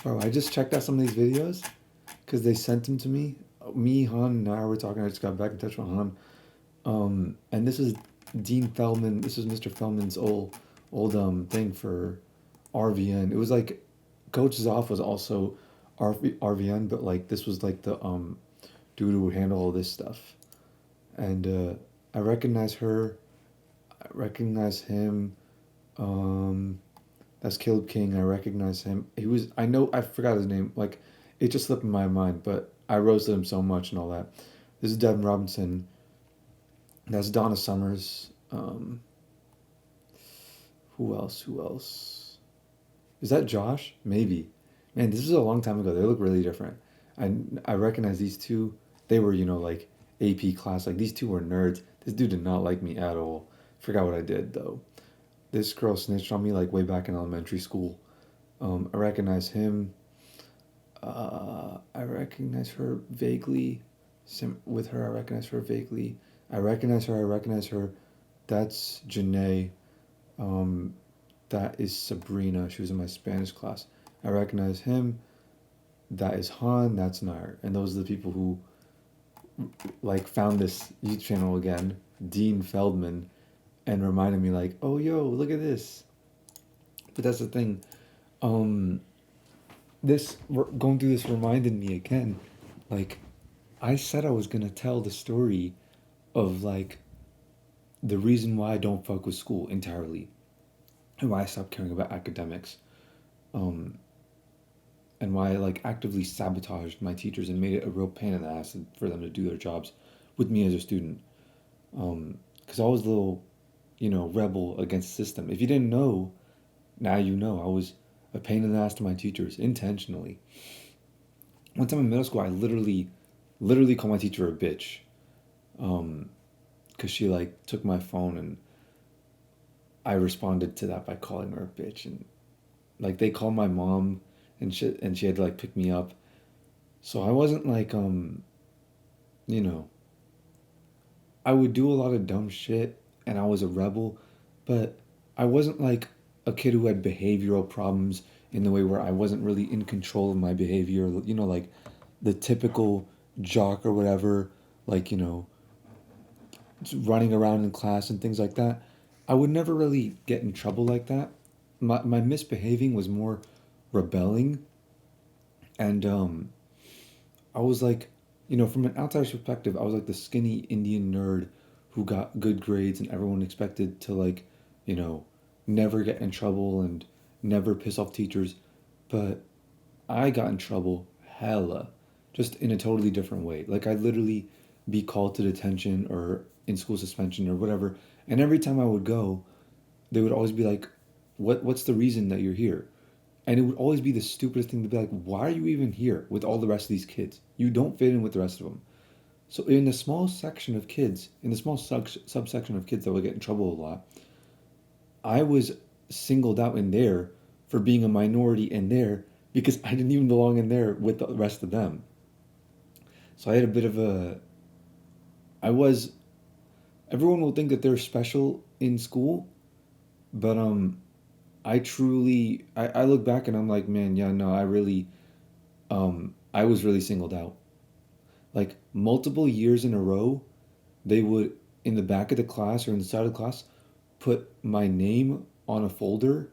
Bro, I just checked out some of these videos because they sent them to me. Me, Han, and I were talking. I just got back in touch with Han. And this is Dean Feldman. This was Mr. Feldman's old thing for RVN. It was like Coach Zoff was also RVN, but like this was like the dude who would handle all this stuff. And I recognize her. I recognize him. Um, that's Caleb King. I recognize him. He was. I know. I forgot his name. Like, it just slipped in my mind. But I roasted him so much and all that. This is Devin Robinson. That's Donna Summers. Who else? Who else? Is that Josh? Maybe. Man, this was a long time ago. They look really different. I recognize these two. They were like AP class. Like these two were nerds. This dude did not like me at all. Forgot what I did though. This girl snitched on me like way back in elementary school. I recognize him. I recognize her vaguely. With her, I recognize her vaguely. I recognize her. I recognize her. That's Janae. Um, that is Sabrina. She was in my Spanish class. I recognize him. That is Han. That's Nair. And those are the people who like found this YouTube channel again, Dean Feldman, and reminded me like, oh yo, look at this. But that's the thing. Um, this going through this reminded me again, like I said I was gonna tell the story of like the reason why I don't fuck with school entirely and why I stopped caring about academics. Um, and why I like actively sabotaged my teachers and made it a real pain in the ass for them to do their jobs with me as a student. Because I was a little, rebel against the system. If you didn't know, now you know. I was a pain in the ass to my teachers intentionally. One time in middle school, I literally called my teacher a bitch. Because she like took my phone and I responded to that by calling her a bitch. And like they called my mom and shit, and she had to like pick me up. So I wasn't like you know, I would do a lot of dumb shit and I was a rebel, but I wasn't like a kid who had behavioral problems in the way where I wasn't really in control of my behavior, like the typical jock or whatever, like, running around in class and things like that. I would never really get in trouble like that. My misbehaving was more rebelling, and I was like, from an outsider's perspective, I was like the skinny Indian nerd who got good grades, and everyone expected to like, you know, never get in trouble and never piss off teachers. But I got in trouble hella, just in a totally different way. Like I'd literally be called to detention or in school suspension or whatever, and every time I would go, they would always be like, What's the reason that you're here?" And it would always be the stupidest thing to be like, why are you even here with all the rest of these kids? You don't fit in with the rest of them. So in the small section of kids, in the small subsection of kids that would get in trouble a lot, I was singled out in there for being a minority in there because I didn't even belong in there with the rest of them. So I had a bit of a, I was, everyone will think that they're special in school, but I look back and I'm like, man, yeah, no, I was really singled out. Like multiple years in a row, they would in the back of the class or in the side of the class put my name on a folder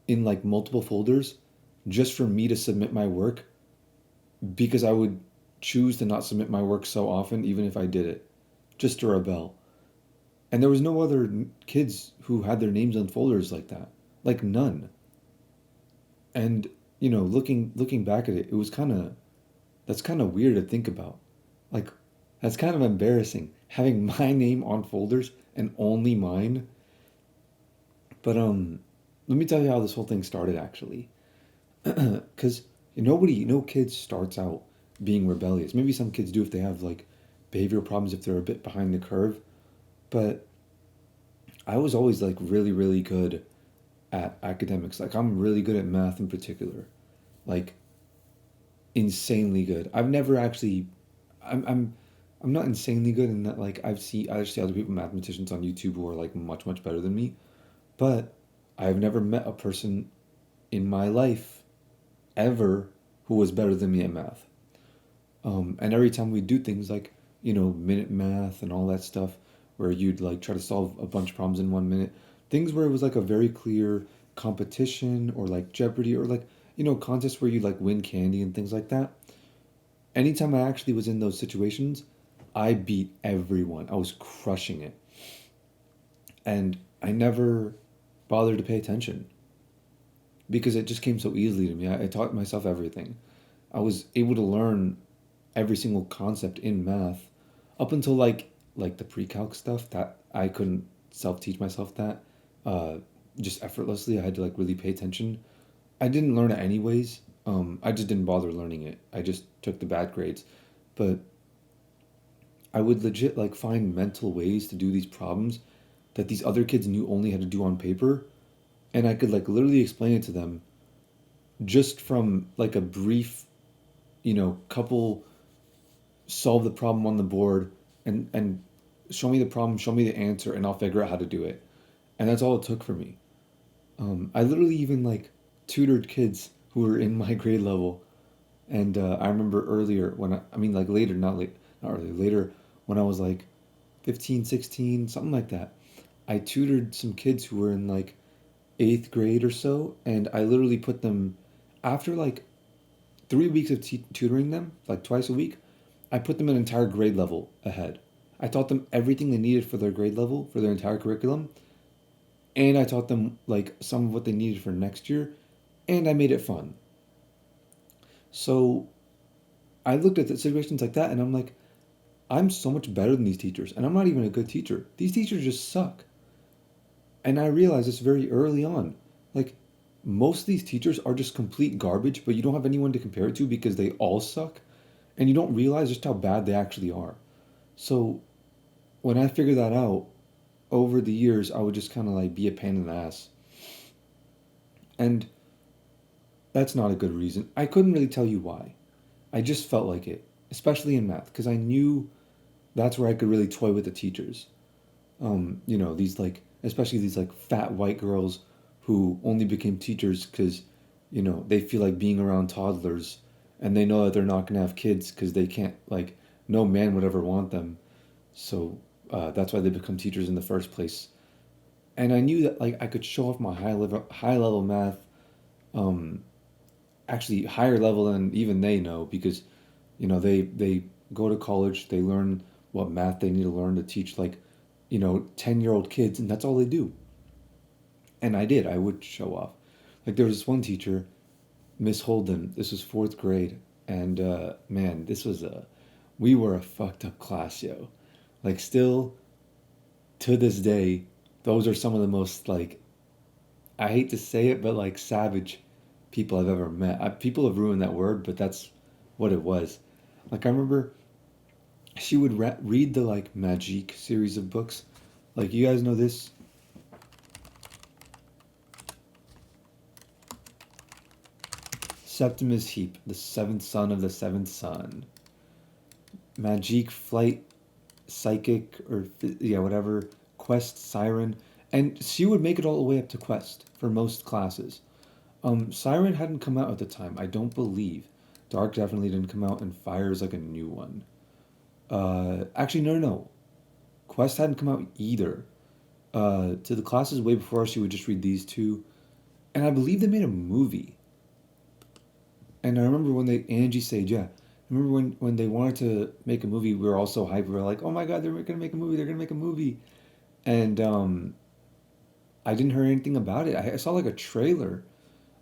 in like multiple folders just for me to submit my work because I would choose to not submit my work so often even if I did it just to rebel. And there was no other kids who had their names on folders like that. Like none. And looking back at it, it was kind of that's kind of weird to think about. Like, that's kind of embarrassing having my name on folders and only mine. But let me tell you how this whole thing started actually. Because no kid starts out being rebellious. Maybe some kids do if they have like behavioral problems if they're a bit behind the curve. But I was always like really really good at academics. Like I'm really good at math in particular. Like insanely good. I've never actually I'm I'm not insanely good in that like I see other people mathematicians on YouTube who are like much better than me, but I've never met a person in my life ever who was better than me at math. And every time we do things like, minute math and all that stuff, where you'd like try to solve a bunch of problems in 1 minute, things where it was like a very clear competition or like Jeopardy or like, contests where you like win candy and things like that. Anytime I actually was in those situations, I beat everyone. I was crushing it. And I never bothered to pay attention because it just came so easily to me. I taught myself everything. I was able to learn every single concept in math up until like the pre-calc stuff that I couldn't self-teach myself that uh, just effortlessly. I had to like really pay attention. I didn't learn it anyways. I just didn't bother learning it. I just took the bad grades. But I would legit like find mental ways to do these problems that these other kids knew only how to do on paper, and I could like literally explain it to them just from like a brief, couple solve the problem on the board and show me the problem, show me the answer, and I'll figure out how to do it. And that's all it took for me. I literally even like tutored kids who were in my grade level. And I remember earlier when I mean like later, not earlier, later when I was like 15, 16, something like that. I tutored some kids who were in like eighth grade or so, and I literally put them after like 3 weeks of tutoring them, like twice a week. I put them an entire grade level ahead. I taught them everything they needed for their grade level for their entire curriculum, and I taught them like some of what they needed for next year, and I made it fun. So I looked at the situations like that, and I'm like, I'm so much better than these teachers, and I'm not even a good teacher. These teachers just suck. And I realized this very early on. Like, most of these teachers are just complete garbage, but you don't have anyone to compare it to because they all suck, and you don't realize just how bad they actually are. So, when I figured that out, over the years, I would just kind of like be a pain in the ass. And that's not a good reason. I couldn't really tell you why. I just felt like it, especially in math, because I knew that's where I could really toy with the teachers. These like, especially these like fat white girls who only became teachers because, they feel like being around toddlers and they know that they're not going to have kids because they can't, like, no man would ever want them. So that's why they become teachers in the first place. And I knew that like I could show off my high level math, um, actually higher level than even they know because, they go to college, they learn what math they need to learn to teach like, 10-year-old kids, and that's all they do. And I did. I would show off. Like there was this one teacher, Miss Holden. This was fourth grade, and man, we were a fucked up class, yo. Like still to this day, those are some of the most like I hate to say it, but like savage people I've ever met. People have ruined that word, but that's what it was. Like I remember she would read the like Magique series of books. Like you guys know this. Septimus Heap, the seventh son of the seventh son. Magique, Flight, Psychic, or yeah, whatever. Quest, Siren. And she would make it all the way up to Quest for most classes. Siren hadn't come out at the time, I don't believe. Dark definitely didn't come out, and Fire is like a new one. Actually, no, no, no. Quest hadn't come out either. To the classes way before, she would just read these two. And I believe they made a movie. And I remember when Angie said, yeah. I remember when they wanted to make a movie, we were all so hyped. We were like, oh my God, they're going to make a movie. They're going to make a movie. And I didn't hear anything about it. I saw like a trailer.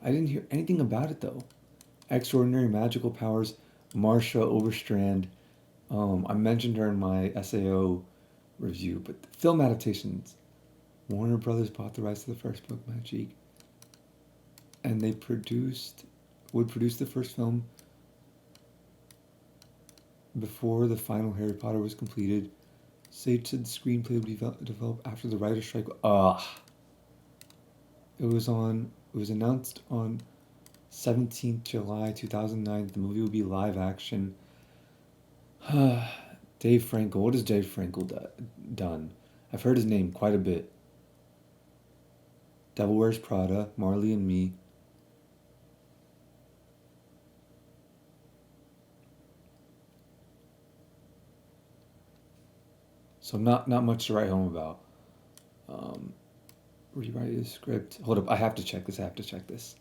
I didn't hear anything about it though. Extraordinary Magical Powers, Marsha Overstrand. I mentioned her in my SAO review, but film adaptations. Warner Brothers bought the rights to the first book, Magic, and they would produce the first film before the final Harry Potter was completed. Sage said the screenplay would be developed after the writer's strike. It was announced on 17th July 2009 the movie would be live action. Dave Frankel. What has Dave Frankel done? I've heard his name quite a bit. Devil Wears Prada, Marley and Me. So not much to write home about. Um, Rewrite the script. Hold up, I have to check this. I have to check this.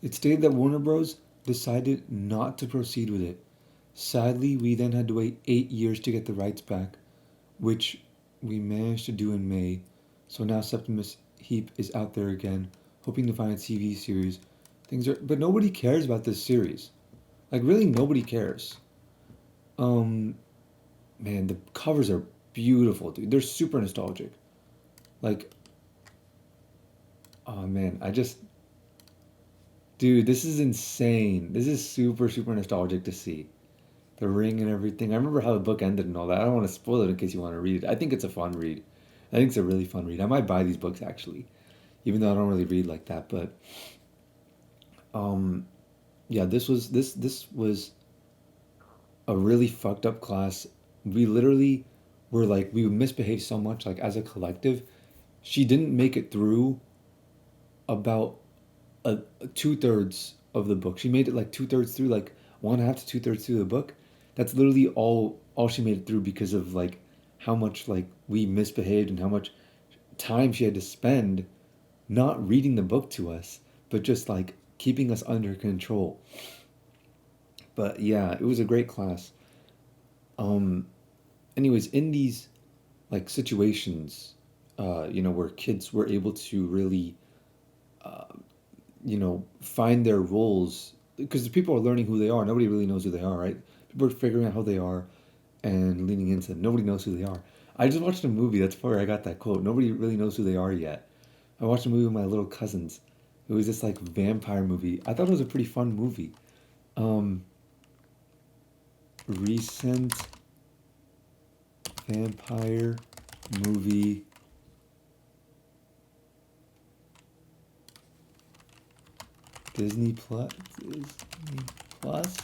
It stated that Warner Bros. Decided not to proceed with it. Sadly, we then had to wait 8 years to get the rights back, which we managed to do in May. So now Septimus Heap is out there again, hoping to find a TV series. Things are, but nobody cares about this series. Like really, nobody cares. Um, Man, the covers are beautiful, dude. They're super nostalgic. Like, oh man, dude, this is insane. This is super, super nostalgic to see. The ring and everything. I remember how the book ended and all that. I don't want to spoil it in case you want to read it. I think it's a fun read. I think it's a really fun read. I might buy these books actually, even though I don't really read like that. But um, yeah, this was a really fucked up class. We literally were like we misbehaved so much like as a collective. She didn't make it through about a two-thirds of the book. She made it like two-thirds through, like one half to two-thirds through the book. That's literally all she made it through because of like how much like we misbehaved and how much time she had to spend not reading the book to us, but just like keeping us under control. But yeah, it was a great class. Um, Anyways, in these like situations, where kids were able to really uh, find their roles because people are learning who they are. Nobody really knows who they are, right? People are figuring out who they are and leaning into them. Nobody knows who they are. I just watched a movie. That's where I got that quote. Nobody really knows who they are yet. I watched a movie with my little cousins. It was this like vampire movie. I thought it was a pretty fun movie. Um, Recent vampire movie. Disney Plus. Disney Plus.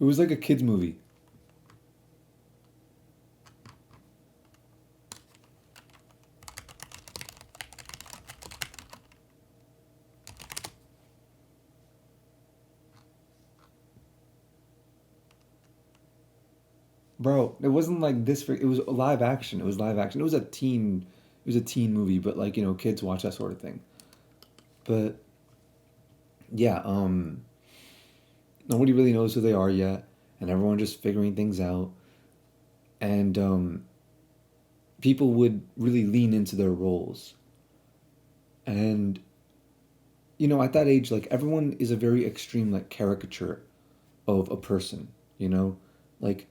It was like a kids movie. Bro, it wasn't like this. It was live action. It was live action. It was a teen. It was a teen movie, but like kids watch that sort of thing. But yeah, nobody really knows who they are yet, and everyone just figuring things out. And people would really lean into their roles. And at that age, like everyone is a very extreme like caricature of a person. You know, like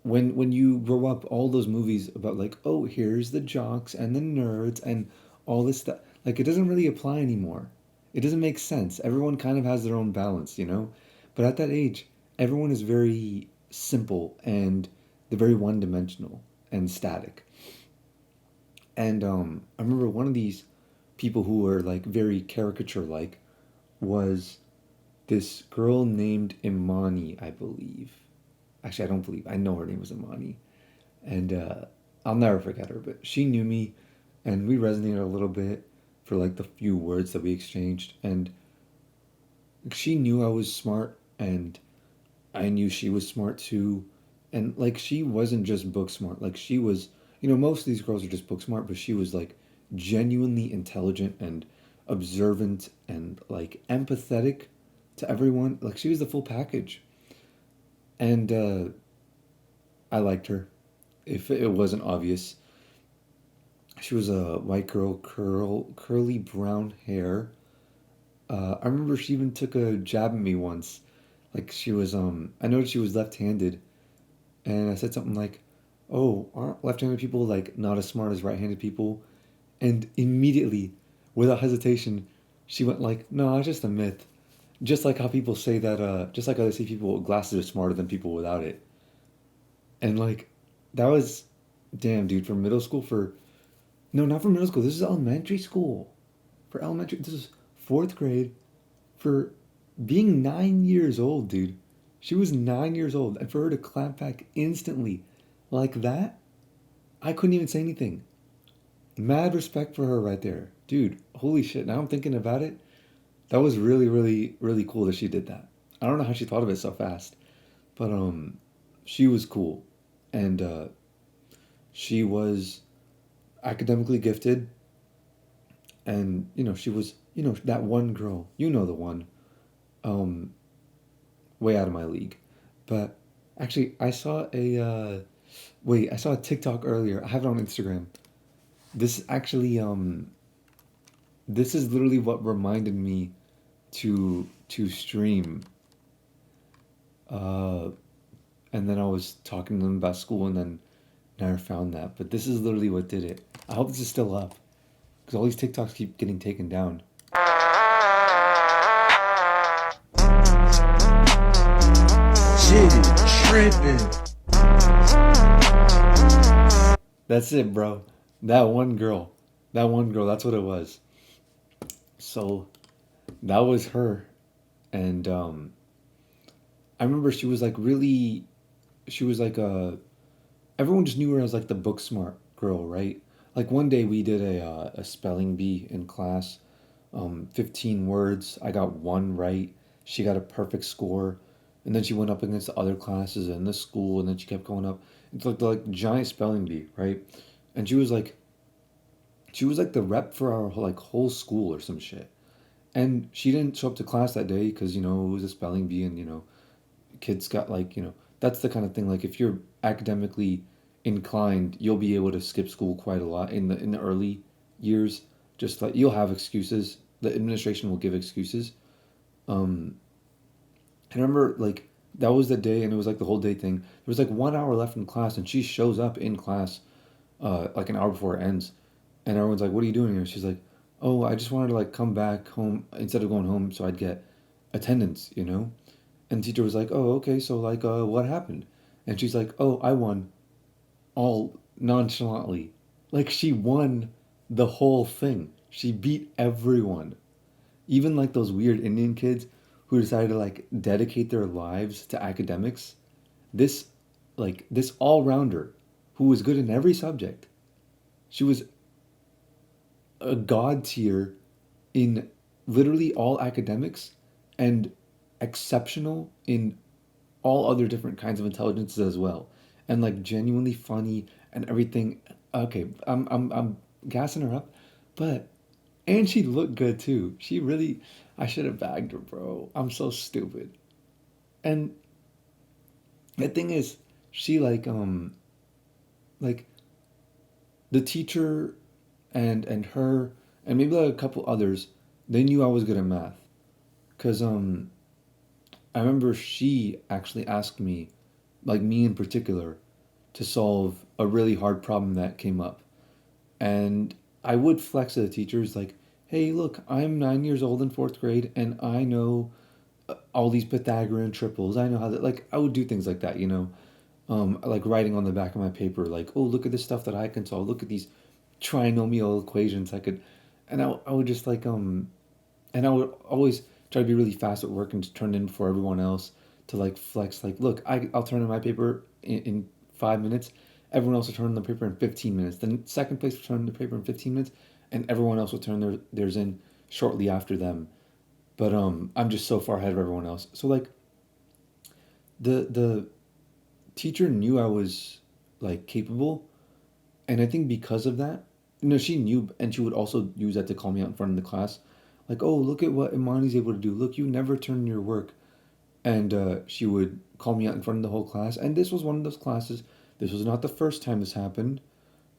when you grow up, all those movies about like, oh, here's the jocks and the nerds and all this stuff, like it doesn't really apply anymore. It doesn't make sense. Everyone kind of has their own balance. But at that age, everyone is very simple and they're very one-dimensional and static. And I remember one of these people who were like very caricature-like was this girl named Imani, I believe. Actually, I don't believe. I know her name was Imani, and I'll never forget her. But she knew me, and we resonated a little bit for like the few words that we exchanged. And she knew I was smart, and I knew she was smart too. And like she wasn't just book smart. Like she was, most of these girls are just book smart, but she was like genuinely intelligent and observant and like empathetic to everyone. Like she was the full package. And I liked her. If it wasn't obvious, she was a white girl, curly brown hair. I remember she even took a jab at me once. Like she was, I noticed she was left-handed, and I said something like, "Oh, aren't left-handed people like not as smart as right-handed people?" And immediately, without hesitation, she went like, "No, it's just a myth." Just like how people say that, just like how they say people with glasses are smarter than people without it. And like, that was, damn, dude, for middle school, for no, not for middle school. This is elementary school. For elementary, this is fourth grade. For being 9 years old, dude. She was 9 years old, and for her to clap back instantly, like that, I couldn't even say anything. Mad respect for her right there, dude. Holy shit! Now I'm thinking about it. That was really, really, really cool that she did that. I don't know how she thought of it so fast, but she was cool, and she was academically gifted, and she was that one girl, the one, um, way out of my league, but actually I saw a wait, I saw a TikTok earlier. I have it on Instagram. This actually this is literally what reminded me to stream. Uh, and then I was talking to them about school, and then never found that. But this is literally what did it. I hope this is still up because all these TikToks keep getting taken down. Shit, tripping. That's it, bro. That one girl. That one girl. That's what it was. So that was her, and I remember she was like really. She was like a. Everyone just knew her as like the book smart girl, right? Like one day we did a spelling bee in class, 15 words. I got one right. She got a perfect score. And then she went up against the other classes in the school, and then she kept going up. It's like the like giant spelling bee, right? And she was like the rep for our like whole school or some shit. And she didn't show up to class that day because it was a spelling bee, and kids got like that's the kind of thing, like if you're academically inclined, you'll be able to skip school quite a lot in the early years. Just like you'll have excuses, the administration will give excuses. um and I remember like that was the day, and it was like the whole day thing. There was like 1 hour left in class, and she shows up in class like an hour before it ends, and everyone's like, what are you doing here? She's like, oh, I just wanted to like come back home instead of going home so I'd get attendance. And the teacher was like, oh, okay, so like what happened? And she's like, oh, I won, all nonchalantly. Like she won the whole thing. She beat everyone. Even like those weird Indian kids who decided to like dedicate their lives to academics. This this all-rounder who was good in every subject. She was a god tier in literally all academics and exceptional in all other different kinds of intelligences as well, and like genuinely funny and everything. Okay, I'm gassing her up, but and she looked good too. She really, I should have bagged her, bro. I'm so stupid. And the thing is, she like the teacher and her and maybe like a couple others, they knew I was good at math, cause I remember she actually asked me, like me in particular, to solve a really hard problem that came up. And I would flex to the teachers like, hey, look, I'm 9 years old in fourth grade, and I know all these Pythagorean triples. I know how that, like, I would do things like that. Like writing on the back of my paper, like, oh, look at this stuff that I can solve. Look at these trinomial equations I could, and I would just like, and I would always try to be really fast at work and to turn it in before everyone else to like flex. Like, look, I'll turn in my paper in 5 minutes. Everyone else will turn in the paper in 15 minutes. Then second place will turn in the paper in 15 minutes, and everyone else will turn theirs in shortly after them. But I'm just so far ahead of everyone else. So like the teacher knew I was like capable, and I think because of that, she knew, and she would also use that to call me out in front of the class, like, oh, look at what Imani's able to do. Look, you never turn in your work. And she would call me out in front of the whole class. And this was one of those classes. This was not the first time this happened,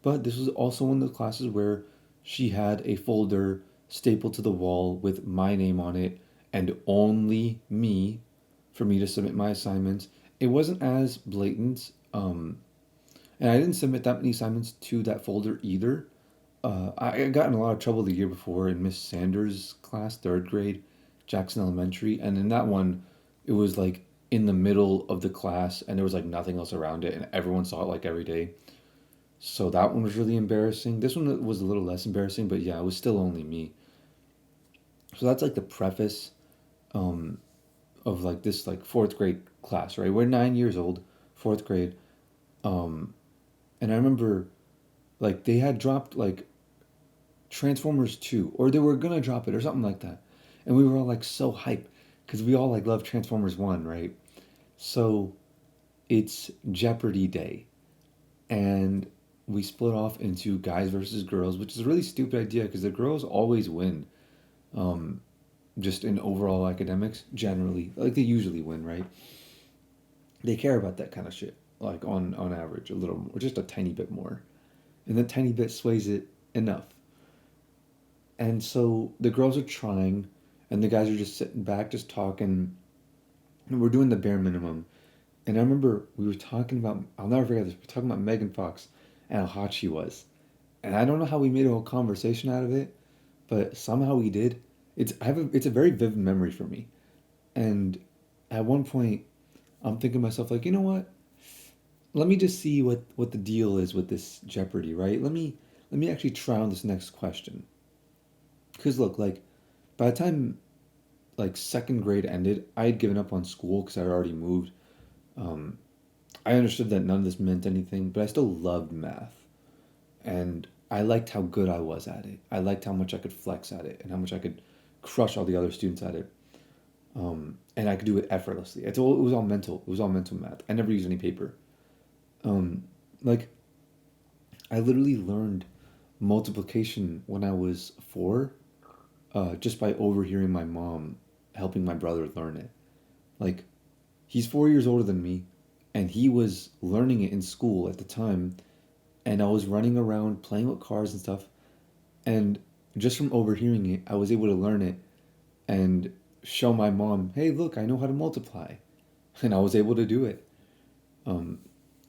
but this was also one of the classes where she had a folder stapled to the wall with my name on it and only me for me to submit my assignments. It wasn't as blatant, and I didn't submit that many assignments to that folder either. I got in a lot of trouble the year before in Miss Sanders' class, third grade, Jackson Elementary, and in that one, it was like in the middle of the class, and there was like nothing else around it, and everyone saw it like every day. So that one was really embarrassing. This one was a little less embarrassing, but yeah, it was still only me. So that's like the preface um, of like this like fourth grade class, right? We're 9 years old, fourth grade, um, and I remember like they had dropped like Transformers 2, or they were gonna drop it or something like that. And we were all like so hyped because we all like love Transformers 1, right? So it's Jeopardy Day. And we split off into guys versus girls, which is a really stupid idea because the girls always win. Um, just in overall academics, generally, like they usually win, right? They care about that kind of shit, like on average, a little more, just a tiny bit more, and that tiny bit sways it enough. And so the girls are trying, and the guys are just sitting back, just talking, and we're doing the bare minimum. And I remember we were talking about, I'll never forget this, we were talking about Megan Fox and how hot she was. And I don't know how we made a whole conversation out of it, but somehow we did. It's a very vivid memory for me. And at one point, I'm thinking to myself, like, you know what? Let me just see what the deal is with this Jeopardy, right? Let me actually try on this next question. Because look, like, by the time like second grade ended, I had given up on school because I had already moved. Um, I understood that none of this meant anything, but I still loved math. And I liked how good I was at it. I liked how much I could flex at it and how much I could crush all the other students at it. And I could do it effortlessly. It was all mental. It was all mental math. I never used any paper. Um, like I literally learned multiplication when I was 4, just by overhearing my mom helping my brother learn it. Like he's 4 years older than me, and he was learning it in school at the time, and I was running around playing with cars and stuff, and just from overhearing it, I was able to learn it and show my mom, hey, look, I know how to multiply. And I was able to do it. Um,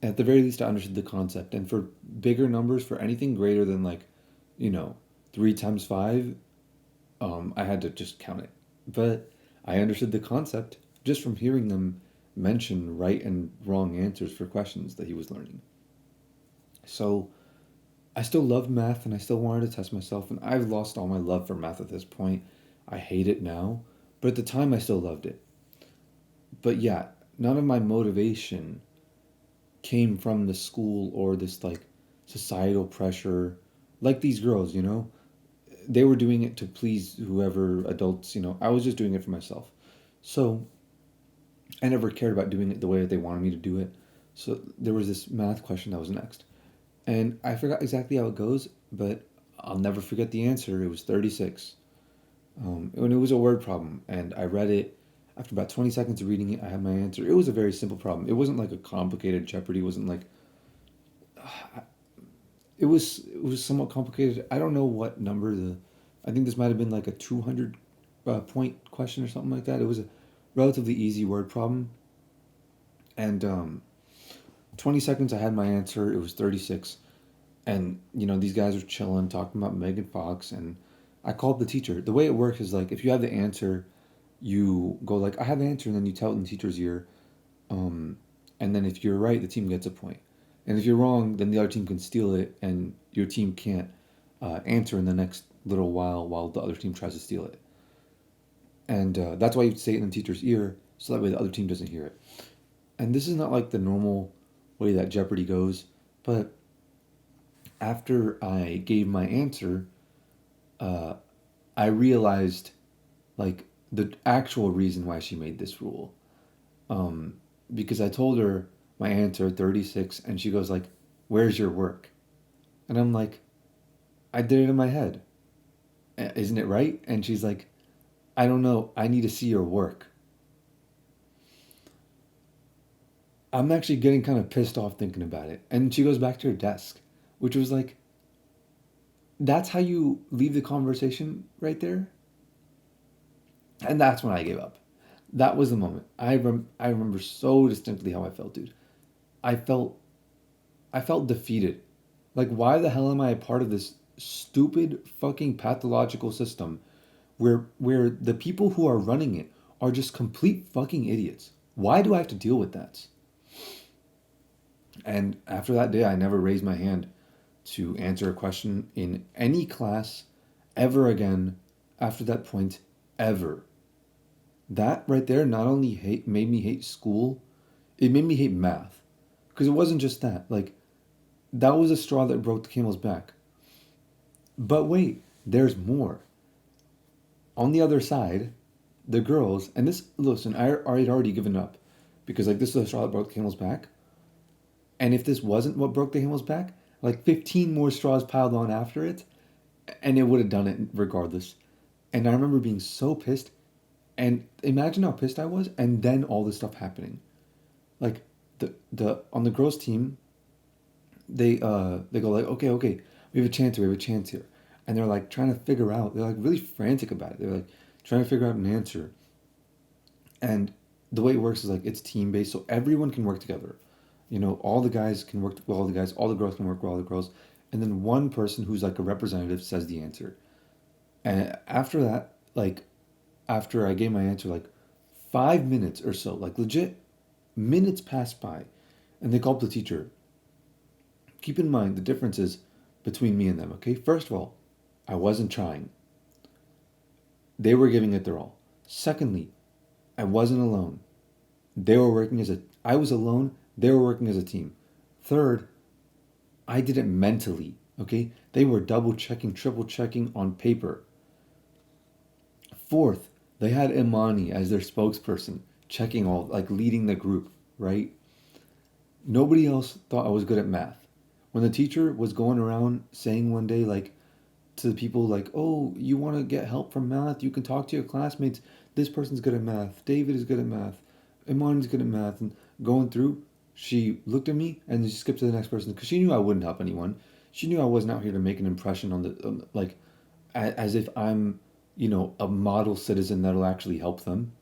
at the very least, I understood the concept. And for bigger numbers, for anything greater than like, you know, 3 times 5, I had to just count it. But I understood the concept just from hearing them mention right and wrong answers for questions that he was learning. So I still loved math and I still wanted to test myself. And I've lost all my love for math at this point. I hate it now. But at the time, I still loved it. But yeah, none of my motivation came from the school or this like societal pressure like these girls, you know? They were doing it to please whoever adults, you know. I was just doing it for myself. So I never cared about doing it the way that they wanted me to do it. So there was this math question that was next. And I forgot exactly how it goes, but I'll never forget the answer. It was 36. And it was a word problem. And I read it. After about 20 seconds of reading it, I had my answer. It was a very simple problem. It wasn't like a complicated Jeopardy. It wasn't like it was somewhat complicated. I don't know what number the. I think this might have been like a 200 point question or something like that. It was a relatively easy word problem, and 20 seconds I had my answer. It was 36, and these guys were chilling, talking about Megan Fox, and I called the teacher. The way it works is like if you have the answer, you go like I have the answer, and then you tell it in the teacher's ear, um, and then if you're right, the team gets a point. And if you're wrong, then the other team can steal it, and your team can't answer in the next little while the other team tries to steal it. And that's why you say it in the teacher's ear, so that way the other team doesn't hear it. And this is not like the normal way that Jeopardy goes, but after I gave my answer, uh, I realized like the actual reason why she made this rule. Um, because I told her my answer 36, and she goes like, "Where's your work?" And I'm like, "I did it in my head. Isn't it right?" And she's like, "I don't know. I need to see your work." I'm actually getting kind of pissed off thinking about it. And she goes back to her desk, which was like, "That's how you leave the conversation right there?" And that's when I gave up. That was the moment. I remember so distinctly how I felt, dude. I felt I felt defeated. Like, why the hell am I a part of this stupid fucking pathological system where the people who are running it are just complete fucking idiots? Why do I have to deal with that? And after that day, I never raised my hand to answer a question in any class ever again after that point, ever. That right there not only made me hate school, it made me hate math. Because it wasn't just that. Like, that was a straw that broke the camel's back. But wait, there's more. On the other side, the girls, and this, listen, I had already given up because like this is the straw that broke the camel's back. And if this wasn't what broke the camel's back, like 15 more straws piled on after it, and it would have done it regardless. And I remember being so pissed. And imagine how pissed I was, and then all this stuff happening. Like the on the girls' team, they go like, okay, okay, we have a chance here, we have a chance here, and they're like trying to figure out. They're like really frantic about it. They're like trying to figure out an answer. And the way it works is like it's team based, so everyone can work together. All the guys can work with all the guys, all the girls can work with all the girls, and then one person who's like a representative says the answer. And after that, like after I gave my answer, like 5 minutes or so, like legit minutes passed by, and they called up the teacher. Keep in mind the differences between me and them, okay? First of all, I wasn't trying. They were giving it their all. Secondly, I wasn't alone. I was alone, they were working as a team. Third, I did it mentally, okay? They were double checking, triple checking on paper. Fourth, they had Imani as their spokesperson, checking all, like leading the group, right? Nobody else thought I was good at math. When the teacher was going around saying one day, like, to the people, like, oh, you want to get help from math? You can talk to your classmates. This person's good at math. David is good at math. Imani's good at math. And going through, she looked at me and then she skipped to the next person because she knew I wouldn't help anyone. She knew I wasn't out here to make an impression on like, as if I'm, a model citizen that'll actually help them.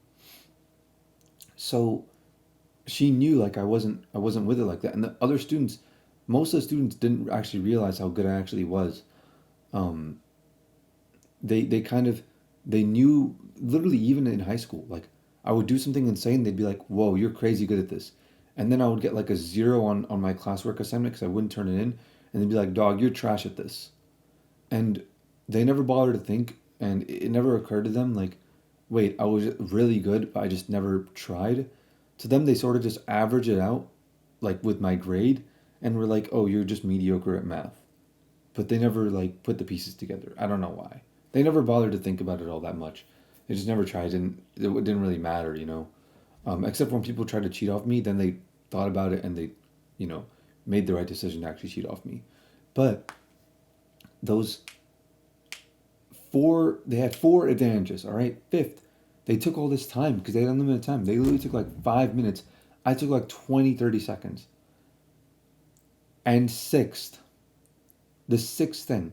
So she knew like I wasn't with it like that. And the other students, most of the students didn't actually realize how good I actually was. Um, they kind of they knew literally even in high school. Like I would do something insane, they'd be like, "Whoa, you're crazy good at this," and then I would get like a zero on my classwork assignment because I wouldn't turn it in, and they'd be like, "Dog, you're trash at this," and they never bothered to think, and it never occurred to them like, "Wait, I was really good, but I just never tried." To them, they sort of just average it out, like with my grade, and were like, "Oh, you're just mediocre at math." But they never like put the pieces together. I don't know why. They never bothered to think about it all that much. They just never tried, and it didn't really matter. Except when people tried to cheat off me, then they thought about it and they, you know, made the right decision to actually cheat off me. But those they had four advantages. All right, fifth, they took all this time because they had unlimited time. They literally took like 5 minutes. I took like 20, 30 seconds. And sixth, the sixth thing,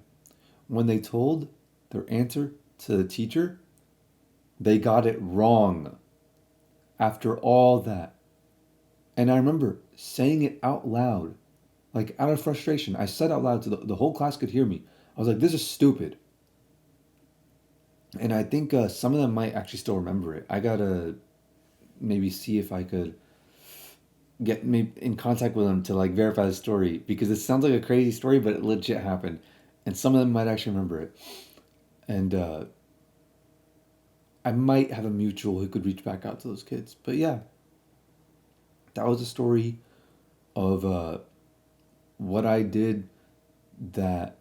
when they told their answer to the teacher, they got it wrong after all that. And I remember saying it out loud, like out of frustration. I said out loud to the whole class could hear me. I was like, this is stupid. And I think some of them might actually still remember it. I gotta maybe see if I could get maybe in contact with them to like verify the story because it sounds like a crazy story, but it legit happened, and some of them might actually remember it. And I might have a mutual who could reach back out to those kids. But yeah, that was a story of what I did that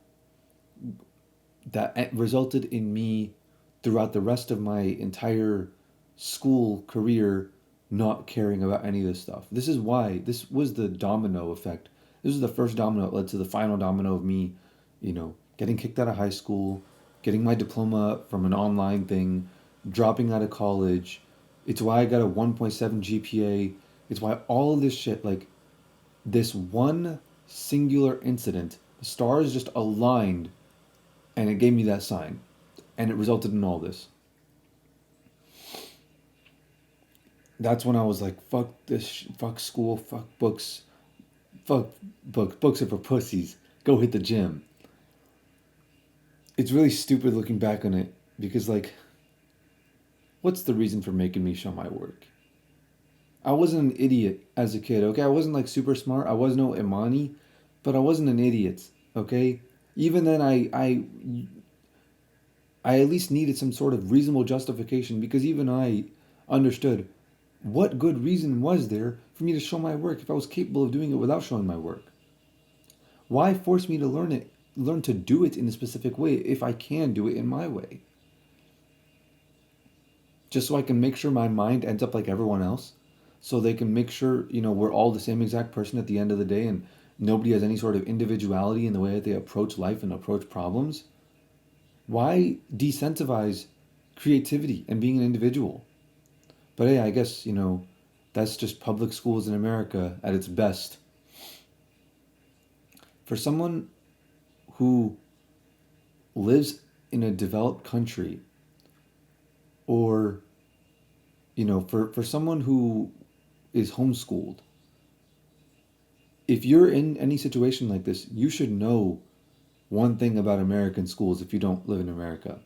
resulted in me throughout the rest of my entire school career not caring about any of this stuff. This is why this was the domino effect. This was the first domino that led to the final domino of me, getting kicked out of high school, getting my diploma from an online thing, dropping out of college. It's why I got a 1.7 GPA. It's why all of this shit, like this one singular incident, the stars just aligned and it gave me that sign. And it resulted in all this. That's when I was like, fuck this, fuck school, fuck books, fuck books. Books are for pussies. Go hit the gym. It's really stupid looking back on it because, like, what's the reason for making me show my work? I wasn't an idiot as a kid, okay? I wasn't like super smart. I was no Imani, but I wasn't an idiot, okay? Even then, I at least needed some sort of reasonable justification because even I understood what good reason was there for me to show my work if I was capable of doing it without showing my work? Why force me to learn to do it in a specific way if I can do it in my way? just so I can make sure my mind ends up like everyone else, so they can make sure, we're all the same exact person at the end of the day, and nobody has any sort of individuality in the way that they approach life and approach problems. Why decentivize creativity and being an individual? But hey, I guess, that's just public schools in America at its best. For someone who lives in a developed country, or, for someone who is homeschooled, if you're in any situation like this, you should know one thing about American schools if you don't live in America.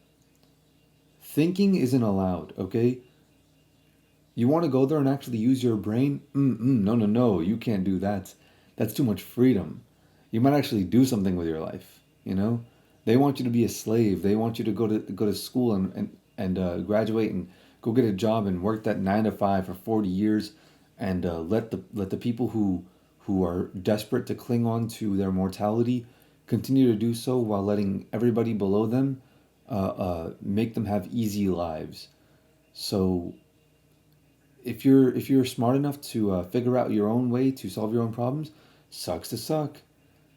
Thinking isn't allowed, okay? You want to go there and actually use your brain? No, no, no. You can't do that. That's too much freedom. You might actually do something with your life. They want you to be a slave. They want you to go to school and graduate and go get a job and work that 9 to 5 for 40 years, and let the people who are desperate to cling on to their mortality continue to do so while letting everybody below them make them have easy lives. So if you're smart enough to figure out your own way to solve your own problems, sucks to suck.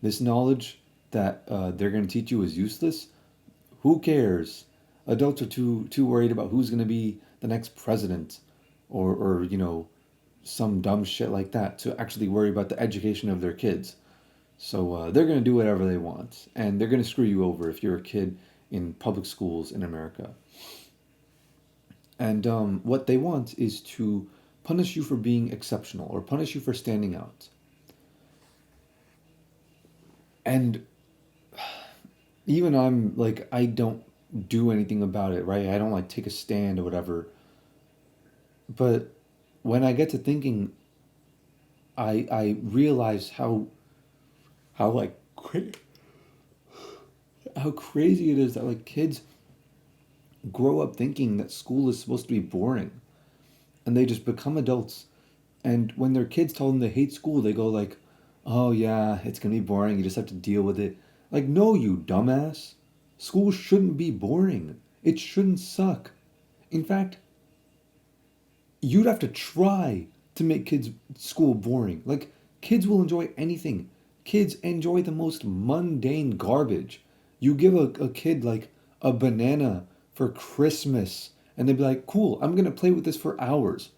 This knowledge that they're going to teach you is useless. Who cares? Adults are too worried about who's going to be the next president, or some dumb shit like that, to actually worry about the education of their kids. So they're going to do whatever they want, and they're going to screw you over if you're a kid in public schools in America. And what they want is to punish you for being exceptional or punish you for standing out. And even I'm like, I don't do anything about it, right? I don't like take a stand or whatever. But when I get to thinking, I realize how like how crazy it is that like kids grow up thinking that school is supposed to be boring, and they just become adults. And when their kids tell them they hate school, they go like, "Oh yeah, it's gonna be boring. You just have to deal with it." Like, no, you dumbass. School shouldn't be boring. It shouldn't suck. In fact, you'd have to try to make kids school boring. Like, kids will enjoy anything. Kids enjoy the most mundane garbage. You give a kid like a banana for Christmas, and they'd be like, "Cool, I'm gonna play with this for hours."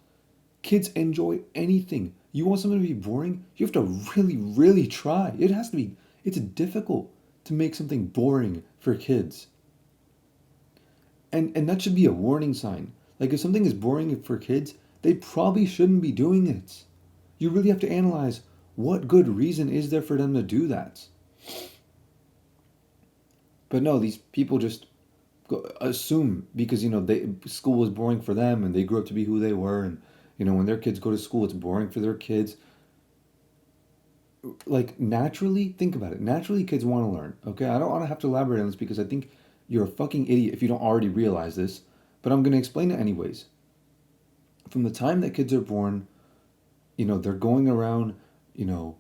Kids enjoy anything. You want something to be boring? You have to really, really try. It's difficult to make something boring for kids. And that should be a warning sign. Like, if something is boring for kids, they probably shouldn't be doing it. You really have to analyze what good reason is there for them to do that. But no, these people just assume because school was boring for them and they grew up to be who they were, and when their kids go to school, it's boring for their kids. Like, naturally, think about it. Naturally, kids want to learn. Okay, I don't want to have to elaborate on this because I think you're a fucking idiot if you don't already realize this. But I'm gonna explain it anyways. From the time that kids are born, they're going around, you know,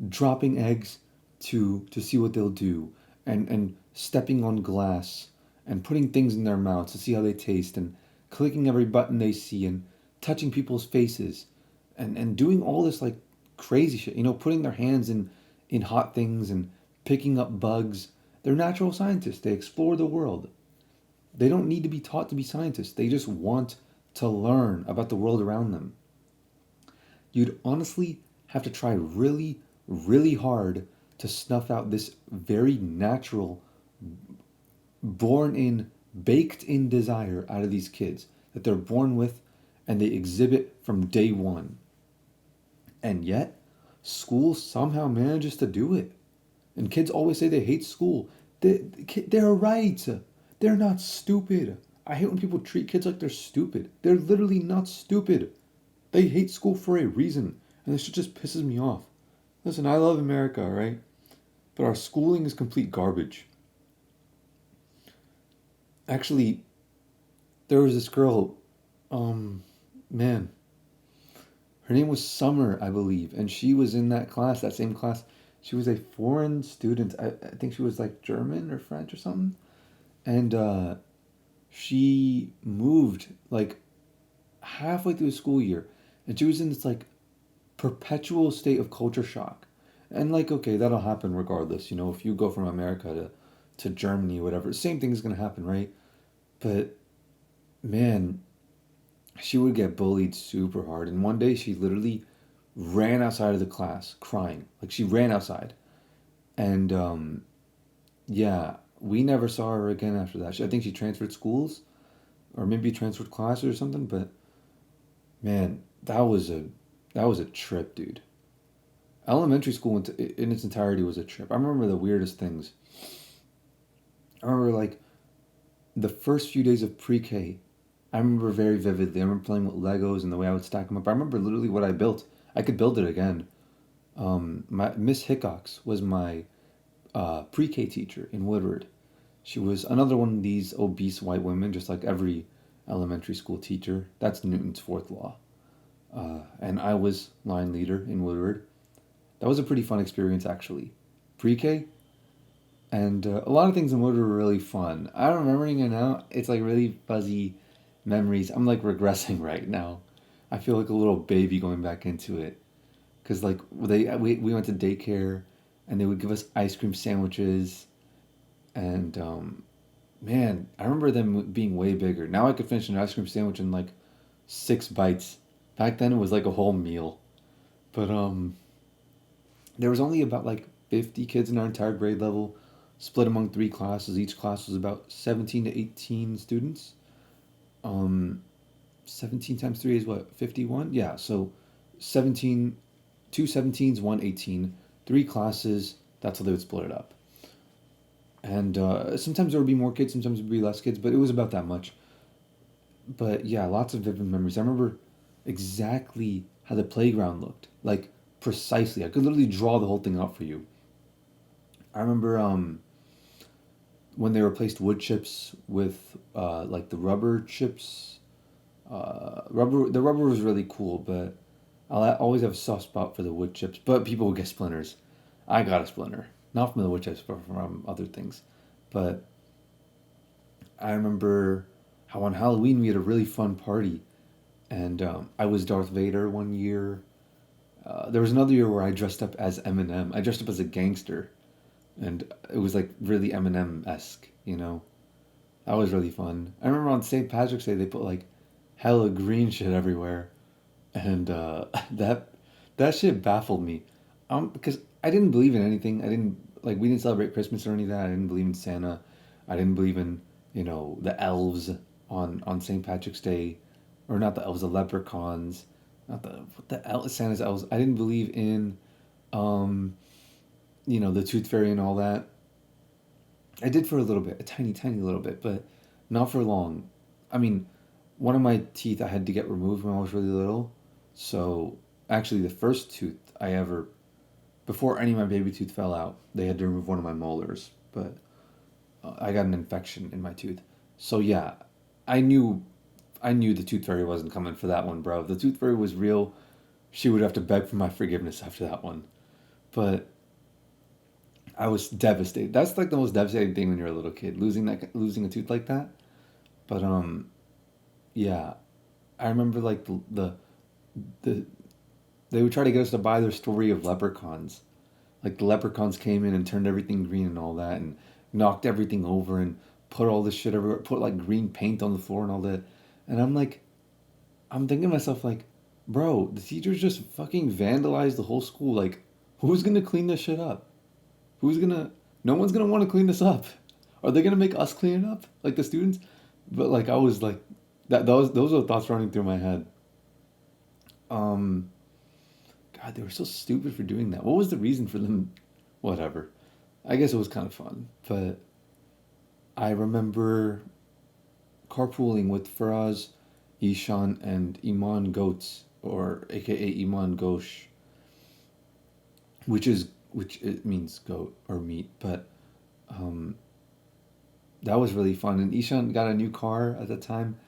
dropping eggs to see what they'll do, and stepping on glass, and putting things in their mouths to see how they taste, and clicking every button they see, and touching people's faces, and doing all this like crazy shit, putting their hands in hot things and picking up bugs. They're natural scientists. They explore the world. They don't need to be taught to be scientists. They just want to learn about the world around them. You'd honestly have to try really, really hard to snuff out this very natural, born in, baked in desire out of these kids that they're born with and they exhibit from day one. And yet, school somehow manages to do it. And kids always say they hate school. They're right. They're not stupid. I hate when people treat kids like they're stupid. They're literally not stupid. They hate school for a reason. And this shit just pisses me off. Listen, I love America, alright? But our schooling is complete garbage. Actually, there was this girl, man, her name was Summer, I believe, and she was in that class, that same class. She was a foreign student. I think she was like German or French or something. And she moved like halfway through the school year, and she was in this like perpetual state of culture shock. And like, okay, that'll happen regardless. If you go from America to Germany, whatever, same thing is gonna happen, right? But man, she would get bullied super hard. And one day she literally ran outside of the class crying. Like she ran outside. And yeah, we never saw her again after that. I think she transferred schools or maybe transferred classes or something. But man, that was a trip, dude. Elementary school in its entirety was a trip. I remember the weirdest things. I remember like the first few days of pre-K. I remember very vividly. I remember playing with Legos and the way I would stack them up. I remember literally what I built. I could build it again. My Miss Hickox was my pre-K teacher in Woodward. She was another one of these obese white women, just like every elementary school teacher. That's Newton's fourth law. And I was line leader in Woodward. That was a pretty fun experience, actually. Pre-K, and a lot of things in Woodward were really fun. I'm remembering it now. It's like really fuzzy memories. I'm like regressing right now. I feel like a little baby going back into it. Cause like we went to daycare, and they would give us ice cream sandwiches, and man, I remember them being way bigger. Now I could finish an ice cream sandwich in like 6 bites. Back then it was like a whole meal. But there was only about like 50 kids in our entire grade level, split among 3 classes. Each class was about 17 to 18 students. Um, 17 times 3 is what, 51? Yeah, so 17, 2 17s, 1 18, 3 classes. That's how they would split it up. And sometimes there would be more kids, sometimes there would be less kids, but it was about that much. But yeah, lots of vivid memories. I remember exactly how the playground looked. Like, precisely. I could literally draw the whole thing out for you. I remember when they replaced wood chips with like the rubber chips. The rubber was really cool, but always have a soft spot for the wood chips. But people would get splinters. I got a splinter, not from the wood chips, but from other things. But I remember how on Halloween we had a really fun party, and I was Darth Vader one year. There was another year where I dressed up as Eminem. I dressed up as a gangster, and it was like really Eminem esque, you know. That was really fun. I remember on St. Patrick's Day they put like hella green shit everywhere, and that shit baffled me, because I didn't believe in anything. I didn't like we didn't celebrate Christmas or any of that. I didn't believe in Santa. I didn't believe in the elves on St. Patrick's Day, or not the elves, the leprechauns, not the what the Santa's elves. I didn't believe in um the tooth fairy and all that. I did for a little bit, a tiny, tiny little bit, but not for long. I mean, one of my teeth I had to get removed when I was really little. So, actually, the first tooth I ever, before any of my baby tooth fell out, they had to remove one of my molars. But I got an infection in my tooth. So yeah, I knew, I knew the tooth fairy wasn't coming for that one, bro. If the tooth fairy was real, she would have to beg for my forgiveness after that one. But I was devastated. That's like the most devastating thing when you're a little kid, losing a tooth like that. But yeah, I remember like the they would try to get us to buy their story of leprechauns. Like the leprechauns came in and turned everything green and all that, and knocked everything over and put all this shit everywhere, put like green paint on the floor and all that. And I'm thinking to myself like, bro, the teachers just fucking vandalized the whole school. Like, who's gonna clean this shit up? Who's gonna? No one's gonna want to clean this up. Are they gonna make us clean it up, like the students? But like I was like, those are the thoughts running through my head. Um, God, they were so stupid for doing that. What was the reason for them? Whatever. I guess it was kind of fun, but I remember carpooling with Faraz, Ishan, and Iman Goats, or AKA Iman Ghosh, which it means goat or meat, but um, that was really fun. And Ishan got a new car at the time.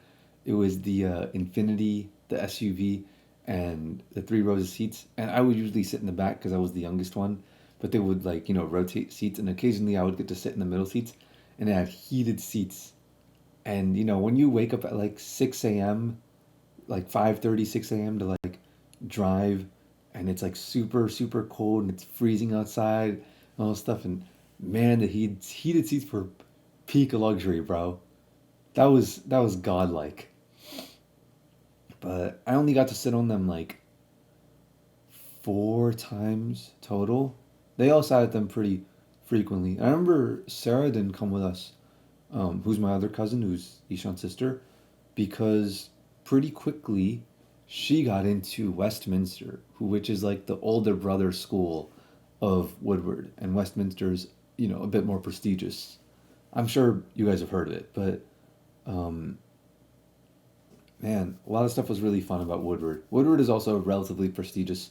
It was the Infinity, the SUV, and the 3 rows of seats. And I would usually sit in the back because I was the youngest one. But they would like rotate seats, and occasionally I would get to sit in the middle seats, and it had heated seats. And when you wake up at like 6 a.m., like 5:30, 6 a.m. to like drive, and it's like super super cold and it's freezing outside and all this stuff. And man, the heated seats were peak luxury, bro. That was godlike. But I only got to sit on them like 4 times total. They all sat at them pretty frequently. I remember Sarah didn't come with us, who's my other cousin, who's Ishan's sister, because pretty quickly she got into Westminster, which is like the older brother school of Woodward, and Westminster's, a bit more prestigious. I'm sure you guys have heard of it, but um, man, a lot of stuff was really fun about Woodward. Woodward is also a relatively prestigious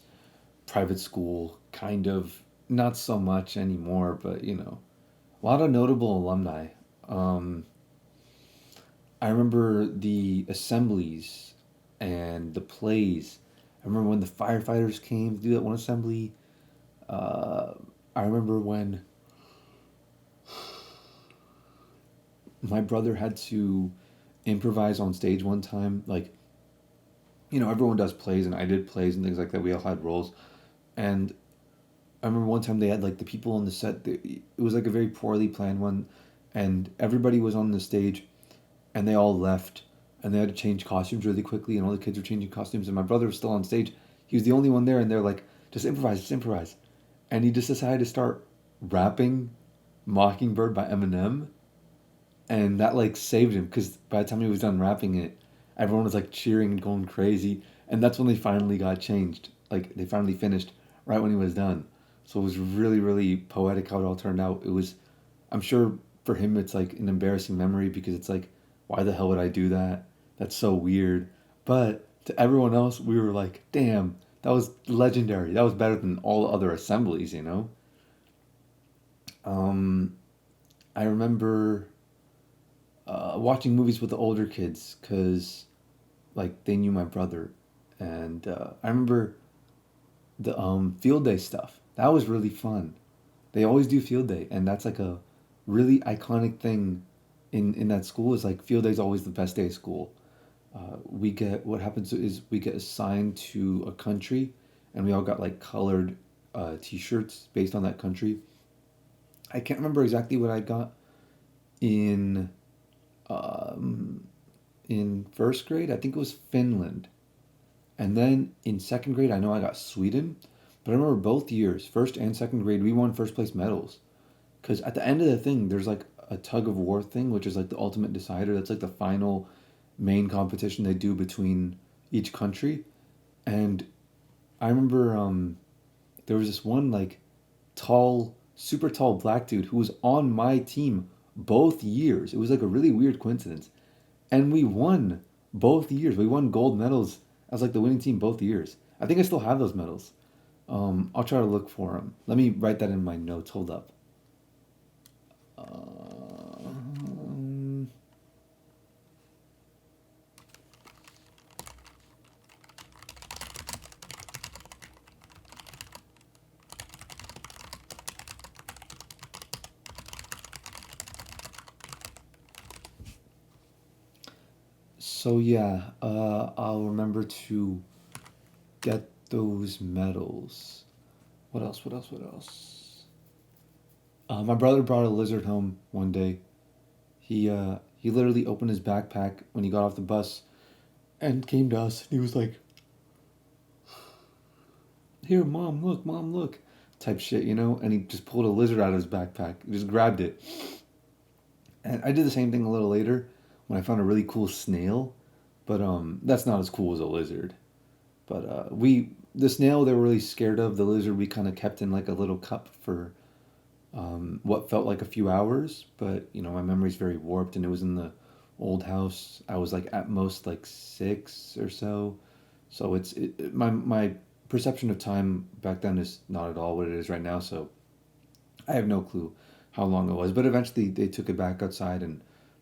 private school, kind of, not so much anymore, but a lot of notable alumni. Um, I remember the assemblies and the plays. I remember when the firefighters came to do that one assembly. Uh, I remember when my brother had to improvise on stage one time. Like, everyone does plays, and I did plays and things like that. We all had roles. And I remember one time they had like the people on the set. It was like a very poorly planned one, and everybody was on the stage, and they all left, and they had to change costumes really quickly, and all the kids were changing costumes, and my brother was still on stage. He was the only one there, and they're like, just improvise," and he just decided to start rapping "Mockingbird" by Eminem, and that like saved him because by the time he was done rapping it, everyone was like cheering and going crazy, and that's when they finally got changed. Like they finally finished right when he was done. So it was really really poetic how it all turned out. It was, I'm sure for him it's like an embarrassing memory because it's like, why the hell would I do that? That's so weird. But to everyone else, we were like, damn, that was legendary. That was better than all the other assemblies. Um, I remember watching movies with the older kids because like they knew my brother, and I remember the field day stuff. That was really fun. They always do field day, and that's like a really iconic thing in that school. Is like field day is always the best day of school. We get what happens is we get assigned to a country, and we all got like colored T-shirts based on that country. I can't remember exactly what I got in um, in first grade. I think it was Finland. And then in second grade, I know I got Sweden. But I remember both years, first and second grade, we won first place medals. Because at the end of the thing, there's like a tug of war thing, which is like the ultimate decider. That's like the final main competition they do between each country. And I remember there was this one like tall, super tall black dude who was on my team both years. It was like a really weird coincidence. And we won both years. We won gold medals as like the winning team both years. I think I still have those medals. I'll try to look for them. Let me write that in my notes. Hold up. Um, so yeah, I'll remember to get those medals. What else? What else? What else? My brother brought a lizard home one day. He literally opened his backpack when he got off the bus and came to us. And he was like, "Here, mom, look," type shit. And he just pulled a lizard out of his backpack. He just grabbed it. And I did the same thing a little later when I found a really cool snail, but that's not as cool as a lizard. But the snail they were really scared of. The lizard we kind of kept in like a little cup for what felt like a few hours. But my memory's very warped, and it was in the old house. I was like at most like 6 or so. So my perception of time back then is not at all what it is right now. So I have no clue how long it was. But eventually they took it back outside and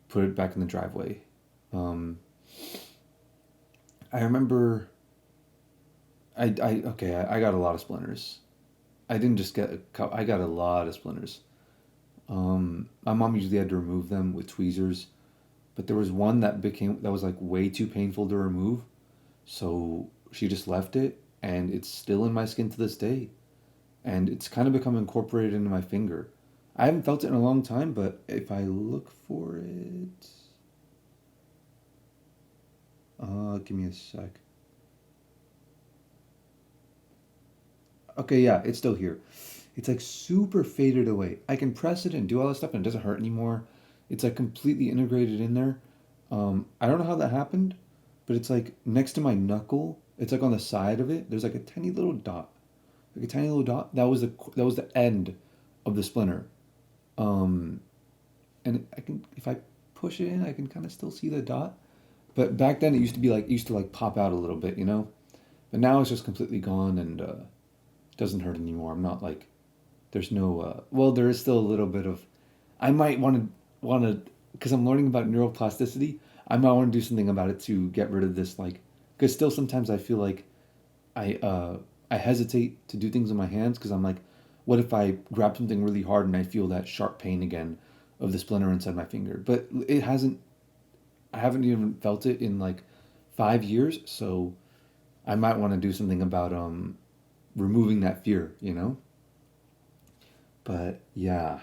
put it back in the driveway. Um, I remember I got a lot of splinters. I didn't just get a cup. I got a lot of splinters. My mom usually had to remove them with tweezers, but there was one that was like way too painful to remove. So she just left it, and it's still in my skin to this day. And it's kind of become incorporated into my finger. I haven't felt it in a long time, but if I look for it, give me a sec. Okay, yeah, it's still here. It's like super faded away. I can press it and do all that stuff, and it doesn't hurt anymore. It's like completely integrated in there. I don't know how that happened, but it's like next to my knuckle. It's like on the side of it. There's like a tiny little dot, like a tiny little dot. That was the end of the splinter. Um, and I can, if I push it in, I can kind of still see the dot. But back then it used to be like it used to like pop out a little bit, you know. But now it's just completely gone and doesn't hurt anymore. I'm not like there's no well there is still a little bit of I might want to because I'm learning about neuroplasticity. I might want to do something about it to get rid of this like because still sometimes I feel like I uh I hesitate to do things with my hands because I'm like what if I grab something really hard and I feel that sharp pain again of the splinter inside my finger. But it hasn't I haven't even felt it in like 5 years, so I might want to do something about removing that fear, you know? But yeah,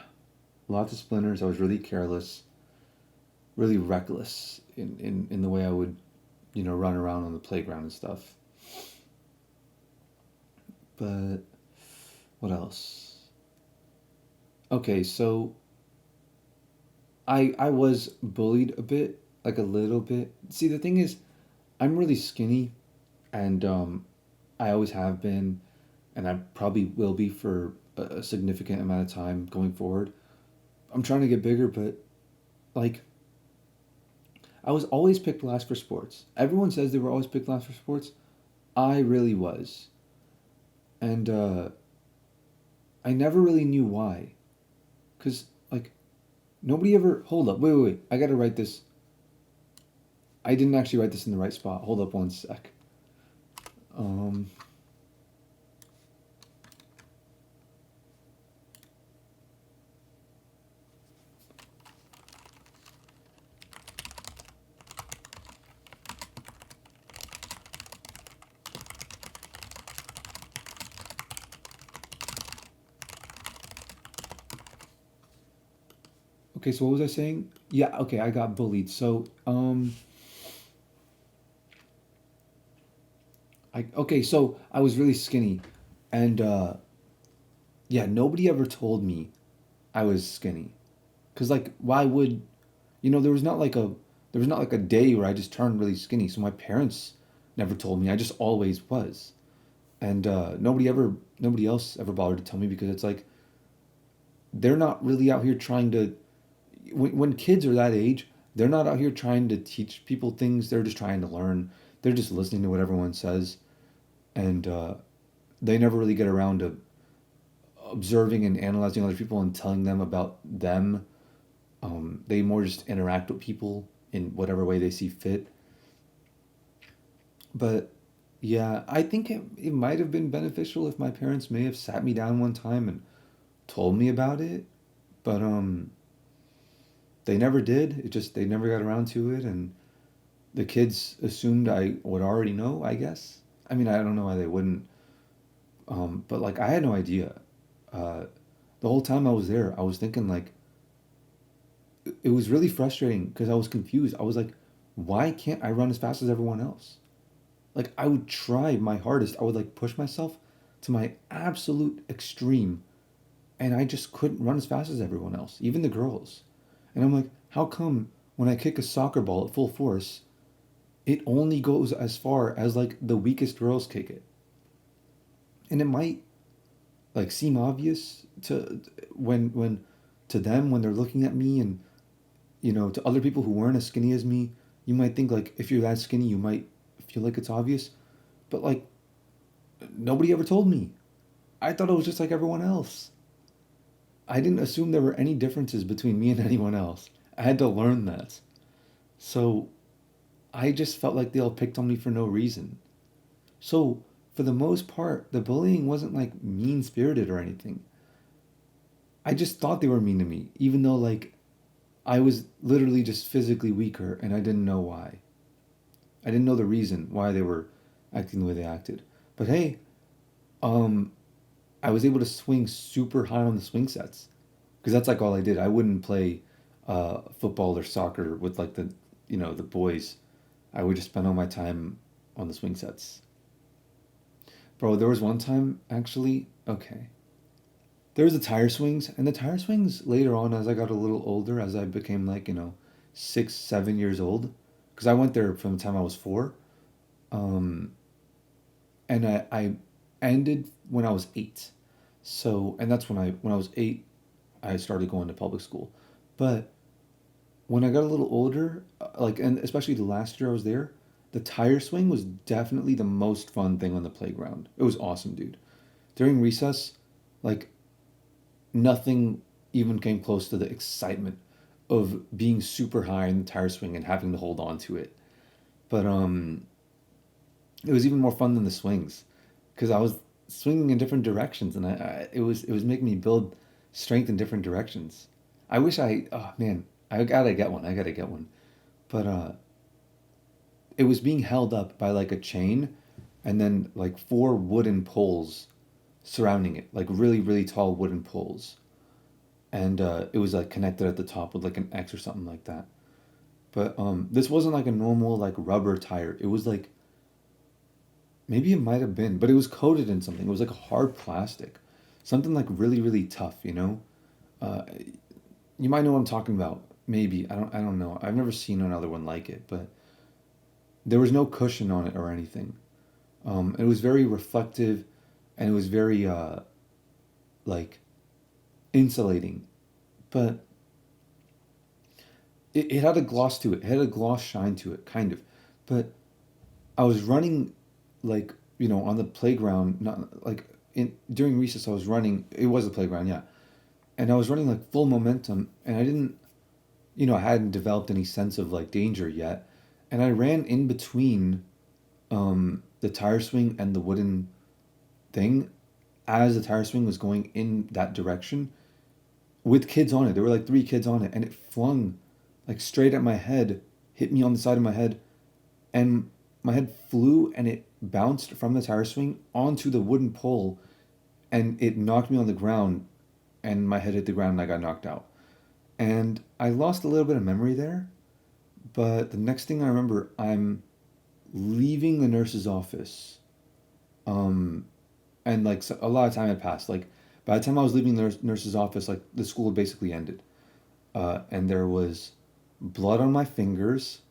lots of splinters. I was really careless, really reckless in the way I would, run around on the playground and stuff. But what else? Okay, so I was bullied a bit, like a little bit. See, the thing is, I'm really skinny, and I always have been, and I probably will be for a significant amount of time going forward. I'm trying to get bigger, but like I was always picked last for sports. Everyone says they were always picked last for sports. I really was. And I never really knew why. Because, like, nobody ever. Hold up. Wait. I gotta write this. I didn't actually write this in the right spot. Hold up one sec. Um, okay, so what was I saying? Yeah, okay, I got bullied. So, so I was really skinny. And, yeah, nobody ever told me I was skinny. Because, like, why would there was not like a day where I just turned really skinny. So my parents never told me. I just always was, and nobody else ever bothered to tell me because it's like they're not really out here trying to. When kids are that age, they're not out here trying to teach people things. They're just trying to learn. They're just listening to what everyone says, and they never really get around to observing and analyzing other people and telling them about them. They more just interact with people in whatever way they see fit. But yeah, I think it might have been beneficial if my parents may have sat me down one time and told me about it. But they never did. They never got around to it, and the kids assumed I would already know. I guess. I mean, I don't know why they wouldn't. But like, I had no idea. Uh, the whole time I was there, I was thinking like, it was really frustrating because I was confused. I was like, why can't I run as fast as everyone else? Like I would try my hardest. I would like push myself to my absolute extreme, and I just couldn't run as fast as everyone else, even the girls. And I'm like, how come when I kick a soccer ball at full force, it only goes as far as like the weakest girls kick it? And it might like seem obvious to when to them when they're looking at me, and to other people who weren't as skinny as me, you might think like if you're that skinny, you might feel like it's obvious, but like nobody ever told me. I thought it was just like everyone else. I didn't assume there were any differences between me and anyone else. I had to learn that. So I just felt like they all picked on me for no reason. So for the most part, the bullying wasn't like mean spirited or anything. I just thought they were mean to me, even though like I was literally just physically weaker and I didn't know why. I didn't know the reason why they were. acting the way they acted. But hey, um, I was able to swing super high on the swing sets because that's like all I did. I wouldn't play football or soccer with like the boys. I would just spend all my time on the swing sets. Bro, there was one time actually. Okay, there was the tire swings, and the tire swings later on as I got a little older, as I became like 6, 7 years old, because I went there from the time I was 4. Um, and I ended when I was 8. So, and that's when I was 8, I started going to public school. But when I got a little older, like, and especially the last year I was there, the tire swing was definitely the most fun thing on the playground. It was awesome, dude. During recess, like, nothing even came close to the excitement of being super high in the tire swing and having to hold on to it. But it was even more fun than the swings because I was swinging in different directions, and it was making me build strength in different directions. I wish oh man, I gotta get one. I gotta get one. But it was being held up by like a chain, and then like 4 wooden poles surrounding it, like really really tall wooden poles, and it was like connected at the top with like an X or something like that. But this wasn't like a normal like rubber tire. It was like maybe it might have been, but it was coated in something. It was like a hard plastic, something like really really tough. Uh, you might know what I'm talking about. Maybe I don't know. I've never seen another one like it, but there was no cushion on it or anything. It was very reflective, and it was very like insulating, but it had a gloss to it. It had a gloss shine to it, kind of. But I was running, like on the playground, not like in during recess. I was running. It was a playground, yeah, and I was running like full momentum, and I didn't, I hadn't developed any sense of like danger yet, and I ran in between the tire swing and the wooden thing as the tire swing was going in that direction with kids on it. There were like 3 kids on it, and it flung like straight at my head, hit me on the side of my head, and my head flew and it bounced from the tire swing onto the wooden pole, and it knocked me on the ground, and my head hit the ground and I got knocked out. And I lost a little bit of memory there, but the next thing I remember, I'm leaving the nurse's office. Um, and like a lot of time had passed. Like by the time I was leaving the nurse's office, like the school had basically ended. And there was blood on my fingers,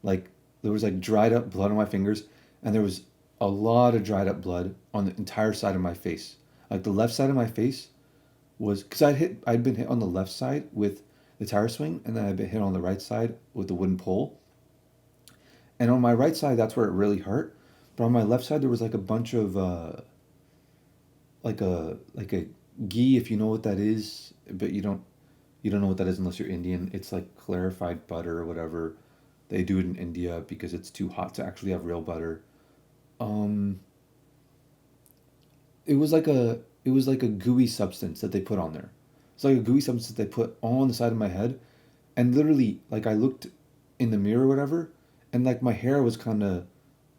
like there was like dried up blood on my fingers, and there was a lot of dried up blood on the entire side of my face. Like the left side of my face was because I'd been hit on the left side with the tire swing, and then I'd been hit on the right side with the wooden pole. And on my right side, that's where it really hurt. But on my left side, there was like a bunch of like a ghee, if you know what that is, but you don't know what that is unless you're Indian. It's like clarified butter or whatever. They do it in India because it's too hot to actually have real butter. Um, it was like a gooey substance that they put on there. It's like a gooey substance that they put on the side of my head, and literally, like I looked in the mirror or whatever, and like my hair was kind of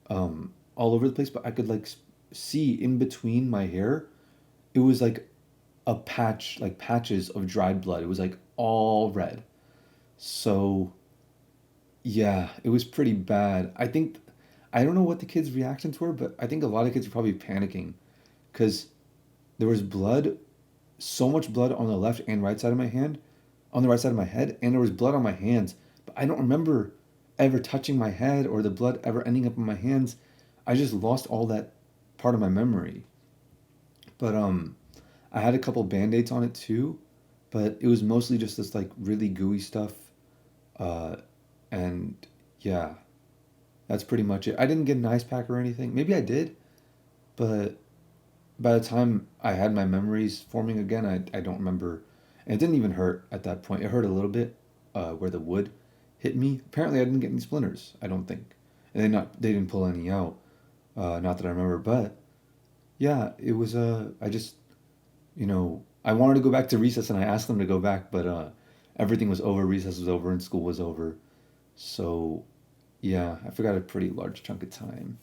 all over the place, but I could like see in between my hair, it was like a patch, like patches of dried blood. It was like all red. So yeah, it was pretty bad. I don't know what the kids' reactions were, but I think a lot of kids were probably panicking because there was blood, so much blood on the left and right side of my hand, on the right side of my head, and there was blood on my hands. But I don't remember ever touching my head or the blood ever ending up in my hands. I just lost all that part of my memory. But I had a couple band-aids on it too, but it was mostly just this like really gooey stuff. Uh, and yeah, that's pretty much it. I didn't get an ice pack or anything. Maybe I did, but by the time I had my memories forming again, I don't remember. And it didn't even hurt at that point. It hurt a little bit where the wood hit me. Apparently, I didn't get any splinters. I don't think, and they didn't pull any out. Not that I remember, but yeah, it was. I just I wanted to go back to recess, and I asked them to go back, but everything was over. Recess was over, and school was over. So yeah, I forgot a pretty large chunk of time.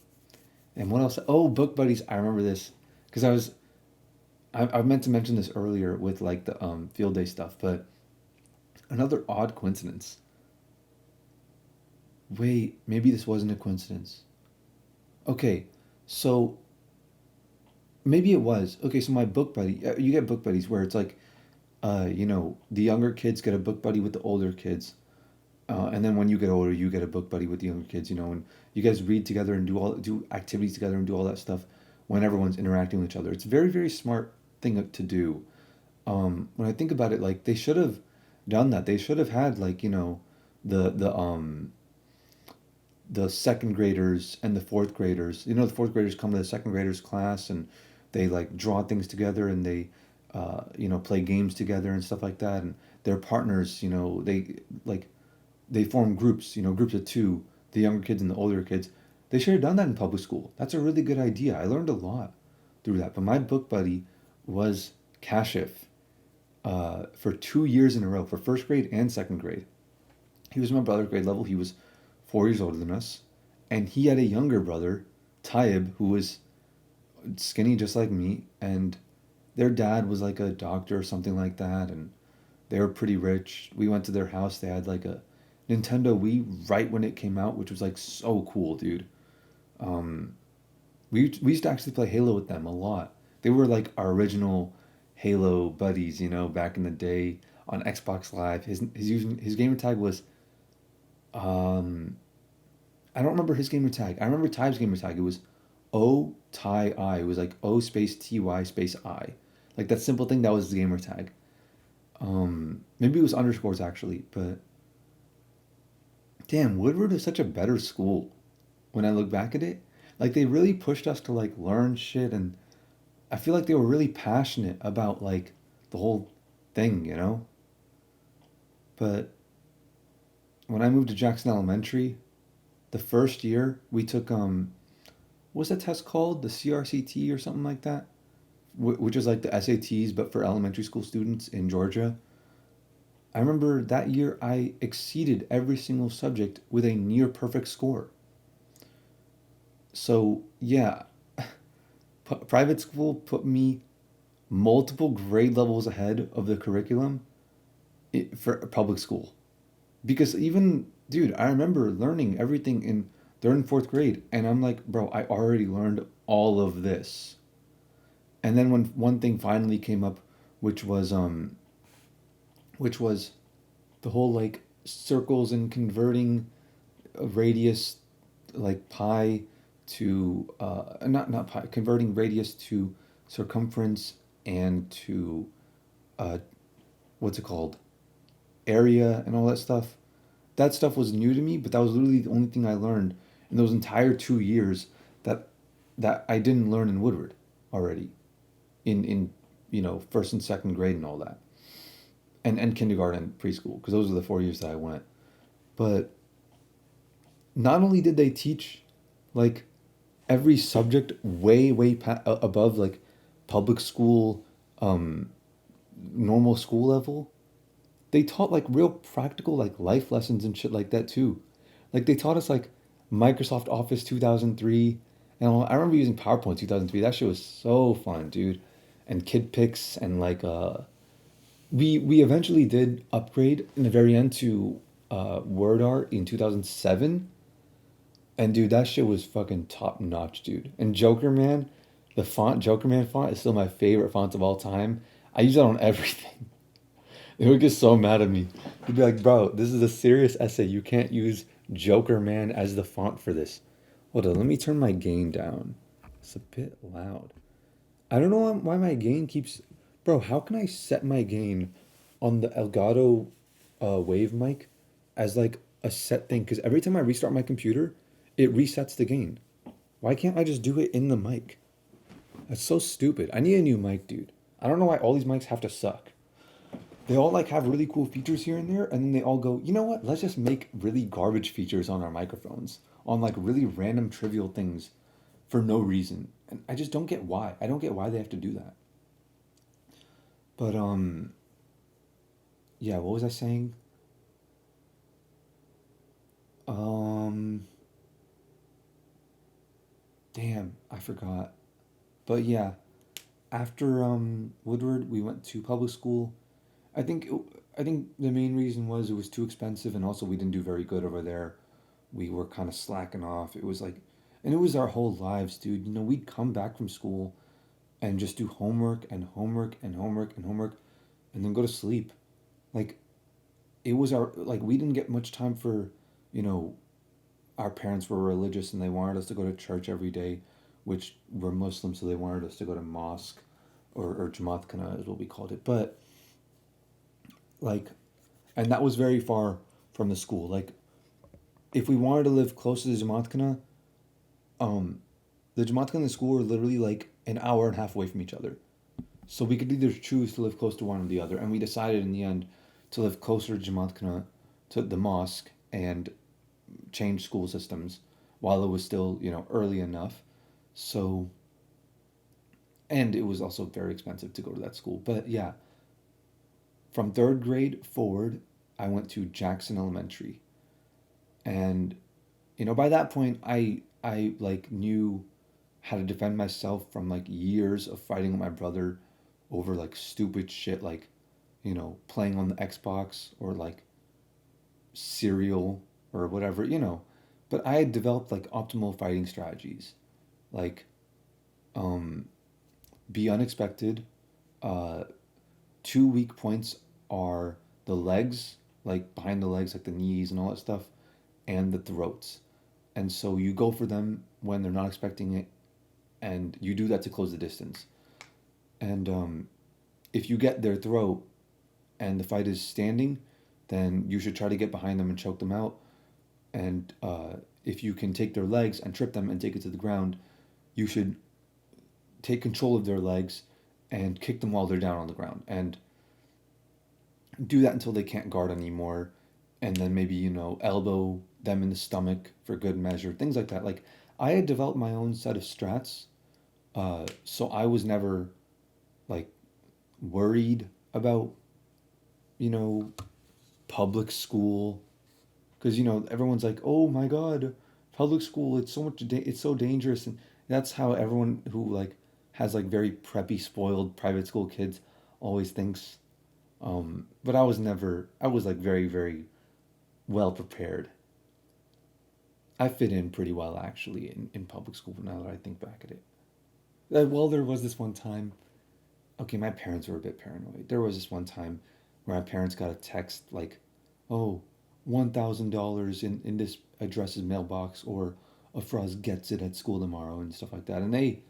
And what else? Oh, book buddies. I remember this because I meant to mention this earlier with like the field day stuff, but another odd coincidence. Wait, maybe this wasn't a coincidence. Okay, so maybe it was. Okay, so my book buddy, you get book buddies where it's like, the younger kids get a book buddy with the older kids, and then when you get older, you get a book buddy with the younger kids. And you guys read together and do activities together and do all that stuff when everyone's interacting with each other. It's a very very smart thing to do. When I think about it, like they should have done that. They should have had like the the second graders and the fourth graders. The fourth graders come to the second graders class and they like draw things together and they play games together and stuff like that. And their partners, they form groups. Groups of two, the younger kids and the older kids. They should have done that in public school. That's a really good idea. I learned a lot through that. But my book buddy was Kashif for 2 years in a row, for first grade and second grade. He was my brother grade level. He was 4 years older than us. And he had a younger brother, Taib, who was skinny just like me. And their dad was like a doctor or something like that. And they were pretty rich. We went to their house. They had like a Nintendo Wii right when it came out, which was like so cool, dude. Um, we used to actually play Halo with them a lot. They were like our original Halo buddies, back in the day on Xbox Live. His gamer tag was um I don't remember his gamer tag. I remember Ty's gamer tag. It was O Ty I. It was like O space TY space I. Like that simple thing that was the gamer tag. Maybe it was underscores actually, but damn, Woodward is such a better school when I look back at it. Like they really pushed us to like learn shit, and I feel like they were really passionate about like the whole thing. But when I moved to Jackson Elementary, the first year we took what's that test called? The CRCT or something like that, which is like the SATs but for elementary school students in Georgia. I remember that year I exceeded every single subject with a near perfect score. So yeah, private school put me multiple grade levels ahead of the curriculum for public school. Because even, dude, I remember learning everything in third and fourth grade, and I'm like, bro, I already learned all of this. And then when one thing finally came up, which was which was the whole like circles and converting a radius like pi to not pi, converting radius to circumference and to uh what's it called, area and all that stuff. That stuff was new to me, but that was literally the only thing I learned in those entire 2 years that I didn't learn in Woodward already in first and second grade and all that, and kindergarten and preschool, because those are the 4 years that I went. But not only did they teach like every subject way above like public school, um, normal school level, they taught like real practical like life lessons and shit like that too. Like they taught us like Microsoft Office 2003, and I remember using PowerPoint 2003. That shit was so fun, dude. And Kid Pix and like we eventually did upgrade in the very end to Word Art in 2007. And dude, that shit was fucking top notch, dude. And Joker Man, the font Joker Man font is still my favorite font of all time. I use that on everything. They would get so mad at me. They'd be like, bro, this is a serious essay. You can't use Joker Man as the font for this. Hold on, let me turn my gain down. It's a bit loud. I don't know why my gain keeps. Bro, how can I set my gain on the Elgato Wave mic as like a set thing? Because every time I restart my computer, it resets the gain. Why can't I just do it in the mic? That's so stupid. I need a new mic, dude. I don't know why all these mics have to suck. They all like have really cool features here and there, and then they all go, you know what? Let's just make really garbage features on our microphones, on like really random trivial things for no reason. And I just don't get why. I don't get why they have to do that. But yeah, what was I saying? Um Damn, I forgot. But yeah, after Woodward, we went to public school. I think I think the main reason was it was too expensive, and also we didn't do very good over there. We were kind of slacking off. It was like, and it was our whole lives, dude. You know, we'd come back from school and just do homework and homework and homework and homework, and then go to sleep. Like it was our like we didn't get much time for, you know, our parents were religious and they wanted us to go to church every day, which we're Muslim, so they wanted us to go to mosque or Jamaat kana is what we called it. But like, and that was very far from the school. Like, if we wanted to live close to the Jamaat kana, um, the Jamaat kana and the school were literally like an hour and a half away from each other. So we could either choose to live close to one or the other, and we decided in the end to live closer to Jamaat kana, to the mosque, and change school systems while it was still, you know, early enough. So, and it was also very expensive to go to that school. But yeah, from third grade forward, I went to Jackson Elementary, and you know, by that point, I like knew how to defend myself from like years of fighting with my brother over like stupid shit like, you know, playing on the Xbox or like cereal or whatever, you know. But I had developed like optimal fighting strategies, like um, be unexpected. Uh, Two weak points are the legs, like behind the legs, like the knees and all that stuff, and the throats. And so you go for them when they're not expecting it, and you do that to close the distance. And if you get their throat and the fight is standing, then you should try to get behind them and choke them out. And if you can take their legs and trip them and take it to the ground, you should take control of their legs and kick them while they're down on the ground. And do that until they can't guard anymore. And then maybe, you know, elbow them in the stomach for good measure, things like that. Like, I had developed my own set of strats. So I was never like worried about, you know, public school, because you know everyone's like, oh my god, public school, it's so much it's so dangerous, and that's how everyone who like has like very preppy spoiled private school kids always thinks. But I was never, I was like very very well prepared. I fit in pretty well actually in public school now that I think back at it. Well, there was this one time, okay, my parents were a bit paranoid. There was this one time where my parents got a text like, oh, $1,000 in this address's mailbox, or Afraaz gets it at school tomorrow and stuff like that. And they,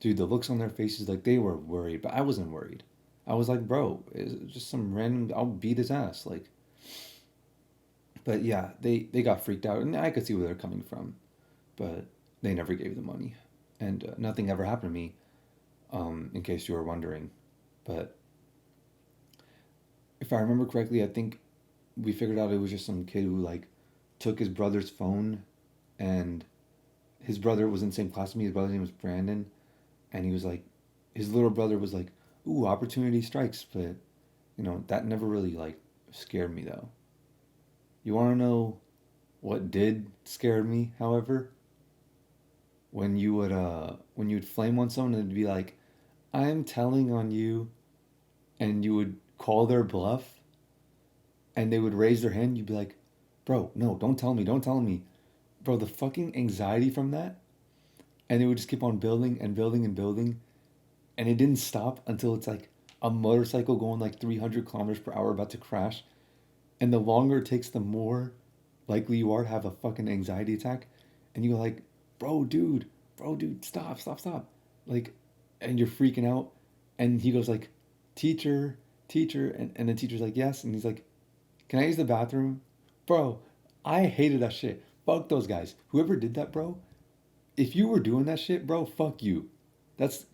dude, the looks on their faces, like they were worried, but I wasn't worried. I was like, bro, it's just some random, I'll beat his ass. Like, but yeah, they got freaked out, and I could see where they're coming from, but they never gave the money, and nothing ever happened to me. In case you were wondering, but if I remember correctly, I think we figured out it was just some kid who like took his brother's phone, and his brother was in the same class as me. His brother's name was Brandon, and he was like, his little brother was like, "Ooh, opportunity strikes," but you know that never really like scared me though. You want to know what did scare me? However, when you would flame on someone and it'd be like, "I'm telling on you," and you would call their bluff, and they would raise their hand, you'd be like, "Bro, no, don't tell me, don't tell me." Bro, the fucking anxiety from that, and it would just keep on building and building and building, and it didn't stop until it's like a motorcycle going like 300 kilometers per hour about to crash, and the longer it takes, the more likely you are to have a fucking anxiety attack, and you go like, bro, dude, stop, stop, stop, like, and you're freaking out, and he goes like, teacher, teacher, and the teacher's like, yes, and he's like, can I use the bathroom? Bro, I hated that shit. Fuck those guys. Whoever did that, bro, if you were doing that shit, bro, fuck you. That's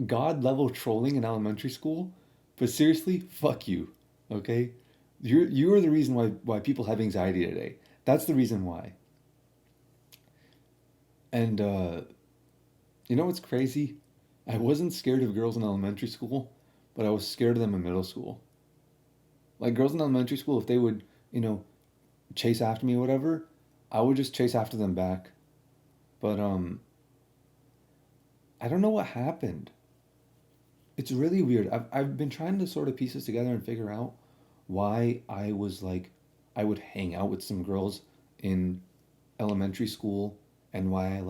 god level trolling in elementary school. But seriously, fuck you. Okay? You are the reason why people have anxiety today. That's the reason why. And you know what's crazy? I wasn't scared of girls in elementary school, but I was scared of them in middle school. Like girls in elementary school, if they would, you know, chase after me or whatever, I would just chase after them back. But I don't know what happened. It's really weird. I've been trying to sort of piece this together and figure out why I was like, I would hang out with some girls in elementary school and why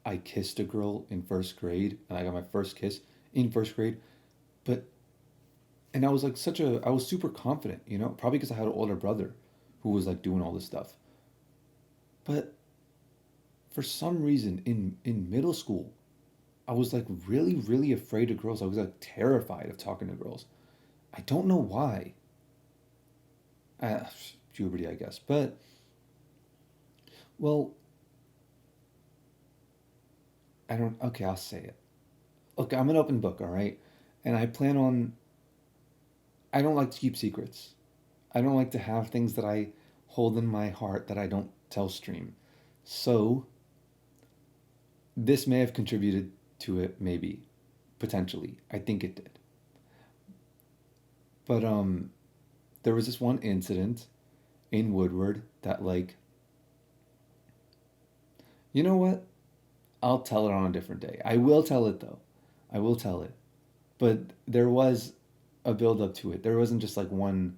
I kissed a girl in first grade and I got my first kiss in first grade. But, and I was like I was super confident, you know, probably because I had an older brother who was like doing all this stuff. But for some reason in middle school, I was like really, really afraid of girls. I was like terrified of talking to girls. I don't know why. Uh, Puberty, I guess. But, well, I don't, okay, I'll say it. Look, I'm an open book, all right? And I don't like to keep secrets. I don't like to have things that I hold in my heart that I don't tell stream. So, this may have contributed to it, maybe, potentially. I think it did. But, there was this one incident in Woodward that, like, you know what? I'll tell it on a different day. I will tell it though. I will tell it. But there was a build up to it. There wasn't just like one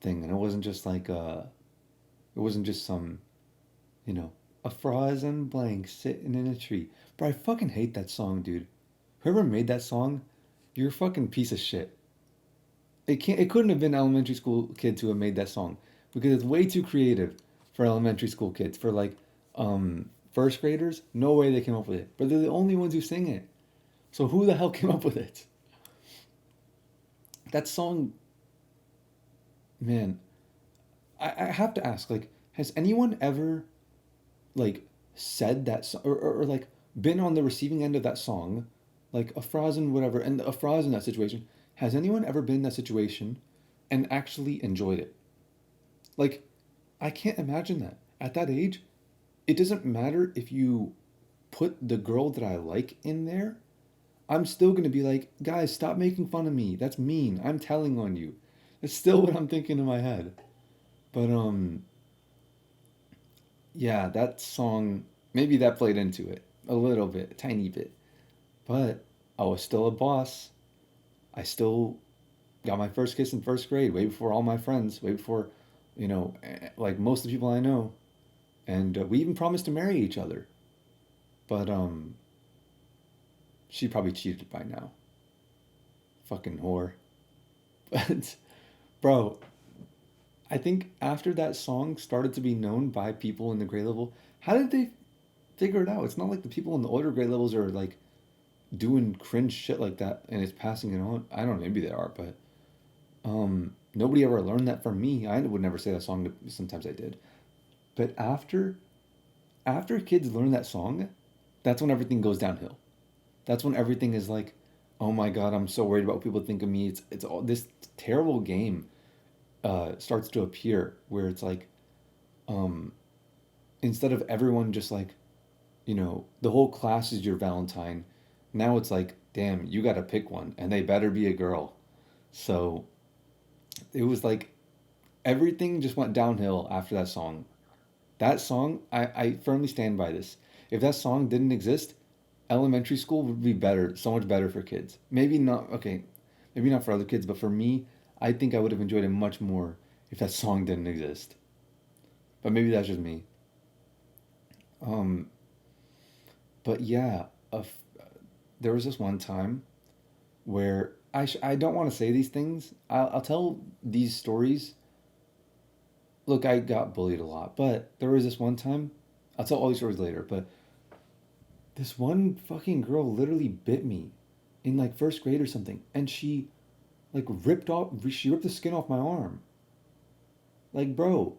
thing, and it wasn't just it wasn't just some, you know, a Afraaz and blank sitting in a tree. Bro, I fucking hate that song, dude. Whoever made that song, you're a fucking piece of shit. It couldn't have been elementary school kids who have made that song because it's way too creative for elementary school kids. For like first graders, no way they came up with it. But they're the only ones who sing it. So who the hell came up with it? That song, man, I have to ask, like, has anyone ever like said that or like been on the receiving end of that song, like a Afraaz and whatever, and a Afraaz in that situation? Has anyone ever been in that situation and actually enjoyed it? Like, I can't imagine that. At that age, it doesn't matter if you put the girl that I like in there. I'm still gonna be like, guys, stop making fun of me. That's mean. I'm telling on you. That's still what I'm thinking in my head. But yeah, that song maybe that played into it a little bit, a tiny bit. But I was still a boss. I still got my first kiss in first grade, way before all my friends, way before, like most of the people I know. And we even promised to marry each other. But she probably cheated by now. Fucking whore. But bro, I think after that song started to be known by people in the grade level, how did they figure it out? It's not like the people in the older grade levels are like doing cringe shit like that and it's passing it on. I don't know, maybe they are, but nobody ever learned that from me. I would never say that song. Sometimes I did, but after kids learn that song, that's when everything goes downhill. That's when everything is like, oh my god, I'm so worried about what people think of me. It's all this terrible game starts to appear where it's like um, instead of everyone just like the whole class is your Valentine. Now it's like, damn, you got to pick one, and they better be a girl. So it was like everything just went downhill after that song. That song, I firmly stand by this. If that song didn't exist, elementary school would be better, so much better for kids. Maybe not, okay, maybe not for other kids, but for me, I think I would have enjoyed it much more if that song didn't exist. But maybe that's just me. Um, but yeah, there was this one time where I don't want to say these things. I'll tell these stories. Look, I got bullied a lot, but there was this one time. I'll tell all these stories later, but this one fucking girl literally bit me in like first grade or something, and she ripped the skin off my arm. Like, bro,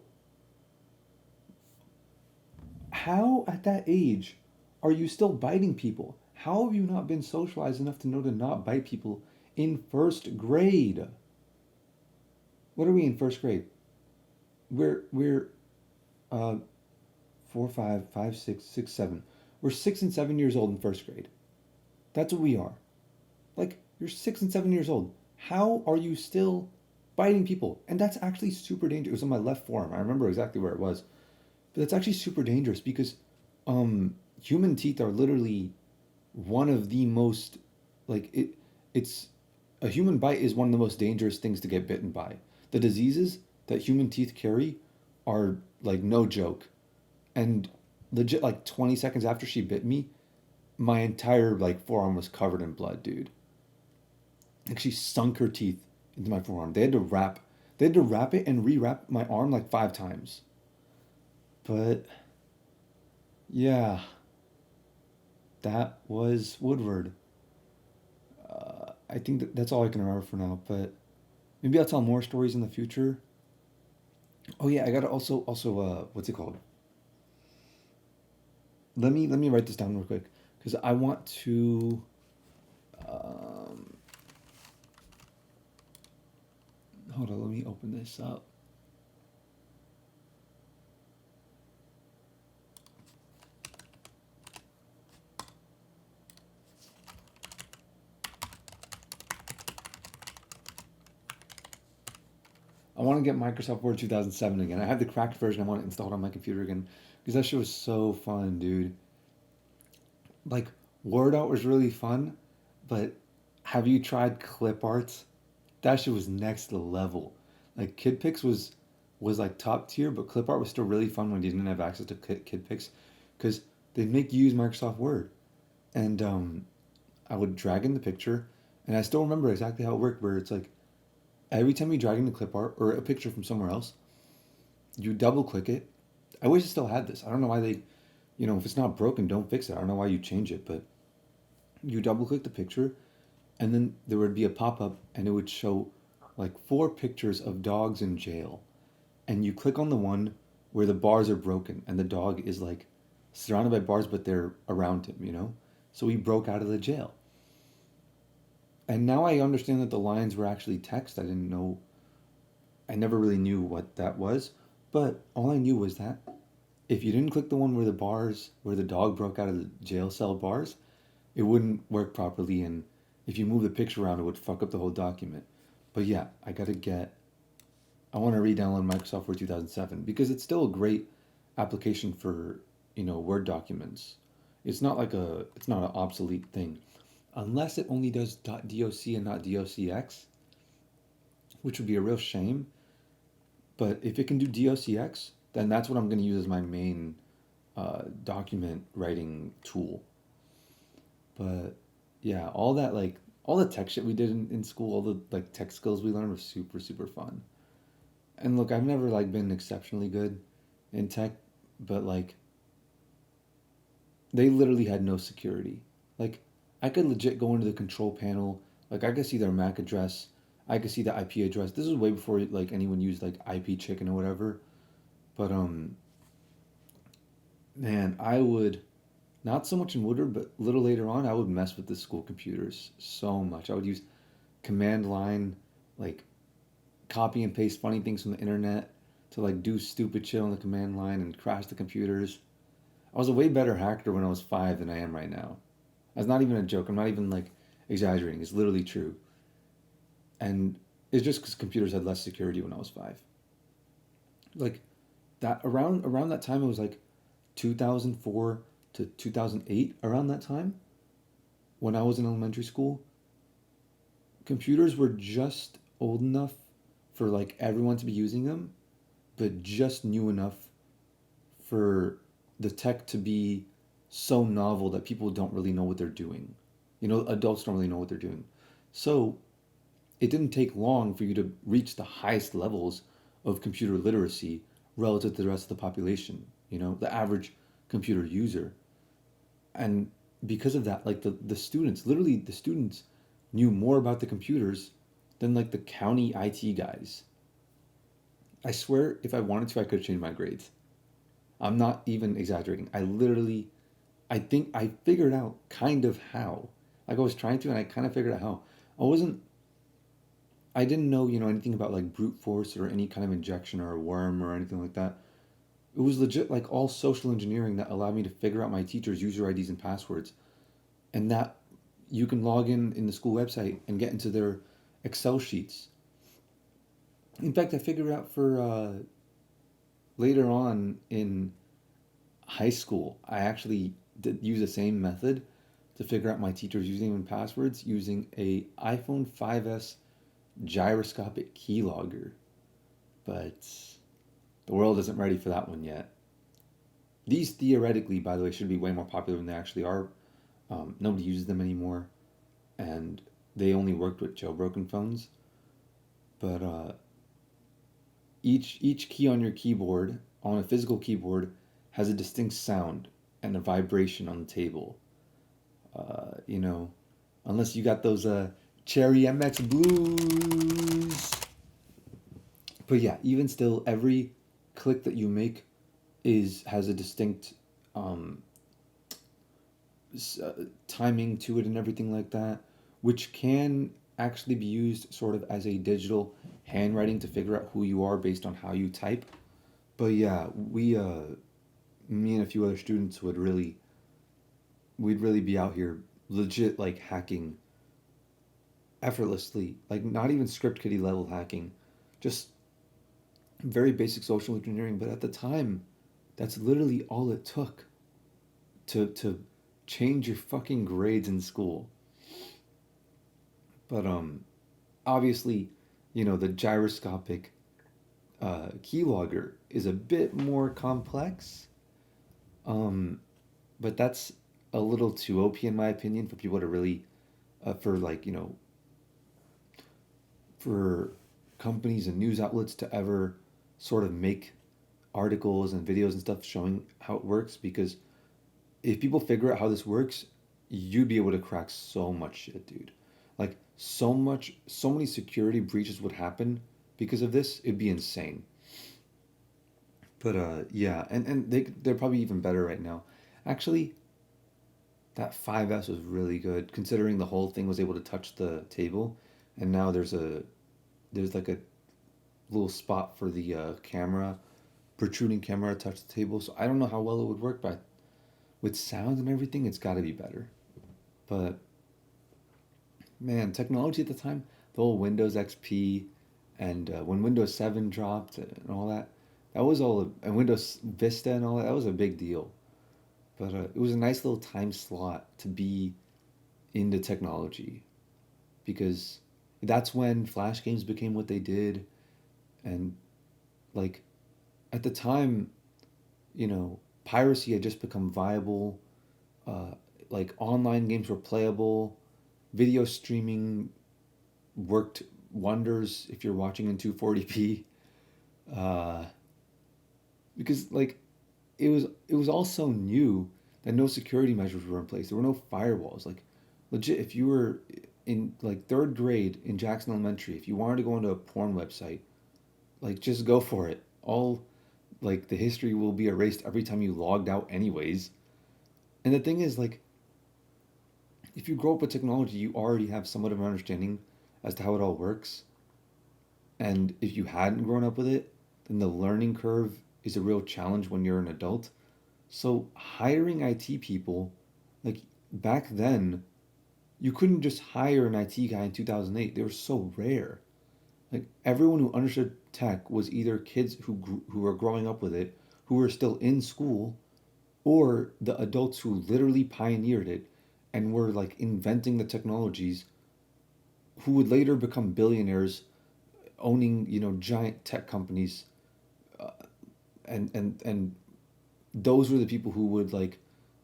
how at that age are you still biting people? How have you not been socialized enough to know to not bite people in first grade? What are we in first grade? We're uh 4, 5, 5, 6, 6, 7. We're 6 and 7 years old in first grade. That's what we are. Like, you're 6 and 7 years old. How are you still biting people? And that's actually super dangerous. It was on my left forearm. I remember exactly where it was. But that's actually super dangerous because human teeth are literally one of the most, like it's a human bite is one of the most dangerous things to get bitten by. The diseases that human teeth carry are like no joke. And legit, like 20 seconds after she bit me, my entire like forearm was covered in blood, dude. Like she sunk her teeth into my forearm. They had to wrap it and rewrap my arm like 5 times. But yeah, that was Woodward. I think that's all I can remember for now. But maybe I'll tell more stories in the future. Oh yeah, I gotta also what's it called? Let me write this down real quick because I want to. Um, hold on, let me open this up. I want to get Microsoft Word 2007 again. I have the cracked version. I want it installed on my computer again because that shit was so fun, dude. Like Word Out was really fun, but have you tried clip arts? That shit was next level. Like KidPix was like top tier, but clip art was still really fun when you didn't have access to KidPix because they'd make you use Microsoft Word. And I would drag in the picture, and I still remember exactly how it worked. Where it's like every time you drag in a clip art or a picture from somewhere else, you double click it. I wish it still had this. I don't know why they, if it's not broken, don't fix it. I don't know why you change it, but you double click the picture, and then there would be a pop up, and it would show like 4 pictures of dogs in jail, and you click on the one where the bars are broken, and the dog is like surrounded by bars, but they're around him. So he broke out of the jail. And now I understand that the lines were actually text. I didn't know, I never really knew what that was, but all I knew was that if you didn't click the one where the dog broke out of the jail cell bars, it wouldn't work properly. And if you move the picture around, it would fuck up the whole document. But yeah, I want to re-download Microsoft Word 2007 because it's still a great application for, Word documents. It's not an obsolete thing. Unless it only does .doc and not docx, which would be a real shame. But if it can do docx, then that's what I'm going to use as my main document writing tool. But yeah, all the tech shit we did in school, all the like tech skills we learned were super super fun. And look, I've never like been exceptionally good in tech, but like they literally had no security. Like I could legit go into the control panel, like I could see their MAC address, I could see the IP address. This was way before like anyone used like IP chicken or whatever. But man, I would not so much in Woodward, but a little later on, I would mess with the school computers so much. I would use command line, like copy and paste funny things from the internet to like do stupid shit on the command line and crash the computers. I was a way better hacker when I was 5 than I am right now. That's not even a joke. I'm not even like exaggerating. It's literally true. And it's just because computers had less security when I was 5. Like that around that time, it was like 2004 to 2008. Around that time, when I was in elementary school, computers were just old enough for like everyone to be using them, but just new enough for the tech to be so novel that people don't really know what they're doing. Adults don't really know what they're doing. So it didn't take long for you to reach the highest levels of computer literacy relative to the rest of the population, the average computer user. And because of that, like the students, literally the students knew more about the computers than like the county IT guys. I swear if I wanted to, I could change my grades. I'm not even exaggerating. I think I figured out kind of how. Like I was trying to, and I kind of figured out how. I wasn't, I didn't know, anything about like brute force or any kind of injection or a worm or anything like that. It was legit like all social engineering that allowed me to figure out my teacher's user IDs and passwords. And that you can log in the school website and get into their Excel sheets. In fact, I figured out for later on in high school, I actually did use the same method to figure out my teacher's username and passwords using a iPhone 5S gyroscopic keylogger. But the world isn't ready for that one yet. These theoretically, by the way, should be way more popular than they actually are. Nobody uses them anymore, and they only worked with jailbroken phones. But each key on your keyboard, on a physical keyboard, has a distinct sound and a vibration on the table. You know, unless you got those Cherry MX Blues. But yeah, even still, every click that you make is has a distinct um, timing to it and everything like that, which can actually be used sort of as a digital handwriting to figure out who you are based on how you type. But yeah, me and a few other students we'd really be out here legit like hacking effortlessly, like not even script kiddie level hacking, just very basic social engineering. But at the time, that's literally all it took to change your fucking grades in school. But obviously, the gyroscopic keylogger is a bit more complex. Um, but that's a little too OP in my opinion for people to really, for like for companies and news outlets to ever sort of make articles and videos and stuff showing how it works, because if people figure out how this works, you'd be able to crack so much shit, dude. Like so many security breaches would happen because of this. It'd be insane. But yeah, and they're probably even better right now. Actually, that 5S was really good considering the whole thing was able to touch the table, and now there's like a little spot for the camera, protruding camera to touch the table. So I don't know how well it would work, but with sound and everything, it's got to be better. But man, technology at the time, the whole Windows XP, and when Windows 7 dropped and all that, that was all, and Windows Vista and all that, that was a big deal. But it was a nice little time slot to be into technology, because that's when Flash games became what they did. And like at the time, piracy had just become viable. Uh, like online games were playable. Video streaming worked wonders if you're watching in 240p. Uh, because like it was all so new that no security measures were in place. There were no firewalls. Like legit, if you were in like third grade in Jackson Elementary, if you wanted to go into a porn website, like just go for it. All like the history will be erased every time you logged out anyways. And the thing is like if you grow up with technology, you already have somewhat of an understanding as to how it all works. And if you hadn't grown up with it, then the learning curve is a real challenge when you're an adult. So hiring IT people, like back then, you couldn't just hire an IT guy in 2008. They were so rare. Like everyone who understood tech was either kids who were growing up with it, who were still in school, or the adults who literally pioneered it and were like inventing the technologies, who would later become billionaires owning giant tech companies. uh, and those were the people who would like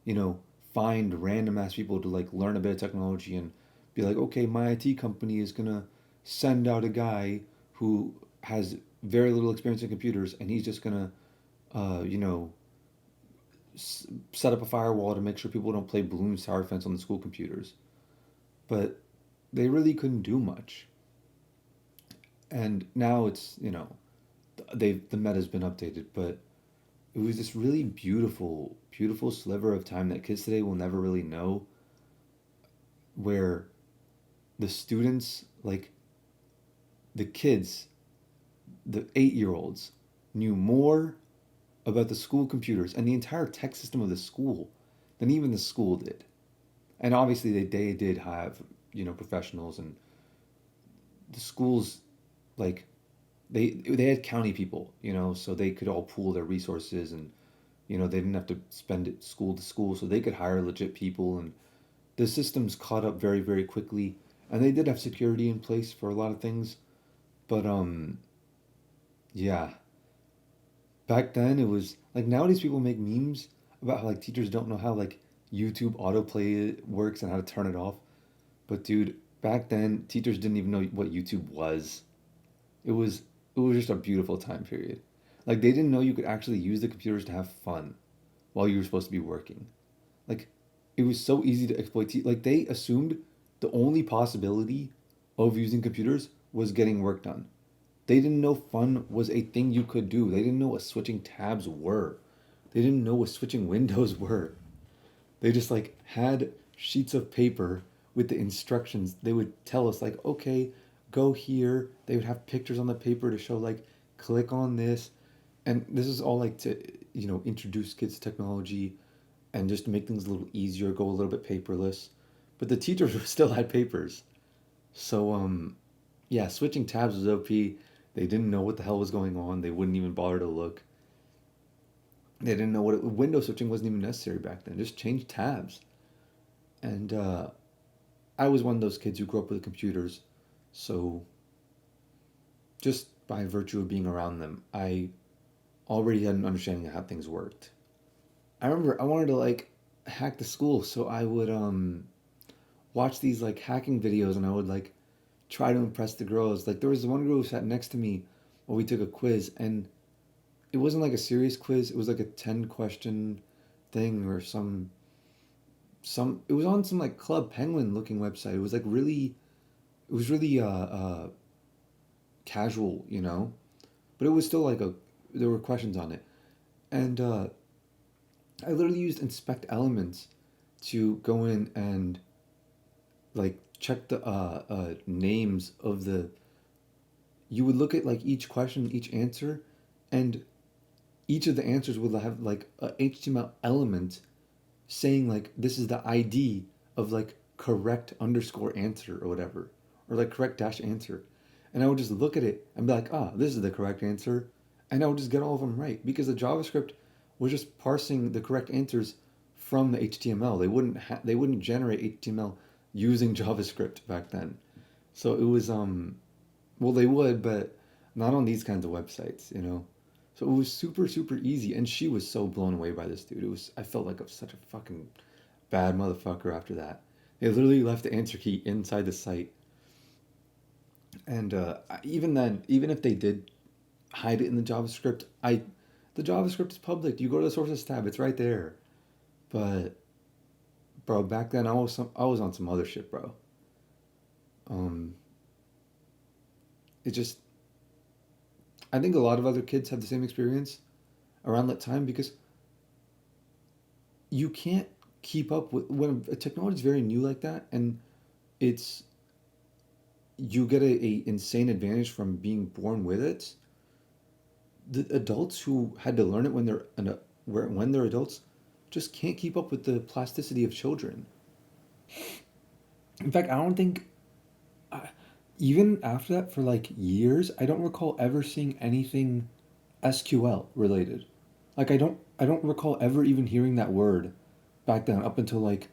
you know find random ass people to like learn a bit of technology and be like, okay, my IT company is gonna send out a guy who has very little experience in computers, and he's just gonna uh, you know set up a firewall to make sure people don't play balloon tower fence on the school computers. But they really couldn't do much. And now it's the meta's been updated, but it was this really beautiful, beautiful sliver of time that kids today will never really know, where the students, like the kids, the 8 year olds, knew more about the school computers and the entire tech system of the school than even the school did. And obviously, they did have, professionals, and the schools, like, they had county people, so they could all pool their resources, and they didn't have to spend it school to school, so they could hire legit people. And the systems caught up very, very quickly, and they did have security in place for a lot of things. But yeah, back then it was like nowadays people make memes about how like teachers don't know how like YouTube autoplay works and how to turn it off. But dude, back then teachers didn't even know what YouTube was. It was it was just a beautiful time period. Like they didn't know you could actually use the computers to have fun while you were supposed to be working. Like it was so easy to exploit. Like they assumed the only possibility of using computers was getting work done. They didn't know fun was a thing you could do. They didn't know what switching tabs were. They didn't know what switching windows were. They just like had sheets of paper with the instructions. They would tell us like, okay, go here. They would have pictures on the paper to show like, click on this, and this is all like to introduce kids to technology and just to make things a little easier, go a little bit paperless. But the teachers still had papers, so yeah, switching tabs was OP. They didn't know what the hell was going on. They wouldn't even bother to look. They didn't know window switching wasn't even necessary back then. Just change tabs. And I was one of those kids who grew up with computers, so just by virtue of being around them, I already had an understanding of how things worked. I remember I wanted to like hack the school, so I would watch these like hacking videos and I would like try to impress the girls. Like there was one girl who sat next to me while we took a quiz, and it wasn't like a serious quiz. It was like a 10 question thing or some. It was on some like Club Penguin looking website. It was like really. It was really casual, but it was still like a. There were questions on it, and I literally used inspect elements to go in and like check the names of the. You would look at like each question, each answer, and each of the answers would have like a HTML element saying like this is the ID of like correct underscore answer or whatever, or like correct dash answer. And I would just look at it and be like, ah, this is the correct answer. And I would just get all of them right because the JavaScript was just parsing the correct answers from the HTML. They wouldn't generate HTML using JavaScript back then. So it was well they would, but not on these kinds of websites. So it was super super easy, and she was so blown away by this dude. It was I felt like such a fucking bad motherfucker after that. They literally left the answer key inside the site, and even then, even if they did hide it in the JavaScript, the JavaScript is public. You go to the sources tab, it's right there. But bro, back then I was on some other shit, bro. Um, it just I think a lot of other kids have the same experience around that time because you can't keep up with when a technology is very new like that, and it's you get a insane advantage from being born with it. The adults who had to learn it when they're adults just can't keep up with the plasticity of children. In fact, I don't think uh, even after that for like years, I don't recall ever seeing anything SQL related. Like I don't recall ever even hearing that word back then up until like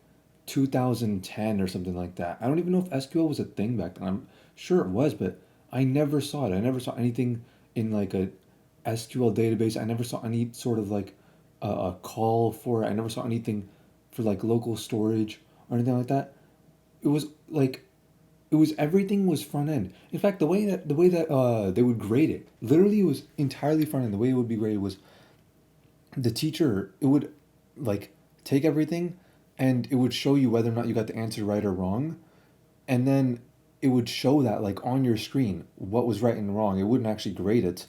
2010 or something like that. I don't even know if SQL was a thing back then. I'm sure it was, but I never saw it. I never saw anything in like a SQL database. I never saw any sort of like a call for it. I never saw anything for like local storage or anything like that. It was like it was everything was front end. In fact, the way that they would grade it, literally, it was entirely front end. The way it would be graded was the teacher. It would like take everything, and it would show you whether or not you got the answer right or wrong, and then it would show that like on your screen what was right and wrong. It wouldn't actually grade it,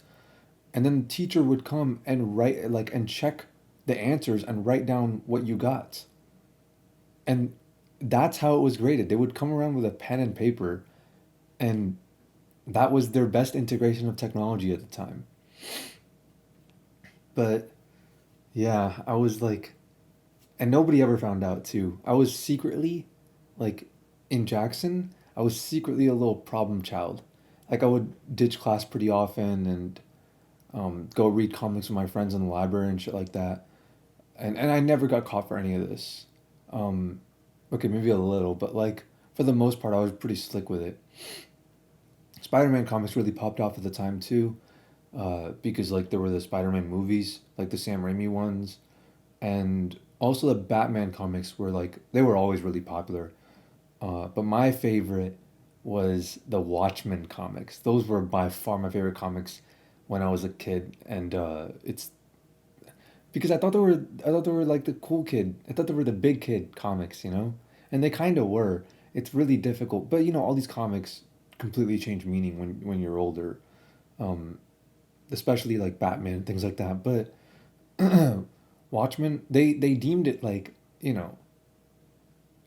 and then the teacher would come and write like and check the answers and write down what you got, and that's how it was graded. They would come around with a pen and paper, and that was their best integration of technology at the time. But yeah, I was like, and nobody ever found out too. I was secretly, like, in Jackson, I was secretly a little problem child. Like I would ditch class pretty often and go read comics with my friends in the library and shit like that. And I never got caught for any of this. Um, Okay, maybe a little, but like for the most part, I was pretty slick with it. Spider-Man comics really popped off at the time too, because like there were the Spider-Man movies, like the Sam Raimi ones, and also the Batman comics were like they were always really popular. But my favorite was the Watchmen comics. Those were by far my favorite comics when I was a kid, and it's because I thought they were like the cool kid. I thought they were the big kid comics, you know, and they kind of were. It's really difficult, but you know, all these comics completely change meaning when you're older, um, especially like Batman and things like that. But Watchmen, they deemed it like you know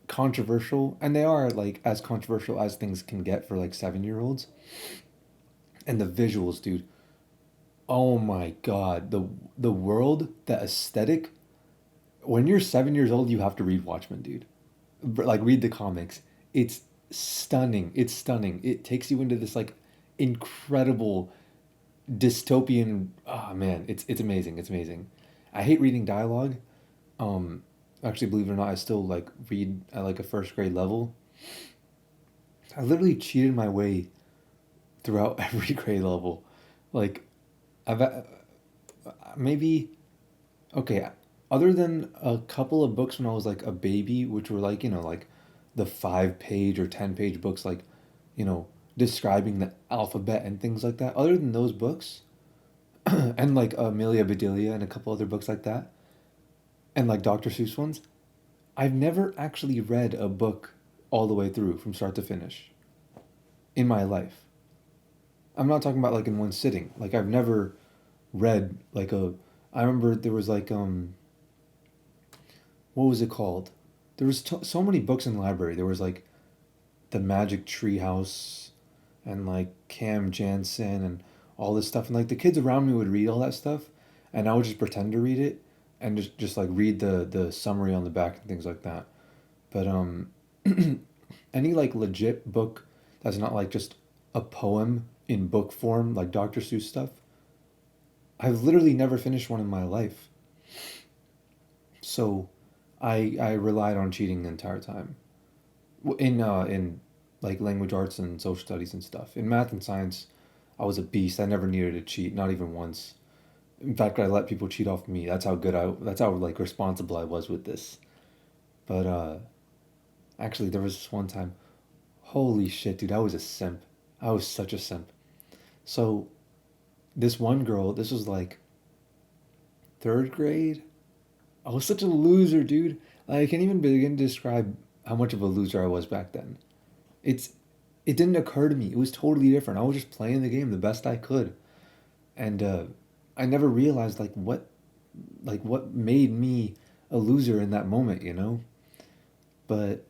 controversial, and they are like as controversial as things can get for like 7 year olds. And the visuals, dude. Oh my god, the world, the aesthetic. When you're 7 years old, you have to read Watchmen, dude. Like read the comics. It's stunning. It's stunning. It takes you into this like incredible dystopian. Oh man, it's amazing. It's amazing. I hate reading dialogue. Um, Actually, believe it or not, I still like read at like a first grade level. I literally cheated my way throughout every grade level. Like I've maybe okay, other than a couple of books when I was like a baby, which were like, you know, like the 5 page or 10 page books, like, you know, describing the alphabet and things like that. Other than those books, and like Amelia Bedelia and a couple other books like that, and like Dr. Seuss ones, I've never actually read a book all the way through from start to finish in my life. I'm not talking about like in one sitting. Like I've never read like a. I remember there was like what was it called? There was so many books in the library. There was like the Magic Tree House, and like Cam Jansen and all this stuff. And like the kids around me would read all that stuff, and I would just pretend to read it and just like read the summary on the back and things like that. But any like legit book that's not like just a poem in book form like Dr. Seuss stuff, I've literally never finished one in my life. So I relied on cheating the entire time. In like language arts and social studies and stuff. In math and science, I was a beast. I never needed to cheat, not even once. In fact, I let people cheat off me. That's how good I. That's how like responsible I was with this. But actually, there was this one time. Holy shit, dude! I was a simp. I was such a simp. So this one girl, this was like third grade. I was such a loser, dude. Like, I can't even begin to describe how much of a loser I was back then. It's it didn't occur to me. It was totally different. I was just playing the game the best I could, and I never realized like what made me a loser in that moment, you know. But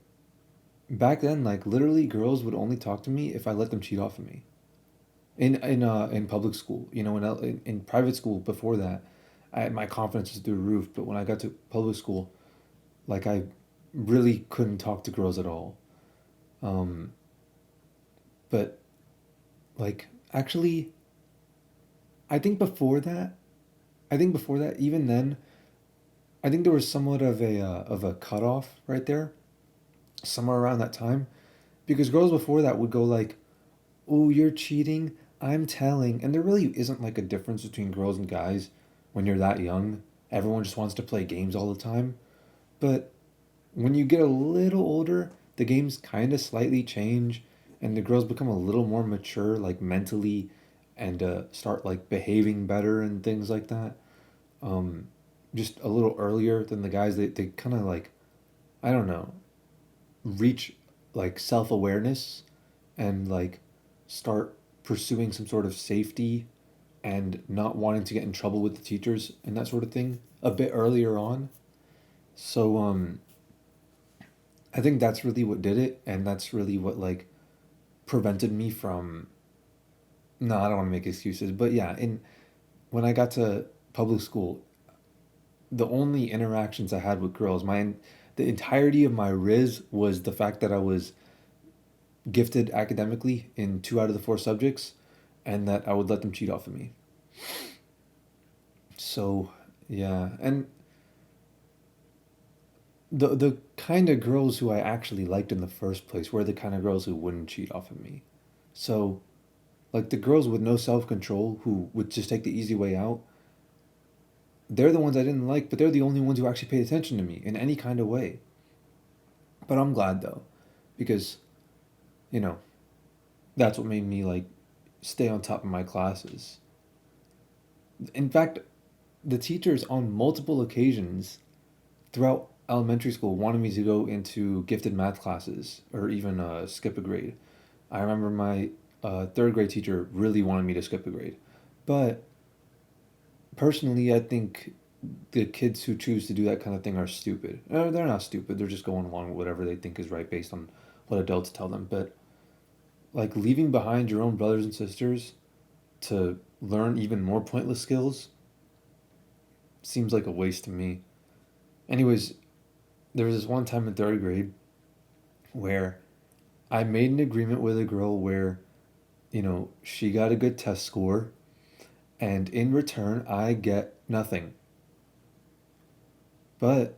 back then, like literally, girls would only talk to me if I let them cheat off of me. In public school, you know, in private school before that, my confidence was through the roof. But when I got to public school, like I really couldn't talk to girls at all. Um, but like actually, I think before that, even then, I think there was somewhat of a cutoff right there, somewhere around that time, because girls before that would go like, "Oh, you're cheating. I'm telling," and there really isn't like a difference between girls and guys when you're that young. Everyone just wants to play games all the time, but when you get a little older, the games kind of slightly change, and the girls become a little more mature, like mentally, and start like behaving better and things like that. Um, just a little earlier than the guys. They kind of like I don't know reach like self awareness and like start pursuing some sort of safety and not wanting to get in trouble with the teachers and that sort of thing a bit earlier on. So I think that's really what did it, and that's really what like prevented me from. No, I don't want to make excuses, but yeah, in when I got to public school, the only interactions I had with girls, the entirety of my riz was the fact that I was gifted academically in 2 out of the 4 subjects, and that I would let them cheat off of me. So yeah, and the kind of girls who I actually liked in the first place were the kind of girls who wouldn't cheat off of me. So, like the girls with no self-control who would just take the easy way out, they're the ones I didn't like, but they're the only ones who actually paid attention to me in any kind of way. But I'm glad though, because, you know, that's what made me like stay on top of my classes. In fact, the teachers on multiple occasions throughout elementary school wanted me to go into gifted math classes or even skip a grade. I remember my third grade teacher really wanted me to skip a grade. But personally, I think the kids who choose to do that kind of thing are stupid. They're not stupid, they're just going along with whatever they think is right based on what adults tell them. But like leaving behind your own brothers and sisters to learn even more pointless skills seems like a waste to me. Anyways, there was this one time in third grade where I made an agreement with a girl where, she got a good test score, and in return, I get nothing. But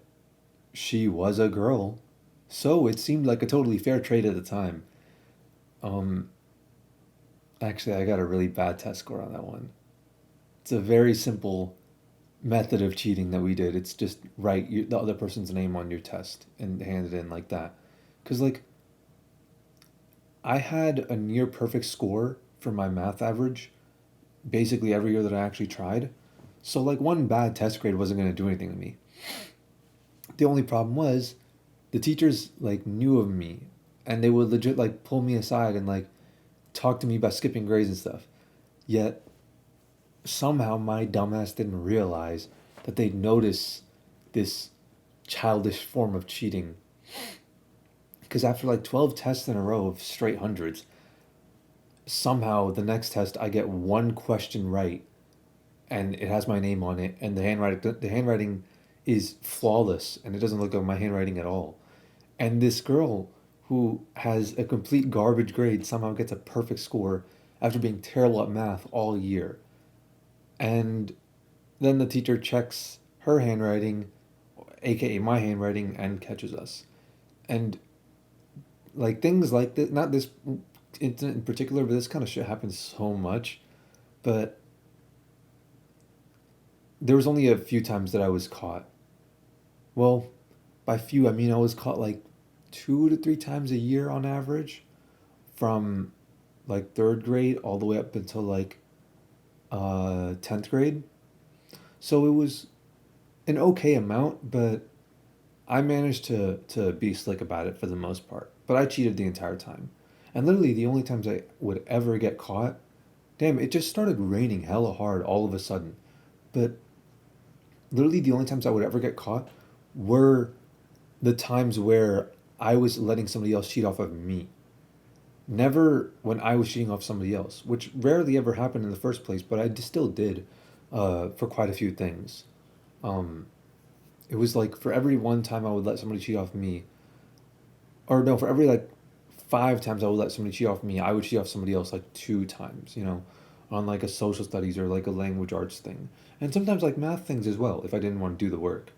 she was a girl, so it seemed like a totally fair trade at the time. Um, Actually, I got a really bad test score on that one. It's a very simple method of cheating that we did. It's just write the other person's name on your test and hand it in like that. Because, like, I had a near perfect score for my math average basically every year that I actually tried. So, like, one bad test grade wasn't going to do anything to me. The only problem was the teachers, like, knew of me and they would legit, like, pull me aside and, like, talk to me about skipping grades and stuff. Yet, somehow my dumbass didn't realize that they'd notice this childish form of cheating. Because after like 12 tests in a row of straight hundreds, somehow the next test I get one question right and it has my name on it and the handwriting is flawless and it doesn't look like my handwriting at all. And this girl who has a complete garbage grade somehow gets a perfect score after being terrible at math all year. And then the teacher checks her handwriting, aka my handwriting, and catches us. And like things like this, not this incident in particular, but this kind of shit happens so much. But there was only a few times that I was caught. Well, by few I mean I was caught like 2 to 3 times a year on average, from like third grade all the way up until like 10th grade. So it was an okay amount, but I managed to be slick about it for the most part. But I cheated the entire time. And literally the only times I would ever get caught, damn, it just started raining hella hard all of a sudden. But literally the only times I would ever get caught were the times where I was letting somebody else cheat off of me. Never when I was cheating off somebody else, which rarely ever happened in the first place, but I still did for quite a few things. Um, it was like for every one time I would let somebody cheat off me, or no, for every like 5 times I would let somebody cheat off me, I would cheat off somebody else like 2 times, on like a social studies or like a language arts thing. And sometimes like math things as well, if I didn't want to do the work.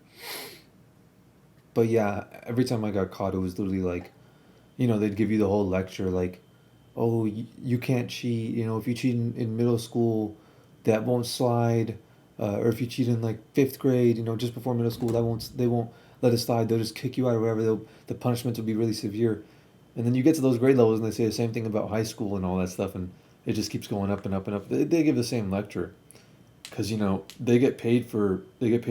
But yeah, every time I got caught, it was literally like, they'd give you the whole lecture like, oh, you can't cheat. If you cheat in middle school, that won't slide. Or if you cheat in like fifth grade, just before middle school, they won't let it slide. They'll just kick you out or whatever. The punishments will be really severe. And then you get to those grade levels and they say the same thing about high school and all that stuff, and it just keeps going up and up and up. They give the same lecture because they get paid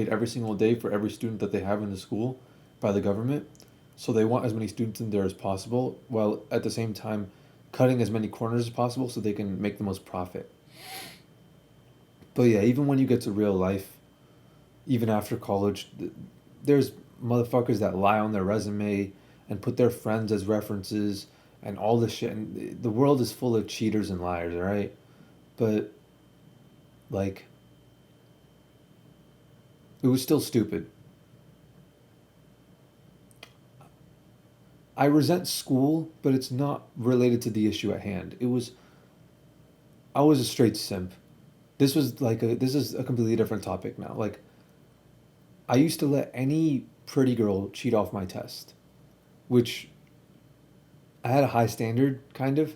every single day for every student that they have in the school by the government, so they want as many students in there as possible while at the same time cutting as many corners as possible so they can make the most profit. But yeah, even when you get to real life, even after college, there's motherfuckers that lie on their resume and put their friends as references and all this shit. And the world is full of cheaters and liars, all right? But like, it was still stupid. I resent school, but it's not related to the issue at hand. I was a straight simp. This is a completely different topic now. Like, I used to let any pretty girl cheat off my test, which I had a high standard kind of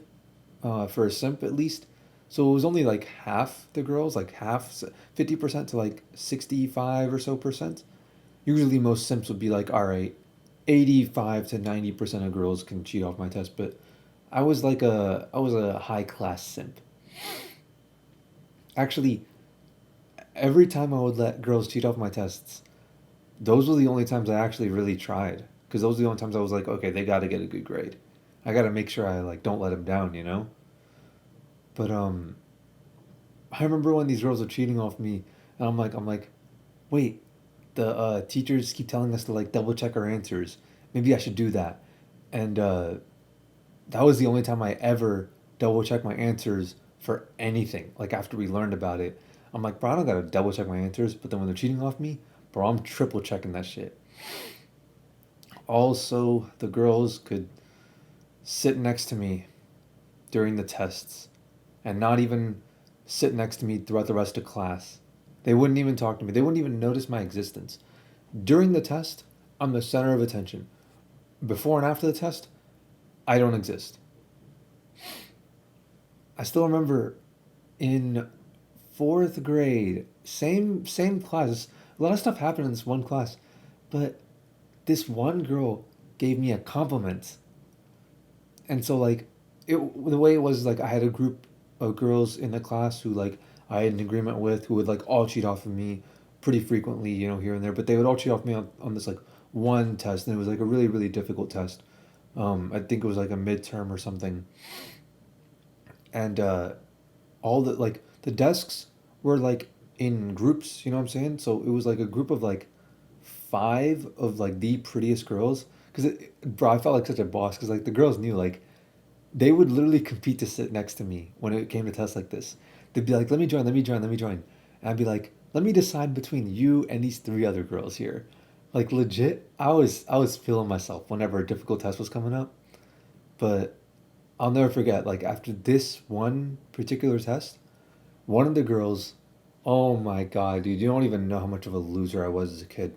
for a simp at least. So it was only like half the girls, like half, 50% to like 65 or so percent. Usually most simps would be like, all right, 85 to 90% of girls can cheat off my test, but I was a high class simp. Actually, every time I would let girls cheat off my tests, those were the only times I actually really tried. Because those were the only times I was like, okay, they got to get a good grade. I got to make sure I like don't let them down, you know? But I remember when these girls were cheating off me, and I'm like, wait, the teachers keep telling us to like double check our answers. Maybe I should do that. And that was the only time I ever double checked my answers for anything. Like after we learned about it, I'm like, bro, I don't gotta double check my answers. But then when they're cheating off me, bro, I'm triple checking that shit. Also, the girls could sit next to me during the tests and not even sit next to me throughout the rest of class. They wouldn't even talk to me. They wouldn't even notice my existence. During the test, I'm the center of attention. Before and after the test, I don't exist. I still remember in fourth grade, same class. A lot of stuff happened in this one class, but this one girl gave me a compliment, and so like, it the way it was like I had a group of girls in the class who like I had an agreement with who would like all cheat off of me pretty frequently, you know, here and there, but they would all cheat off me on this like one test, and it was like a really difficult test. I think it was like a midterm or something, and all the like the desks were like in groups, you know what I'm saying? So it was like a group of like five of like the prettiest girls. Because bro, I felt like such a boss because like the girls knew like they would literally compete to sit next to me when it came to tests like this. They'd be like, "Let me join, let me join, let me join," and I'd be like, "Let me decide between you and these three other girls here." Like legit, I was feeling myself whenever a difficult test was coming up. But I'll never forget. Like after this one particular test, one of the girls, oh my god, dude, you don't even know how much of a loser I was as a kid.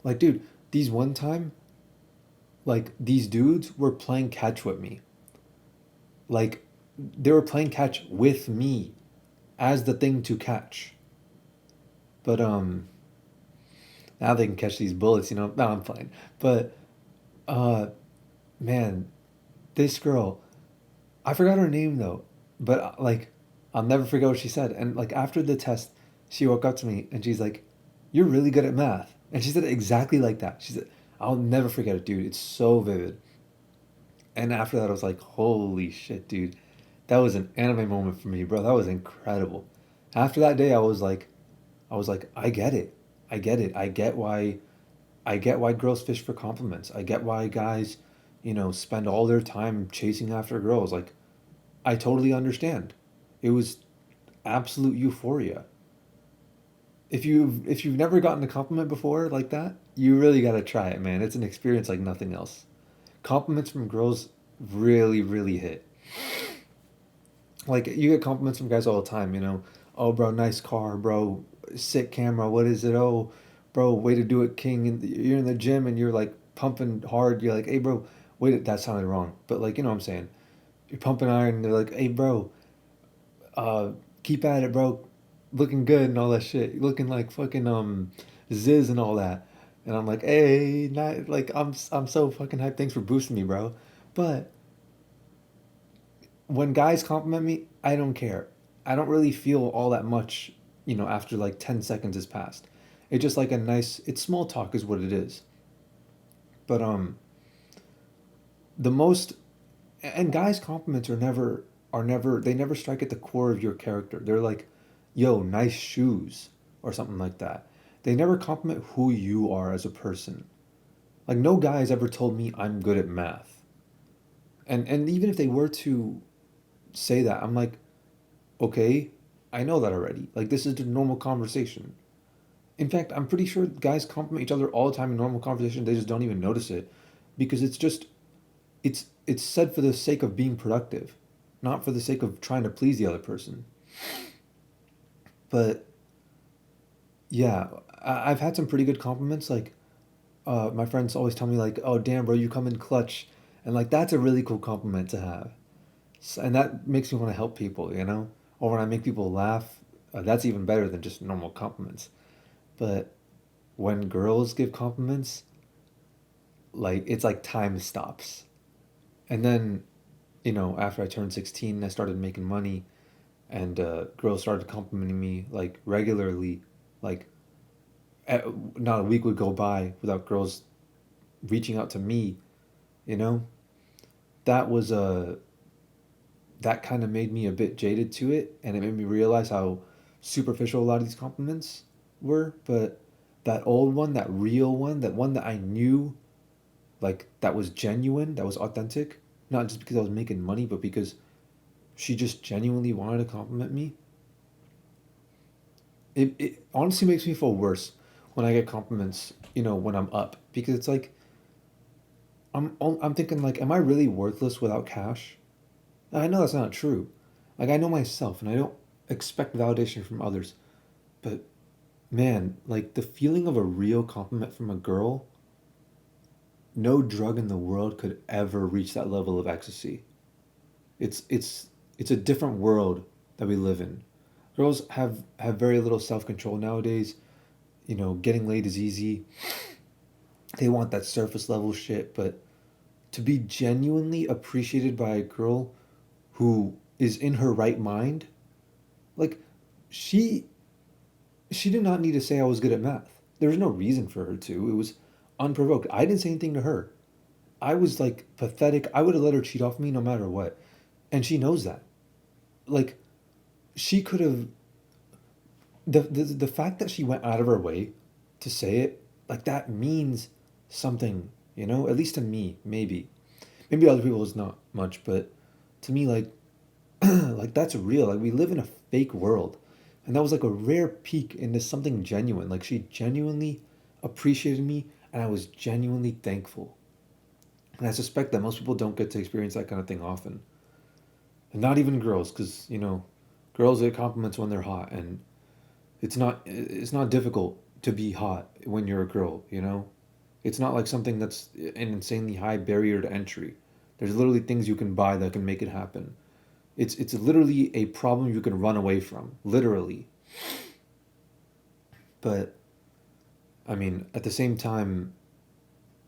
Like, dude, these one time, like these dudes were playing catch with me. Like they were playing catch with me as the thing to catch. But now they can catch these bullets, you know. No, I'm playing. But uh man, this girl, I forgot her name though. But like I'll never forget what she said. And like after the test, she woke up to me and she's like, "You're really good at math." And she said it exactly like that. She said, "I'll never forget it, dude. It's so vivid." And after that, I was like, "Holy shit, dude. That was an anime moment for me, bro. That was incredible." After that day, I was like, I get it. I get it. I get why girls fish for compliments. I get why guys, you know, spend all their time chasing after girls. Like, I totally understand. It was absolute euphoria. If you've never gotten a compliment before like that, you really got to try it, man. It's an experience like nothing else. Compliments from girls really hit. Like you get compliments from guys all the time, you know. "Oh, bro, nice car, bro. Sick camera. What is it? Oh, bro, way to do it, king." And you're in the gym and you're like pumping hard. You're like, "Hey, bro, wait, that sounded wrong." But like, you know what I'm saying? You're pumping iron and they're like, "Hey, bro, uh, keep at it, bro. Looking good and all that shit. Looking like fucking Ziz and all that." And I'm like, "Hey, not like I'm so fucking hyped. Thanks for boosting me, bro." But when guys compliment me, I don't care. I don't really feel all that much, you know, after like 10 seconds has passed. It's just like a nice, it's small talk is what it is. But the most and guys compliments are never they never strike at the core of your character. They're like, "Yo, nice shoes," or something like that. They never compliment who you are as a person. Like no guy has ever told me I'm good at math. And even if they were to say that, I'm like, "Okay, I know that already. Like this is the normal conversation." In fact, I'm pretty sure guys compliment each other all the time in normal conversation. They just don't even notice it because it's just it's said for the sake of being productive, not for the sake of trying to please the other person. But Yeah, I've had some pretty good compliments. Like, my friends always tell me like, "Oh, damn, bro, you come in clutch," and like that's a really cool compliment to have. And that makes me want to help people, you know. Or when I make people laugh, that's even better than just normal compliments. But when girls give compliments, like it's like time stops. And then, after I turned 16, I started making money, and girls started complimenting me like regularly. Like, eh, not a week would go by without girls reaching out to me. You know, that was that kind of made me a bit jaded to it, and it made me realize how superficial a lot of these compliments were. But that old one, that real one, that one that I knew, like that was genuine, that was authentic, not just because I was making money, but because she just genuinely wanted to compliment me. It honestly makes me feel worse when I get compliments, when I'm up, because it's like I'm thinking like, am I really worthless without cash? I know that's not true. Like I know myself, and I don't expect validation from others. But man, like the feeling of a real compliment from a girl, no drug in the world could ever reach that level of ecstasy. It's a different world that we live in. Girls have very little self control nowadays. Getting laid is easy. They want that surface level shit, but to be genuinely appreciated by a girl who is in her right mind, like she she did not need to say I was good at math. There was no reason for her to. It was unprovoked. I didn't say anything to her. I was like pathetic. I would have let her cheat off me no matter what. And she knows that. Like she could have the fact that she went out of her way to say it, like that means something, At least to me, maybe. Maybe other people it's not much, but to me like like that's real. Like we live in a fake world. And that was like a rare peek into something genuine. Like she genuinely appreciated me and I was genuinely thankful. And I suspect that most people don't get to experience that kind of thing often. And not even girls, because, girls get compliments when they're hot and it's not difficult to be hot when you're a girl. It's not like something that's an insanely high barrier to entry. There's literally things you can buy that can make it happen. It's literally a problem you can run away from, literally. But I mean, at the same time,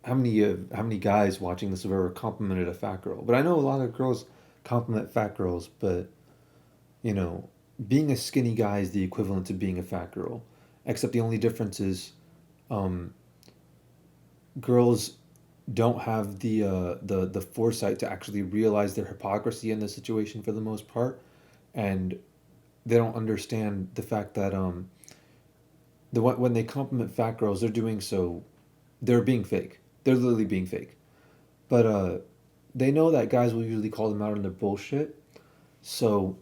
how many guys watching this have ever complimented a fat girl? But I know a lot of girls compliment fat girls, but you know, being a skinny guy is the equivalent to being a fat girl, except the only difference is, um, girls don't have the foresight to actually realize their hypocrisy in this situation for the most part, and they don't understand the fact that when they compliment fat girls, they're doing so, they're being fake. They're literally being fake. But they know that guys will usually call them out on their bullshit. So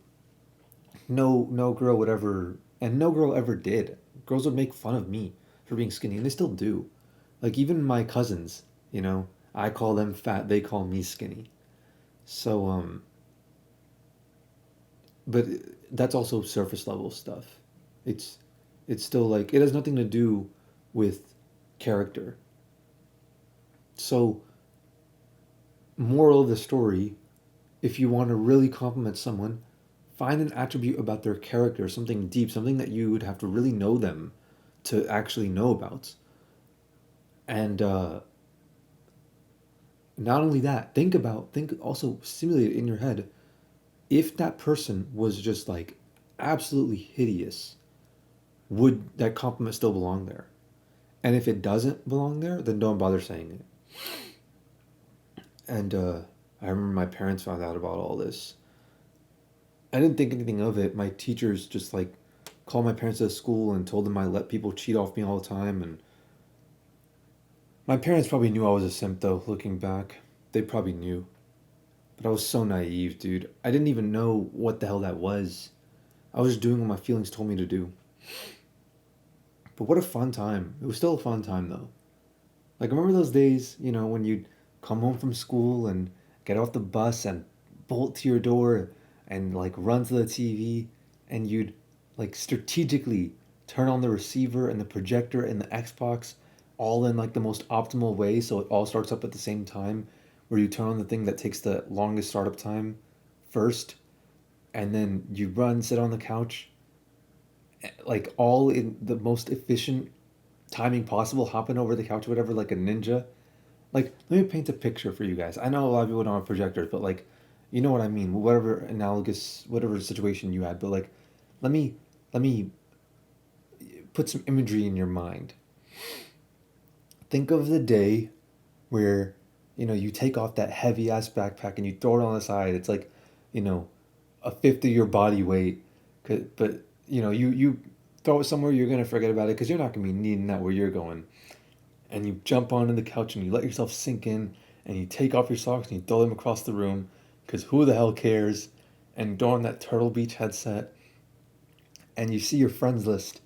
no girl would ever, and no girl ever did. Girls would make fun of me for being skinny, and they still do. Like even my cousins, I call them fat, they call me skinny. So but that's also surface level stuff. It's it's still like it has nothing to do with character. So moral of the story, if you want to really compliment someone, find an attribute about their character, something deep, something that you would have to really know them to actually know about. And not only that, think also, simulate it in your head. If that person was just like absolutely hideous, would that compliment still belong there? And if it doesn't belong there, then don't bother saying it. And I remember my parents found out about all this. I didn't think anything of it. My teachers just like called my parents to school and told them I let people cheat off me all the time. And my parents probably knew I was a simp though, looking back. They probably knew. But I was so naive, dude. I didn't even know what the hell that was. I was just doing what my feelings told me to do. But what a fun time. It was still a fun time though. Like, remember those days, when you'd come home from school and get off the bus and bolt to your door and like run to the TV and you'd like strategically turn on the receiver and the projector and the Xbox all in like the most optimal way so it all starts up at the same time, where you turn on the thing that takes the longest startup time first, and then you run, sit on the couch, like all in the most efficient timing possible, hopping over the couch, whatever, like a ninja. Like, let me paint a picture for you guys. I know a lot of people don't have projectors, but like, you know what I mean. Whatever analogous, whatever situation you had, but like, let me put some imagery in your mind. Think of the day where, you take off that heavy ass backpack and you throw it on the side. It's like, you know, a fifth of your body weight. But you throw it somewhere, you're gonna forget about it because you're not gonna be needing that where you're going. And you jump onto the couch and you let yourself sink in, and you take off your socks and you throw them across the room because who the hell cares? And you throw on that Turtle Beach headset and you see your friends list,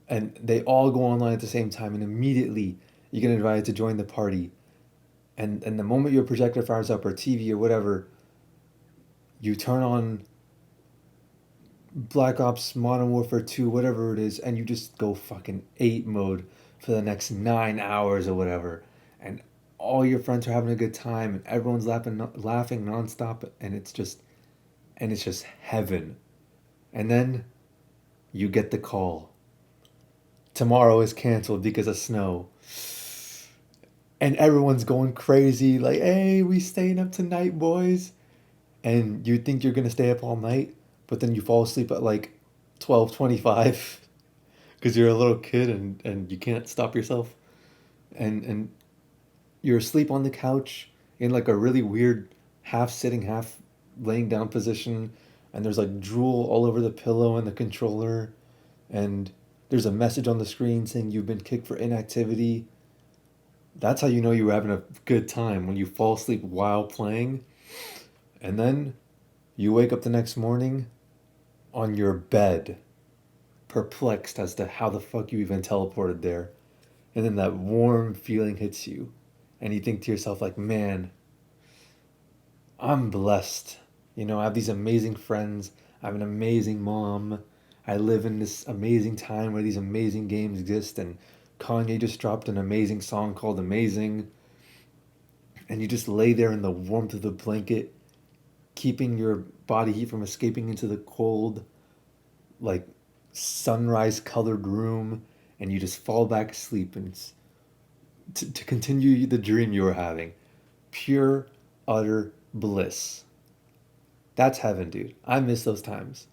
and they all go online at the same time, and immediately you get invited to join the party. And the moment your projector fires up or TV or whatever, you turn on Black Ops Modern Warfare 2, whatever it is, and you just go fucking 8 mode for the next 9 hours or whatever. And all your friends are having a good time and everyone's laughing nonstop, and it's just heaven. And then you get the call. Tomorrow is canceled because of snow. And everyone's going crazy, like, hey, we staying up tonight, boys. And you think you're gonna stay up all night, but then you fall asleep at like 12:25 because you're a little kid and you can't stop yourself. And you're asleep on the couch in like a really weird half sitting, half laying down position, and there's like drool all over the pillow and the controller, and there's a message on the screen saying you've been kicked for inactivity. That's how you know you were having a good time, when you fall asleep while playing. And then you wake up the next morning on your bed, perplexed as to how the fuck you even teleported there. And then that warm feeling hits you. And you think to yourself, like, man, I'm blessed. I have these amazing friends. I have an amazing mom. I live in this amazing time where these amazing games exist. And Kanye just dropped an amazing song called Amazing. And you just lay there in the warmth of the blanket, keeping your body heat from escaping into the cold, like sunrise colored room, and you just fall back asleep, and it's to continue the dream you were having. Pure, utter bliss. That's heaven, dude. I miss those times.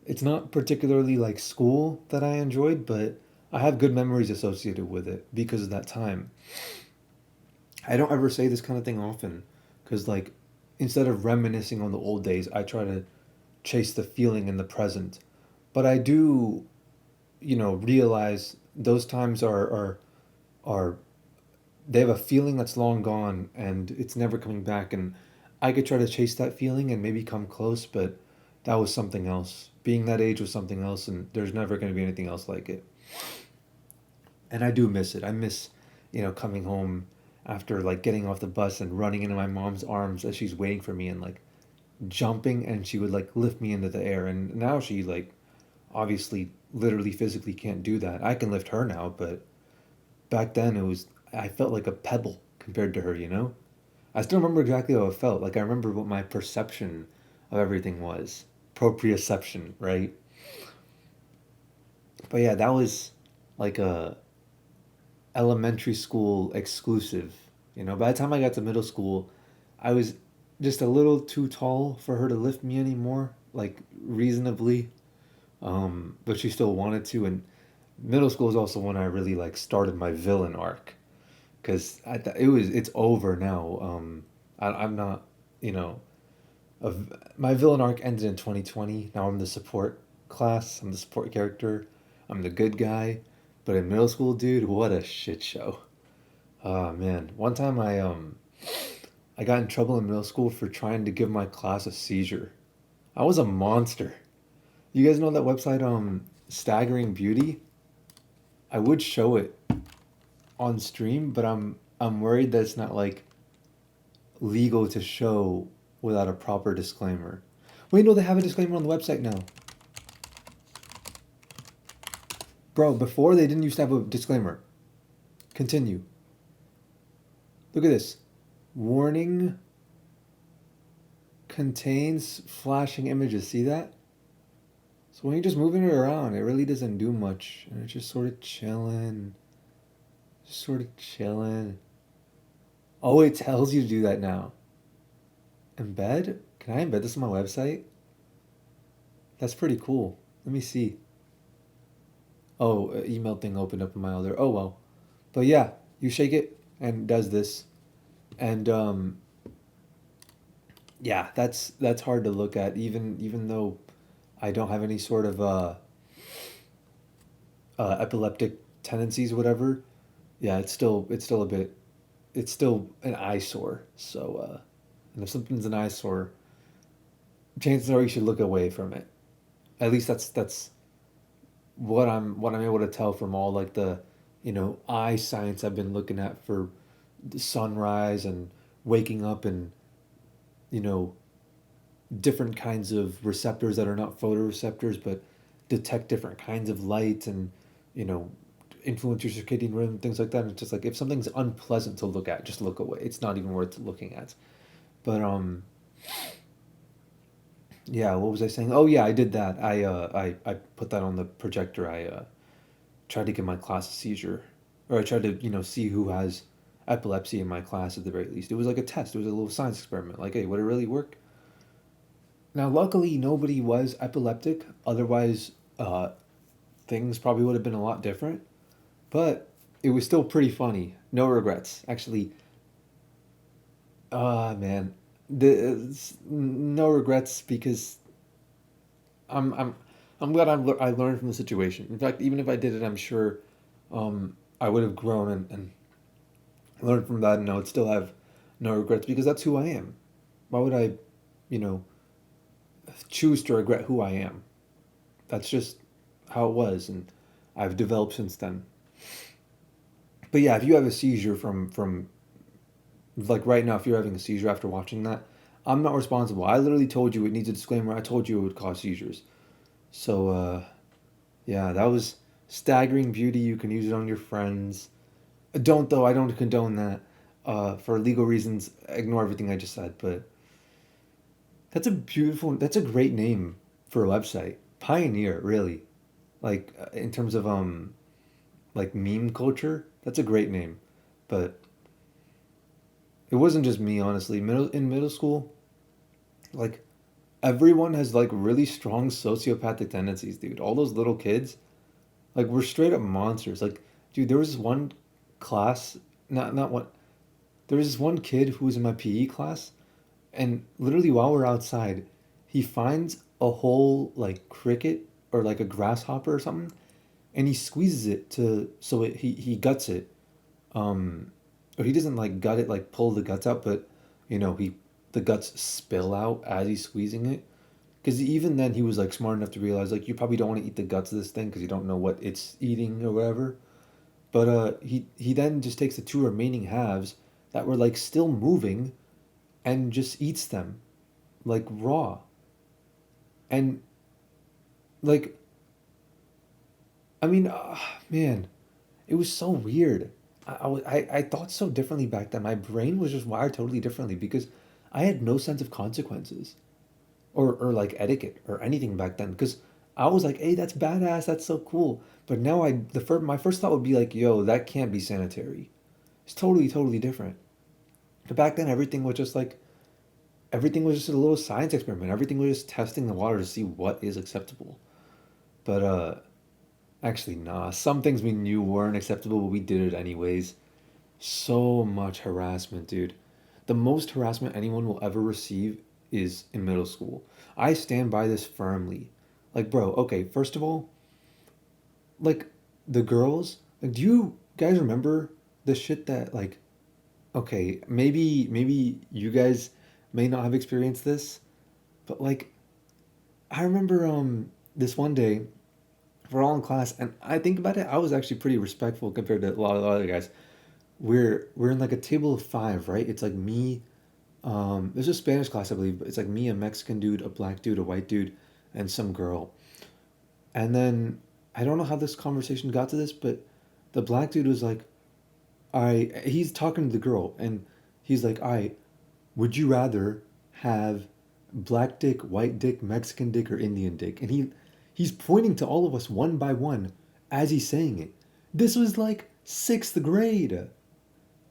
It's not particularly like school that I enjoyed, but I have good memories associated with it because of that time. I don't ever say this kind of thing often because, like, instead of reminiscing on the old days, I try to chase the feeling in the present. But I do, realize those times are they have a feeling that's long gone and it's never coming back. And I could try to chase that feeling and maybe come close, but that was something else. Being that age was something else, and there's never going to be anything else like it. And I do miss it. I miss, coming home after like getting off the bus and running into my mom's arms as she's waiting for me, and like jumping, and she would like lift me into the air. And now she like obviously literally physically can't do that. I can lift her now, but back then I felt like a pebble compared to her. I still remember exactly how it felt. Like I remember what my perception of everything was. Proprioception, right? But yeah, that was like a elementary school exclusive. By the time I got to middle school, I was just a little too tall for her to lift me anymore, like reasonably. But she still wanted to, and middle school is also when I really like started my villain arc, because it's over now. I'm not, you know, my villain arc ended in 2020. Now I'm the support class. I'm the support character. I'm the good guy. But in middle school, dude, what a shit show. Oh man, one time I got in trouble in middle school for trying to give my class a seizure. I was a monster. You guys know that website Staggering Beauty? I would show it on stream, but I'm worried that it's not like legal to show without a proper disclaimer. Wait, no, they have a disclaimer on the website now. Bro, before they didn't used to have a disclaimer. Continue. Look at this. Warning contains flashing images. See that? So when you're just moving it around, it really doesn't do much. And it's just sort of chilling. Just sort of chilling. Oh, it tells you to do that now. Embed? Can I embed this on my website? That's pretty cool. Let me see. Oh, email thing opened up in my other. Oh well. But yeah, you shake it and it does this. And yeah, that's hard to look at even though I don't have any sort of epileptic tendencies or whatever. Yeah, it's still a bit it's still an eyesore. So and if something's an eyesore, chances are you should look away from it. At least that's what I'm able to tell from all like the eye science I've been looking at for the sunrise and waking up and you know different kinds of receptors that are not photoreceptors but detect different kinds of light and you know influence your circadian rhythm, things like that. And it's just like if something's unpleasant to look at, just look away. It's not even worth looking at. But yeah, what was I saying? Oh yeah, I did that. I put that on the projector. I tried to give my class a seizure, or I tried to see who has epilepsy in my class at the very least. It was like a test. It was a little science experiment. Like, hey, would it really work? Now, luckily, nobody was epileptic. Otherwise, things probably would have been a lot different. But it was still pretty funny. No regrets. Actually, man, no regrets because I'm I'm I'm glad I learned from the situation. In fact, even if I did it, I'm sure I would have grown and learned from that, and I would still have no regrets because that's who I am. Why would I, you know, choose to regret who I am? That's just how it was, and I've developed since then. But yeah, if you have a seizure from like right now, if you're having a seizure after watching that, I'm not responsible. I literally told you it needs a disclaimer. I told you it would cause seizures. So yeah, that was staggering beauty. You can use it on your friends. Don't though. I don't condone that. For legal reasons, ignore everything I just said. But that's a beautiful. That's a great name for a website. Pioneer, really. Like in terms of like meme culture, that's a great name. But it wasn't just me, honestly. Middle school, like everyone has like really strong sociopathic tendencies, dude. All those little kids, like we're straight up monsters. Like, dude, there was this one class, not one. There was this one kid who was in my PE class, and literally while we're outside, he finds a whole like cricket or like a grasshopper or something, and he squeezes it to so he guts it. Um, or he doesn't like gut it like pull the guts out, but he the guts spill out as he's squeezing it. Because even then he was like smart enough to realize like you probably don't want to eat the guts of this thing because you don't know what it's eating or whatever. But he then just takes the two remaining halves that were like still moving and just eats them like raw. And like I mean, man, it was so weird. I thought so differently back then. My brain was just wired totally differently because I had no sense of consequences or like etiquette or anything back then. Because I was like, hey, that's badass. That's so cool. But now my first thought would be like, yo, that can't be sanitary. It's totally different. But back then, everything was just a little science experiment. Everything was just testing the water to see what is acceptable. But actually, nah. Some things we knew weren't acceptable, but we did it anyways. So much harassment, dude. The most harassment anyone will ever receive is in middle school. I stand by this firmly. Like, bro, okay, first of all, like the girls, like do you guys remember the shit that like okay, maybe you guys may not have experienced this, but like I remember this one day we're all in class and I think about it, I was actually pretty respectful compared to a lot of other guys. We're in like a table of five, right? It's like me, there's a Spanish class I believe, but it's like me, a Mexican dude, a black dude, a white dude, and some girl. And then I don't know how this conversation got to this, but the black dude was like, I he's talking to the girl and he's like, I would you rather have black dick, white dick, Mexican dick, or Indian dick? And he's pointing to all of us one by one as he's saying it. This was like sixth grade.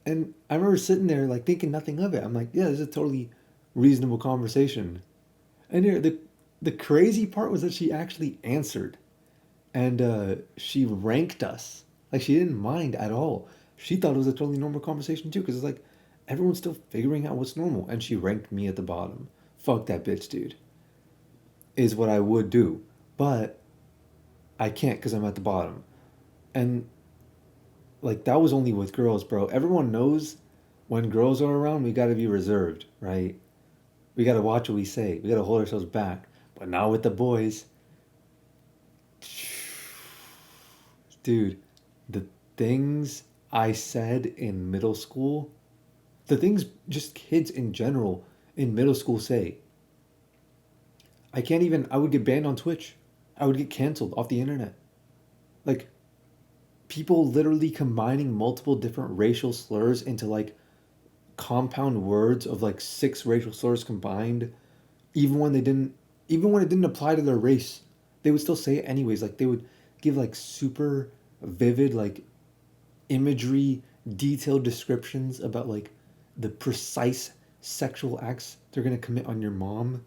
And I remember sitting there like thinking nothing of it. I'm like, yeah, this is a totally reasonable conversation. And here, the crazy part was that she actually answered and she ranked us. Like she didn't mind at all. She thought it was a totally normal conversation too, because it's like everyone's still figuring out what's normal, and she ranked me at the bottom. Fuck that bitch, dude. Is what I would do, but I can't because I'm at the bottom. And like that was only with girls, bro. Everyone knows when girls are around, we gotta be reserved, right? We gotta watch what we say. We gotta hold ourselves back. But now with the boys, dude, the things I said in middle school, the things just kids in general in middle school say. I can't even, I would get banned on Twitch. I would get canceled off the internet. Like, people literally combining multiple different racial slurs into like compound words of like six racial slurs combined, even when they didn't, even when it didn't apply to their race, they would still say it anyways. Like, they would give like super vivid, like imagery, detailed descriptions about like the precise sexual acts they're gonna commit on your mom.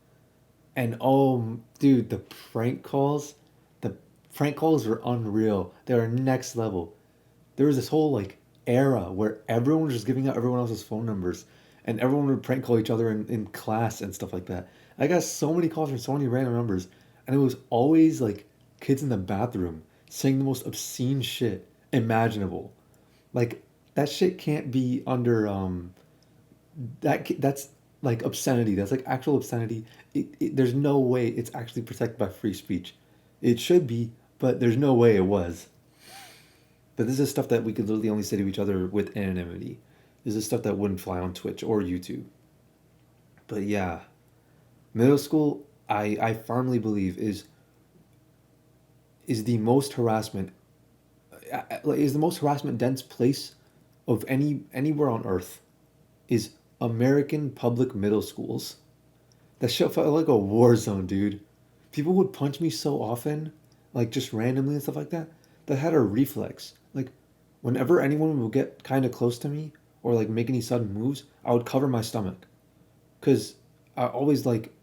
And oh, dude, the prank calls were unreal. They were next level. There was this whole like era where everyone was just giving out everyone else's phone numbers, and everyone would prank call each other in class and stuff like that. I got so many calls from so many random numbers, and it was always like kids in the bathroom saying the most obscene shit imaginable. Like that shit can't be under that's like obscenity. That's like actual obscenity. There's no way it's actually protected by free speech. It should be, but there's no way it was. But this is stuff that we could literally only say to each other with anonymity. This is stuff that wouldn't fly on Twitch or YouTube. But yeah, middle school, I firmly believe is the most harassment is the most harassment dense place of anywhere on earth is American public middle schools. That shit felt like a war zone, dude. People would punch me so often, like just randomly and stuff like that, that I had a reflex. Like, whenever anyone would get kind of close to me or like make any sudden moves, I would cover my stomach. Because I always like,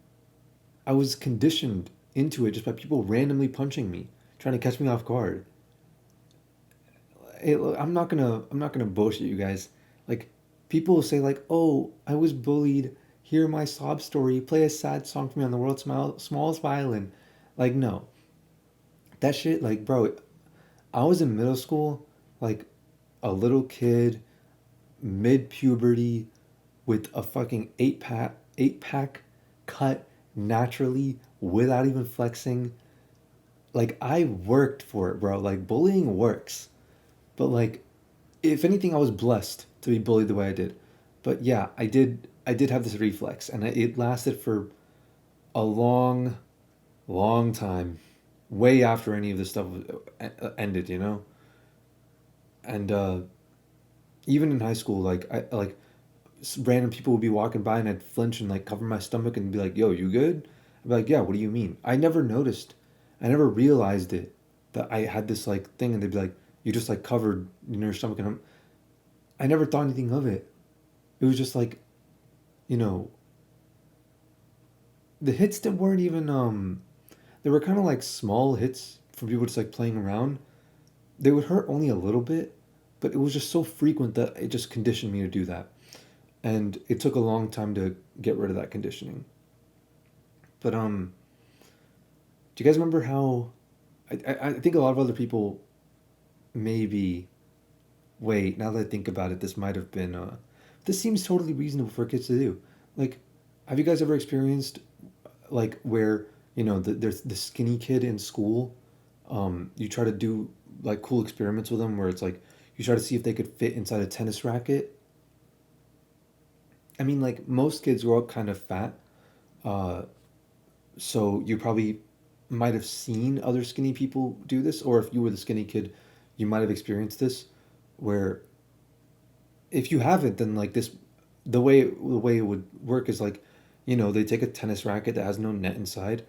I was conditioned into it just by people randomly punching me, trying to catch me off guard. I'm not gonna bullshit you guys. Like, people will say like, "Oh, I was bullied. Hear my sob story. Play a sad song for me on the world's smallest violin." Like, no, that shit. Like, bro, I was in middle school, like a little kid, mid puberty, with a fucking eight pack cut naturally without even flexing. Like, I worked for it, bro. Like, bullying works, but like if anything, I was blessed to be bullied the way I did. But yeah, I did have this reflex, and it lasted for a long, long time, way after any of this stuff ended, you know. And even in high school, like I like random people would be walking by, and I'd flinch and like cover my stomach and be like, "Yo, you good?" I'd be like, "Yeah, what do you mean?" I never noticed, I never realized it that I had this like thing, and they'd be like, "You just like covered your stomach," and I never thought anything of it. It was just like, you know, the hits that weren't even they were kind of like small hits from people just like playing around. They would hurt only a little bit, but it was just so frequent that it just conditioned me to do that. And it took a long time to get rid of that conditioning. But do you guys remember how I think a lot of other people maybe wait, now that I think about it, this might have been this seems totally reasonable for kids to do. Like, have you guys ever experienced like where there's the skinny kid in school, you try to do like cool experiments with them where it's like you try to see if they could fit inside a tennis racket. I mean, like most kids grow up kind of fat, uh, so you probably might have seen other skinny people do this, or if you were the skinny kid, you might have experienced this, where if you haven't, then like this, the way it would work is like, they take a tennis racket that has no net inside,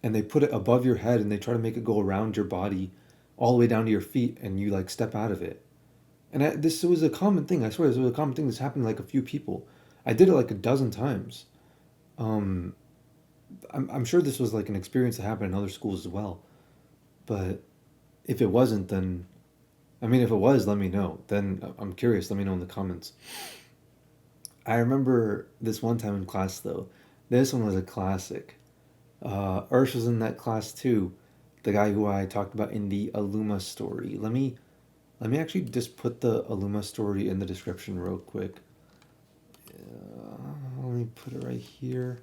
and they put it above your head, and they try to make it go around your body, all the way down to your feet, and you like step out of it. And this was a common thing. I swear, this was a common thing. This happened to like a few people. I did it like a dozen times. Um, I'm sure this was like an experience that happened in other schools as well. But if it wasn't, then I mean, if it was, let me know. Then I'm curious. Let me know in the comments. I remember this one time in class though. This one was a classic. Ursh was in that class too. The guy who I talked about in the Aluma story. Let me actually just put the Aluma story in the description real quick. Let me put it right here.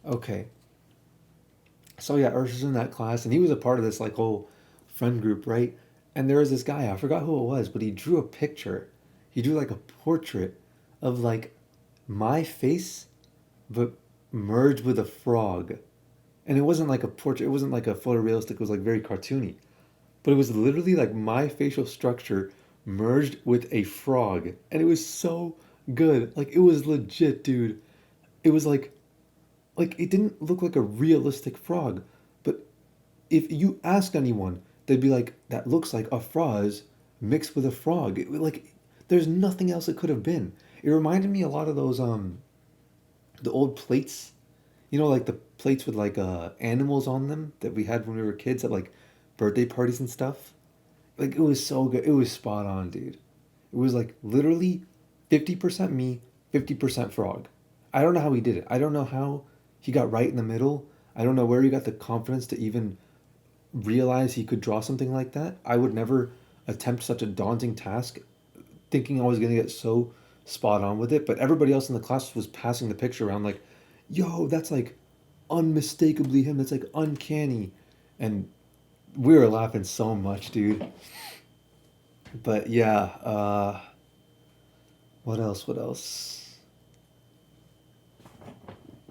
Okay. So yeah, Ursh was in that class, and he was a part of this like whole friend group, right? And there was this guy, I forgot who it was, but he drew a picture. He drew like a portrait of like my face, but merged with a frog. And it wasn't like a portrait, it wasn't like a photorealistic, it was like very cartoony. But it was literally like my facial structure merged with a frog. And it was so good. Like it was legit, dude. It was like it didn't look like a realistic frog, but if you ask anyone, they'd be like, "That looks like a Afraaz mixed with a frog." Like, there's nothing else it could have been. It reminded me a lot of those the old plates, like the plates with like animals on them that we had when we were kids at like birthday parties and stuff. Like it was so good. It was spot on, dude. It was like literally 50% me, 50% frog. I don't know how he did it. I don't know how he got right in the middle. I don't know where he got the confidence to even realize he could draw something like that. I would never attempt such a daunting task thinking I was going to get so spot on with it, but everybody else in the class was passing the picture around like, "Yo, that's like unmistakably him. That's like uncanny." And we were laughing so much, dude. But yeah, what else? What else?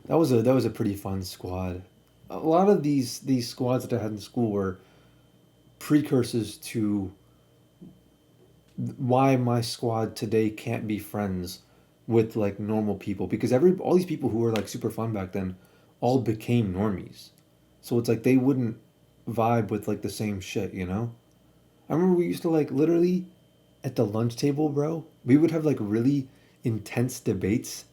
That was a pretty fun squad. A lot of these squads that I had in school were precursors to why my squad today can't be friends with like normal people, because every all these people who were like super fun back then all became normies. So it's like they wouldn't vibe with like the same shit. I remember we used to like literally at the lunch table, bro, we would have like really intense debates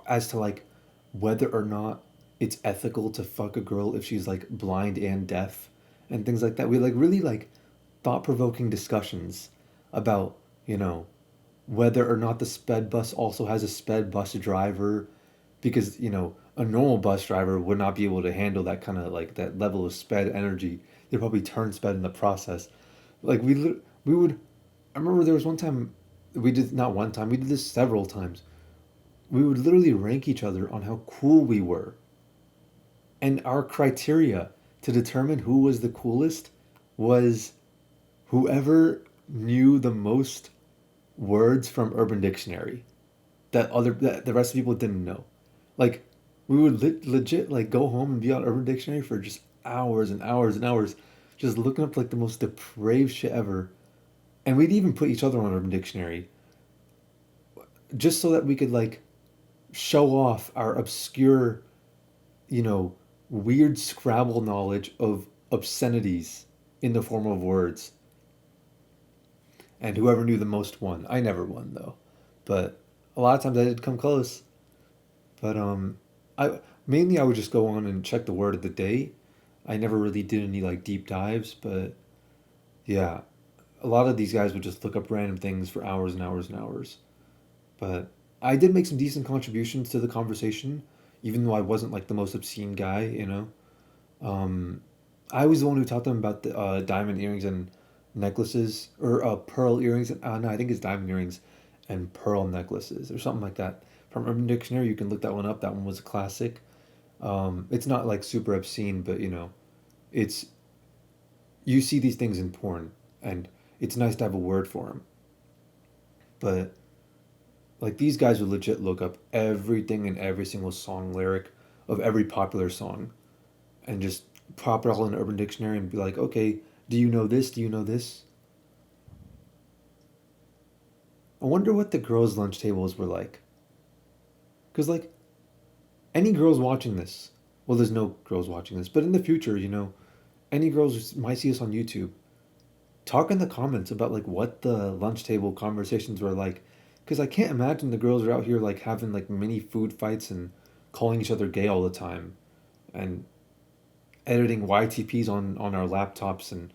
as to like whether or not it's ethical to fuck a girl if she's like blind and deaf and things like that. We like really like thought-provoking discussions about, you know, whether or not the sped bus also has a sped bus driver, because, a normal bus driver would not be able to handle that kind of like that level of sped energy. They'd probably turn sped in the process. Like we would I remember there was one time we did not one time, we did this several times. We would literally rank each other on how cool we were. And our criteria to determine who was the coolest was whoever knew the most words from Urban Dictionary that the rest of people didn't know. Like we would legit like go home and be on Urban Dictionary for just hours and hours and hours, just looking up like the most depraved shit ever. And we'd even put each other on Urban Dictionary just so that we could like show off our obscure, you know, weird Scrabble knowledge of obscenities in the form of words. And whoever knew the most won. I never won though, but a lot of times I did come close. But I mainly I would just go on and check the word of the day. I never really did any like deep dives, but yeah, a lot of these guys would just look up random things for hours and hours and hours. But I did make some decent contributions to the conversation, even though I wasn't like the most obscene guy. Um, I was the one who taught them about the diamond earrings and necklaces, or pearl earrings. No, I think it's diamond earrings and pearl necklaces, or something like that. From Urban Dictionary, you can look that one up. That one was a classic. It's not like super obscene, but it's you see these things in porn, and it's nice to have a word for them. But like these guys would legit look up everything in every single song lyric of every popular song and just pop it all in Urban Dictionary and be like, okay, do you know this? Do you know this? I wonder what the girls' lunch tables were like. Because, like, any girls watching this, well, there's no girls watching this, but in the future, any girls might see us on YouTube. Talk in the comments about, like, what the lunch table conversations were like. Because I can't imagine the girls are out here, like, having, like, mini food fights and calling each other gay all the time. And editing YTPs on our laptops and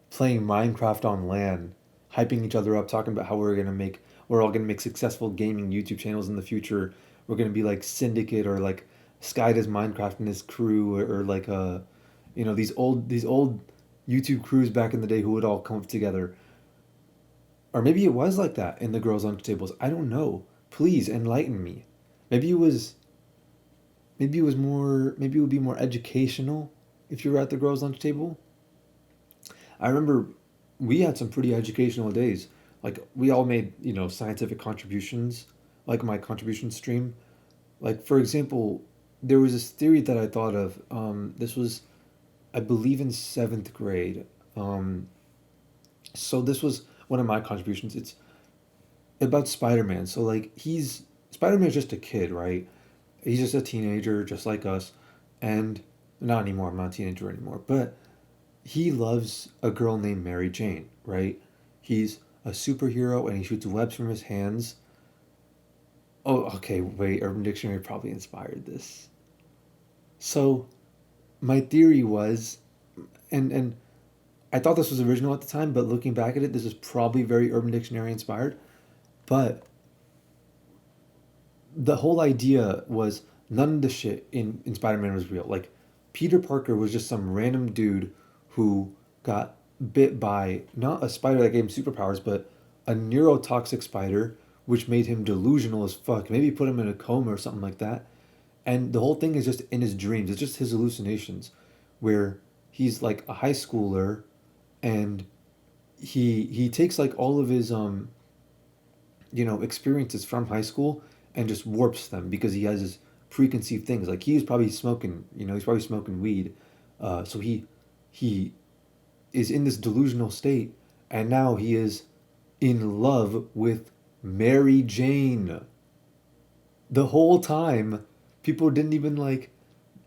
playing Minecraft on LAN, hyping each other up, talking about how we're all gonna make successful gaming YouTube channels in the future. We're gonna be like Syndicate or like Sky does Minecraft and his crew, or like these old YouTube crews back in the day who would all come up together. Or maybe it was like that in the girls' lunch tables. I don't know. Please enlighten me. Maybe it was maybe it would be more educational if you were at the girls' lunch table. I remember we had some pretty educational days. Like we all made, scientific contributions, like my contribution stream. Like for example, there was this theory that I thought of. This was, I believe, in seventh grade. Um, so this was one of my contributions. It's about Spider Man. So like he's Spider Man's just a kid, right? He's just a teenager, just like us, and not anymore. I'm not a teenager anymore, but he loves a girl named Mary Jane, right? He's a superhero and he shoots webs from his hands. Oh, okay, wait, Urban Dictionary probably inspired this. So, my theory was, and I thought this was original at the time, but looking back at it, this is probably very Urban Dictionary inspired. But the whole idea was none of the shit in Spider Man was real. Like, Peter Parker was just some random dude who got bit by not a spider that gave him superpowers, but a neurotoxic spider, which made him delusional as fuck. Maybe put him in a coma or something like that. And the whole thing is just in his dreams. It's just his hallucinations, where he's like a high schooler, and he takes like all of his experiences from high school and just warps them because he has his preconceived things. Like he's probably smoking, he's probably smoking weed. So he is in this delusional state, and now he is in love with Mary Jane. The whole time, people didn't even like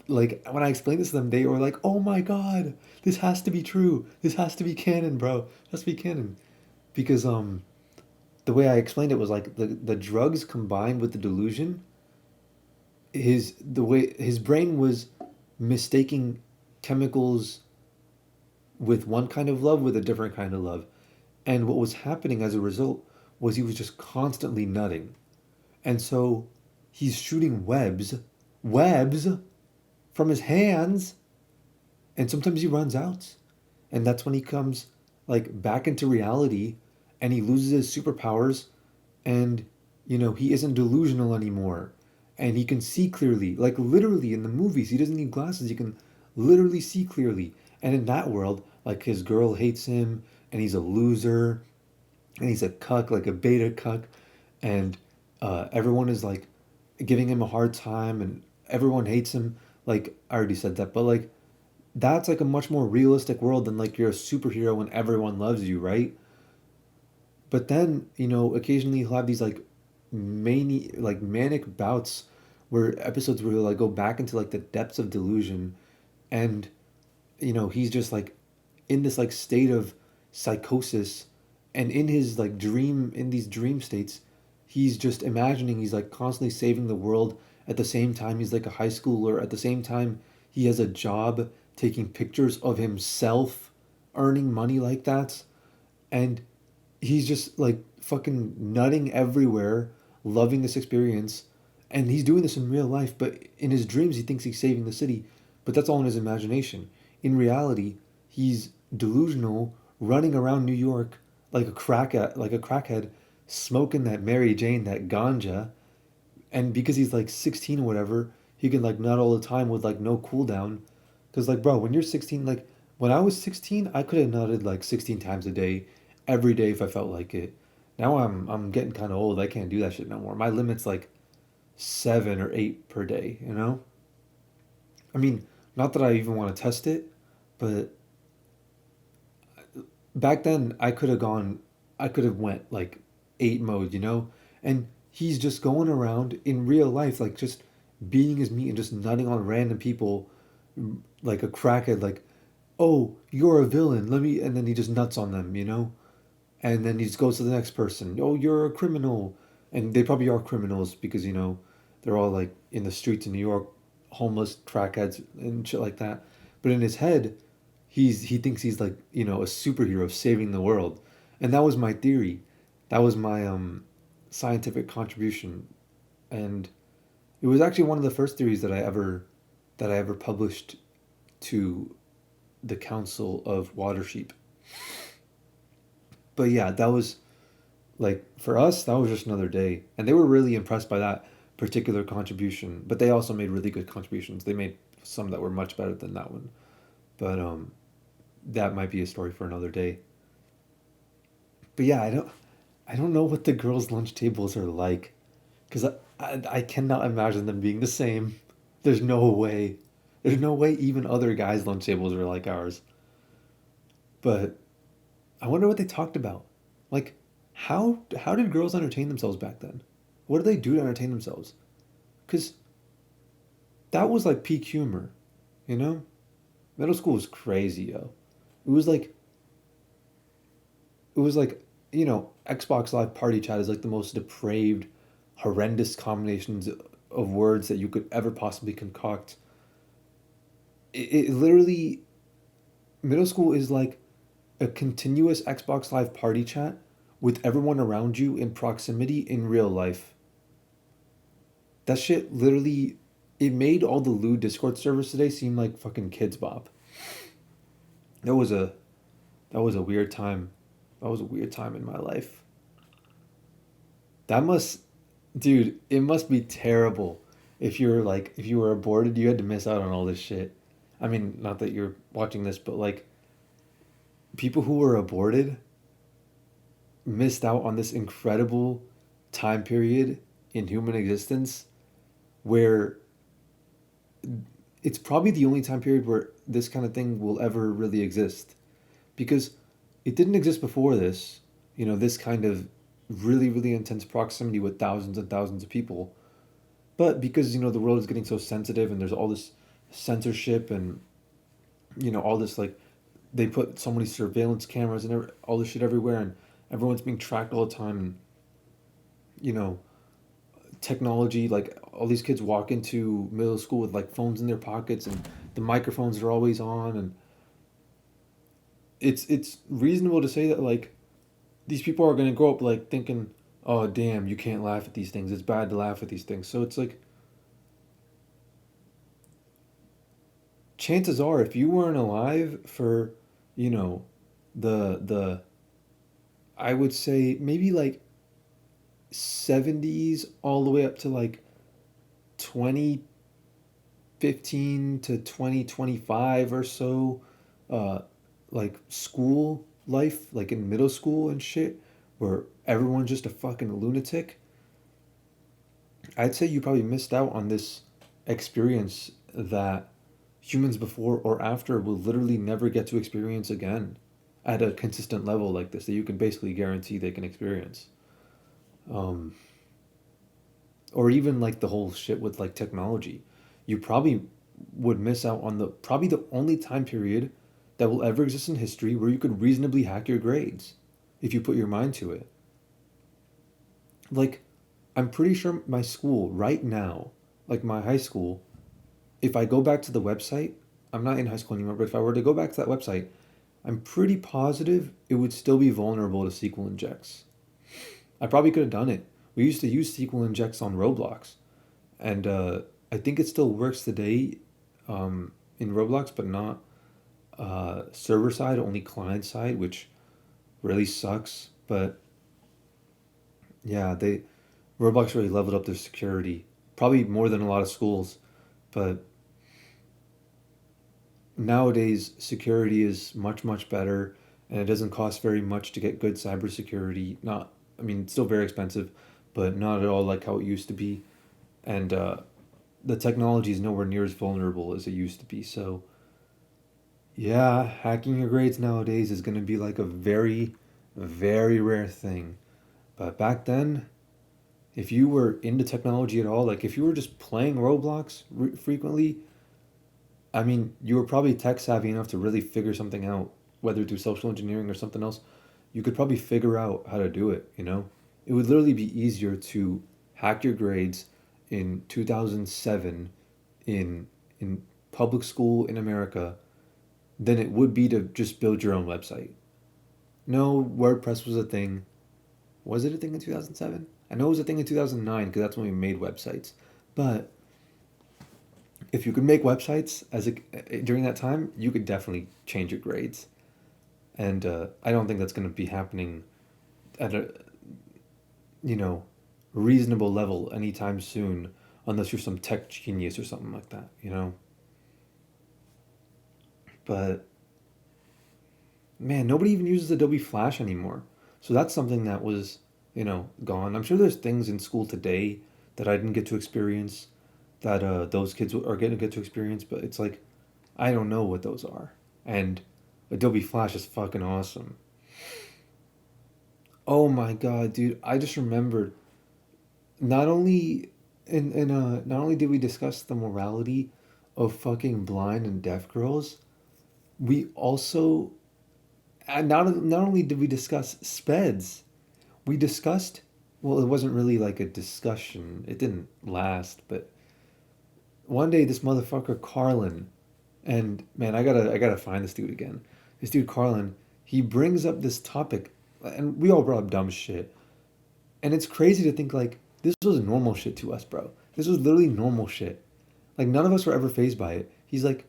when I explained this to them, they were like, "Oh my god, this has to be true. This has to be canon, bro. It has to be canon." Because the way I explained it was like the drugs combined with the delusion, the way his brain was mistaking chemicals with one kind of love with a different kind of love. And what was happening as a result was he was just constantly nutting. And so he's shooting webs from his hands, and sometimes he runs out. And that's when he comes like back into reality and he loses his superpowers, and he isn't delusional anymore, and he can see clearly, like literally in the movies he doesn't need glasses, he can literally see clearly. And in that world, like his girl hates him, and he's a loser, and he's a cuck, like a beta cuck, and everyone is like giving him a hard time, and everyone hates him. Like I already said that, but like that's like a much more realistic world than like you're a superhero and everyone loves you, right? But then, occasionally he'll have these like manic bouts where episodes where he'll like go back into like the depths of delusion, and he's just like in this like state of psychosis, and in these dream states, he's just imagining he's like constantly saving the world. At the same time he's like a high schooler, at the same time he has a job taking pictures of himself earning money like that, and he's just like fucking nutting everywhere, loving this experience. And he's doing this in real life, but in his dreams he thinks he's saving the city, but that's all in his imagination. In reality, he's delusional, running around New York like a crackhead, smoking that Mary Jane, that ganja. And because he's like 16 or whatever, he can like nut all the time with like no cooldown. Because like, bro, when you're 16, like When I was 16, I could have nutted like 16 times a day, every day if I felt like it. Now I'm getting kind of old. I can't do that shit no more. My limit's like 7 or 8 per day, you know? I mean, not that I even want to test it, but back then I could have went like 8 mode, you know? And he's just going around in real life, like just beating his meat and just nutting on random people like a crackhead, like, oh, you're a villain, let me, and then he just nuts on them, you know? And then he just goes to the next person, oh, you're a criminal. And they probably are criminals because, they're all like in the streets in New York, homeless crackheads and shit like that. But in his head, he thinks he's like, a superhero saving the world. And that was my theory. That was my scientific contribution. And it was actually one of the first theories that I ever published to the Council of Water Sheep. But yeah, that was like for us, that was just another day. And they were really impressed by that particular contribution. But they also made really good contributions. They made some that were much better than that one. But that might be a story for another day. But yeah, I don't know what the girls' lunch tables are like, because I cannot imagine them being the same. There's no way. There's no way even other guys' lunch tables are like ours. But I wonder what they talked about. Like, how did girls entertain themselves back then? What did they do to entertain themselves? Because that was like peak humor, you know? Middle school was crazy, yo. It was like it was like Xbox Live Party Chat is like the most depraved, horrendous combinations of words that you could ever possibly concoct. It literally middle school is like a continuous Xbox Live Party Chat with everyone around you in proximity in real life. That shit literally it made all the lewd Discord servers today seem like fucking kids bop. That was a that was a weird time. That was a weird time in my life. That must Dude, it must be terrible if you were aborted, you had to miss out on all this shit. I mean, not that you're watching this, but like people who were aborted missed out on this incredible time period in human existence where it's probably the only time period where this kind of thing will ever really exist because it didn't exist before this, this kind of really, really intense proximity with thousands and thousands of people. But because, the world is getting so sensitive and there's all this censorship and, all this like they put so many surveillance cameras and all this shit everywhere and everyone's being tracked all the time and, you know, technology, like all these kids walk into middle school with like phones in their pockets and the microphones are always on and it's reasonable to say that like these people are going to grow up like thinking, oh damn, you can't laugh at these things, it's bad to laugh at these things. So it's like chances are if you weren't alive for, you know, the I would say maybe like 70s all the way up to like 2015 to 2025 or so, uh like school life, like in middle school and shit, where everyone's just a fucking lunatic, I'd say you probably missed out on this experience that humans before or after will literally never get to experience again at a consistent level like this that you can basically guarantee they can experience. Um, or even like the whole shit with like technology. You probably would miss out on the probably the only time period that will ever exist in history where you could reasonably hack your grades if you put your mind to it. Like, I'm pretty sure my school right now, like my high school, if I go back to the website, I'm not in high school anymore, but if I were to go back to that website, I'm pretty positive it would still be vulnerable to SQL injects. I probably could have done it. We used to use SQL injects on Roblox, and I think it still works today in Roblox, but not server side, only client side, which really sucks. But yeah, they Roblox really leveled up their security, probably more than a lot of schools. But nowadays security is much much better, and it doesn't cost very much to get good cybersecurity. Not, I mean, it's still very expensive, but not at all like how it used to be. And the technology is nowhere near as vulnerable as it used to be. So yeah, hacking your grades nowadays is going to be like a very, very rare thing. But back then, if you were into technology at all, like if you were just playing Roblox frequently, I mean, you were probably tech savvy enough to really figure something out, whether through social engineering or something else. You could probably figure out how to do it, you know? It would literally be easier to hack your grades in 2007 in in public school in America than it would be to just build your own website. No, WordPress was a thing. Was it a thing in 2007? I know it was a thing in 2009 because that's when we made websites. But if you could make websites during that time, you could definitely change your grades. And I don't think that's going to be happening at a, you know, reasonable level anytime soon, unless you're some tech genius or something like that, you know. But man, nobody even uses Adobe Flash anymore. So that's something that was, gone. I'm sure there's things in school today that I didn't get to experience that those kids are going to get to experience, but it's like, I don't know what those are. And Adobe Flash is fucking awesome. Oh my god, dude, I just remembered not only not only did we discuss the morality of fucking blind and deaf girls, we also not only did we discuss speds, we discussed, well, it wasn't really like a discussion. It didn't last, but one day this motherfucker Carlin, and man, I gotta find this dude again. This dude Carlin, he brings up this topic, and we all brought up dumb shit. And it's crazy to think like this was normal shit to us, bro. This was literally normal shit. Like none of us were ever phased by it. He's like,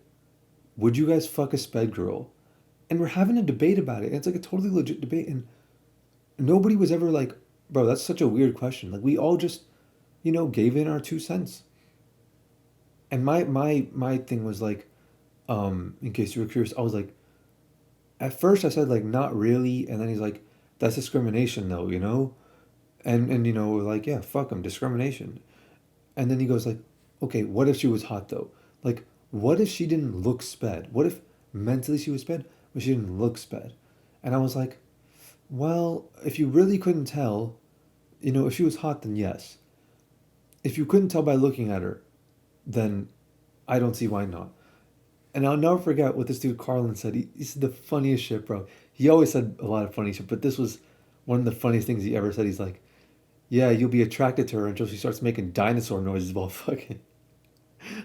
"Would you guys fuck a sped girl?" And we're having a debate about it. And it's like a totally legit debate, and nobody was ever like, "Bro, that's such a weird question." Like we all just, gave in our 2 cents. And my thing was like, in case you were curious, I was like, at first I said like not really, and then he's like, "That's discrimination, though, you know." And we're like, "Yeah, fuck him, discrimination." And then he goes like, "Okay, what if she was hot though? Like, what if she didn't look sped? What if mentally she was sped, but she didn't look sped?" And I was like, "Well, if you really couldn't tell, if she was hot, then yes. If you couldn't tell by looking at her, then I don't see why not." And I'll never forget what this dude Carlin said. He said the funniest shit, bro. He always said a lot of funny shit, but this was one of the funniest things he ever said. He's like, "Yeah, you'll be attracted to her until she starts making dinosaur noises while fucking."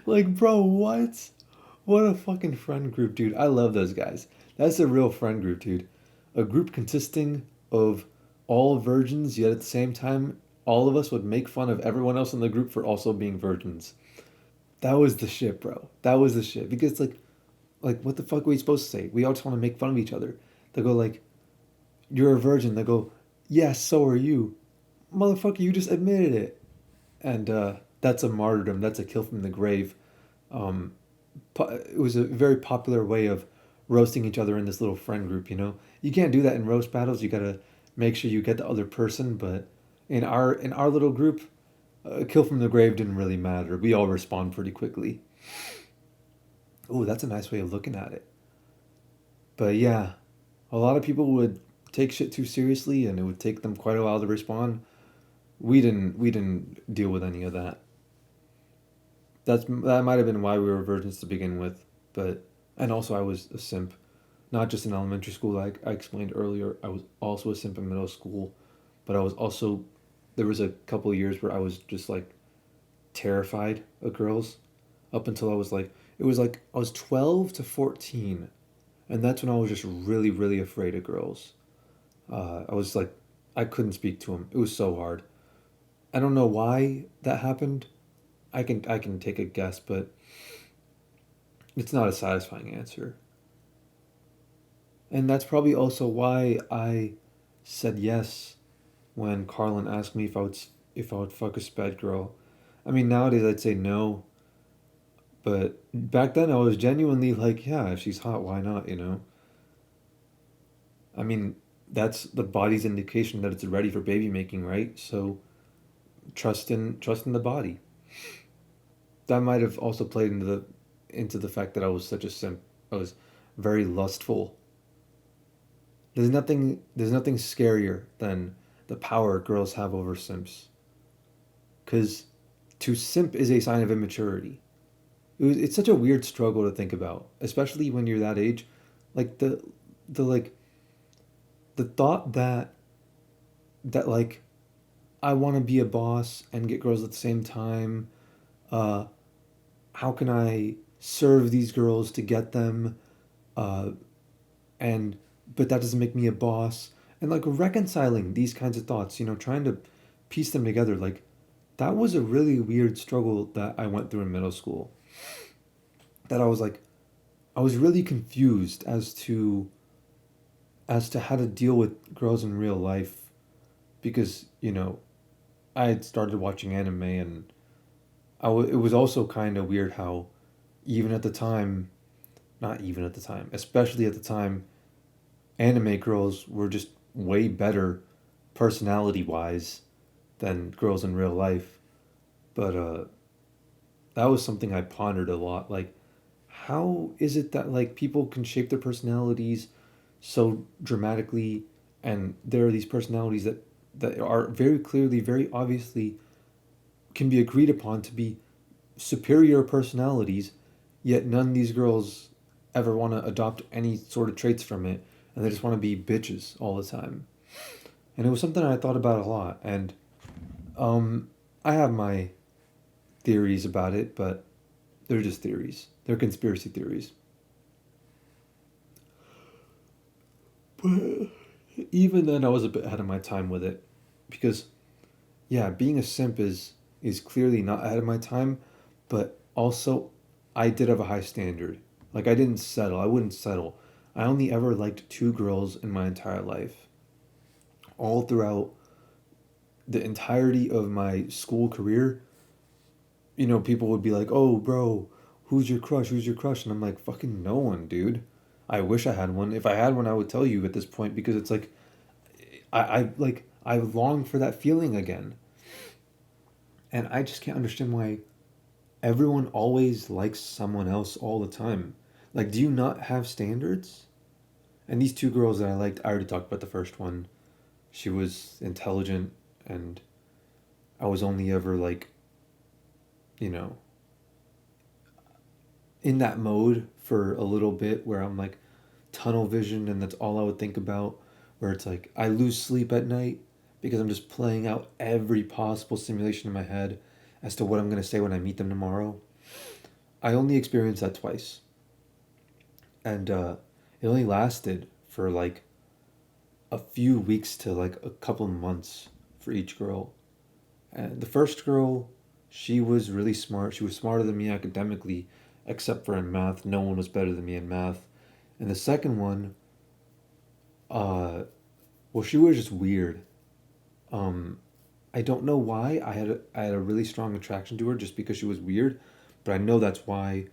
Like, bro, what? What a fucking friend group, dude. I love those guys. That's a real friend group, dude. A group consisting of all virgins, yet at the same time, all of us would make fun of everyone else in the group for also being virgins. That was the shit, bro. That was the shit. Because like what the fuck are we supposed to say? We all just want to make fun of each other. They go like, "You're a virgin." They go, "Yes, so are you." Motherfucker, you just admitted it. And that's a martyrdom. That's a kill from the grave. Um, it was a very popular way of roasting each other in this little friend group. You can't do that in roast battles. You gotta make sure you get the other person. But in our little group, a kill from the grave didn't really matter. We all respond pretty quickly. Oh, that's a nice way of looking at it. But yeah, a lot of people would take shit too seriously, and it would take them quite a while to respond. We didn't deal with any of that. That might have been why we were virgins to begin with. But and also I was a simp, not just in elementary school. Like I explained earlier, I was also a simp in middle school, but I was also, there was a couple of years where I was just like terrified of girls, up until I was like, it was like I was 12 to 14, and that's when I was just really really afraid of girls. I was like, I couldn't speak to them. It was so hard. I don't know why that happened. I can take a guess, but it's not a satisfying answer. And that's probably also why I said yes when Carlin asked me if I would fuck a sped girl. I mean, nowadays I'd say no, But back then, I was genuinely like, yeah, if she's hot, why not? You know. I mean, that's the body's indication that it's ready for baby making, right? So trust in the body. That might have also played into the fact that I was such a simp. I was very lustful. There's nothing scarier than the power girls have over simps. Cause to simp is a sign of immaturity. It's such a weird struggle to think about, especially when you're that age. Like the the thought that like I want to be a boss and get girls at the same time. Uh, how can I serve these girls to get them? Uh, and but that doesn't make me a boss. And like reconciling these kinds of thoughts, trying to piece them together. Like that was a really weird struggle that I went through in middle school. That I was really confused as to how to deal with girls in real life because I had started watching anime and it was also kind of weird how even at the time, not even at the time, especially at the time, anime girls were just way better personality wise than girls in real life. But that was something I pondered a lot. Like, how is it that like people can shape their personalities so dramatically, and there are these personalities that are very clearly, very obviously can be agreed upon to be superior personalities, yet none of these girls ever want to adopt any sort of traits from it, and they just want to be bitches all the time. And it was something I thought about a lot, and um, I have my theories about it, but they're just theories. They're conspiracy theories. But even then, I was a bit ahead of my time with it, because yeah, being a simp is clearly not ahead of my time, but also I did have a high standard. Like I didn't settle. I wouldn't settle. I only ever liked two girls in my entire life. All throughout the entirety of my school career, people would be like, "Oh, bro, who's your crush? Who's your crush?" And I'm like, "Fucking no one, dude." I wish I had one. If I had one, I would tell you at this point because it's like I long for that feeling again. And I just can't understand why everyone always likes someone else all the time. Like, do you not have standards? And these two girls that I liked, I already talked about the first one. She was intelligent, and I was only ever like, you know, in that mode for a little bit where I'm like tunnel vision, and that's all I would think about. Where it's like I lose sleep at night because I'm just playing out every possible simulation in my head as to what I'm going to say when I meet them tomorrow. I only experienced that twice. And it only lasted for like a few weeks to like a couple months for each girl. And the first girl, she was really smart. She was smarter than me academically, except for in math. No one was better than me in math. And the second one, uh, well, she was just weird. Um, I don't know why I had a really strong attraction to her just because she was weird, but I know that's why.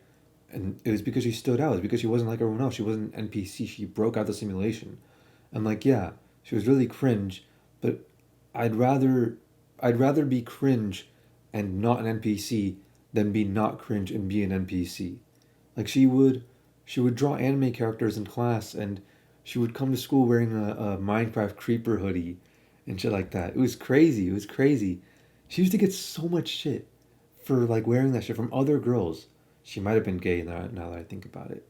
And it was because she stood out. It was because she wasn't like everyone else. She wasn't an NPC. She broke out the simulation. And like, yeah, she was really cringe, but I'd rather I'd rather be cringe and not an NPC than be not cringe and be an NPC. Like she would draw anime characters in class, and she would come to school wearing a Minecraft creeper hoodie and shit like that. It was crazy. It was crazy. She used to get so much shit for like wearing that shit from other girls. She might have been gay now that I think about it.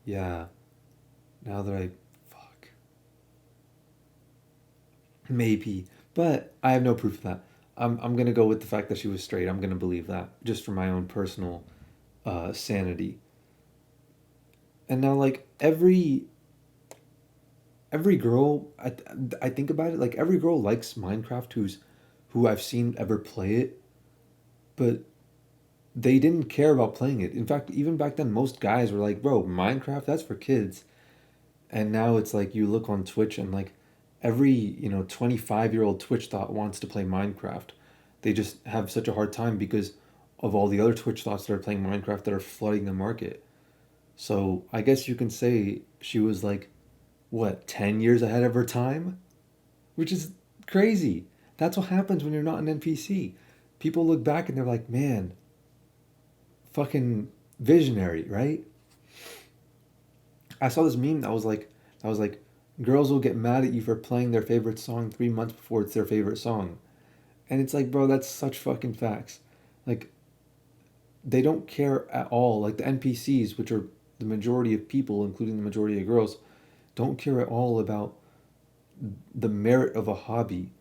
Yeah, now that I fuck. Maybe. But I have no proof of that. I'm gonna go with the fact that she was straight. I'm gonna believe that just for my own personal sanity. And now like every girl I think about it, like every girl likes Minecraft who I've seen ever play it, but they didn't care about playing it. In fact, even back then most guys were like, "Bro, Minecraft, that's for kids." And now it's like you look on Twitch and like every, 25-year-old Twitch thought wants to play Minecraft. They just have such a hard time because of all the other Twitch thoughts that are playing Minecraft that are flooding the market. So I guess you can say she was like, what, 10 years ahead of her time? Which is crazy. That's what happens when you're not an NPC. People look back and they're like, man, fucking visionary, right? I saw this meme that was like, girls will get mad at you for playing their favorite song 3 months before it's their favorite song. And it's like, bro, that's such fucking facts. Like, they don't care at all. Like the NPCs, which are the majority of people, including the majority of girls, don't care at all about the merit of a hobby.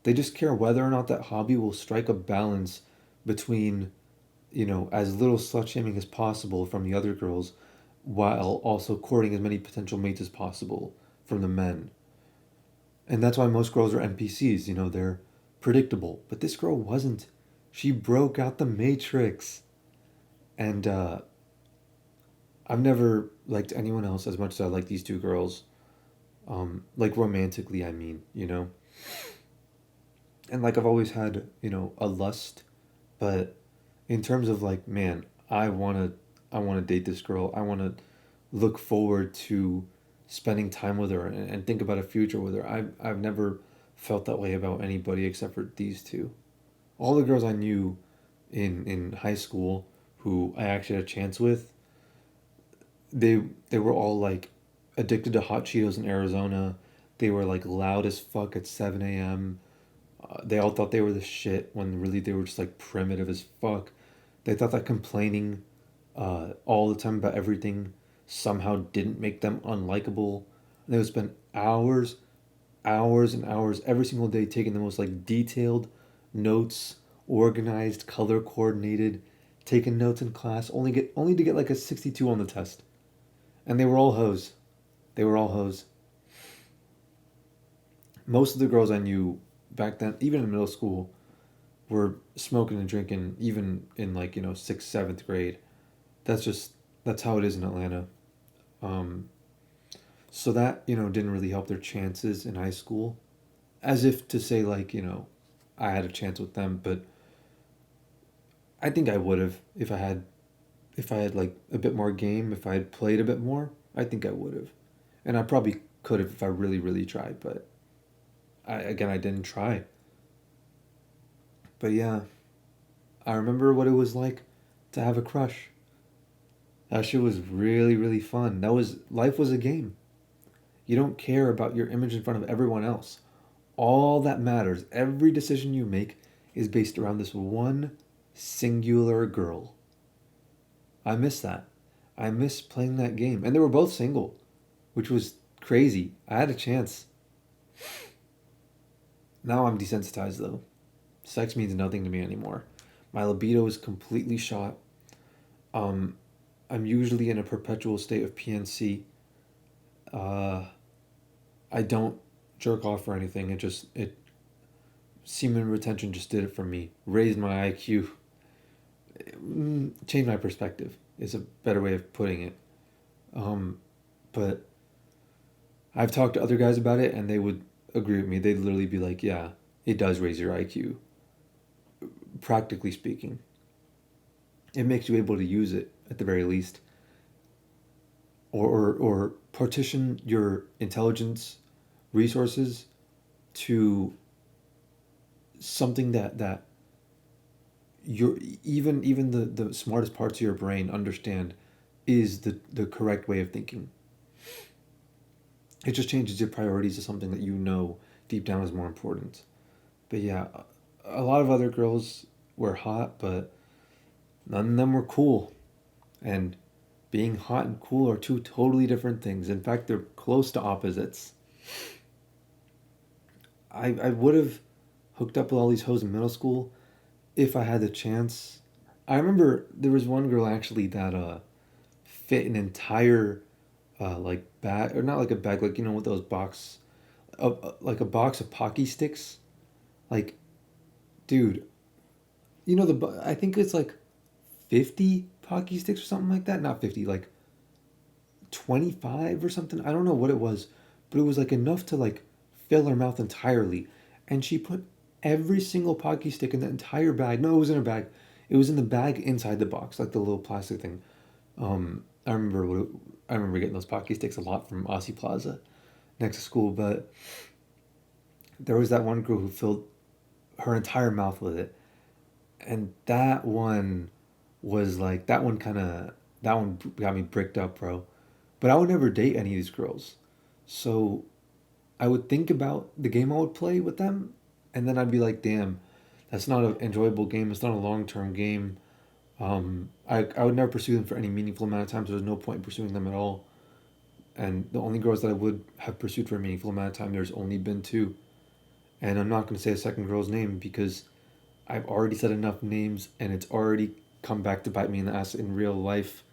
They just care whether or not that hobby will strike a balance between, as little slut shaming as possible from the other girls, while also courting as many potential mates as possible from the men. And that's why most girls are NPCs, they're predictable. But this girl wasn't. She broke out the matrix. And I've never liked anyone else as much as I like these two girls. Like romantically, I mean, And like I've always had, a lust, but in terms of like, man, I wanna date this girl. I wanna look forward to spending time with her and think about a future with her. I've never felt that way about anybody except for these two. All the girls I knew in high school who I actually had a chance with, they they were all like addicted to hot Cheetos in Arizona. They were like loud as fuck at 7 a.m. They all thought they were the shit when really they were just like primitive as fuck. They thought that complaining all the time about everything somehow didn't make them unlikable. They would spend hours, hours and hours every single day taking the most like detailed notes, organized, color coordinated, taking notes in class, only to get like a 62 on the test. And they were all hoes. They were all hoes. Most of the girls I knew back then, even in middle school, were smoking and drinking even in like, sixth, seventh grade. That's just that's how it is in Atlanta. Um, so that, didn't really help their chances in high school. As if to say like, I had a chance with them, but I think I would have if I had like a bit more game, if I had played a bit more, I think I would have. And I probably could have if I really, really tried, but I didn't try. But yeah, I remember what it was like to have a crush. That shit was really, really fun. Life was a game. You don't care about your image in front of everyone else. All that matters, every decision you make is based around this one singular girl. I miss that. I miss playing that game. And they were both single, which was crazy. I had a chance. Now I'm desensitized though. Sex means nothing to me anymore. My libido is completely shot. Um, I'm usually in a perpetual state of PNC. Uh, I don't jerk off or anything. It semen retention just did it for me. Raised my IQ. Changed my perspective is a better way of putting it. Um, but I've talked to other guys about it and they would agree with me. They'd literally be like, yeah, it does raise your IQ, practically speaking. It makes you able to use it at the very least. Or partition your intelligence resources to something that you're even the smartest parts of your brain understand is the correct way of thinking. It just changes your priorities to something that deep down is more important. But yeah, a lot of other girls were hot, but none of them were cool. And being hot and cool are two totally different things. In fact, they're close to opposites. I would have hooked up with all these hoes in middle school if I had the chance. I remember there was one girl actually that fit an entire like bag, or not like a bag, like what those like a box of Pocky sticks. Like, dude, I think it's like 50 Pocky sticks or something like that. Not 50, like 25 or something. I don't know what it was, but it was like enough to like fill her mouth entirely. And she put every single Pocky stick in the entire bag. No, it was in a bag. It was in the bag inside the box, like the little plastic thing. I remember getting those pocky sticks a lot from Aussie Plaza next to school, but there was that one girl who filled her entire mouth with it, and that one got me bricked up, bro. But I would never date any of these girls, so I would think about the game I would play with them, and then I'd be like, damn, that's not an enjoyable game. It's not a long term game. I would never pursue them for any meaningful amount of time. So there's no point in pursuing them at all. And the only girls that I would have pursued for a meaningful amount of time, there's only been two. And I'm not going to say a second girl's name because I've already said enough names and it's already come back to bite me in the ass in real life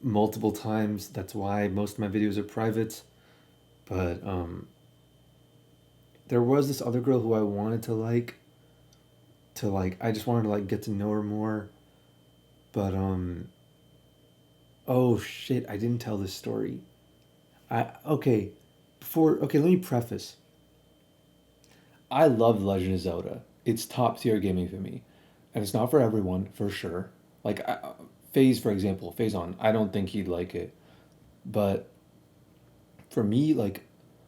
multiple times. That's why most of my videos are private. But there was this other girl who I wanted I just wanted to like get to know her more. But oh shit, I didn't tell this story. I okay, let me preface. I love Legend of Zelda. It's top tier gaming for me, and it's not for everyone for sure. Like Phase, for example, Phase on. I don't think he'd like it, but for me, like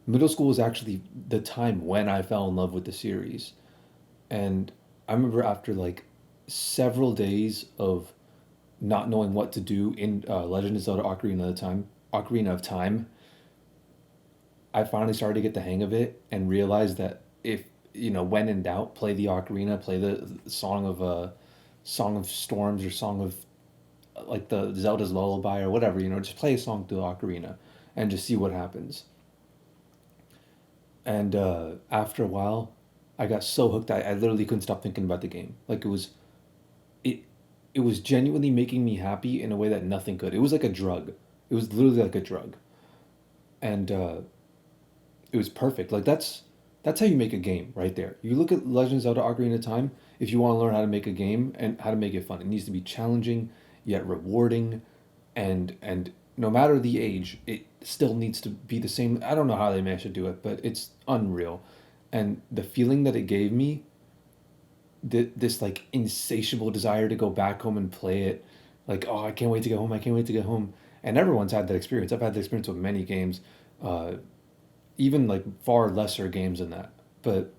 middle school was actually the time when I fell in love with the series, and I remember after like several days of not knowing what to do in Legend of Zelda Ocarina of Time, I finally started to get the hang of it and realized that if when in doubt, play the ocarina, play the Song of Storms or Song of like the Zelda's Lullaby or whatever. Just play a song to the ocarina, and just see what happens. And after a while, I got so hooked I literally couldn't stop thinking about the game. Like it it was genuinely making me happy in a way that nothing could. It was like a drug. It was literally like a drug, and it was perfect. Like that's how you make a game right there. You look at Legend of Zelda: Ocarina of Time. If you want to learn how to make a game and how to make it fun, it needs to be challenging yet rewarding, and no matter the age, it still needs to be the same. I don't know how they managed to do it, but it's unreal, and the feeling that it gave me, this like insatiable desire to go back home and play it, like oh I can't wait to get home. I can't wait to get home. And everyone's had that experience. I've had the experience with many games, uh, even like far lesser games than that. But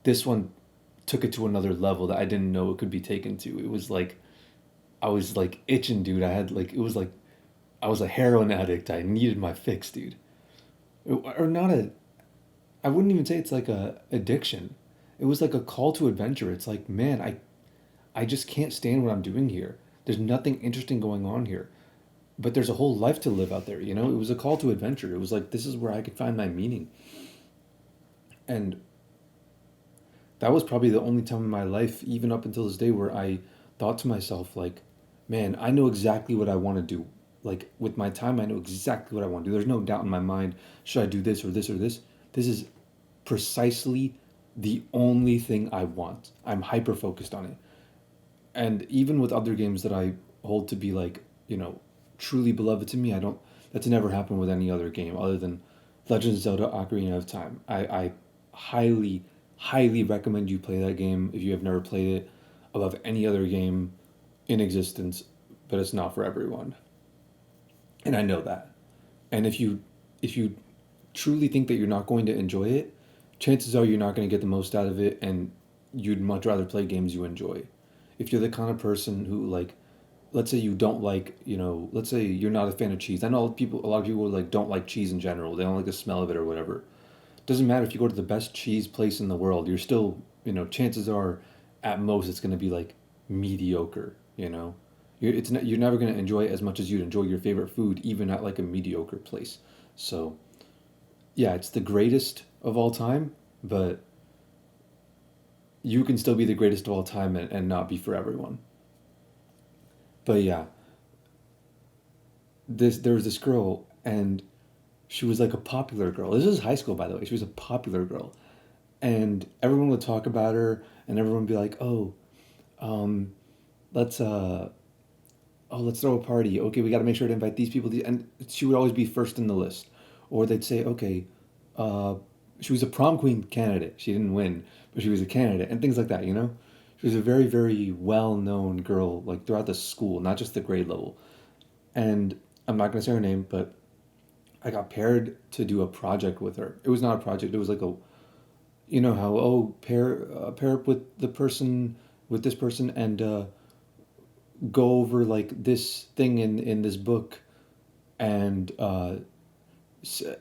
this one took it to another level that I didn't know it could be taken to. It was like I was like itching, dude. It was like I was a heroin addict. I needed my fix, dude. Or not a. I wouldn't even say it's like a addiction. It was like a call to adventure. It's like, man, I just can't stand what I'm doing here. There's nothing interesting going on here. But there's a whole life to live out there, you know? It was a call to adventure. It was like this is where I could find my meaning. And that was probably the only time in my life, even up until this day, where I thought to myself, like, man, I know exactly what I want to do. Like, with my time, I know exactly what I want to do. There's no doubt in my mind, should I do this or this or this? This is precisely the only thing I want. I'm hyper focused on it. And even with other games that I hold to be like, truly beloved to me, that's never happened with any other game other than Legend of Zelda Ocarina of Time. I highly, highly recommend you play that game if you have never played it above any other game in existence, but it's not for everyone. And I know that. And if you truly think that you're not going to enjoy it, chances are you're not going to get the most out of it and you'd much rather play games you enjoy. If you're the kind of person who like let's say you don't like, let's say you're not a fan of cheese. I know a lot of people like don't like cheese in general. They don't like the smell of it or whatever. Doesn't matter if you go to the best cheese place in the world, you're still, chances are at most it's going to be like mediocre, you're never going to enjoy it as much as you'd enjoy your favorite food even at like a mediocre place. So, yeah, it's the greatest of all time, but you can still be the greatest of all time and not be for everyone. But yeah, there was this girl and she was like a popular girl. This was high school, by the way. She was a popular girl, and everyone would talk about her, and everyone would be like, "Oh, um, let's let's throw a party. Okay, we got to make sure to invite these people." And she would always be first in the list, or they'd say, "Okay, uh, she was a prom queen candidate. She didn't win, but she was a candidate," and things like that. She was a very, very well known girl, like throughout the school, not just the grade level. And I'm not gonna say her name, but I got paired to do a project with her. It was not a project. It was like a, you know how, oh, pair up with the person, with this person, and go over like this thing in this book, and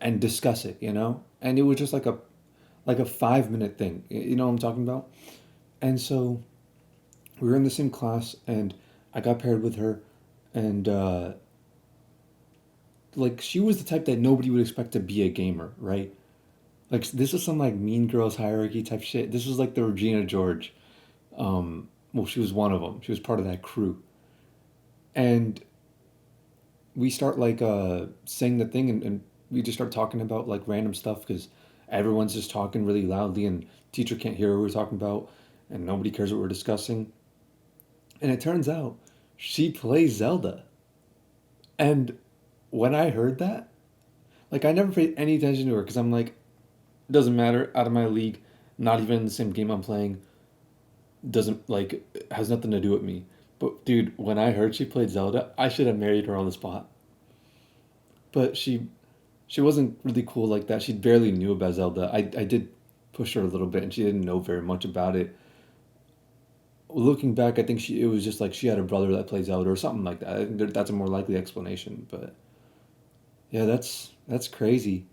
and discuss it. And it was just like a 5 minute thing. You know what I'm talking about? And so we were in the same class, and I got paired with her, and like she was the type that nobody would expect to be a gamer, right? Like this is some like Mean Girls hierarchy type shit. This was like the Regina George. Well, she was one of them. She was part of that crew, and we start like saying the thing, and we just start talking about like random stuff because everyone's just talking really loudly, and teacher can't hear what we're talking about, and nobody cares what we're discussing. And it turns out she plays Zelda, and when I heard that, like I never paid any attention to her because I'm like, it doesn't matter, out of my league, not even in the same game I'm playing, doesn't like, has nothing to do with me. But dude, when I heard she played Zelda, I should have married her on the spot. But she wasn't really cool like that. She barely knew about Zelda. I did push her a little bit, and she didn't know very much about it. Looking back, I think it was just like she had a brother that played Zelda or something like that. I think that's a more likely explanation. But yeah, that's crazy.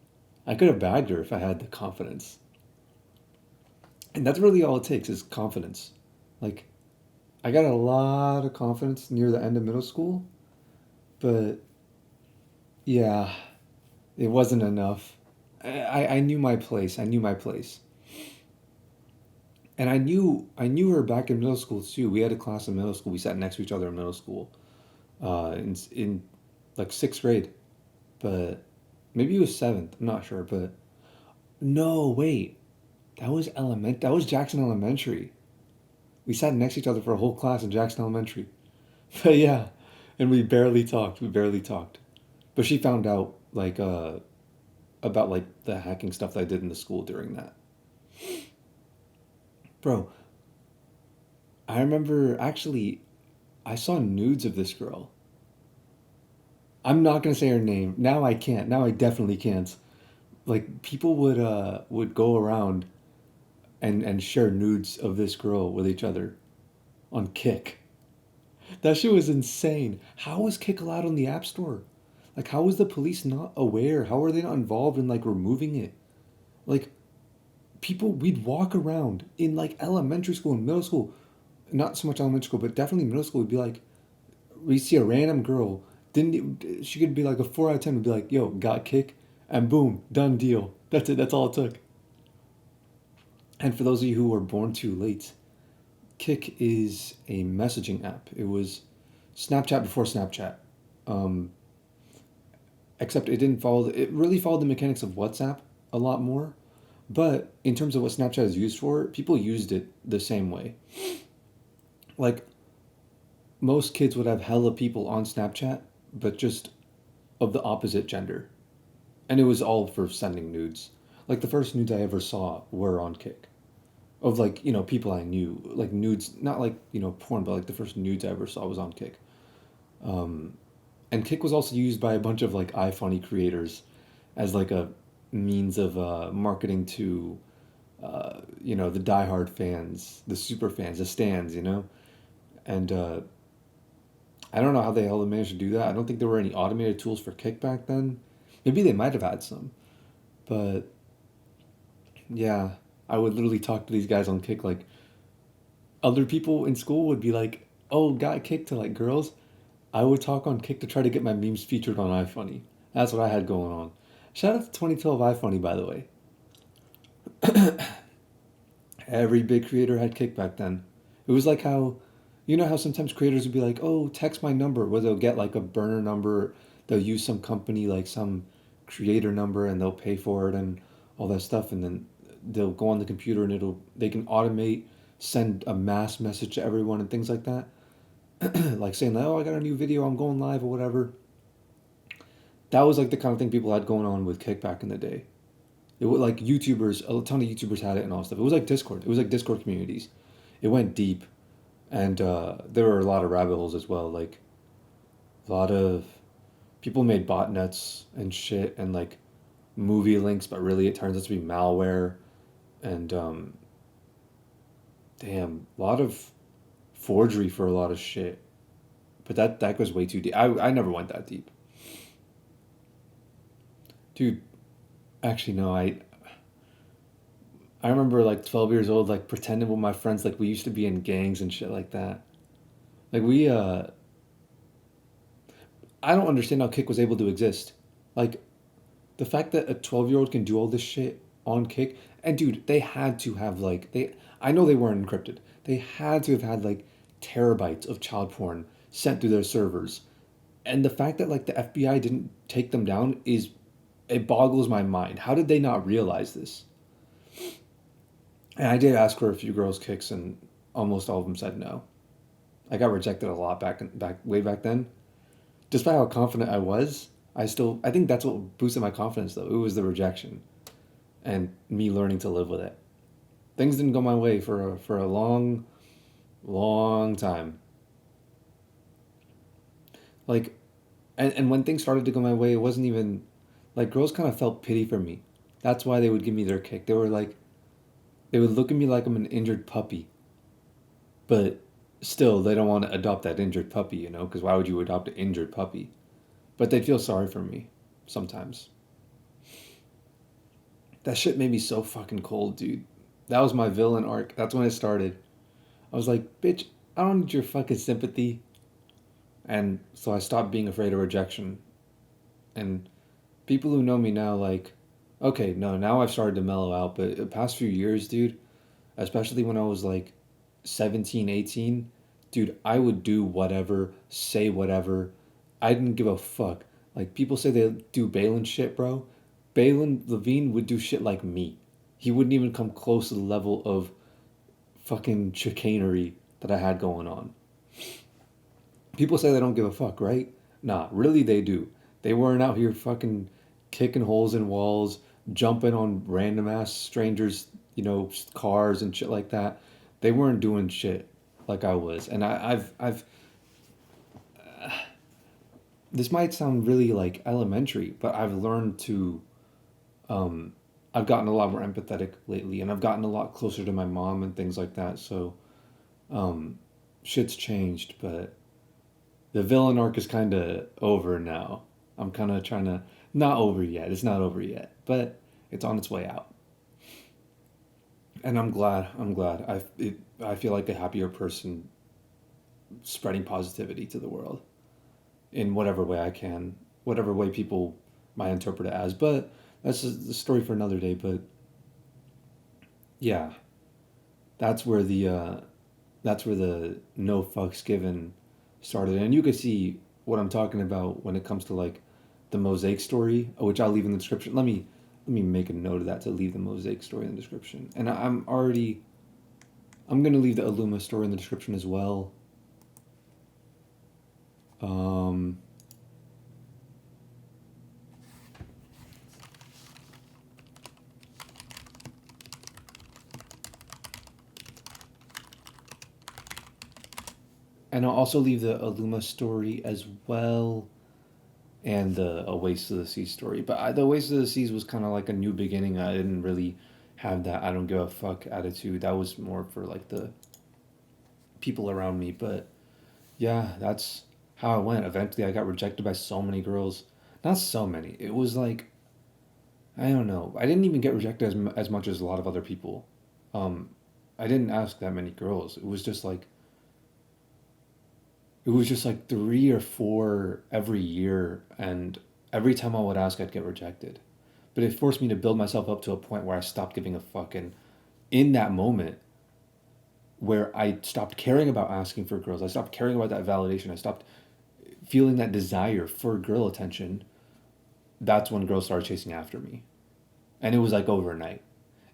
I could have bagged her if I had the confidence. And that's really all it takes is confidence. Like I got a lot of confidence near the end of middle school, but yeah, it wasn't enough. I knew my place. I knew my place. And I knew her back in middle school too. We had a class in middle school. We sat next to each other in middle school, in like sixth grade, but maybe it was seventh. I'm not sure, but no, wait, That was Jackson Elementary. We sat next to each other for a whole class in Jackson Elementary. But yeah, and we barely talked. We barely talked. But she found out like about like the hacking stuff that I did in the school during that. Bro, I remember actually I saw nudes of this girl. I'm not gonna say her name. Now I can't. Now I definitely can't. Like people would go around and share nudes of this girl with each other on Kick. That shit was insane. How was Kick allowed on the App Store? Like how was the police not aware? How are they not involved in like removing it? Like people we'd walk around in like elementary school and middle school, not so much elementary school, but definitely middle school, would be like we see a random girl, didn't she could be like a 4 out of 10 would be like, yo, got Kick, and boom, done deal. That's it. That's all it took. And for those of you who were born too late, Kick is a messaging app. It was Snapchat before Snapchat, um, except it didn't follow. It really followed the mechanics of WhatsApp a lot more. But in terms of what Snapchat is used for, people used it the same way. Like most kids would have hella people on Snapchat, but just of the opposite gender, and it was all for sending nudes. Like the first nudes I ever saw were on Kick, of like people I knew, like nudes, not like porn, but like the first nudes I ever saw was on Kick. And Kick was also used by a bunch of like iFunny creators as like a means of marketing to the diehard fans, the super fans, the stands, and I don't know how the hell they managed to do that. I don't think there were any automated tools for Kick back then. Maybe they might have had some, but yeah, I would literally talk to these guys on Kick like other people in school would be like, "Oh, got Kick to like girls." I would talk on Kick to try to get my memes featured on iFunny. That's what I had going on. Shout out to 2012 iFunny, by the way. Every big creator had Kick back then. It was like how, how sometimes creators would be like, "Oh, text my number," where they'll get like a burner number. They'll use some company like some creator number, and they'll pay for it and all that stuff, and then they'll go on the computer and they can automate send a mass message to everyone and things like that. Like saying like, "Oh, I got a new video, I'm going live," or whatever. That was like the kind of thing people had going on with Kick back in the day. It was like YouTubers, a ton of YouTubers had it and all stuff. It was like Discord. It was like Discord communities. It went deep. And there were a lot of rabbit holes as well. Like a lot of people made botnets and shit and like movie links, but really it turns out to be malware. And damn, a lot of forgery for a lot of shit. But that goes way too deep. I never went that deep, dude. Actually, no. I remember like 12 years old, like pretending with my friends like we used to be in gangs and shit like that. Like I don't understand how Kick was able to exist. Like the fact that a 12-year-old can do all this shit on Kick, and dude, they had to have like they. I know they weren't encrypted. They had to have had like terabytes of child porn sent through their servers, and the fact that like the FBI didn't take them down is it boggles my mind. How did they not realize this? And I did ask for a few girls' kicks, and almost all of them said no. I got rejected a lot back way back then. Despite how confident I was, I think that's what boosted my confidence though. It was the rejection and me learning to live with it. Things didn't go my way for a long time. Like and when things started to go my way, it wasn't even like girls kind of felt pity for me. That's why they would give me their kick. They were like they would look at me like I'm an injured puppy, but still they don't want to adopt that injured puppy, you know, because why would you adopt an injured puppy? But they'd feel sorry for me sometimes. That shit made me so fucking cold, dude. That was my villain arc. That's when it started. I was like, bitch, I don't need your fucking sympathy. And so I stopped being afraid of rejection. And people who know me now, like, okay, no, now I've started to mellow out. But the past few years, dude, especially when I was like 17, 18, dude, I would do whatever, say whatever. I didn't give a fuck. Like, people say they do Balin shit, bro. Balin Levine would do shit like me. He wouldn't even come close to the level of fucking chicanery that I had going on. People say they don't give a fuck, right? Nah, really they do. They weren't out here fucking kicking holes in walls, jumping on random ass strangers, you know, cars and shit like that. They weren't doing shit like I was. And I've this might sound really like elementary, but I've learned to um I've gotten a lot more empathetic lately and I've gotten a lot closer to my mom and things like that. So um shit's changed, but the villain arc is kind of over now. I'm kind of trying to not over yet. It's not over yet, but it's on its way out. And I'm glad. I'm glad. I feel like a happier person spreading positivity to the world in whatever way I can, whatever way people might interpret it as. But that's the story for another day. But yeah, that's where the uh, that's where the no fucks given started, and you can see what I'm talking about when it comes to like the mosaic story, which I'll leave in the description. Let me make a note of that to leave the mosaic story in the description, and I'm gonna leave the Illuma story in the description as well. Um, and I'll also leave the Illuma story as well, and the Oasis of the Seas story. But the Oasis of the Seas was kind of like a new beginning. I didn't really have that I don't give a fuck attitude. That was more for like the people around me. But yeah, that's how I went. Eventually, I got rejected by so many girls. Not so many. It was like I don't know. I didn't even get rejected as much as a lot of other people. Um, I didn't ask that many girls. It was just like three or four every year, and every time I would ask, I'd get rejected. But it forced me to build myself up to a point where I stopped giving a fuck. And in that moment, where I stopped caring about asking for girls, I stopped caring about that validation. I stopped feeling that desire for girl attention. That's when girls started chasing after me, and it was like overnight.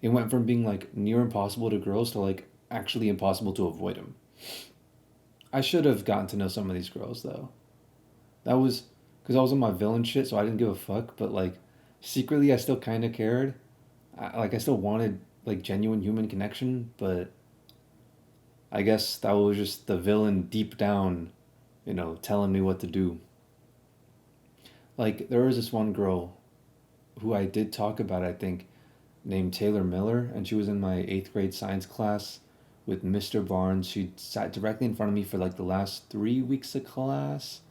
It went from being like near impossible to girls to like actually impossible to avoid them. I should have gotten to know some of these girls though. That was because I was on my villain shit, so I didn't give a fuck. But like secretly, I still kind of cared. I still wanted like genuine human connection, but I guess that was just the villain deep down, telling me what to do. Like, there was this one girl who I did talk about, I think, named Taylor Miller, and she was in my eighth grade science class with Mr. Barnes. She sat directly in front of me for like the last 3 weeks of class.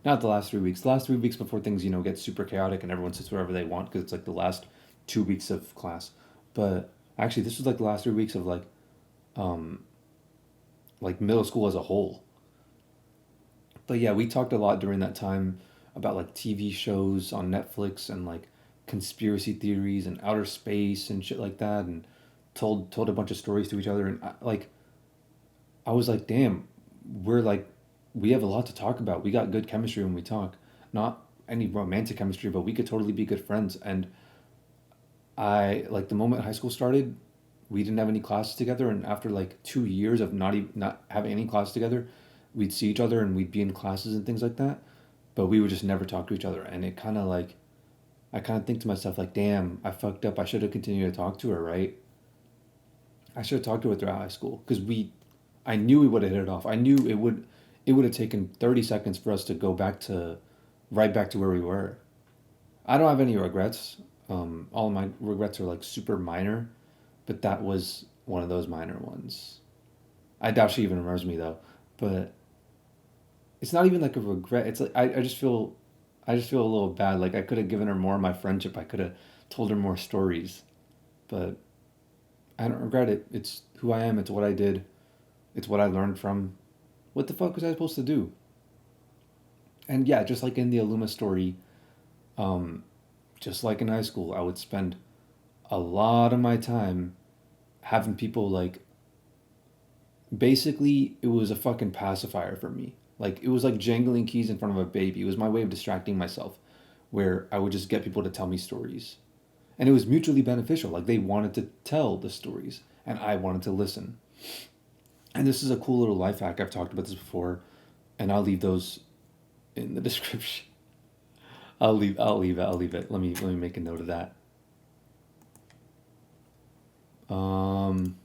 Not the last 3 weeks, the last 3 weeks before things, get super chaotic and everyone sits wherever they want because it's like the last 2 weeks of class. But actually, this was like the last 3 weeks of um, like middle school as a whole. But yeah, we talked a lot during that time about like TV shows on Netflix and like conspiracy theories and outer space and shit like that, and told a bunch of stories to each other. And I was like, damn, we're like we have a lot to talk about. We got good chemistry when we talk. Not any romantic chemistry, but we could totally be good friends. And I like the moment high school started, we didn't have any classes together, and after like 2 years of not having any classes together, we'd see each other and we'd be in classes and things like that, but we would just never talk to each other. And it kind of like I kind of think to myself like, damn, I fucked up. I should have continued to talk to her, right? I should have talked to her throughout high school because I knew we would have hit it off. I knew it would have taken 30 seconds for us to go back to right back to where we were. I don't have any regrets. All of my regrets are like super minor, but that was one of those minor ones. I doubt she even remembers me though, but it's not even like a regret. It's like I just feel a little bad. Like I could have given her more of my friendship. I could have told her more stories, but I don't regret it. It's who I am. It's what I did. It's what I learned from. What the fuck was I supposed to do? And yeah, just like in the Aluma story, um, just like in high school, I would spend a lot of my time having people like basically it was a fucking pacifier for me. Like it was like jangling keys in front of a baby. It was my way of distracting myself, where I would just get people to tell me stories. And it was mutually beneficial. Like they wanted to tell the stories and I wanted to listen. And this is a cool little life hack. I've talked about this before, and I'll leave those in the description. I'll leave it. Let me make a note of that. Um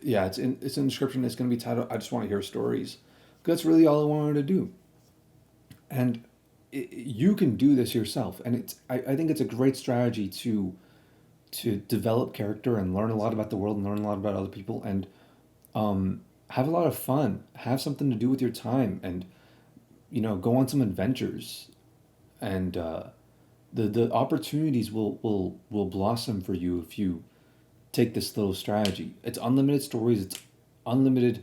yeah, it's in the description. It's gonna be titled "I just want to hear stories." 'Cause that's really all I wanted to do, and you can do this yourself. And I think it's a great strategy to develop character and learn a lot about the world and learn a lot about other people and have a lot of fun. Have something to do with your time, and go on some adventures. And the opportunities will blossom for you if you take this little strategy. It's unlimited stories. It's unlimited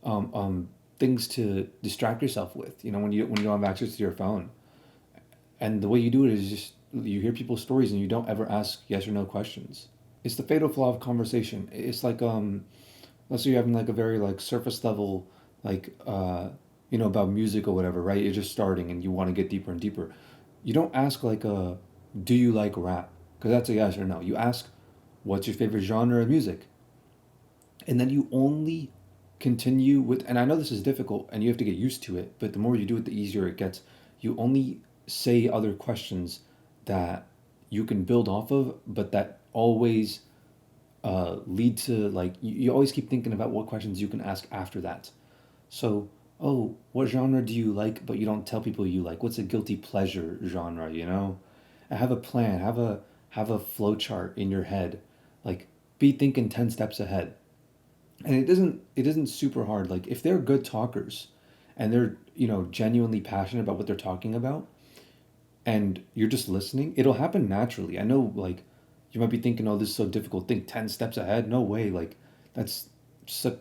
um, um, things to distract yourself with. When you don't have access to your phone, and the way you do it is just you hear people's stories and you don't ever ask yes or no questions. It's the fatal flaw of conversation. It's like let's say you're having like a very like surface level like about music or whatever, right? You're just starting and you want to get deeper and deeper. You don't ask like do you like rap? Because that's a yes or no. You ask what's your favorite genre of music? And then you only continue with, and I know this is difficult and you have to get used to it, but the more you do it, the easier it gets. You only say other questions that you can build off of, but that always lead to like, you always keep thinking about what questions you can ask after that. So, oh, what genre do you like, but you don't tell people you like? What's a guilty pleasure genre, And have a plan, have a flow chart in your head. Like be thinking 10 steps ahead. And it isn't super hard. Like if they're good talkers and they're, genuinely passionate about what they're talking about and you're just listening, it'll happen naturally. I know like you might be thinking, oh, this is so difficult. Think 10 steps ahead. No way. Like that's just a,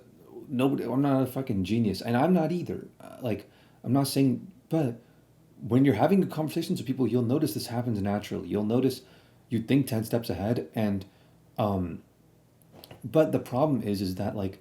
nobody, I'm not a fucking genius. And I'm not either. Like I'm not saying, but when you're having conversations with people, you'll notice this happens naturally. You'll notice you think 10 steps ahead and um but the problem is that like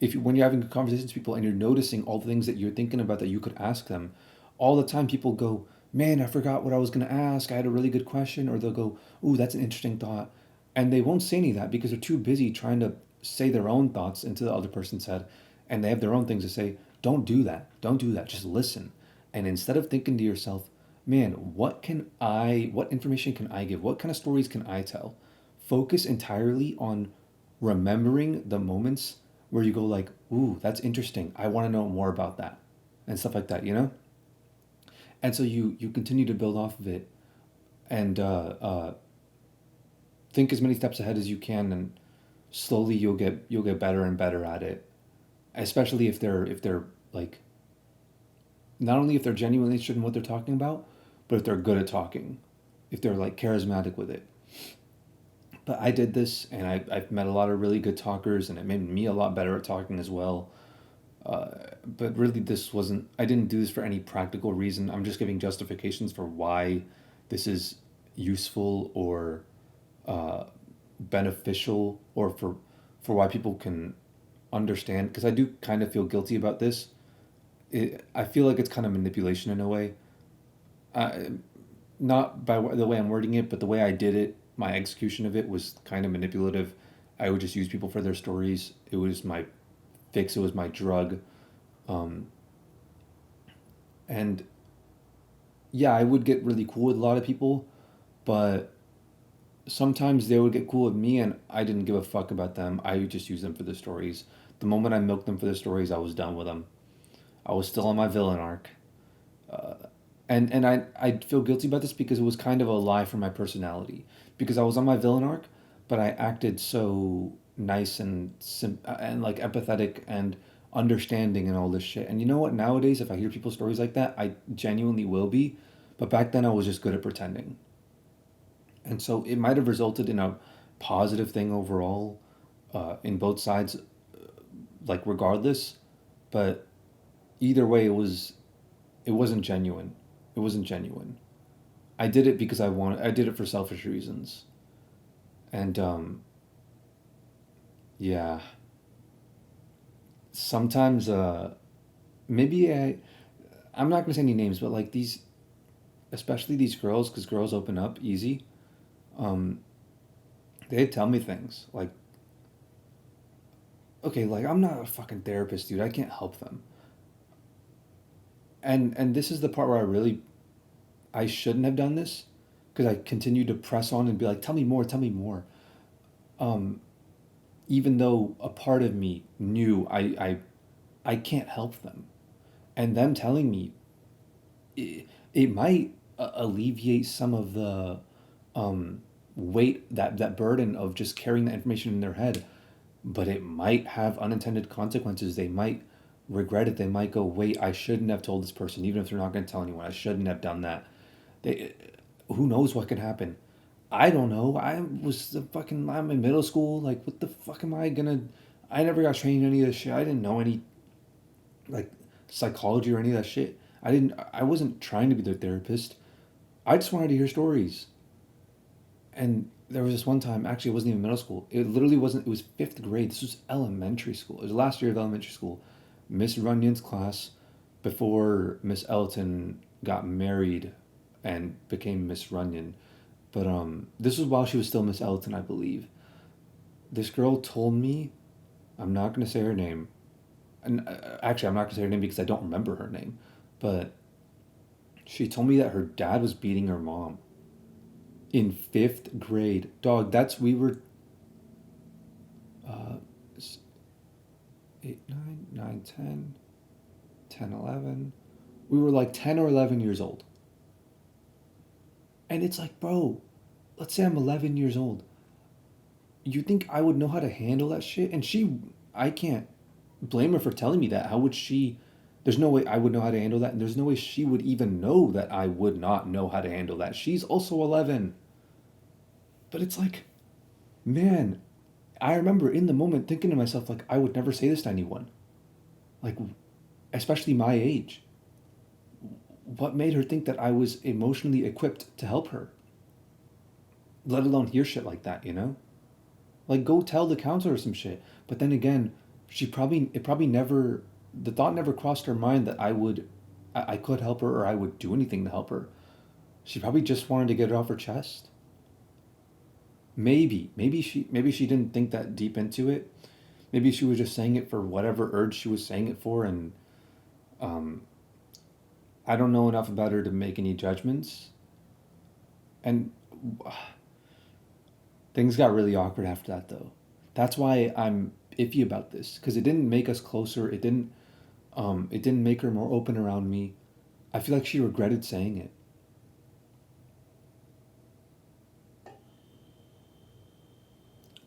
if you, when you're having conversations with people and you're noticing all the things that you're thinking about that you could ask them, all the time people go, "Man, I forgot what I was going to ask. I had a really good question." Or they'll go, "Ooh, that's an interesting thought." And they won't say any of that because they're too busy trying to say their own thoughts into the other person's head and they have their own things to say. Don't do that. Don't do that. Just listen. And instead of thinking to yourself, man, what information can I give? What kind of stories can I tell? Focus entirely on remembering the moments where you go like, ooh, that's interesting. I want to know more about that and stuff like that, you know? And so you continue to build off of it and think as many steps ahead as you can, and slowly you'll get better and better at it. Especially if they're like, not only if they're genuinely interested in what they're talking about, but if they're good at talking, if they're like charismatic with it. But I did this, and I've met a lot of really good talkers, and it made me a lot better at talking as well. But really, this wasn't, I didn't do this for any practical reason. I'm just giving justifications for why this is useful or uh, beneficial, or for why people can understand. Because I do kind of feel guilty about this. I feel like it's kind of manipulation in a way. I, Not by the way I'm wording it, but the way I did it, my execution of it was kind of manipulative. I would just use people for their stories. It was my fix. It was my drug. Um, and yeah, I would get really cool with a lot of people, but sometimes they would get cool with me, and I didn't give a fuck about them. I would just use them for the stories. The moment I milked them for the stories, I was done with them. I was still on my villain arc. Uh, and I feel guilty about this because it was kind of a lie for my personality. Because I was on my villain arc, but I acted so nice and and like empathetic and understanding and all this shit. And you know what? Nowadays, if I hear people's stories like that, I genuinely will be. But back then, I was just good at pretending. And so it might have resulted in a positive thing overall, in both sides, like regardless. But either way, it wasn't genuine. It wasn't genuine. I did it because I did it for selfish reasons. And yeah, sometimes maybe I'm not gonna say any names, but like these, especially these girls, because girls open up easy. Um, they tell me things like, okay, like I'm not a fucking therapist, dude. I can't help them. And this is the part where I shouldn't have done this, because I continued to press on and be like, tell me more, tell me more. Um, Even though a part of me knew I can't help them, and them telling me it might alleviate some of the um, weight, that burden of just carrying that information in their head, but it might have unintended consequences. They might regret it. They might go, wait, I shouldn't have told this person, even if they're not going to tell anyone. I shouldn't have done that. They, who knows what could happen? I don't know. I'm in middle school. Like, what the fuck am I gonna? I never got trained in any of this shit. I didn't know any like psychology or any of that shit. I wasn't trying to be their therapist. I just wanted to hear stories. And there was this one time, actually, it wasn't even middle school. It literally wasn't, it was fifth grade. This was elementary school. It was the last year of elementary school. Miss Runyon's class, before Miss Elton got married and became Miss Runyon. But this was while she was still Miss Elton, I believe. This girl told me, I'm not going to say her name. And actually, I'm not going to say her name because I don't remember her name. But she told me that her dad was beating her mom in fifth grade. Dog, we were uh, 8, 9, 9, 10, 10, 11. We were like 10 or 11 years old. And it's like, bro, let's say I'm 11 years old. You think I would know how to handle that shit? And I can't blame her for telling me that. How would she? There's no way I would know how to handle that. And there's no way she would even know that I would not know how to handle that. She's also 11. But it's like, man, I remember in the moment thinking to myself, like, I would never say this to anyone. Like, especially my age. What made her think that I was emotionally equipped to help her? Let alone hear shit like that, you know? Like, go tell the counselor some shit. But then again, it probably never, the thought never crossed her mind that I could help her, or I would do anything to help her. She probably just wanted to get it off her chest. Maybe she didn't think that deep into it. Maybe she was just saying it for whatever urge she was saying it for, and um, I don't know enough about her to make any judgments. And things got really awkward after that, though. That's why I'm iffy about this because it didn't make us closer. It didn't make her more open around me. I feel like she regretted saying it.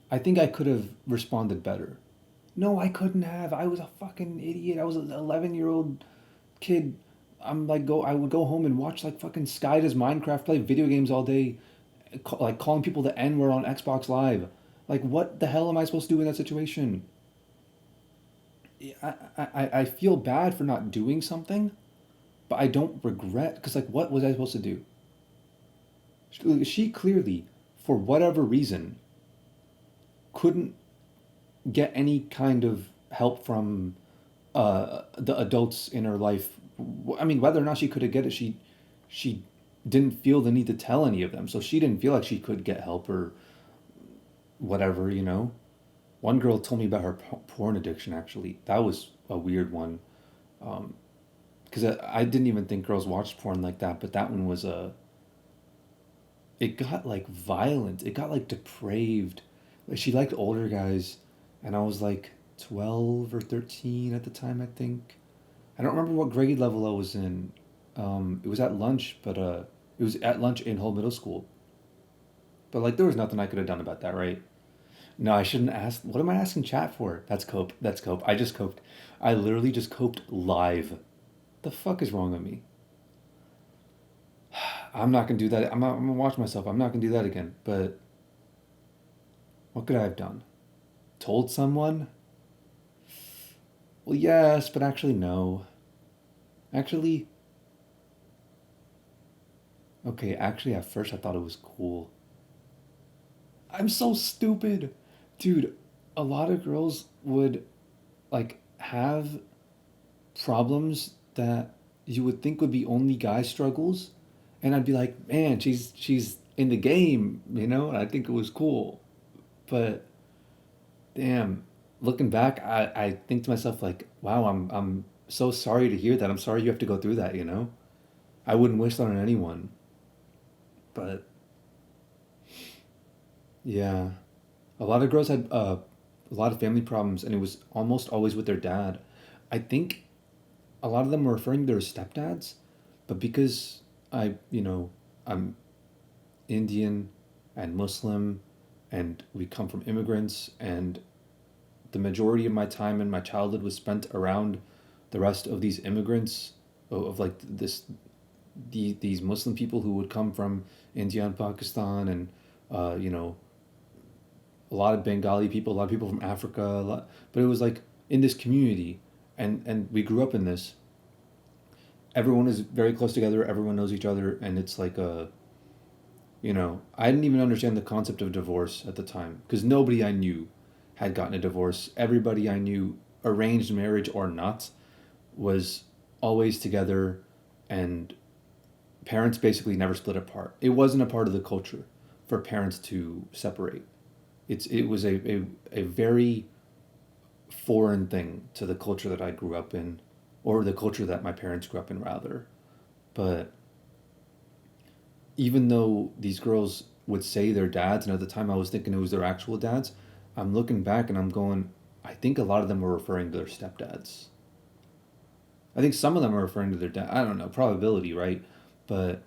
I think I could have responded better. No, I couldn't have. I was a fucking idiot. I was an 11-year-old kid. I would go home and watch like fucking Sky does Minecraft, play video games all day, like calling people the N word on Xbox Live. Like, what the hell am I supposed to do in that situation? I feel bad for not doing something, but I don't regret because like, what was I supposed to do? She clearly, for whatever reason, couldn't get any kind of help from the adults in her life. I mean, whether or not she could have get it, she didn't feel the need to tell any of them, so she didn't feel like she could get help or whatever. You know, one girl told me about her porn addiction. Actually, that was a weird one. Because I didn't even think girls watched porn like that, but that one was a. It got like violent. It got like depraved. Like she liked older guys, and I was like 12 or 13 at the time. I think. I don't remember what grade level I was in. It was at lunch, but it was at lunch in whole middle school. But like, there was nothing I could have done about that, right? No, I shouldn't ask. What am I asking chat for? That's cope. That's cope. I just coped. I literally just coped live. The fuck is wrong with me? I'm not gonna do that. I'm gonna watch myself. I'm not gonna do that again. But what could I have done? Told someone? Well, yes, but actually no. Actually, okay. Actually, at first I thought it was cool. I'm so stupid, dude. A lot of girls would like have problems that you would think would be only guy struggles, and I'd be like, man, she's in the game, you know. And I think it was cool, but damn, looking back, I think to myself like, wow, I'm so sorry to hear that. I'm sorry you have to go through that, you know. I wouldn't wish that on anyone, but yeah, a lot of girls had a lot of family problems, and it was almost always with their dad. I think a lot of them were referring to their stepdads, but because I'm Indian and Muslim, and we come from immigrants, and the majority of my time in my childhood was spent around the rest of these immigrants of like these Muslim people who would come from India and Pakistan and you know a lot of Bengali people, a lot of people from Africa, but it was like in this community, and we grew up in this. Everyone is very close together. Everyone knows each other, and it's like a I didn't even understand the concept of divorce at the time because nobody I knew had gotten a divorce. Everybody I knew, arranged marriage or not, was always together, and parents basically never split apart. It wasn't a part of the culture for parents to separate. It was a very foreign thing to the culture that I grew up in, or the culture that my parents grew up in rather. But even though these girls would say their dads, and at the time I was thinking it was their actual dads, I'm looking back and I'm going, I think a lot of them were referring to their stepdads. I think some of them are referring to their dad. I don't know, probability, right? But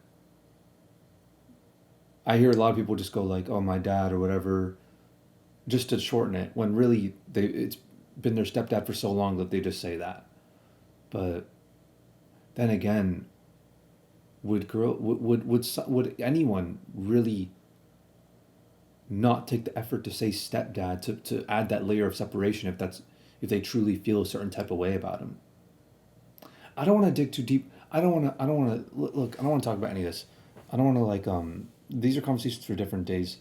I hear a lot of people just go like, "Oh, my dad" or whatever, just to shorten it. When really it's been their stepdad for so long that they just say that. But then again, would anyone really not take the effort to say stepdad to add that layer of separation if they truly feel a certain type of way about him? I don't want to dig too deep. I don't want to look. I don't want to talk about any of this. I don't want to like. These are conversations for different days.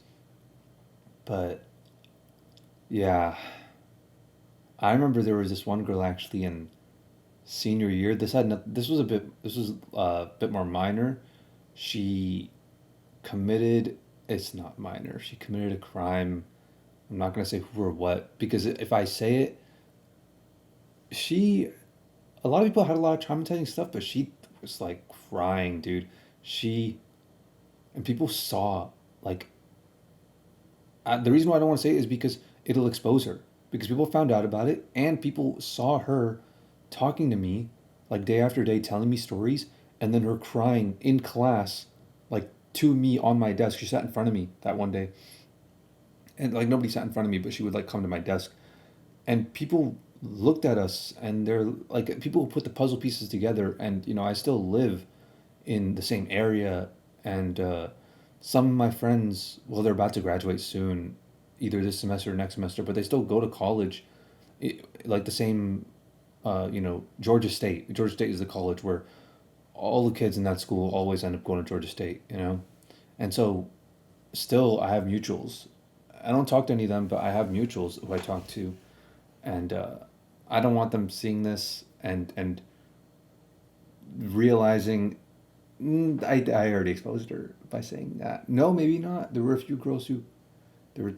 But yeah, I remember there was this one girl actually in senior year. This was a bit. This was a bit more minor. She committed. It's not minor. She committed a crime. I'm not gonna say who or what because if I say it, she. A lot of people had a lot of traumatizing stuff, but she was like crying, dude. She and people saw like the reason why I don't want to say it is because it'll expose her. Because people found out about it and people saw her talking to me like day after day, telling me stories, and then her crying in class, like to me on my desk. She sat in front of me that one day, and like nobody sat in front of me, but she would like come to my desk, and people looked at us, and they're like people put the puzzle pieces together, and I still live in the same area, and some of my friends, well, they're about to graduate soon, either this semester or next semester, but they still go to college, like the same, Georgia State. Georgia State is the college where all the kids in that school always end up going to Georgia State. And so still I have mutuals. I don't talk to any of them, but I have mutuals who I talk to, and I don't want them seeing this and realizing. I already exposed her by saying that. No, maybe not. There were a few girls who, there were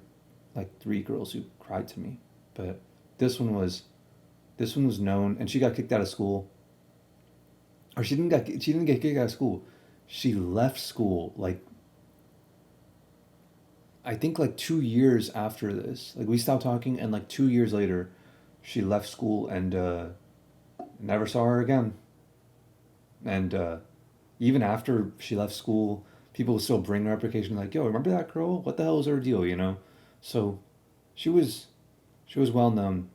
like three girls who cried to me, but this one was, this one was known, and she got kicked out of school. Or she didn't get kicked out of school. She left school like I think like 2 years after this. Like we stopped talking, and like 2 years later, she left school and never saw her again. And even after she left school, people would still bring her application like, "Yo, remember that girl? What the hell was her deal?" So she was she was well known,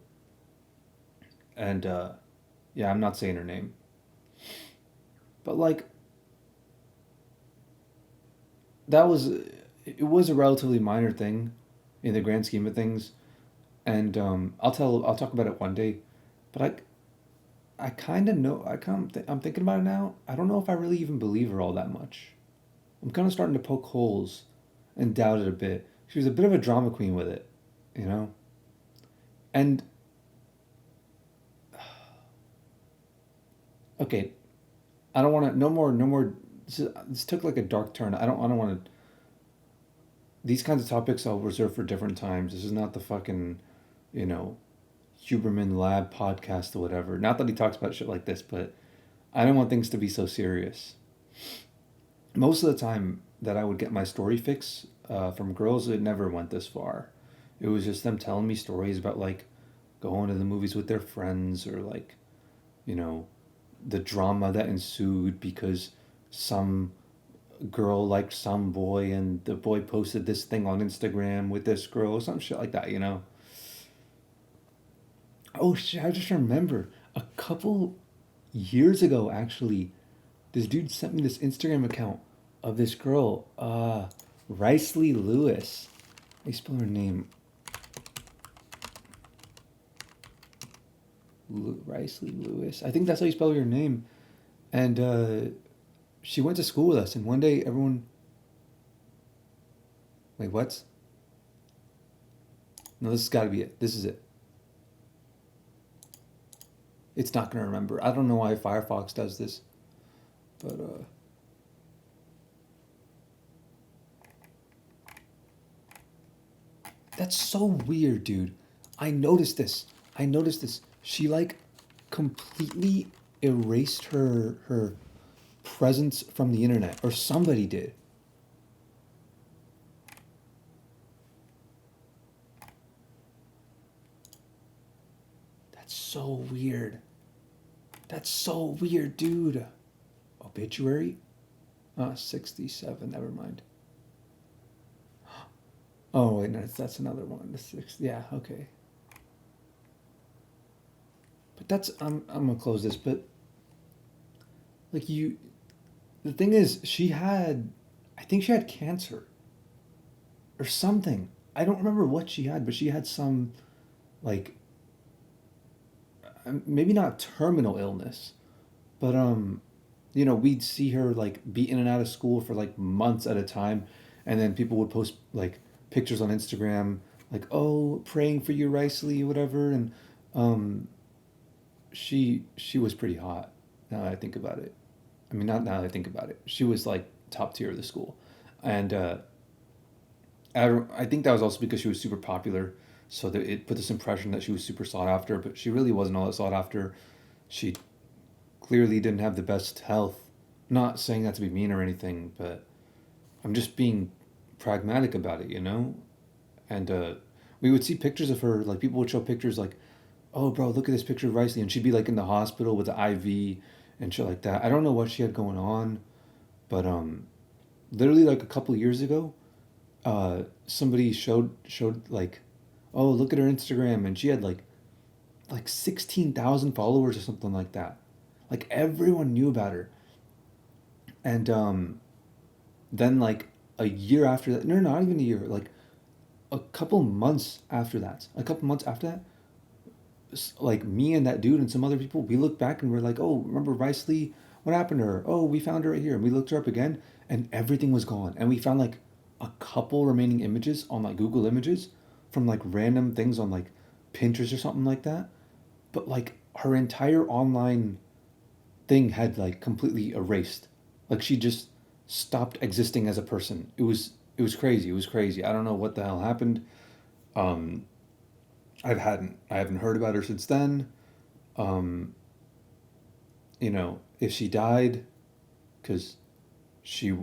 and yeah, I'm not saying her name, but like that was it was a relatively minor thing in the grand scheme of things, and I'll talk about it one day, but I kind of know I'm thinking about it now. I don't know if I really even believe her all that much. I'm kind of starting to poke holes and doubt it a bit. She was a bit of a drama queen with it, you know? And, okay, I don't want to, no more, this took like a dark turn. I don't want to, these kinds of topics I'll reserve for different times. This is not the fucking, you know, Huberman Lab podcast or whatever. Not that he talks about shit like this, but I don't want things to be so serious. Most of the time that I would get my story fix from girls, it never went this far. It was just them telling me stories about like going to the movies with their friends, or like, you know, the drama that ensued because some girl liked some boy and the boy posted this thing on Instagram with this girl, some shit like that. Oh shit, I just remember a couple years ago actually, this dude sent me this Instagram account of this girl, Riceley Lewis. How do you spell her name? Riceley Lewis. I think that's how you spell your name. And she went to school with us, and one day everyone. Wait, what? No, this has got to be it. This is it. It's not gonna remember. I don't know why Firefox does this, but that's so weird, dude. I noticed this. I noticed this. She like completely erased her presence from the internet, or somebody did. That's so weird. That's so weird, dude. Obituary? 67. Never mind. Oh wait, no, that's another one. The sixth. Yeah, okay. But that's I'm gonna close this. But like the thing is, she had, I think she had cancer or something. I don't remember what she had, but she had some like maybe not terminal illness, but we'd see her like be in and out of school for like months at a time, and then people would post like pictures on Instagram, like, oh, praying for you, Riceley, whatever, and um, she was pretty hot. Now that I think about it, I mean, not now that I think about it, she was like top tier of the school, and I think that was also because she was super popular, so that it put this impression that she was super sought after, but she really wasn't all that sought after. She clearly didn't have the best health, not saying that to be mean or anything, but I'm just being pragmatic about it, you know? And we would see pictures of her, like people would show pictures like, oh, bro, look at this picture of Riceley. And she'd be like in the hospital with the IV and shit like that. I don't know what she had going on, but literally like a couple years ago, somebody showed like, oh, look at her Instagram. And she had like 16,000 followers or something like that. Like everyone knew about her. And then like a year after that, no, not even a year, like a couple months after that, like me and that dude and some other people, we look back and we're like, oh, remember Rice Lee? What happened to her? Oh, we found her right here. And we looked her up again and everything was gone. And we found like a couple remaining images on like Google Images from like random things on like Pinterest or something like that. But like her entire online thing had like completely erased. Like she just stopped existing as a person. It was crazy. It was crazy. I don't know what the hell happened. Um, I haven't heard about her since then. Um, if she died, because she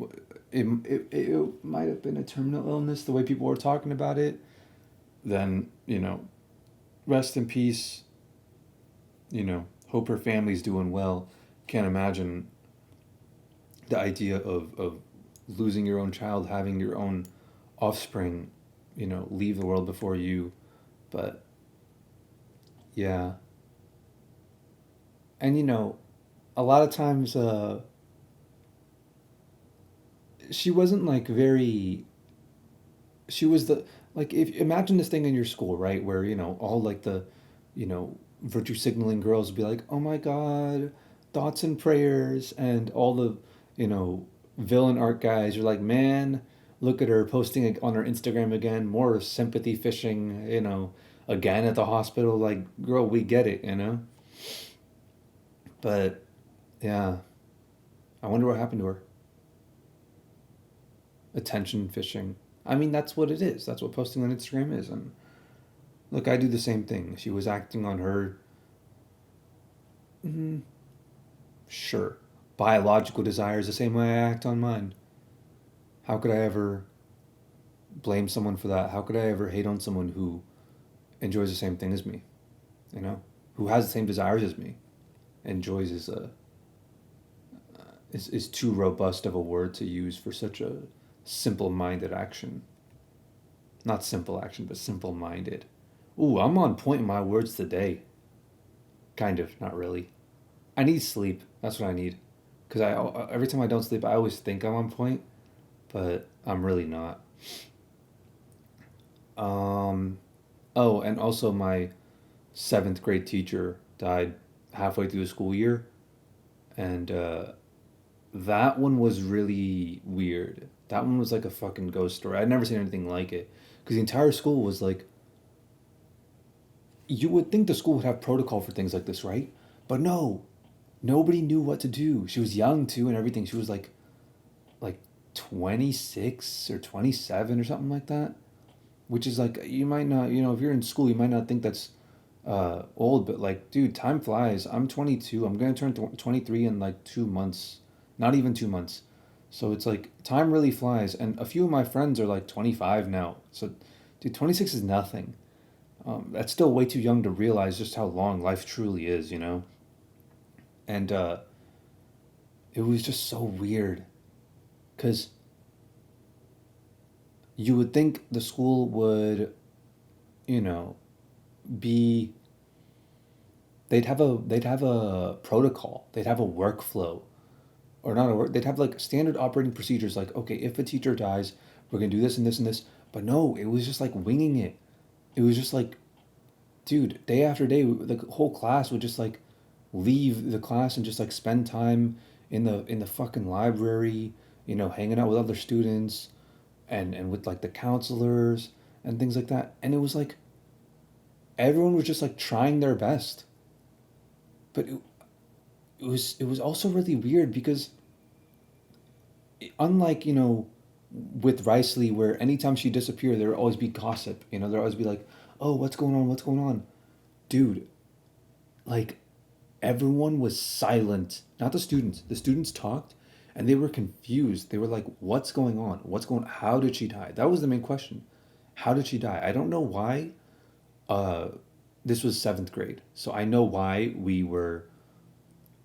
it might have been a terminal illness the way people were talking about it. Then rest in peace. Hope her family's doing well. Can't imagine the idea of losing your own child, having your own offspring, leave the world before you. But yeah, and a lot of times she wasn't like very. She was the like if imagine this thing in your school, right, where all like the, you know, virtue signaling girls would be like, oh my god, thoughts and prayers, and all the you know villain art guys are like, man, look at her posting on her Instagram again, more sympathy fishing, again at the hospital. Like, girl, we get it, but yeah, I wonder what happened to her. Attention fishing. I mean, that's what it is. That's what posting on Instagram is. And look, I do the same thing. She was acting on her, mm, sure, biological desires the same way I act on mine. How could I ever blame someone for that? How could I ever hate on someone who enjoys the same thing as me? Who has the same desires as me? Enjoys is too robust of a word to use for such a simple-minded action. Not simple action, but simple-minded. Ooh, I'm on point in my words today. Kind of, not really. I need sleep. That's what I need. Because every time I don't sleep, I always think I'm on point, but I'm really not. Um, oh, and also my seventh grade teacher died halfway through the school year, and that one was really weird. That one was like a fucking ghost story. I'd never seen anything like it, because the entire school was like, you would think the school would have protocol for things like this, right? But no, nobody knew what to do. She was young too and everything. She was like 26 or 27 or something like that, which is like, you might not, if you're in school, you might not think that's old, but like, dude, time flies. I'm 22. I'm going to turn 23 in like 2 months. Not even 2 months. So it's like time really flies, and a few of my friends are like 25 now. So dude, 26 is nothing. That's still way too young to realize just how long life truly is, And it was just so weird because you would think the school would, you know, be they'd have a protocol, they'd have a workflow, or not a work, they'd have like standard operating procedures. Like, okay, if a teacher dies, we're gonna do this and this and this. But no, it was just like winging it. It was just like, dude, day after day, the whole class would just like leave the class and just like spend time in the fucking library, hanging out with other students and with like the counselors and things like that. And it was like everyone was just like trying their best. But it was also really weird because unlike, with Riceley, where anytime she disappeared, there would always be gossip. There'd always be like, oh, what's going on? What's going on? Dude, like everyone was silent. Not the students. The students talked, and they were confused. They were like, "What's going on? What's going? How did she die?" That was the main question. How did she die? I don't know why. Uh, this was seventh grade, so I know why we were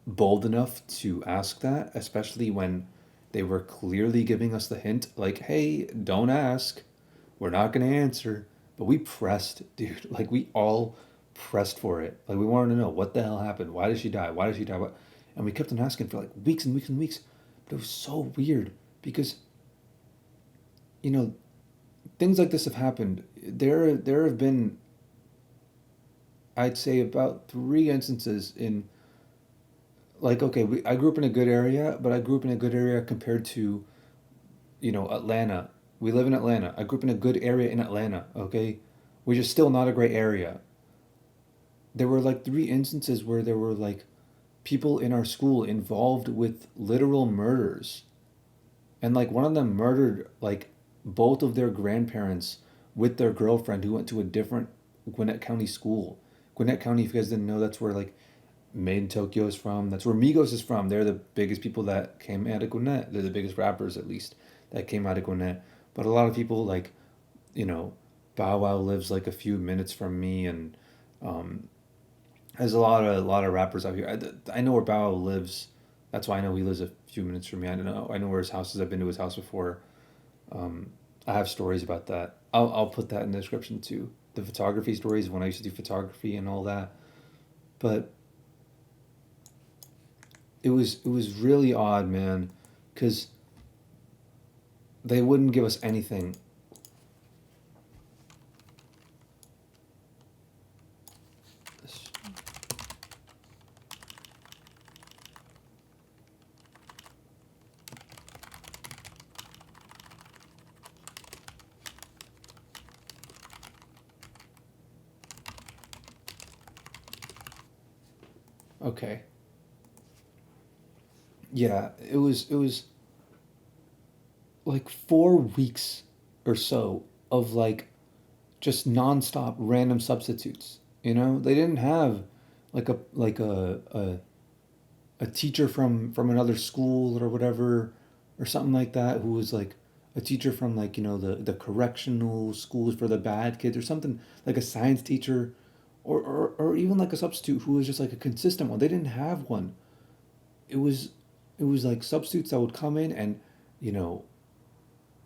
bold enough to ask that, especially when they were clearly giving us the hint, like, "Hey, don't ask. We're not gonna answer." But we pressed, dude. Like we all pressed for it. Like we wanted to know what the hell happened. Why did she die? Why did she die? What? And we kept on asking for like weeks and weeks and weeks. But it was so weird because you know things like this have happened. There have been, I'd say, about three instances in, like, okay, I grew up in a good area, but I grew up in a good area compared to, Atlanta. We live in Atlanta. I grew up in a good area in Atlanta, okay? Which is still not a great area. There were like three instances where there were like people in our school involved with literal murders. And like one of them murdered like both of their grandparents with their girlfriend who went to a different Gwinnett County school. Gwinnett County, if you guys didn't know, that's where like Made in Tokyo is from. That's where Migos is from. They're the biggest people that came out of Gwinnett. They're the biggest rappers, at least, that came out of Gwinnett. But a lot of people like, you know, Bow Wow lives like a few minutes from me, and um, there's a lot of rappers out here. I know where Bow Wow lives. That's why I know he lives a few minutes from me. I don't know. I know where his house is. I've been to his house before. Um, I have stories about that. I'll put that in the description too. The photography stories when I used to do photography and all that. But it was really odd, man, because they wouldn't give us anything. Okay, yeah, it was like 4 weeks or so of like just nonstop random substitutes. They didn't have like a teacher from another school or whatever, or something like that, who was like a teacher from like the correctional schools for the bad kids, or something like a science teacher, or even like a substitute who was just like a consistent one. They didn't have one. It was it was like substitutes that would come in, and you know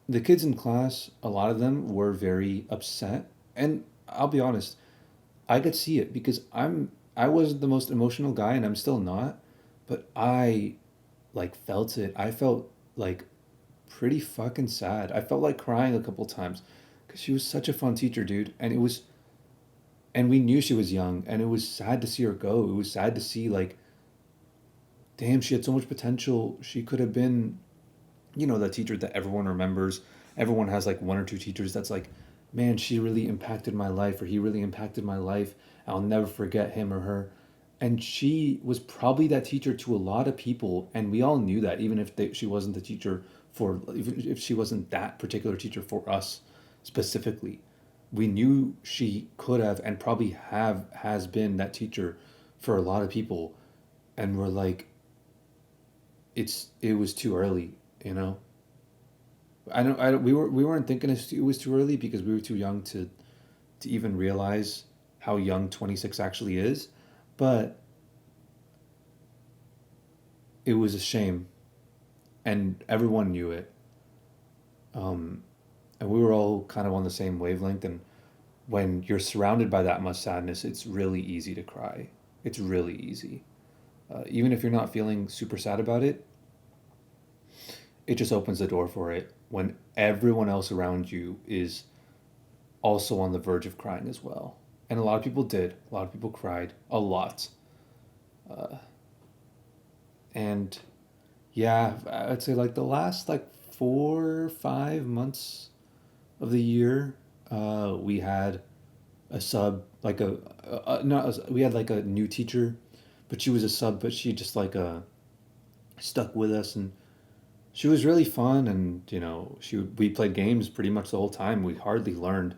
the kids in class, a lot of them were very upset. And I'll be honest, I could see it because I wasn't the most emotional guy, and I'm still not, but I like felt it. I felt like pretty fucking sad. I felt like crying a couple times because she was such a fun teacher, dude. And we knew she was young, and it was sad to see her go. It was sad to see, like, damn, she had so much potential. She could have been, the teacher that everyone remembers. Everyone has like one or two teachers that's like, man, she really impacted my life, or he really impacted my life. I'll never forget him or her. And she was probably that teacher to a lot of people, and we all knew that, even if she wasn't the teacher for, even if she wasn't that particular teacher for us specifically. We knew she could have and probably have has been that teacher for a lot of people, and we're like, it was too early, you know. I don't we weren't thinking it was too early because we were too young to even realize how young 26 actually is, but it was a shame, and everyone knew it. Um, and we were all kind of on the same wavelength. And when you're surrounded by that much sadness, it's really easy to cry. It's really easy. Even if you're not feeling super sad about it, it just opens the door for it when everyone else around you is also on the verge of crying as well. And a lot of people did. A lot of people cried a lot. Uh, and yeah, I'd say like the last like 4 or 5 months of the year, we had a sub, like not we had like a new teacher, but she was a sub, but she just like stuck with us, and she was really fun. And we played games pretty much the whole time. We hardly learned.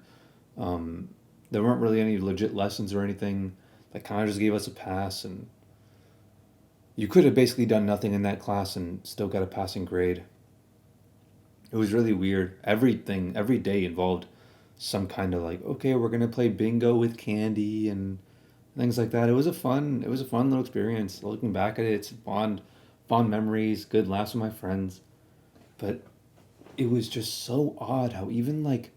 Um, there weren't really any legit lessons or anything. That kind of just gave us a pass. And you could have basically done nothing in that class and still got a passing grade. It was really weird. Everything, every day involved some kind of like, okay, we're gonna play bingo with candy and things like that. It was a fun little experience. Looking back at it, it's fond memories, good laughs with my friends. But it was just so odd how even like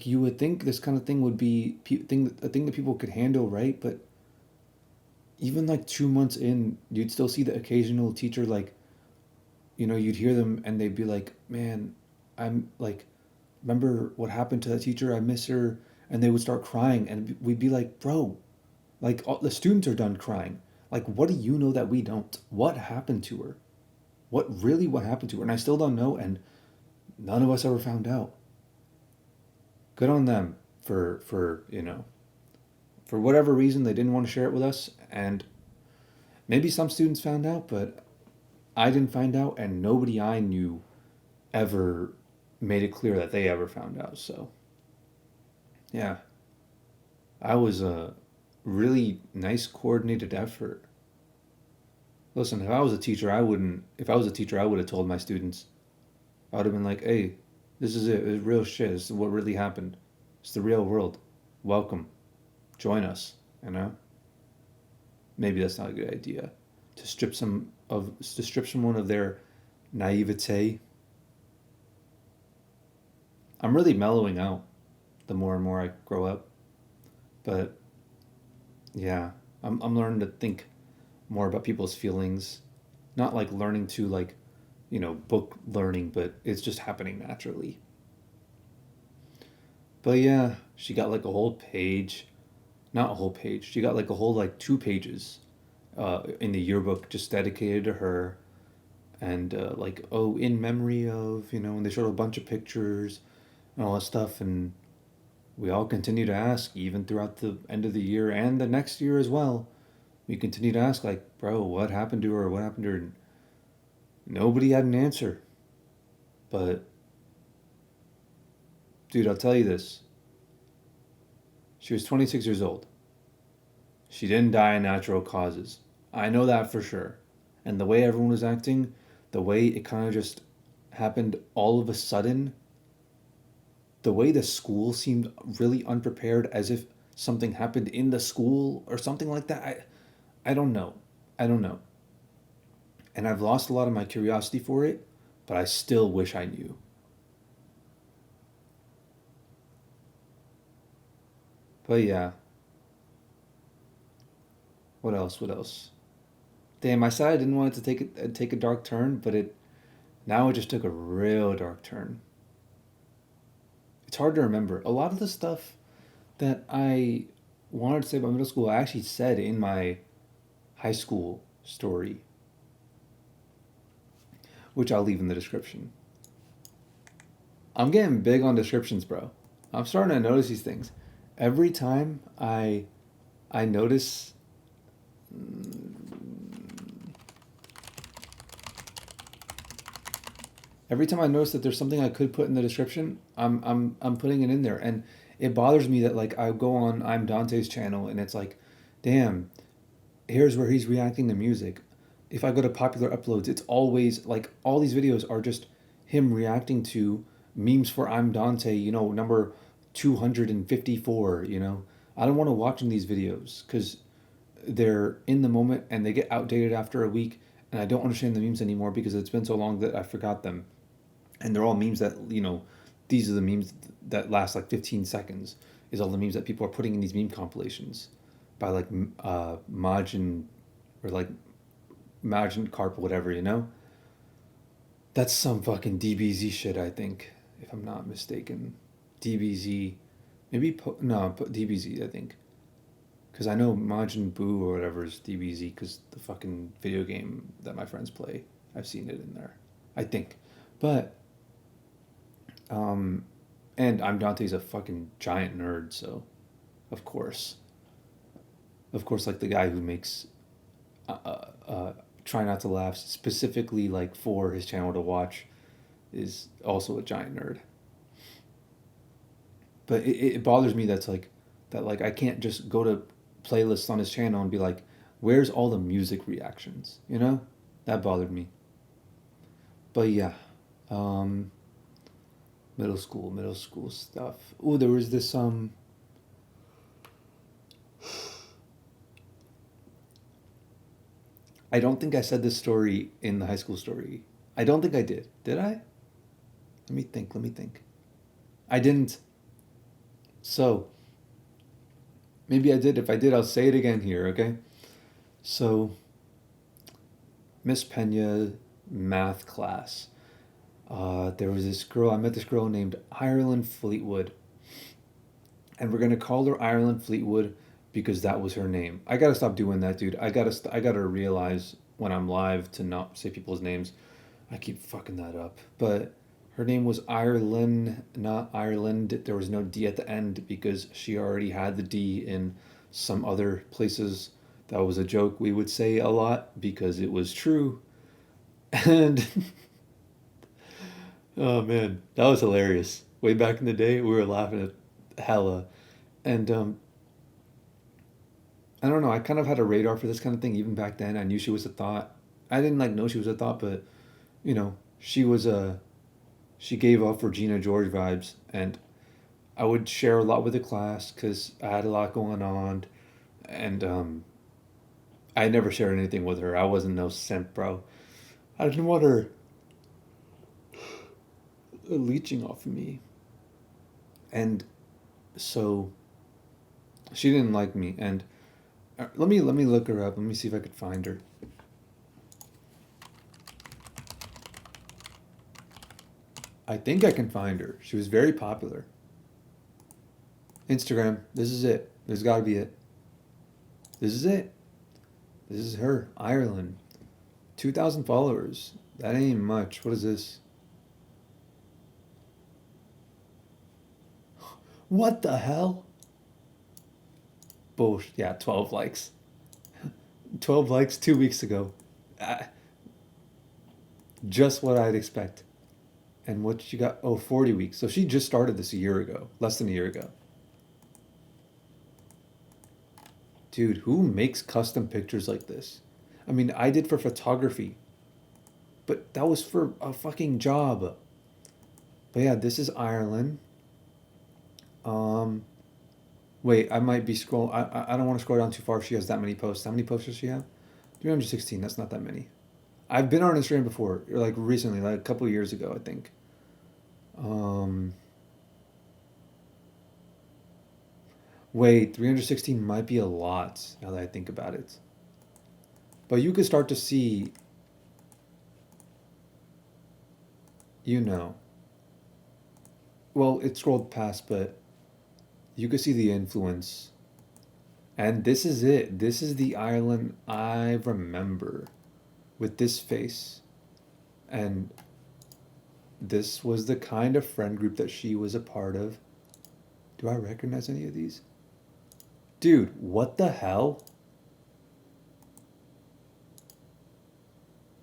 you would think this kind of thing would be a thing that people could handle, right? But even like 2 months in, you'd still see the occasional teacher like, you'd hear them and they'd be like, "Man, I'm like, remember what happened to that teacher? I miss her." And they would start crying, and we'd be like, "Bro, like all, the students are done crying. Like, what do you know that we don't? What happened to her? What happened to her?" And I still don't know, and none of us ever found out. Good on them for whatever reason they didn't want to share it with us, and maybe some students found out, but I didn't find out, and nobody I knew ever made it clear that they ever found out. So yeah, I was a really nice coordinated effort. Listen, if I was a teacher, I wouldn't. If I was a teacher, I would have told my students. I would have been like, "Hey, this is it. It's real shit. This is what really happened. It's the real world. Welcome. Join us." You know. Maybe that's not a good idea. To strip someone of their naivete. I'm really mellowing out the more and more I grow up. But yeah, I'm learning to think more about people's feelings. Not like learning to like, book learning, but it's just happening naturally. But yeah, she got like a whole page, not a whole page. She got like a whole like 2 pages in the yearbook just dedicated to her. And like, oh, in memory of, and they showed a bunch of pictures and all that stuff. And we all continue to ask, even throughout the end of the year and the next year as well. We continue to ask, like, bro, what happened to her? What happened to her? Nobody had an answer. But, dude, I'll tell you this. She was 26 years old. She didn't die in natural causes. I know that for sure. And the way everyone was acting, the way it kind of just happened all of a sudden, the way the school seemed really unprepared, as if something happened in the school or something like that. I don't know. I don't know. And I've lost a lot of my curiosity for it, but I still wish I knew. But yeah, what else? What else? Damn, I said I didn't want it to take a dark turn, but it just took a real dark turn. It's hard to remember. A lot of the stuff that I wanted to say about middle school, I actually said in my high school story, which I'll leave in the description. I'm getting big on descriptions, bro. I'm starting to notice these things. Every time I notice every time I notice that there's something I could put in the description, I'm putting it in there, and it bothers me that like I go on I'm Dante's channel and it's like, damn, here's where he's reacting to music. If I go to popular uploads, it's always like all these videos are just him reacting to memes for I'm Dante, number 254, I don't want to watch these videos because they're in the moment and they get outdated after a week, and I don't understand the memes anymore because it's been so long that I forgot them. And they're all memes that, these are the memes that last like 15 seconds, is all the memes that people are putting in these meme compilations by like Majin, or like Majin Carp, whatever, That's some fucking DBZ shit, I think, if I'm not mistaken. DBZ, maybe, no, but DBZ, I think. Because I know Majin Buu or whatever is DBZ because the fucking video game that my friends play, I've seen it in there. I think. But, um, and I'm Dante's a fucking giant nerd, so of course. Of course, like the guy who makes Try Not to Laugh specifically like for his channel to watch is also a giant nerd. But it bothers me that like I can't just go to playlists on his channel and be like, Where's all the music reactions? You know, that bothered me. But yeah, um, middle school stuff. Oh, there was this I don't think I said this story in the high school story. I don't think I did. Did I? Let me think. Let me think. I didn't. So maybe I did. If I did, I'll say it again here. Okay. So Miss Pena math class. There was this girl. I met this girl named Ireland Fleetwood, and we're gonna call her Ireland Fleetwood because that was her name. I gotta stop doing that, dude. I gotta realize when I'm live to not say people's names. I keep fucking that up. But her name was Ireland, not Ireland. There was no D at the end because she already had the D in some other places. That was a joke we would say a lot because it was true. And oh man, that was hilarious. Way back in the day, we were laughing at hella. And I don't know, I kind of had a radar for this kind of thing even back then. I knew she was a thought. I didn't like know she was a thought, but you know, she was a she gave off Regina George vibes, and I would share a lot with the class because I had a lot going on, and I never shared anything with her. I wasn't no simp, bro. I didn't want her leeching off of me, and so she didn't like me. And let me look her up. Let me see if I could find her. I think I can find her. She was very popular. Instagram. This is it. There's got to be it. This is it. This is her. Ireland. 2,000 followers. That ain't much. What is this? What the hell? Bullshit. Yeah, 12 likes. 12 likes 2 weeks ago. Uh, just what I'd expect. And what she got? Oh, 40 weeks. So she just started this a year ago. Less than a year ago. Dude, who makes custom pictures like this? I mean, I did for photography, but that was for a fucking job. But yeah, this is Ireland. Um, Wait, I might be scroll. I don't want to scroll down too far if she has that many posts. How many posts does she have? 316. That's not that many. I've been on Instagram before, like recently, like a couple of years ago, I think. Um, Wait, 316 might be a lot now that I think about it. But you could start to see, you know, well, it scrolled past, but you could see the influence. And this is it. This is the Ireland I remember with this face. And this was the kind of friend group that she was a part of. Do I recognize any of these? Dude, what the hell?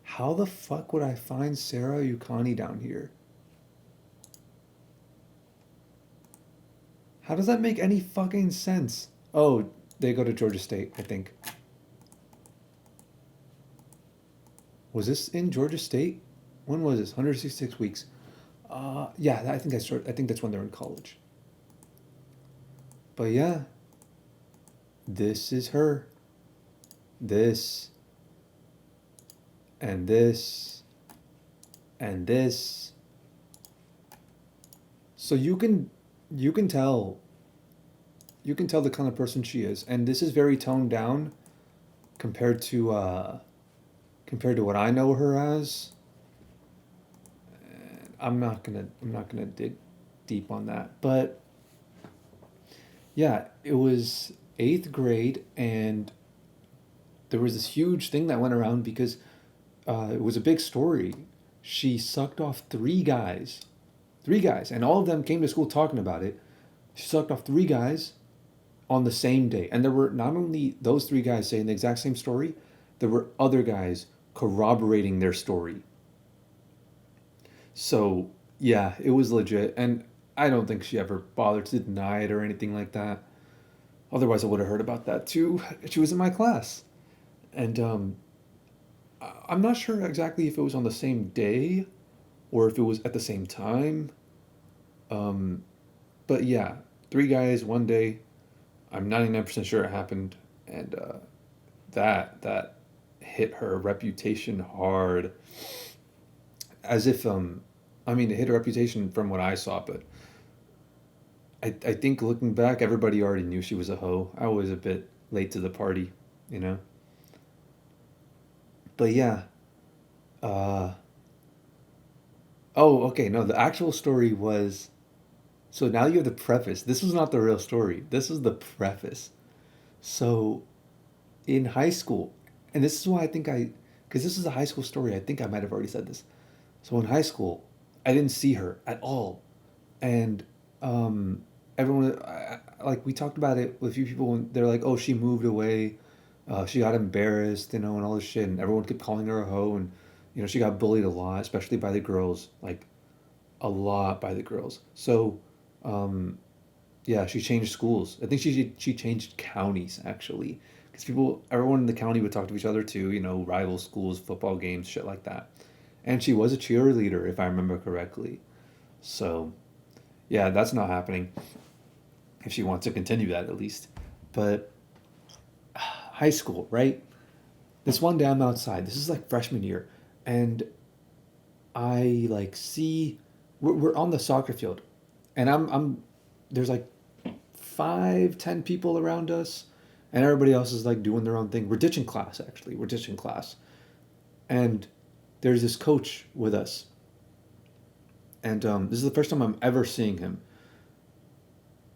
How the fuck would I find Sarah Yukani down here? How does that make any fucking sense? Oh, they go to Georgia State, I think. Was this in Georgia State? When was this? 166 weeks. Yeah, I think that's when they're in college. But yeah, this is her. This and this and this. So you can tell you can tell the kind of person she is, and this is very toned down compared to compared to what I know her as. I'm not gonna dig deep on that, but yeah, it was eighth grade, and there was this huge thing that went around because it was a big story. She sucked off three guys, and all of them came to school talking about it. She sucked off three guys on the same day, and there were not only those three guys saying the exact same story, there were other guys corroborating their story. So yeah, it was legit, and I don't think she ever bothered to deny it or anything like that. Otherwise, I would have heard about that too. She was in my class. And I'm not sure exactly if it was on the same day or if it was at the same time. Um, but yeah, three guys one day. I'm 99% sure it happened, and that hit her reputation hard. As if I mean, it hit her reputation from what I saw, but I think looking back, everybody already knew she was a hoe. I was a bit late to the party, you know. But yeah. Uh, oh, okay. No, the actual story was. So now you have the preface. This was not the real story. This was the preface. So in high school, and this is why I think because this is a high school story. I think I might have already said this. So in high school, I didn't see her at all, and um, everyone like we talked about it with a few people, and they're like, "Oh, she moved away. She got embarrassed, you know, and all this shit." And everyone kept calling her a hoe, and she got bullied a lot, especially by the girls, like a lot by the girls. So, um, yeah, she changed schools. I think she changed counties actually, because everyone in the county would talk to each other too. Rival schools, football games, shit like that. And she was a cheerleader, if I remember correctly. So, yeah, that's not happening if she wants to continue that at least. But high school, right? This one day I'm outside. This is like freshman year, and I like see we're on the soccer field, and I'm there's like 5, 10 people around us, and everybody else is like doing their own thing. We're ditching class actually. We're ditching class, and there's this coach with us, and this is the first time I'm ever seeing him.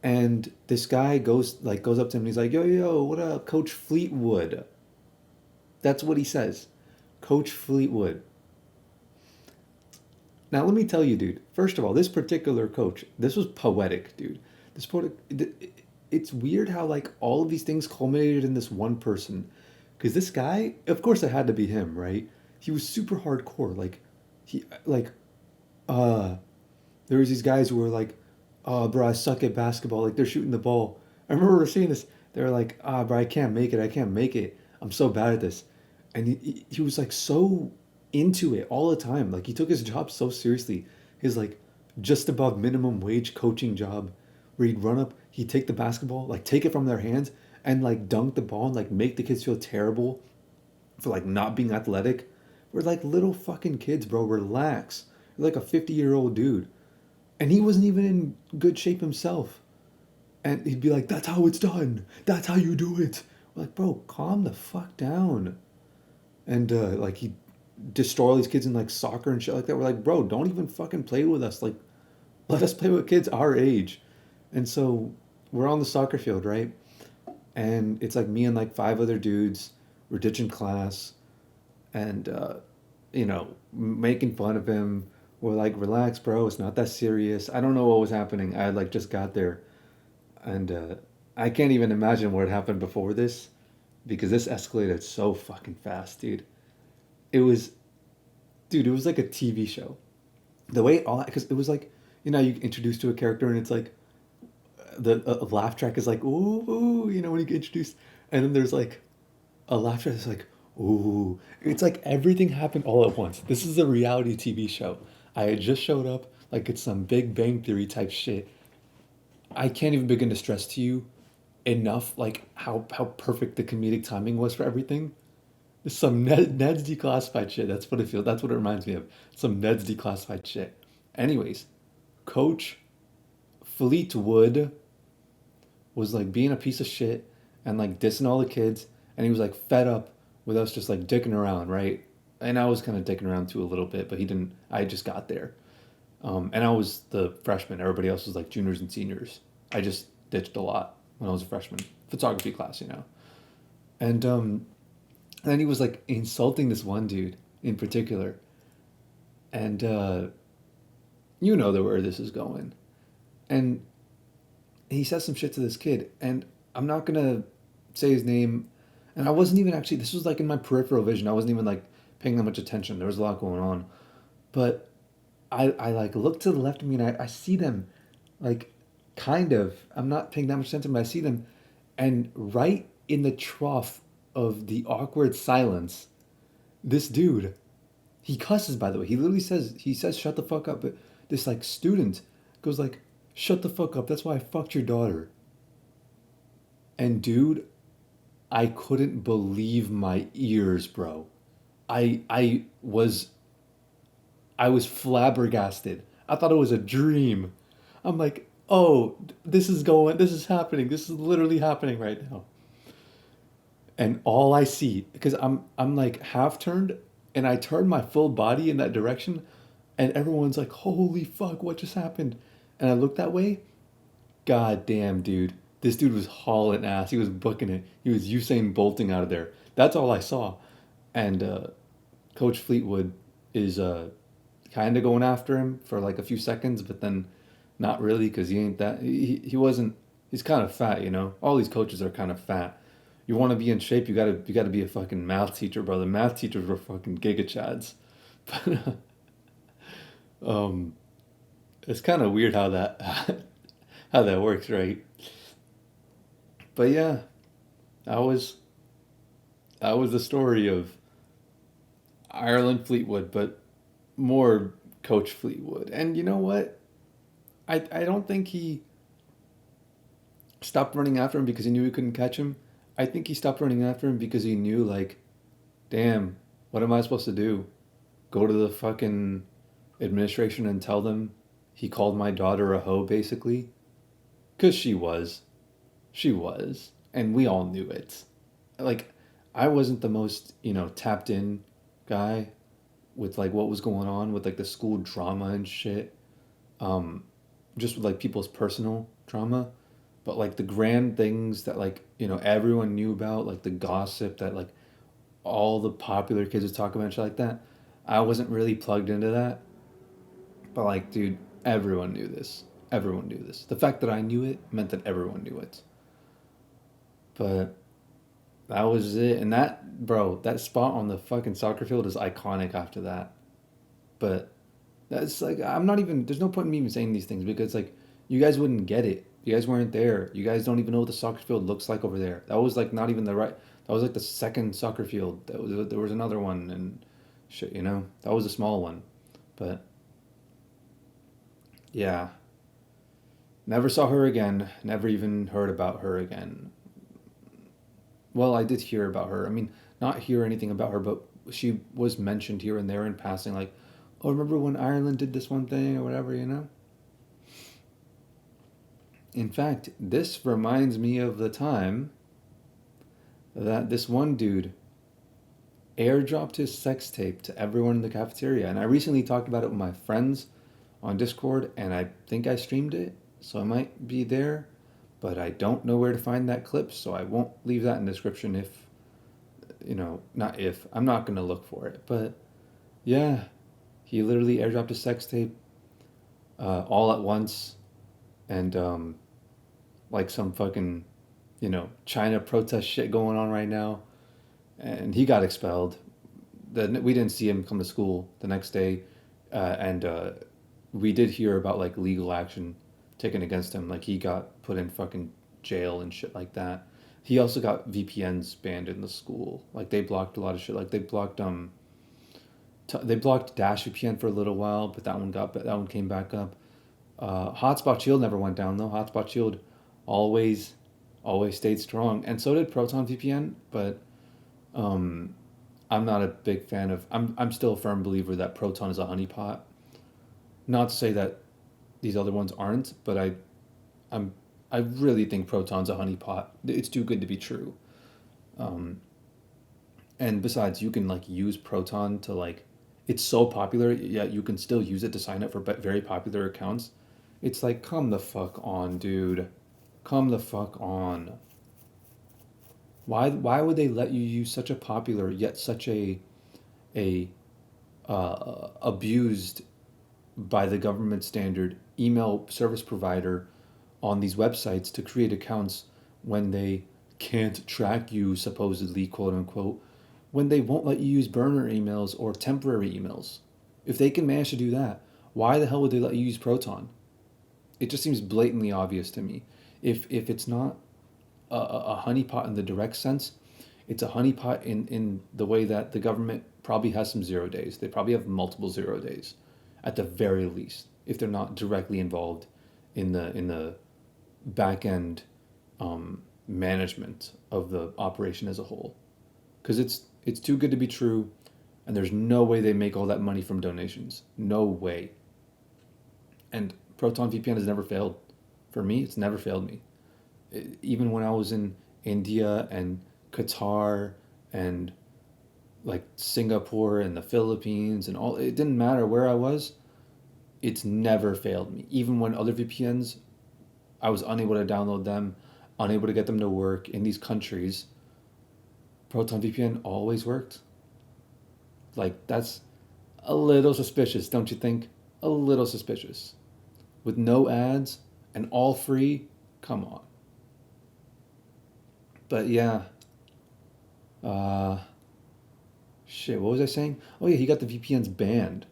And this guy goes up to him and he's like, "Yo, yo, what up, Coach Fleetwood?" That's what he says, Coach Fleetwood. Now let me tell you, dude. First of all, this particular coach, this was poetic, dude. This poetic. It's weird how like all of these things culminated in this one person, because this guy, of course, it had to be him, right? He was super hardcore. Like, he like uh there was these guys who were like, "Oh, bro, I suck at basketball." Like they're shooting the ball. I remember seeing this. They were like, "Ah, bro, I can't make it. I can't make it. I'm so bad at this." And he was like so into it all the time. Like he took his job so seriously. His like just above minimum wage coaching job, where he'd run up, he'd take the basketball, like take it from their hands, and like dunk the ball and like make the kids feel terrible for like not being athletic. We're like little fucking kids, bro. Relax. You're like a 50-year-old dude. And he wasn't even in good shape himself. And he'd be like, "That's how it's done. That's how you do it." We're like, "Bro, calm the fuck down." And like he'd destroy all these kids in like soccer and shit like that. We're like, "Bro, don't even fucking play with us. Like, let us play with kids our age." And so we're on the soccer field, right? And it's like me and like five other dudes. We're ditching class, and making fun of him. We're like, "Relax, bro. It's not that serious." I don't know what was happening. I like just got there, and I can't even imagine what happened before this, because this escalated so fucking fast, dude. It was, dude. It was like a TV show. The way all because it was like, you get introduced to a character and it's like the a laugh track is like ooh, ooh, when you get introduced, and then there's like a laugh track that's like ooh. It's like everything happened all at once. This is a reality TV show. I had just showed up like it's some Big Bang Theory type shit. I can't even begin to stress to you enough like how perfect the comedic timing was for everything. Some Ned's declassified shit. That's what it feels. That's what it reminds me of. Some Ned's declassified shit. Anyways, Coach Fleetwood was like being a piece of shit and like dissing all the kids, and he was like fed up with us just like dicking around, right? And I was kind of dicking around too a little bit, but he didn't. I just got there, and I was the freshman. Everybody else was like juniors and seniors. I just ditched a lot when I was a freshman, photography class. And then he was like insulting this one dude in particular, and you know where this is going. And he says some shit to this kid, and I'm not gonna say his name. And I wasn't even actually. This was like in my peripheral vision. I wasn't even like paying that much attention. There was a lot going on, but I like look to the left of me and I see them, like, kind of. I'm not paying that much attention, but I see them, and right in the trough. of the awkward silence, this dude, he cusses, by the way. He literally says, he says shut the fuck up, but this like student goes like, shut the fuck up. That's why I fucked your daughter. And dude, I couldn't believe my ears, bro. I I was flabbergasted. I thought it was a dream. I'm like, "Oh, this is happening. This is literally happening right now." And all I see, because I'm like half turned and I turn my full body in that direction and everyone's like, "Holy fuck, what just happened?" And I look that way. God damn, dude. This dude was hauling ass. He was booking it. He was Usain bolting out of there. That's all I saw. And Coach Fleetwood is kind of going after him for like a few seconds, but then not really because he ain't that. He wasn't. He's kind of fat, you know. All these coaches are kind of fat. You want to be in shape, you gotta be a fucking math teacher, brother. Math teachers were fucking giga chads. But um, it's kind of weird how that how that works, right? But yeah, that was that was the story of Ireland Fleetwood, but more Coach Fleetwood. And you know what? I don't think he stopped running after him because he knew he couldn't catch him. I think he stopped running after him because he knew, like, damn, what am I supposed to do? Go to the fucking administration and tell them he called my daughter a hoe, basically? Because she was. She was. And we all knew it. Like, I wasn't the most, tapped in guy with, like, what was going on with, like, the school drama and shit. Um, just with, like, people's personal drama. But like the grand things that like everyone knew about, like the gossip that like all the popular kids would talk about and shit like that, I wasn't really plugged into that. But like, dude, everyone knew this. Everyone knew this. The fact that I knew it meant that everyone knew it. But that was it. And that, bro, that spot on the fucking soccer field is iconic after that. But that's like, I'm not even, there's no point in me even saying these things because like, you guys wouldn't get it. You guys weren't there. You guys don't even know what the soccer field looks like over there. That was like not even the right, that was like the second soccer field. There was another one and shit, that was a small one. But yeah, never saw her again. Never even heard about her again. Well, I did hear about her. I mean, not hear anything about her, but she was mentioned here and there in passing, like, oh, remember when Ireland did this one thing or whatever. In fact, this reminds me of the time that this one dude airdropped his sex tape to everyone in the cafeteria. And I recently talked about it with my friends on Discord, and I think I streamed it, so it might be there. But I don't know where to find that clip, so I won't leave that in the description if, not if, I'm not going to look for it. But yeah, he literally airdropped his sex tape all at once, and like some fucking, China protest shit going on right now. And he got expelled. We didn't see him come to school the next day, and we did hear about like legal action taken against him. Like he got put in fucking jail and shit like that. He also got VPNs banned in the school. Like they blocked a lot of shit. Like they blocked Dash VPN for a little while, but that one came back up. Hotspot Shield never went down though. Hotspot Shield always always stayed strong, and so did Proton VPN. But um, I'm not a big fan of. I'm still a firm believer that Proton is a honeypot. Not to say that these other ones aren't, but I'm I really think Proton's a honeypot. It's too good to be true. Um, and besides, you can like use Proton to like. It's so popular, yet you can still use it to sign up for very popular accounts. It's like, come the fuck on, dude. Come the fuck on. Why would they let you use such a popular yet such a abused by the government standard email service provider on these websites to create accounts when they can't track you supposedly, quote unquote, when they won't let you use burner emails or temporary emails? If they can manage to do that, why the hell would they let you use Proton? It just seems blatantly obvious to me. If it's not a honeypot in the direct sense, It's a honeypot in the way that the government probably has some 0 days. They probably have multiple 0 days, at the very least, if they're not directly involved in the back end management of the operation as a whole. Because it's too good to be true, and there's no way they make all that money from donations. No way. And Proton VPN has never failed. For me, it's never failed me. Even when I was in India and Qatar and like Singapore and the Philippines and all, it didn't matter where I was, it's never failed me. Even when other VPNs, I was unable to download them, unable to get them to work in these countries, Proton VPN always worked. Like, that's a little suspicious, don't you think? A little suspicious. With no ads and all free, come on. But yeah, uh, shit, what was I saying? Oh yeah, he got the VPNs banned,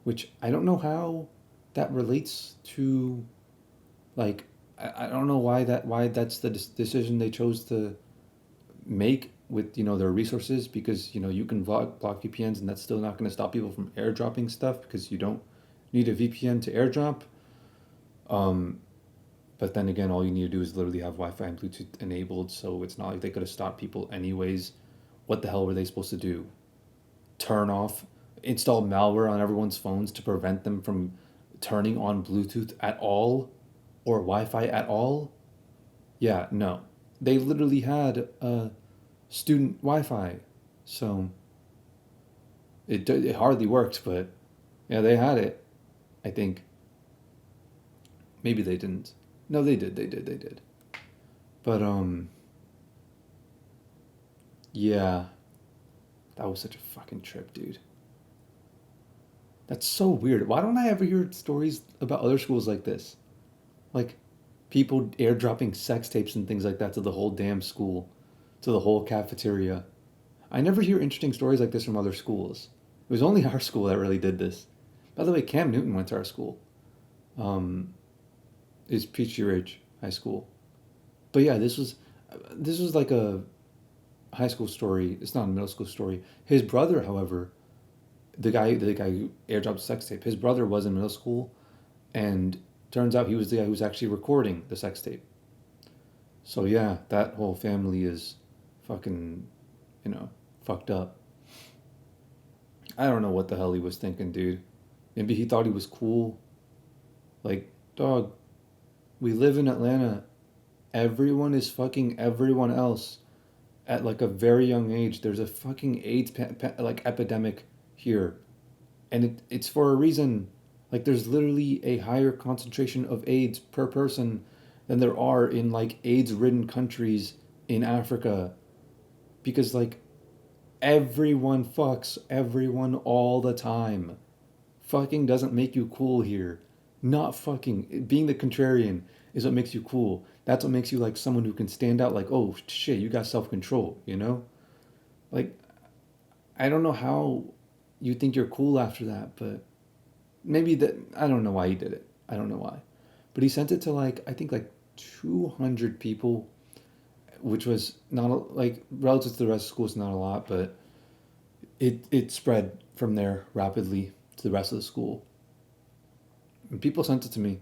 which I don't know how that relates to, like, I don't know why that's the decision they chose to make with their resources, because you can block VPNs and that's still not going to stop people from airdropping stuff because you don't need a VPN to airdrop. Um, but then again, all you need to do is literally have Wi-Fi and Bluetooth enabled, so it's not like they could have stopped people anyways. What the hell were they supposed to do? Turn off, install malware on everyone's phones to prevent them from turning on Bluetooth at all or Wi-Fi at all? Yeah, no. They literally had student Wi-Fi, so it hardly works, but yeah, they had it. I think maybe they didn't. No, they did. They did. They did. But yeah, that was such a fucking trip, dude. That's so weird. Why don't I ever hear stories about other schools like this? Like people airdropping sex tapes and things like that to the whole damn school, to the whole cafeteria. I never hear interesting stories like this from other schools. It was only our school that really did this. By the way, Cam Newton went to our school. Um, is Peachy Ridge High School. But yeah, this was like a high school story. It's not a middle school story. His brother, however, the guy who airdropped the sex tape, his brother was in middle school, and turns out he was the guy who was actually recording the sex tape. So yeah, that whole family is fucking, you know, fucked up. I don't know what the hell he was thinking, dude. Maybe he thought he was cool. Like, dog, we live in Atlanta. Everyone is fucking everyone else at like a very young age. There's a fucking AIDS like epidemic here, and it's for a reason. Like, there's literally a higher concentration of AIDS per person than there are in like AIDS-ridden countries in Africa, because like everyone fucks everyone all the time. Fucking doesn't make you cool here. Not fucking being the contrarian is what makes you cool. That's what makes you like someone who can stand out. Like, oh shit, you got self control. You know, like, I don't know how you think you're cool after that, but maybe that, I don't know why he did it. I don't know why, but he sent it to like, I think like 200 people, which was not like relative to the rest of school, it's not a lot, but it spread from there rapidly to the rest of the school. And people sent it to me,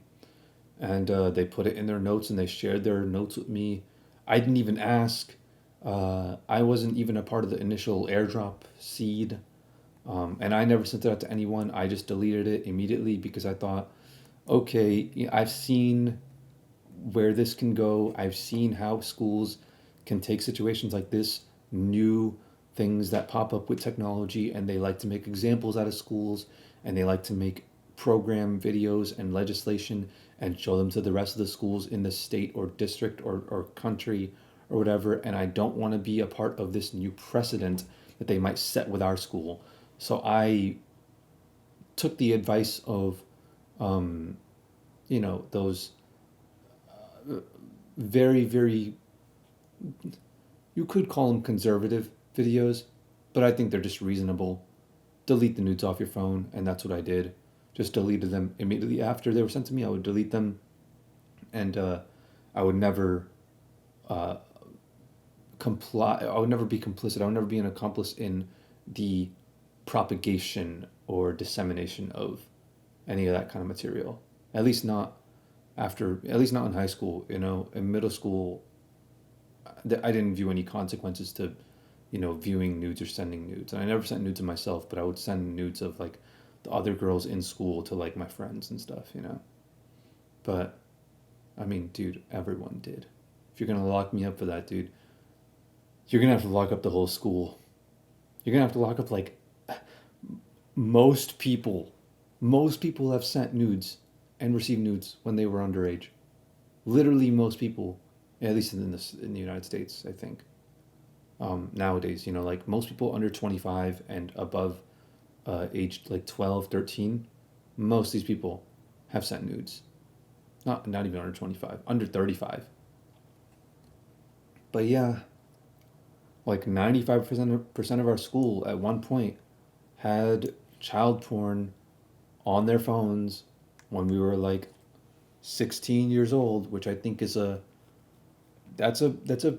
and they put it in their notes and they shared their notes with me. I didn't even ask. I wasn't even a part of the initial airdrop seed, and I never sent it out to anyone. I just deleted it immediately because I thought, okay, I've seen where this can go. I've seen how schools can take situations like this, new things that pop up with technology, and they like to make examples out of schools, and they like to make program videos and legislation and show them to the rest of the schools in the state or district or country or whatever. And I don't want to be a part of this new precedent that they might set with our school. So I took the advice of, um, those very, very, you could call them conservative videos, but I think they're just reasonable. Delete the nudes off your phone, and that's what I did. Just deleted them immediately after they were sent to me. I would delete them, and I would never uh, comply. I would never be complicit. I would never be an accomplice in the propagation or dissemination of any of that kind of material. At least not at least not in high school. In middle school, I didn't view any consequences to, viewing nudes or sending nudes. And I never sent nudes of myself, but I would send nudes of like the other girls in school to like my friends and stuff. But I mean, dude, everyone did. If you're gonna lock me up for that, dude, you're gonna have to lock up the whole school. You're gonna have to lock up like most people. Most people have sent nudes and received nudes when they were underage. Literally, most people, at least in the United States, I think. Nowadays, like most people under 25 and above, aged like 12, 13, most of these people have sent nudes. Not even under 25, under 35. But yeah, like 95% of our school at one point had child porn on their phones when we were like 16 years old, which I think is that's a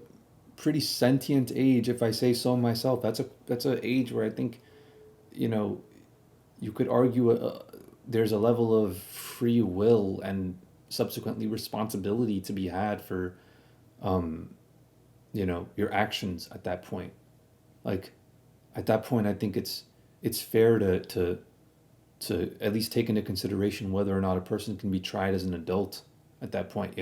pretty sentient age if I say so myself. That's a age where I think, you know, you could argue there's a level of free will and subsequently responsibility to be had for um, your actions at that point. Like at that point I think it's fair to at least take into consideration whether or not a person can be tried as an adult at that point.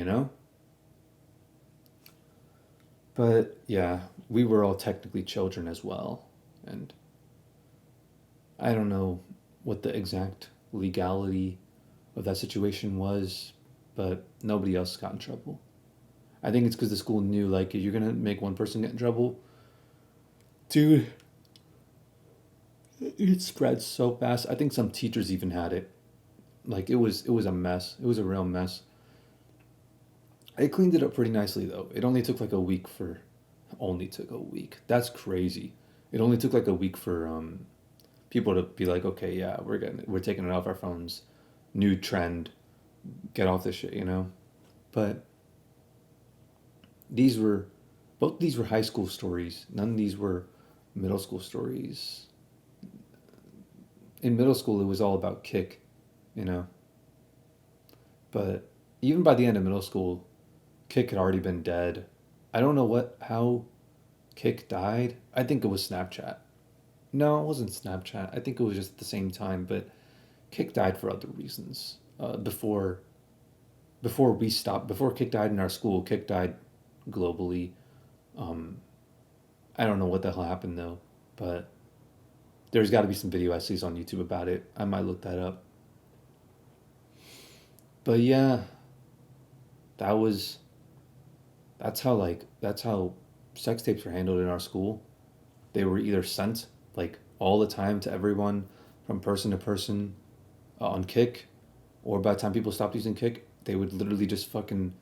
But yeah, we were all technically children as well. And I don't know what the exact legality of that situation was, but nobody else got in trouble. I think it's because the school knew, like, if you're gonna make one person get in trouble, dude, it spreads so fast. I think some teachers even had it. Like it was a mess. It was a real mess. I cleaned it up pretty nicely though. It only took like a week for only took a week. That's crazy. It only took like a week for people to be like, okay, yeah, we're taking it off our phones. New trend. Get off this shit. But these were both these were high school stories. None of these were middle school stories. In middle school it was all about kick, you know. But even by the end of middle school, Kick had already been dead. I don't know how Kick died. I think it was Snapchat. No, it wasn't Snapchat. I think it was just at the same time, but Kick died for other reasons. Before we stopped, before Kick died in our school, Kick died globally. Um, I don't know what the hell happened though, but there's got to be some video essays on YouTube about it. I might look that up. But yeah, that was that's how sex tapes were handled in our school. They were either sent like all the time to everyone from person to person on Kick, or by the time people stopped using Kick, they would literally just fucking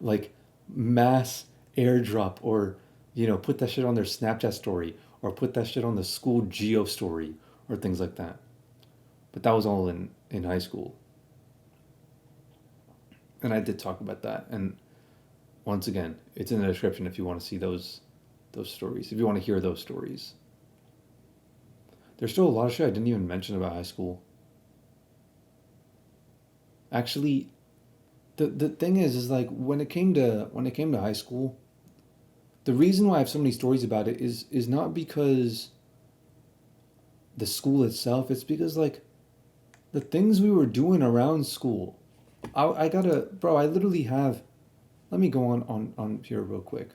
like mass airdrop or put that shit on their Snapchat story or put that shit on the school geo story or things like that. But that was all in high school. And I did talk about that. And once again, it's in the description if you want to see those stories. If you want to hear those stories. There's still a lot of shit I didn't even mention about high school. Actually, the thing is like when it came to high school, the reason why I have so many stories about it is not because the school itself, it's because like the things we were doing around school. I gotta, bro, I literally have, let me go on here real quick.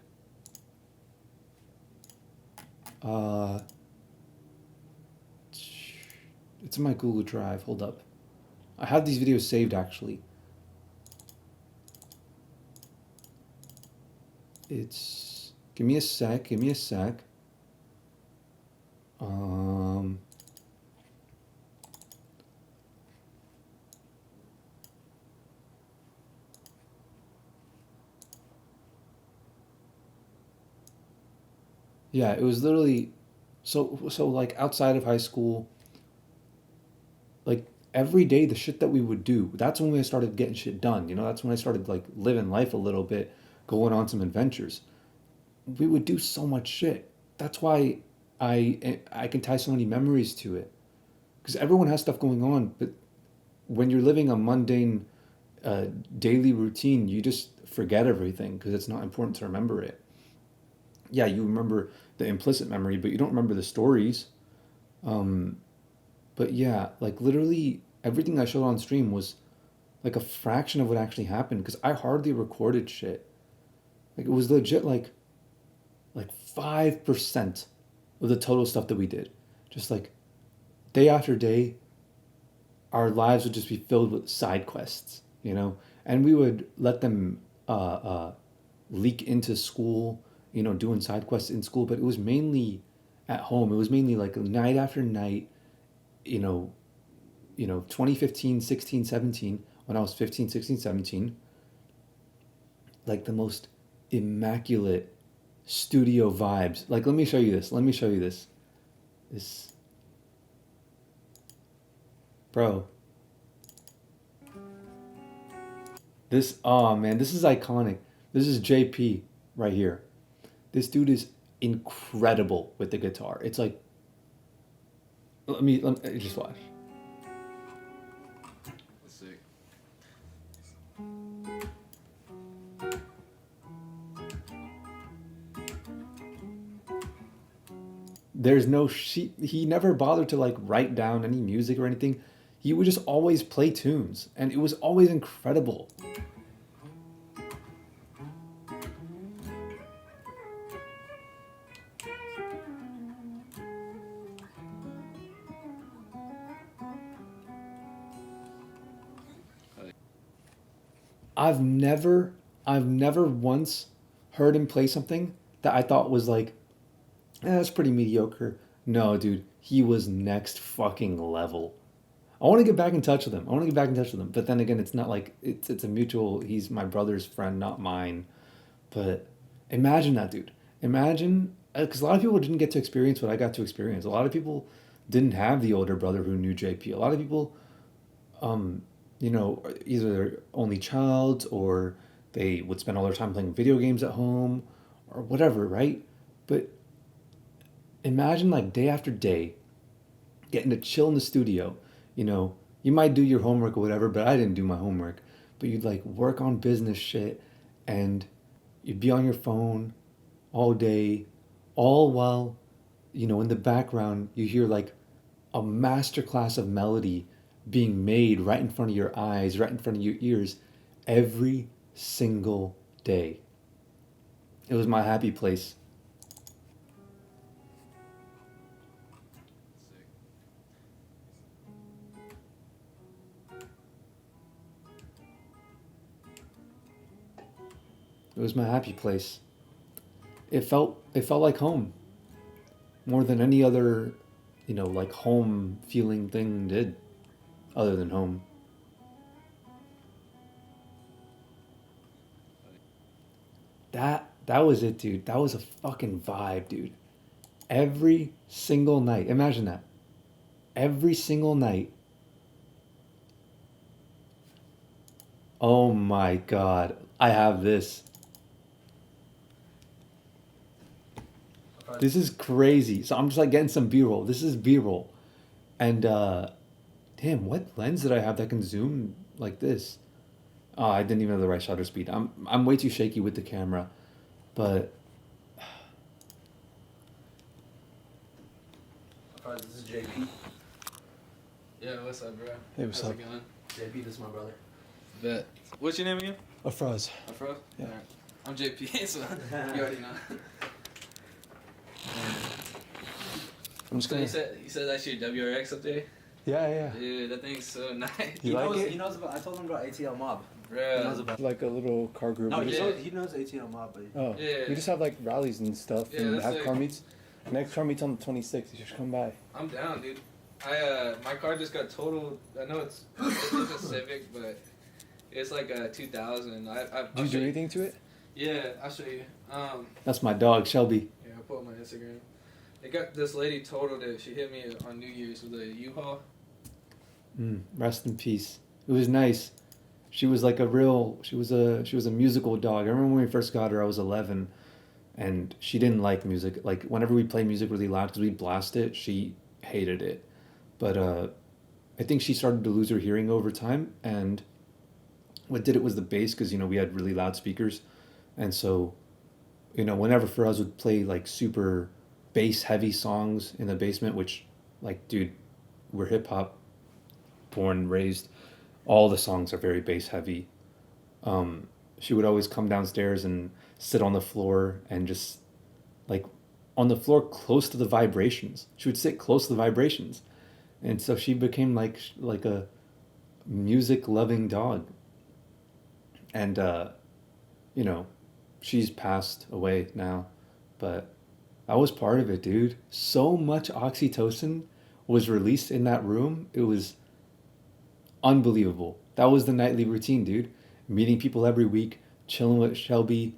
Uh, it's in my Google Drive. Hold up. I have these videos saved actually. It's, give me a sec, give me a sec. Um, yeah, it was literally, so like outside of high school, like every day the shit that we would do, that's when we started getting shit done. That's when I started like living life a little bit, going on some adventures. we would do so much shit. That's why I can tie so many memories to it. Because everyone has stuff going on, but when you're living a mundane uh, daily routine, you just forget everything because it's not important to remember it. Yeah, you remember the implicit memory, but you don't remember the stories. Um, but yeah, like literally everything I showed on stream was like a fraction of what actually happened because I hardly recorded shit. Like it was legit like 5% of the total stuff that we did. Just like day after day, our lives would just be filled with side quests, you know? And we would let them leak into school, doing side quests in school, but it was mainly at home. It was mainly like night after night, you know, 2015, 16, 17, when I was 15, 16, 17, like the most immaculate studio vibes. Like, let me show you this. Let me show you this. This, bro, oh man, this is iconic. This is JP right here. This dude is incredible with the guitar. It's like, let me just watch. That's sick. There's no sheet. He never bothered to like write down any music or anything. He would just always play tunes, and it was always incredible. I've never, I've never once heard him play something that I thought was like, that's pretty mediocre. No, dude, he was next fucking level. I want to get back in touch with him. I want to get back in touch with him. But then again, it's not like it's a mutual. He's my brother's friend, not mine. But imagine that, dude. Imagine because a lot of people didn't get to experience what I got to experience. A lot of people didn't have the older brother who knew JP. A lot of people, um, either their only child or they would spend all their time playing video games at home or whatever, right? But imagine like day after day getting to chill in the studio. You might do your homework or whatever, but I didn't do my homework. But you'd like work on business shit and you'd be on your phone all day, all while, in the background, you hear like a masterclass of melody being made right in front of your eyes, right in front of your ears every single day. It was my happy place. Sick. It was my happy place. It felt like home more than any other, like home feeling thing did other than home. That was it, dude. That was a fucking vibe, dude. Every single night. Imagine that. Every single night. Oh my god. I have this. This is crazy. So I'm just like getting some B-roll. This is B-roll. And damn, what lens did I have that can zoom like this? Oh, I didn't even have the right shutter speed. I'm way too shaky with the camera. But Afraaz, this is JP. Yeah, what's up, bro? Hey, what's How's up? it going? JP, this is my brother. Bet. What's your name again? Afraaz. Afraaz? Yeah. Alright. I'm JP, so you already know. I'm just So gonna. you said that's your WRX up there? Yeah. Dude, that thing's so nice. You like it? He knows about. I told him about ATL Mob. He knows Bro. about. Like a little car group. No, We just- yeah. he knows ATL Mob, but Oh, Yeah. we just have like rallies and stuff Yeah, and that's have sick. car meets. Next car meets on the 26th. You should come by. I'm down, dude. My car just got totaled. I know it's a Civic, but it's like a 2000. I'll Did you show do anything to it? Yeah, I'll show you. that's my dog, Shelby. Yeah, I'll put it on my Instagram. It got this lady totaled it. She hit me on New Year's with a U-Haul. Rest in peace. It was nice. She was like a real. She was a musical dog. I remember when we first got her. I was 11, and she didn't like music. Like whenever we play music really loud because we blast it, she hated it. But I think she started to lose her hearing over time, and what did it was the bass because we had really loud speakers, and so whenever Faraz would play like super bass heavy songs in the basement, which like dude, we're hip hop born and raised, all the songs are very bass heavy. She would always come downstairs and sit on the floor and just like on the floor close to the vibrations. She would sit close to the vibrations, and so she became like a music loving dog. And you know, she's passed away now, but I was part of it, dude. So much oxytocin was released in that room. It was unbelievable. That was the nightly routine, dude. Meeting people every week, chilling with Shelby,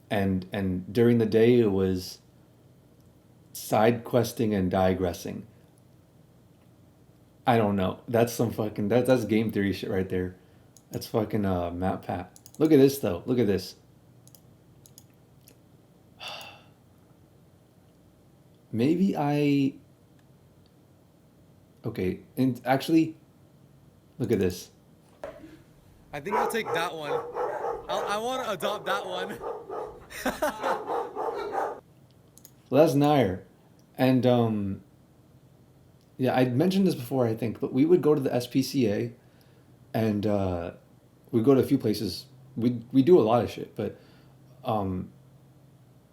and during the day it was side questing and digressing. I don't know. That's some fucking that's game theory shit right there. That's fucking Matt Pat. Look at this though. Look at this. Maybe I okay, and actually look at this. I think I'll take that one. I want to adopt that one. Well, that's Nair. And yeah, I mentioned this before I think, but we would go to the SPCA and we'd go to a few places. We do a lot of shit, but um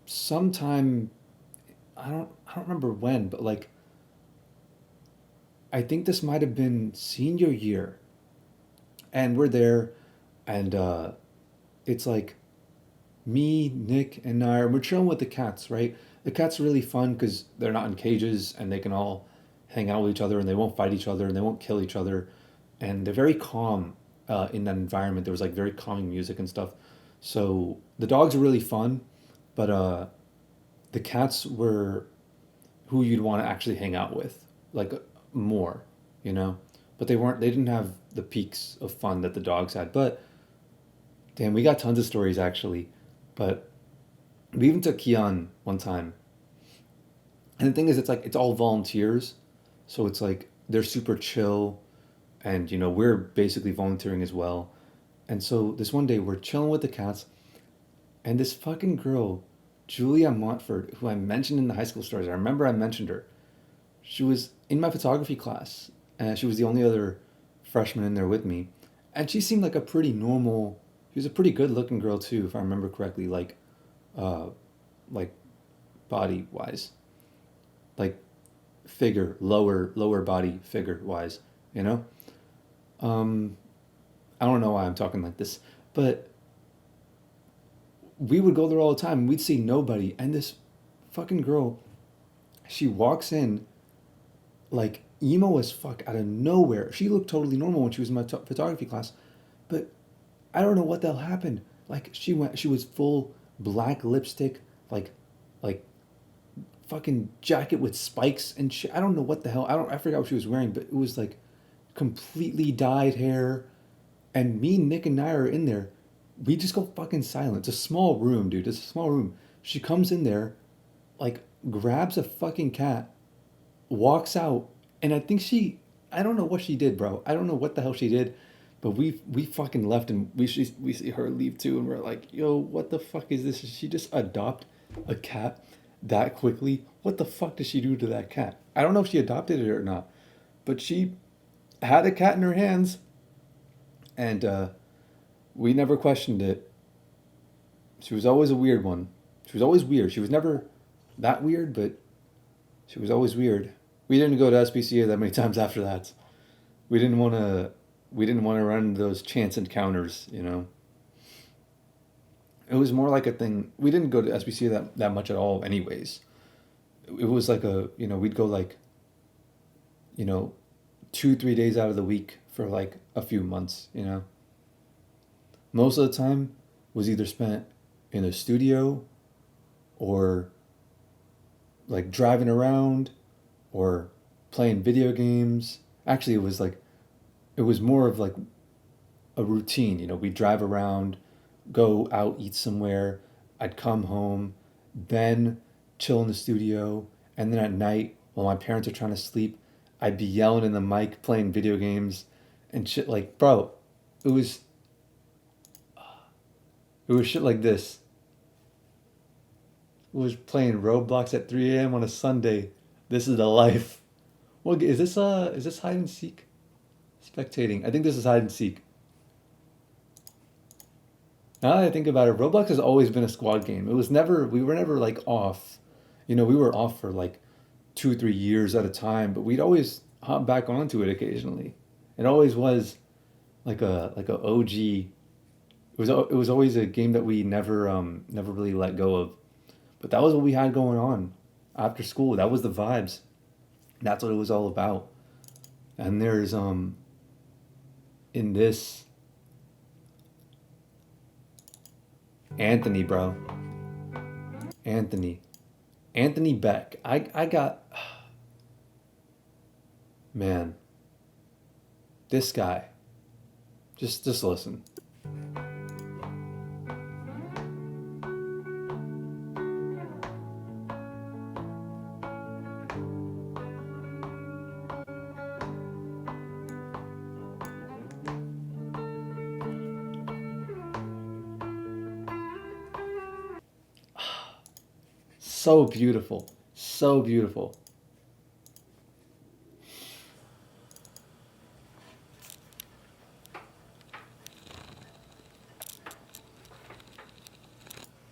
sometime I don't remember when, but like I think this might have been senior year, and we're there, and it's like me, Nick, and Nair. We're chilling with the cats, right? The cats are really fun because they're not in cages and they can all hang out with each other and they won't fight each other and they won't kill each other, and they're very calm in that environment. There was like very calming music and stuff, so the dogs are really fun, but the cats were who you'd want to actually hang out with, like more, you know. But they weren't. They didn't have the peaks of fun that the dogs had. But damn, we got tons of stories actually. But we even took Kian one time, and the thing is, it's like it's all volunteers, so it's like they're super chill, and we're basically volunteering as well. And so this one day we're chilling with the cats, and this fucking girl, Julia Montford, who I mentioned in the high school stories. I remember I mentioned her. She was in my photography class, and she was the only other freshman in there with me. And she seemed like a pretty normal. She was a pretty good looking girl too, if I remember correctly. Uh, like body wise, like figure, lower body figure wise. You know. Um, I don't know why I'm talking like this, but we would go there all the time. And we'd see nobody, and this fucking girl, she walks in like emo as fuck out of nowhere. She looked totally normal when she was in my photography class, but I don't know what the hell happened. Like she was full black lipstick, like fucking jacket with spikes and shit. I don't know what the hell. I forgot what she was wearing, but it was like completely dyed hair. And me, Nick, and Nair are in there. We just go fucking silent. It's a small room, dude. It's a small room. She comes in there, like grabs a fucking cat, walks out, and I think I don't know what she did, bro. I don't know what the hell she did, but we fucking left, and we see her leave too, and we're like, yo, what the fuck is this? Did she just adopt a cat that quickly? What the fuck did she do to that cat? I don't know if she adopted it or not, but she had a cat in her hands, and we never questioned it. She was always a weird one. She was always weird. She was never that weird, but she was always weird. We didn't go to SPCA that many times after that. We didn't want to. We didn't want to run into those chance encounters. It was more like a thing. We didn't go to SPCA that much at all, anyways. It was like we'd go like, you know, 2-3 days out of the week for like a few months. Most of the time was either spent in a studio or like driving around or playing video games. Actually, it was more of like a routine. We'd drive around, go out, eat somewhere. I'd come home, then chill in the studio, and then at night while my parents are trying to sleep, I'd be yelling in the mic, playing video games, and shit. Like, bro, it was shit like this. It was playing Roblox at 3 a.m. on a Sunday. This is the life. What is this? Is this hide and seek? Spectating. I think this is hide and seek. Now that I think about it, Roblox has always been a squad game. It was never, we were never like off. You know, we were off for like 2 or 3 years at a time, but we'd always hop back onto it occasionally. It always was like a OG. It was always a game that we never really let go of. But that was what we had going on after school. That was the vibes. That's what it was all about. And there's in this Anthony, bro. Anthony. Anthony Beck. I got man. This guy. Just listen. So beautiful. So beautiful.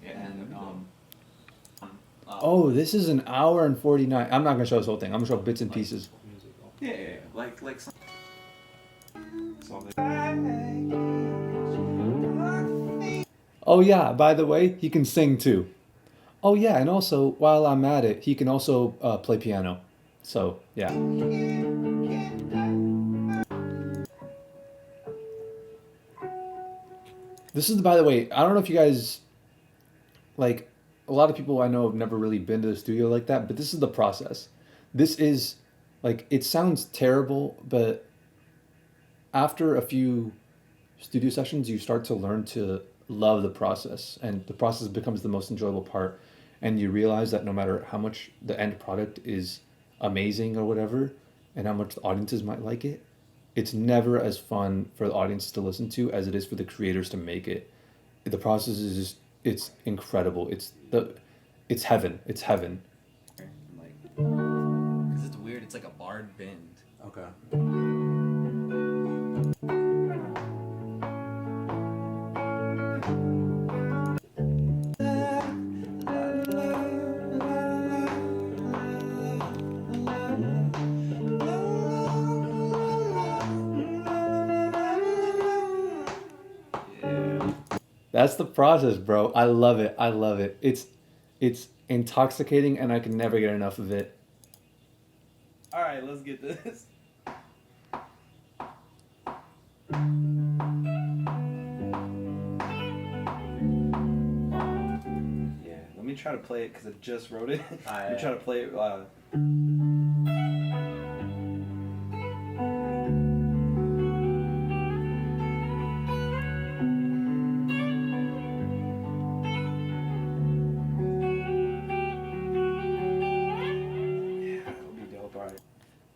And Oh, this is an hour and 49. I'm not gonna show this whole thing. I'm gonna show bits and pieces. yeah, like some. Oh yeah, by the way, he can sing too. Oh yeah, and also while I'm at it, he can also play piano. So yeah. This is, by the way, I don't know if you guys like, a lot of people I know have never really been to the studio like that, but this is the process. This is like, it sounds terrible, but after a few studio sessions, you start to learn to love the process, and the process becomes the most enjoyable part. And you realize that no matter how much the end product is amazing or whatever, and how much the audiences might like it, it's never as fun for the audience to listen to as it is for the creators to make it. The process is just, it's incredible. It's heaven. It's heaven. Like, because it's weird. It's like a barred bend. Okay. That's the process, bro. I love it. I love it. It's intoxicating, and I can never get enough of it. All right, let's get this. Yeah, let me try to play it because I just wrote it. Let me try to play it.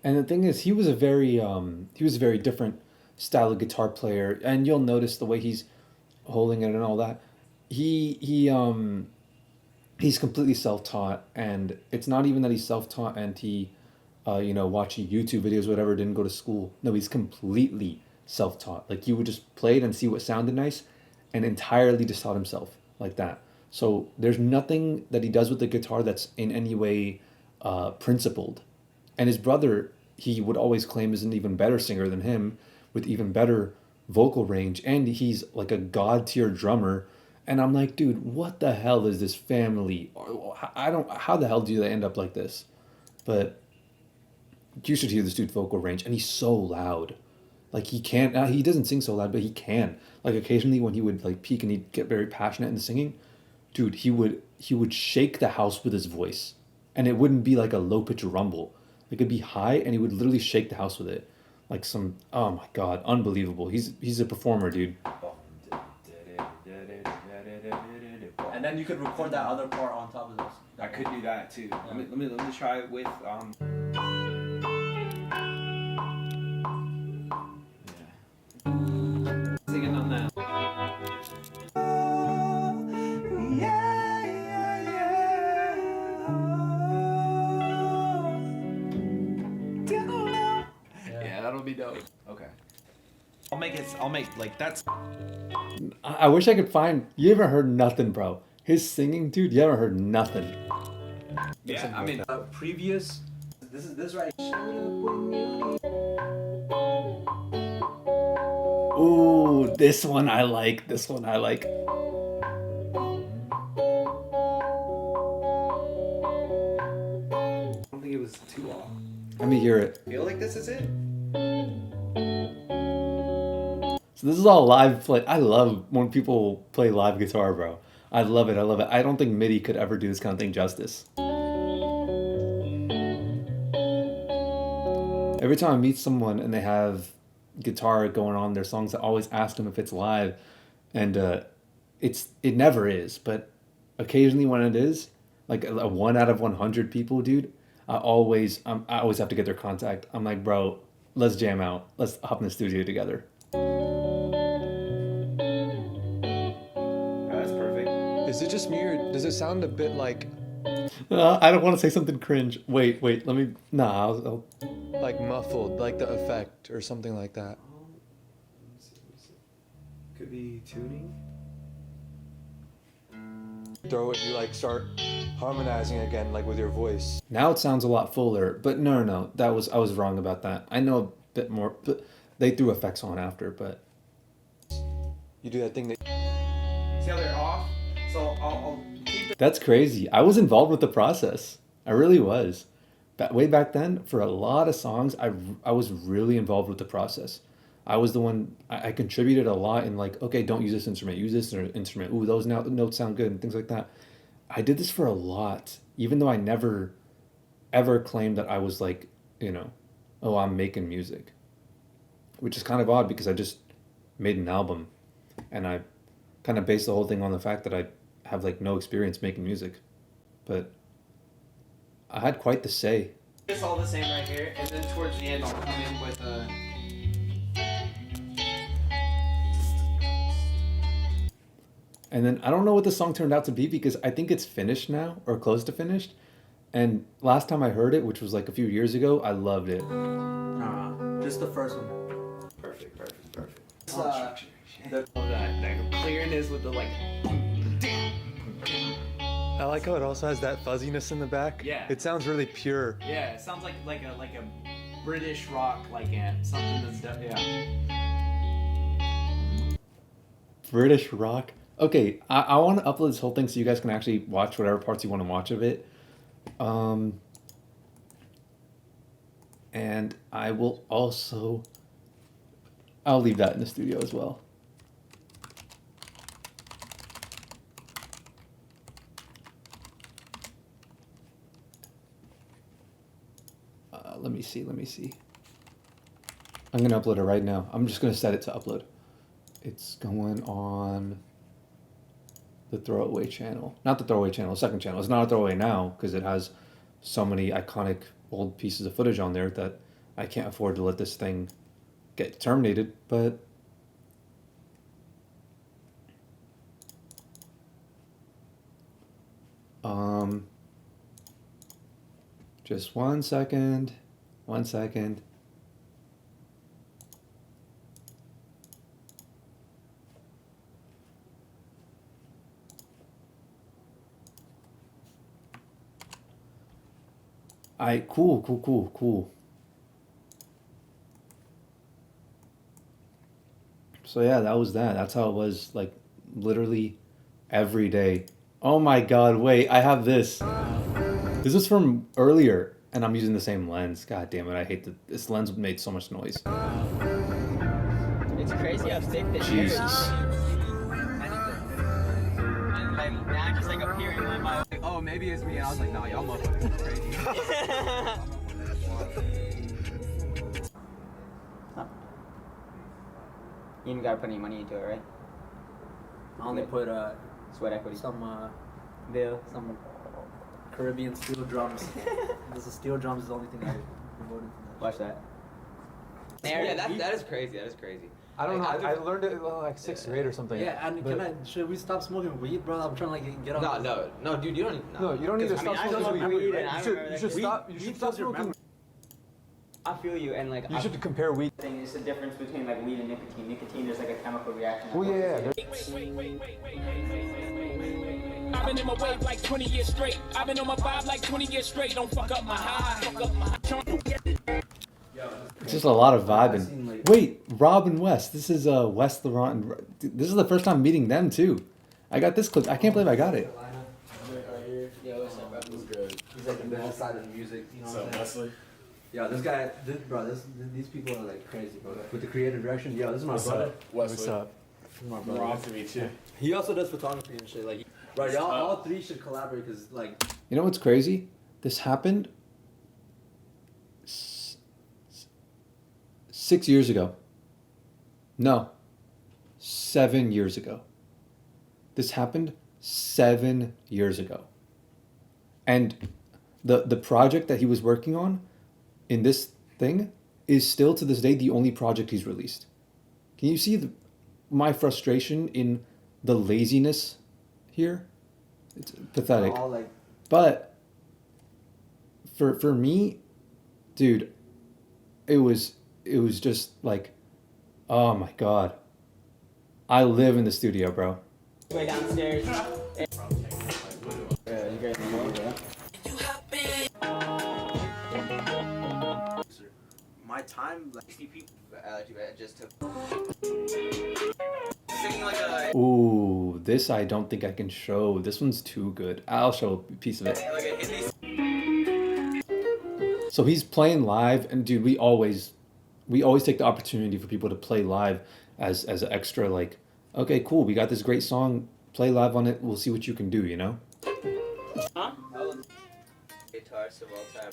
And the thing is, he was a very different style of guitar player, and you'll notice the way he's holding it and all that. He's completely self-taught, and it's not even that he's self-taught and he, watching YouTube videos, whatever, didn't go to school. No, he's completely self-taught. Like, you would just play it and see what sounded nice, and entirely just taught himself like that. So there's nothing that he does with the guitar that's in any way principled. And his brother, he would always claim, is an even better singer than him, with even better vocal range, and he's like a god tier drummer. And I'm like, dude, what the hell is this family? I don't. How the hell do they end up like this? But you should hear this dude's vocal range, and he's so loud. Like, he can't. He doesn't sing so loud, but he can. Like, occasionally when he would like peak and he'd get very passionate in the singing, dude, he would shake the house with his voice, and it wouldn't be like a low pitch rumble. It could be high, and he would literally shake the house with it, like some. Oh my god, unbelievable! He's a performer, dude. And then you could record that other part on top of this. I could do that too. Let me try it with singing on that. Yeah, that'll be dope. Okay. I'll make like that's I wish I could find. You haven't heard nothing, bro. His singing, dude. You haven't heard nothing. yeah. I mean, Previous. This right. Ooh, this one I like. This one I like. I don't think it was too off. Let me hear it. I feel like this is it. So this is all live play. I love when people play live guitar, bro. I love it. I love it. I don't think MIDI could ever do this kind of thing justice. Every time I meet someone and they have guitar going on their songs, I always ask them if it's live, and it never is. But occasionally when it is, like a 1 out of 100 people, dude, I always have to get their contact. I'm like, bro, let's jam out. Let's hop in the studio together. That's perfect. Is it just me or does it sound a bit like I don't want to say something cringe. Wait. Let me. Nah. I'll like muffled, like the effect or something like that? Could be tuning. Throw it, you like start harmonizing again, like with your voice. Now it sounds a lot fuller, but no. I was wrong about that. I know a bit more, but they threw effects on after. But You do that thing that. See how they're off? So I'll keep it. that's crazy. I was involved with the process. I really was. Way back then, for a lot of songs, I was really involved with the process. I was the one. I contributed a lot in like, okay, don't use this instrument. Use this instrument. Ooh, those notes sound good and things like that. I did this for a lot, even though I never, ever claimed that I was like, oh, I'm making music, which is kind of odd because I just made an album, and I kind of based the whole thing on the fact that I have like no experience making music, but I had quite the say. It's all the same right here, and then towards the end I'll come in with And then I don't know what the song turned out to be because I think it's finished now or close to finished. And last time I heard it, which was like a few years ago, I loved it. Just the first one. perfect. That clearness with the like. I like how it also has that fuzziness in the back. Yeah. It sounds really pure. Yeah, it sounds like a British rock something that's yeah. British rock. Okay, I want to upload this whole thing so you guys can actually watch whatever parts you want to watch of it. And I will also... I'll leave that in the studio as well. Let me see. I'm going to upload it right now. I'm just going to set it to upload. It's going on the throwaway channel. Not the throwaway channel, the second channel. It's not a throwaway now because it has so many iconic old pieces of footage on there that I can't afford to let this thing get terminated, but just 1 second. 1 second. Cool. So yeah, that was that. That's how it was, like, literally every day. Oh my god, wait, I have this. This is from earlier, and I'm using the same lens. God damn it, I hate that this lens made so much noise. It's crazy how thick this Jesus. And like now just like appearing in my Oh, maybe it's me. And I was like, nah, y'all motherfuckers are crazy. You didn't gotta put any money into it, right? I only put Sweat equity. Some Bill. some Caribbean steel drums. This is steel drums is the only thing I promoted from that. Watch that. Yeah, that is crazy. That is crazy. I don't know. Like, I learned it like sixth grade or something. Yeah, and should we stop smoking weed, bro? I'm trying to like get off. No, dude, you don't. No, you don't need to I stop mean, I smoking don't weed. remember weed, and I You should, remember you should that stop. You weed should stop fills your smoking. I feel you, and like You should compare weed. It's the difference between like weed and nicotine. Nicotine, there's like a chemical reaction. Oh yeah. I've been in my wave like 20 years straight. I've been on my vibe like 20 years straight. Don't fuck up my high. Fuck up my It's just a lot of vibing. Wait, Rob and Wes. This is Wes, Laurent, and this is the first time meeting them too. I got this clip. I can't believe I got it. Yeah, what's up, bro? He's like the best side of the music. You know what I'm saying? Wesley? Yeah, this guy, these people are like crazy, bro. With the creative direction. Yo, this is my brother. What's up? This is my brother. Rob to meet you. He also does photography and shit. Like, right, y'all all three should collaborate because like. You know what's crazy? This happened 6 years ago. No, 7 years ago. This happened 7 years ago. And the project that he was working on in this thing is still to this day the only project he's released. Can you see my frustration in the laziness here? It's pathetic. All like. But for me, dude, it was just like, oh my god. I live in the studio, bro. Way downstairs. My time, like. 60 people. Just to. Singing like a. Ooh, this I don't think I can show. This one's too good. I'll show a piece of it. Like a Hindi. So he's playing live, and dude, we always take the opportunity for people to play live as an extra. Like, okay, cool, we got this great song. Play live on it. We'll see what you can do. You know. Huh? Guitarist of all time.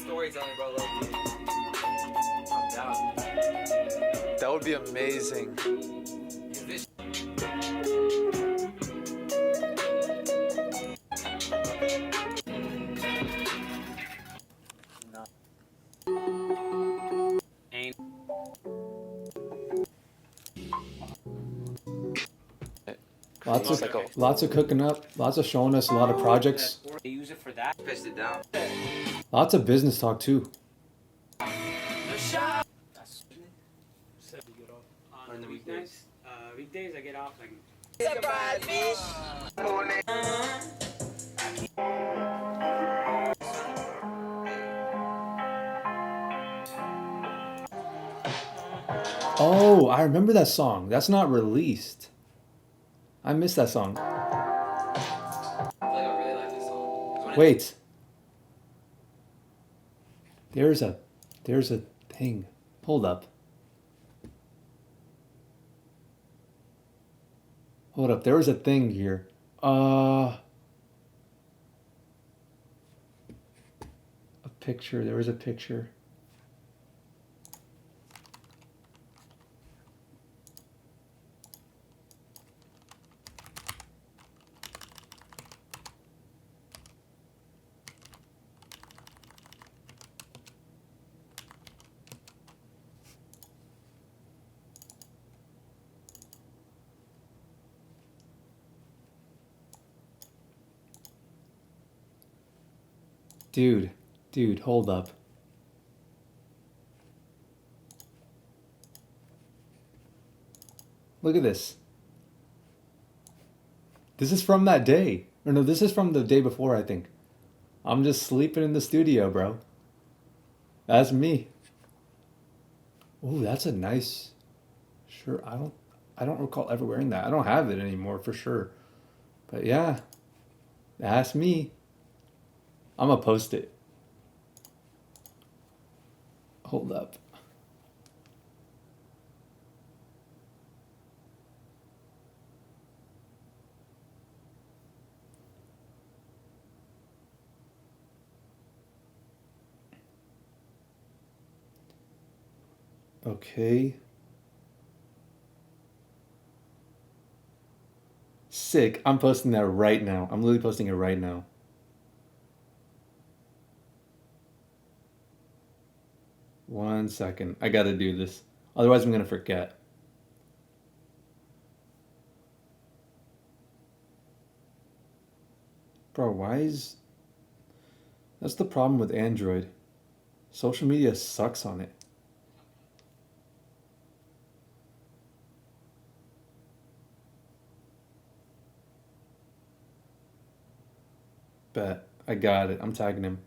Stories on it, bro. I'm down. That would be amazing. Lots of cooking up. Lots of showing us a lot of projects. They use it for that. Pissed it down. Lots of business talk too. On the weekdays? Weekdays I get off like. Oh, I remember that song. That's not released. I missed that song. I really like this song. Wait. There's a thing. Hold up. Hold up. There was a thing here. A picture. There was a picture. Dude, hold up. Look at this. This is from that day. Or no, this is from the day before, I think. I'm just sleeping in the studio, bro. That's me. Ooh, that's a nice shirt. I don't recall ever wearing that. I don't have it anymore for sure. But yeah, ask me. I'm gonna post it. Hold up. Okay. Sick. I'm posting that right now. I'm literally posting it right now. One second. I gotta do this. Otherwise, I'm gonna forget. Bro, why is. That's the problem with Android. Social media sucks on it. Bet. I got it. I'm tagging him.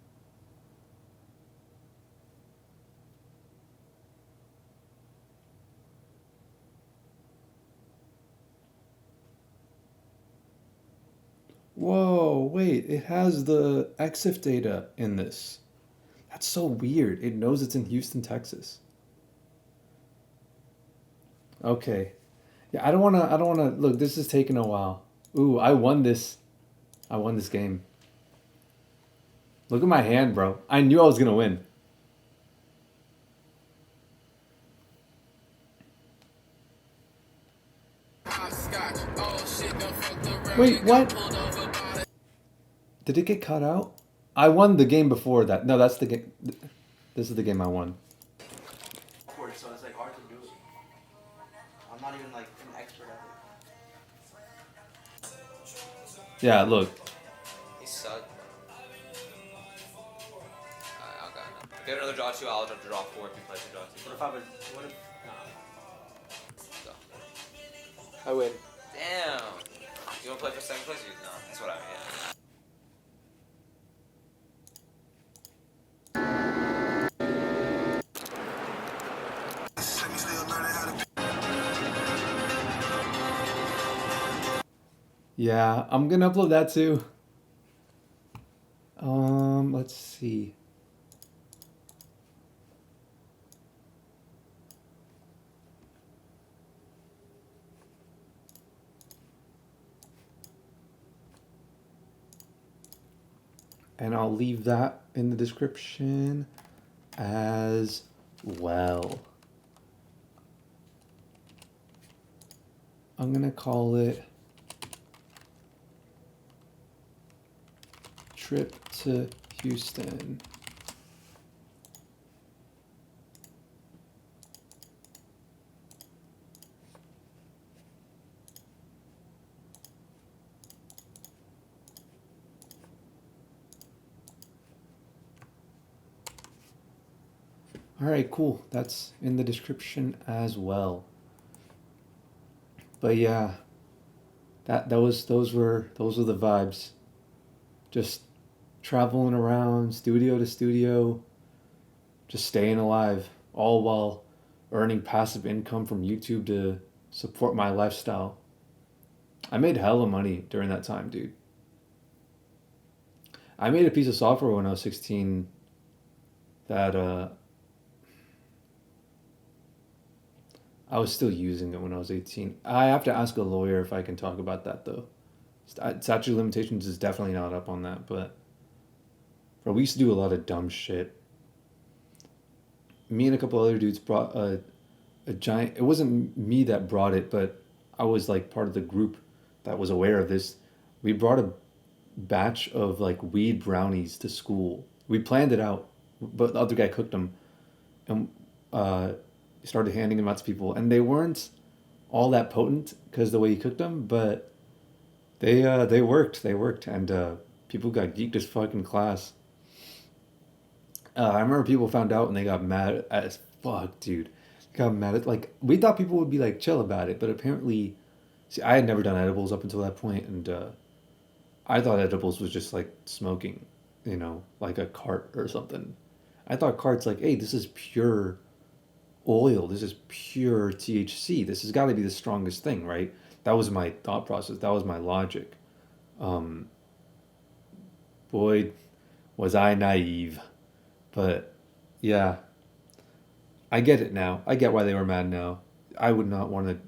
Whoa, wait. It has the EXIF data in this. That's so weird. It knows it's in Houston, Texas. Okay. Yeah, I don't wanna look, this is taking a while. Ooh, I won this. I won this game. Look at my hand, bro. I knew I was gonna win. Wait, what? Did it get cut out? I won the game before that. No, that's the game. This is the game I won. So it's like hard to do it. I'm not even like an expert at it. Yeah, look. He sucked. I'll go. Get another draw 2, I'll draw 4 if you play the draw 2. What if I would? What if? Nah. I win. Damn. You wanna play for second place? No, that's what I mean. Yeah, I'm gonna upload that too. Let's see. And I'll leave that in the description as well. I'm gonna call it Trip to Houston. All right, cool. That's in the description as well. But yeah, those were the vibes. Just traveling around studio to studio, just staying alive, all while earning passive income from YouTube to support my lifestyle. I made hella money during that time, dude. I made a piece of software when I was 16 that I was still using it when I was 18. I have to ask a lawyer if I can talk about that though. Statute of limitations is definitely not up on that, but bro, we used to do a lot of dumb shit. Me and a couple other dudes brought a giant. It wasn't me that brought it, but I was like part of the group that was aware of this. We brought a batch of like weed brownies to school. We planned it out, but the other guy cooked them, and started handing them out to people, and they weren't all that potent because the way he cooked them, but they worked, and people got geeked as fuck in class. I remember people found out and they got mad as fuck, dude. Got mad at, like, we thought people would be like chill about it, but apparently, see, I had never done edibles up until that point, and I thought edibles was just like smoking, like a cart or something. I thought carts like, hey, this is pure oil. This is pure THC. This has got to be the strongest thing, right? That was my thought process. That was my logic. Um, Boy, was I naive. But yeah, I get it now. I get why they were mad now. I would not want to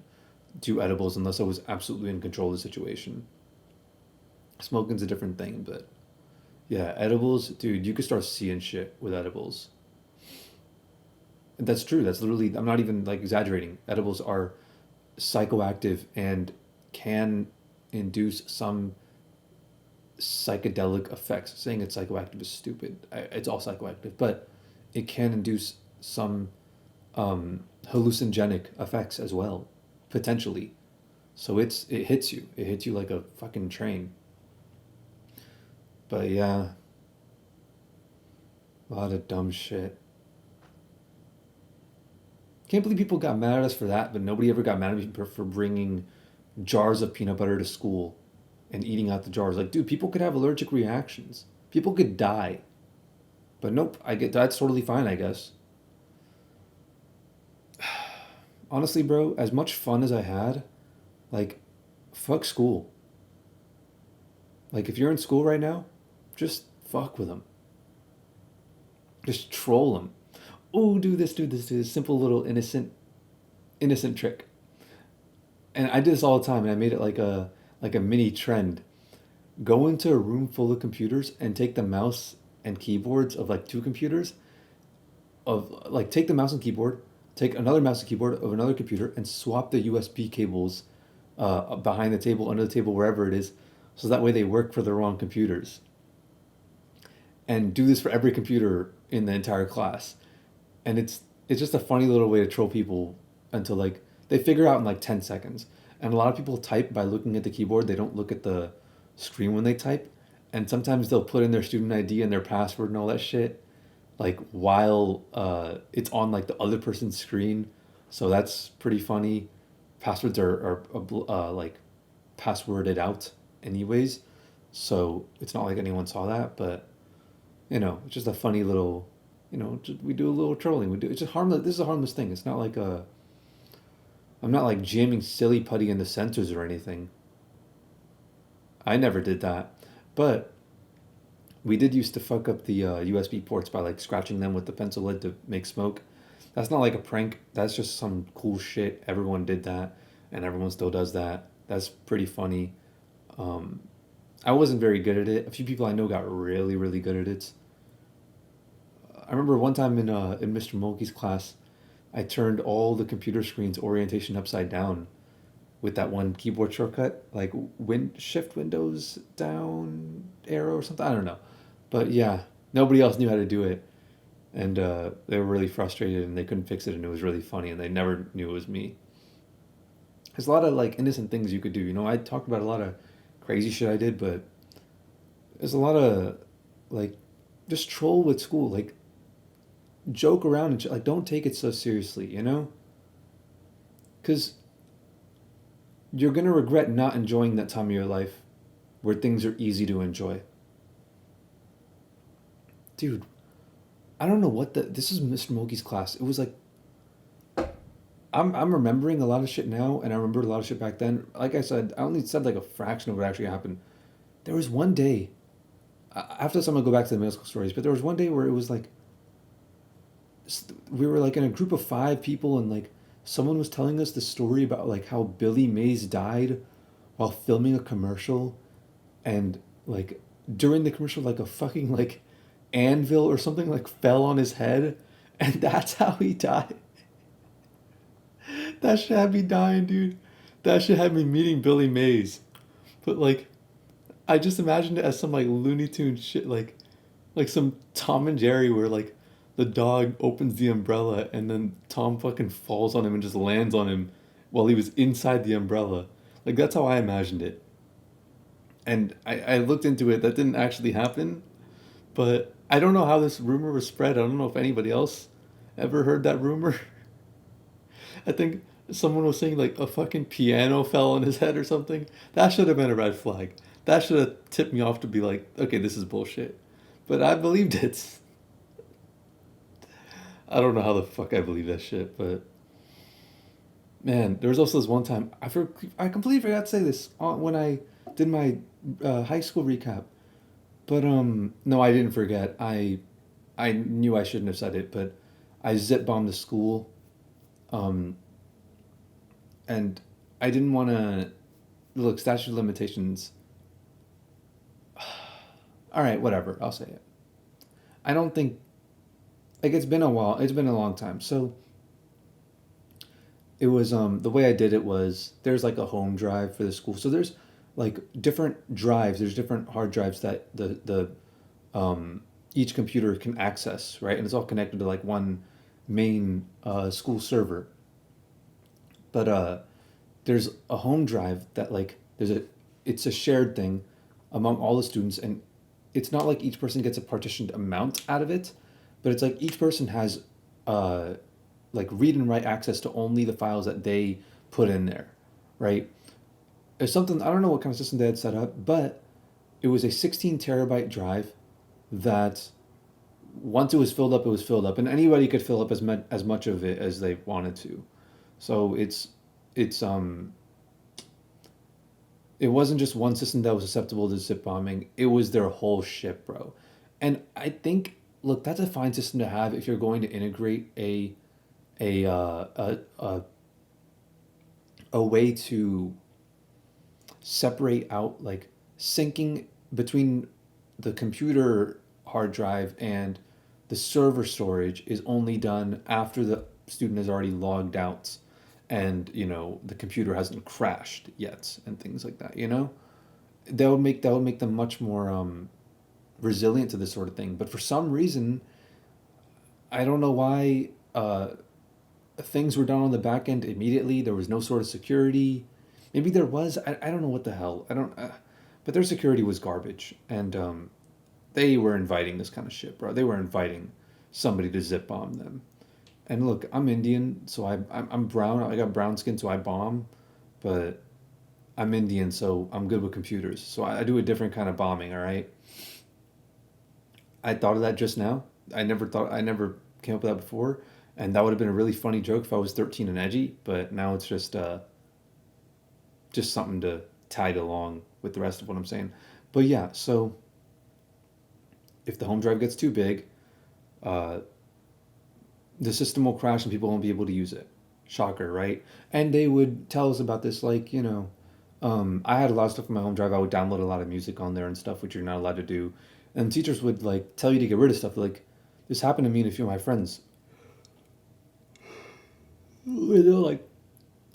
do edibles unless I was absolutely in control of the situation. Smoking's a different thing, but yeah, edibles, dude, you could start seeing shit with edibles. That's true. That's literally, I'm not even like exaggerating. Edibles are psychoactive and can induce some psychedelic effects. Saying it's psychoactive is stupid. It's all psychoactive, but it can induce some hallucinogenic effects as well, potentially. So it hits you. It hits you like a fucking train. But yeah, a lot of dumb shit. Can't believe people got mad at us for that, but nobody ever got mad at me for bringing jars of peanut butter to school and eating out the jars. Like, dude, people could have allergic reactions. People could die. But nope, I get that's totally fine, I guess. Honestly, bro, as much fun as I had, like, fuck school. Like, if you're in school right now, just fuck with them. Just troll them. Oh, do this. Simple little innocent trick. And I did this all the time, and I made it like a mini trend. Go into a room full of computers and take the mouse and keyboards of like two computers. Take the mouse and keyboard, take another mouse and keyboard of another computer, and swap the USB cables behind the table, under the table, wherever it is, so that way they work for the wrong computers. And do this for every computer in the entire class. And it's just a funny little way to troll people until like they figure out in like 10 seconds. And a lot of people type by looking at the keyboard. They don't look at the screen when they type. And sometimes they'll put in their student ID and their password and all that shit, like while it's on like the other person's screen. So that's pretty funny. Passwords are like passworded out anyways. So it's not like anyone saw that, but it's just a funny little, we do a little trolling. It's just harmless. This is a harmless thing. It's not like I'm not like jamming silly putty in the sensors or anything. I never did that. But we did used to fuck up the USB ports by like scratching them with the pencil lead to make smoke. That's not like a prank. That's just some cool shit. Everyone did that, and everyone still does that. That's pretty funny. I wasn't very good at it. A few people I know got really, really good at it. I remember one time in Mr. Mulkey's class, I turned all the computer screens orientation upside down with that one keyboard shortcut, like shift Windows down arrow or something. I don't know, but yeah, nobody else knew how to do it, and they were really frustrated and they couldn't fix it, and it was really funny, and they never knew it was me. There's a lot of like innocent things you could do. I talked about a lot of crazy shit I did, but there's a lot of like just troll with school, like joke around and like don't take it so seriously, because you're gonna regret not enjoying that time of your life where things are easy to enjoy. Dude, I don't know this is Mr. Mulkey's class. It was like I'm remembering a lot of shit now, and I remembered a lot of shit back then. Like I said, I only said like a fraction of what actually happened. There was one day, after this I'm gonna go back to the middle school stories, but there was one day where it was like, we were like in a group of 5 people, and like someone was telling us the story about like how Billy Mays died while filming a commercial, and like during the commercial like a fucking like anvil or something like fell on his head, and that's how he died. That shit had me dying, dude. That shit had me meeting Billy Mays. But like, I just imagined it as some like Looney Tunes shit, like some Tom and Jerry where like the dog opens the umbrella and then Tom fucking falls on him and just lands on him while he was inside the umbrella. Like that's how I imagined it. And I looked into it. That didn't actually happen. But I don't know how this rumor was spread. I don't know if anybody else ever heard that rumor. I think someone was saying like a fucking piano fell on his head or something. That should have been a red flag. That should have tipped me off to be like, okay, this is bullshit. But I believed it. I don't know how the fuck I believe that shit, but man, there was also this one time I completely forgot to say this when I did my high school recap. But no, I didn't forget. I knew I shouldn't have said it, but I zip bombed the school, um, and I didn't want to look statute of limitations. All right, whatever. I'll say it. I don't think like it's been a while. It's been a long time. So it was the way I did it was there's like a home drive for the school. So there's like different drives. There's different hard drives that the each computer can access, right? And it's all connected to like one main school server. But there's a home drive that like it's a shared thing among all the students, and it's not like each person gets a partitioned amount out of it, but it's like each person has uh, like read and write access to only the files that they put in there, right? It's something I don't know what kind of system they had set up, but it was a 16 terabyte drive that once it was filled up, it was filled up, and anybody could fill up as much of it as they wanted to. So it's it wasn't just one system that was susceptible to zip bombing. It was their whole ship, bro. And I think, look, that's a fine system to have if you're going to integrate a way to separate out like syncing between the computer hard drive and the server storage is only done after the student has already logged out and the computer hasn't crashed yet and things like that, that would make them much more resilient to this sort of thing. But for some reason, I don't know why things were done on the back end immediately. There was no sort of security. Maybe there was. I don't know what the hell. I don't. But their security was garbage, and they were inviting this kind of shit, bro. They were inviting somebody to zip bomb them. And look, I'm Indian, so I'm brown. I got brown skin, so I bomb. But I'm Indian, so I'm good with computers. So I do a different kind of bombing. All right. I thought of that just now. I never came up with that before, and that would have been a really funny joke if I was 13 and edgy. But now it's just something to tag along with the rest of what I'm saying. But yeah, so if the home drive gets too big, uh, the system will crash and people won't be able to use it. Shocker, right? And they would tell us about this, like, I had a lot of stuff on my home drive. I would download a lot of music on there and stuff, which you're not allowed to do. And teachers would, like, tell you to get rid of stuff. Like, this happened to me and a few of my friends. They'll, like,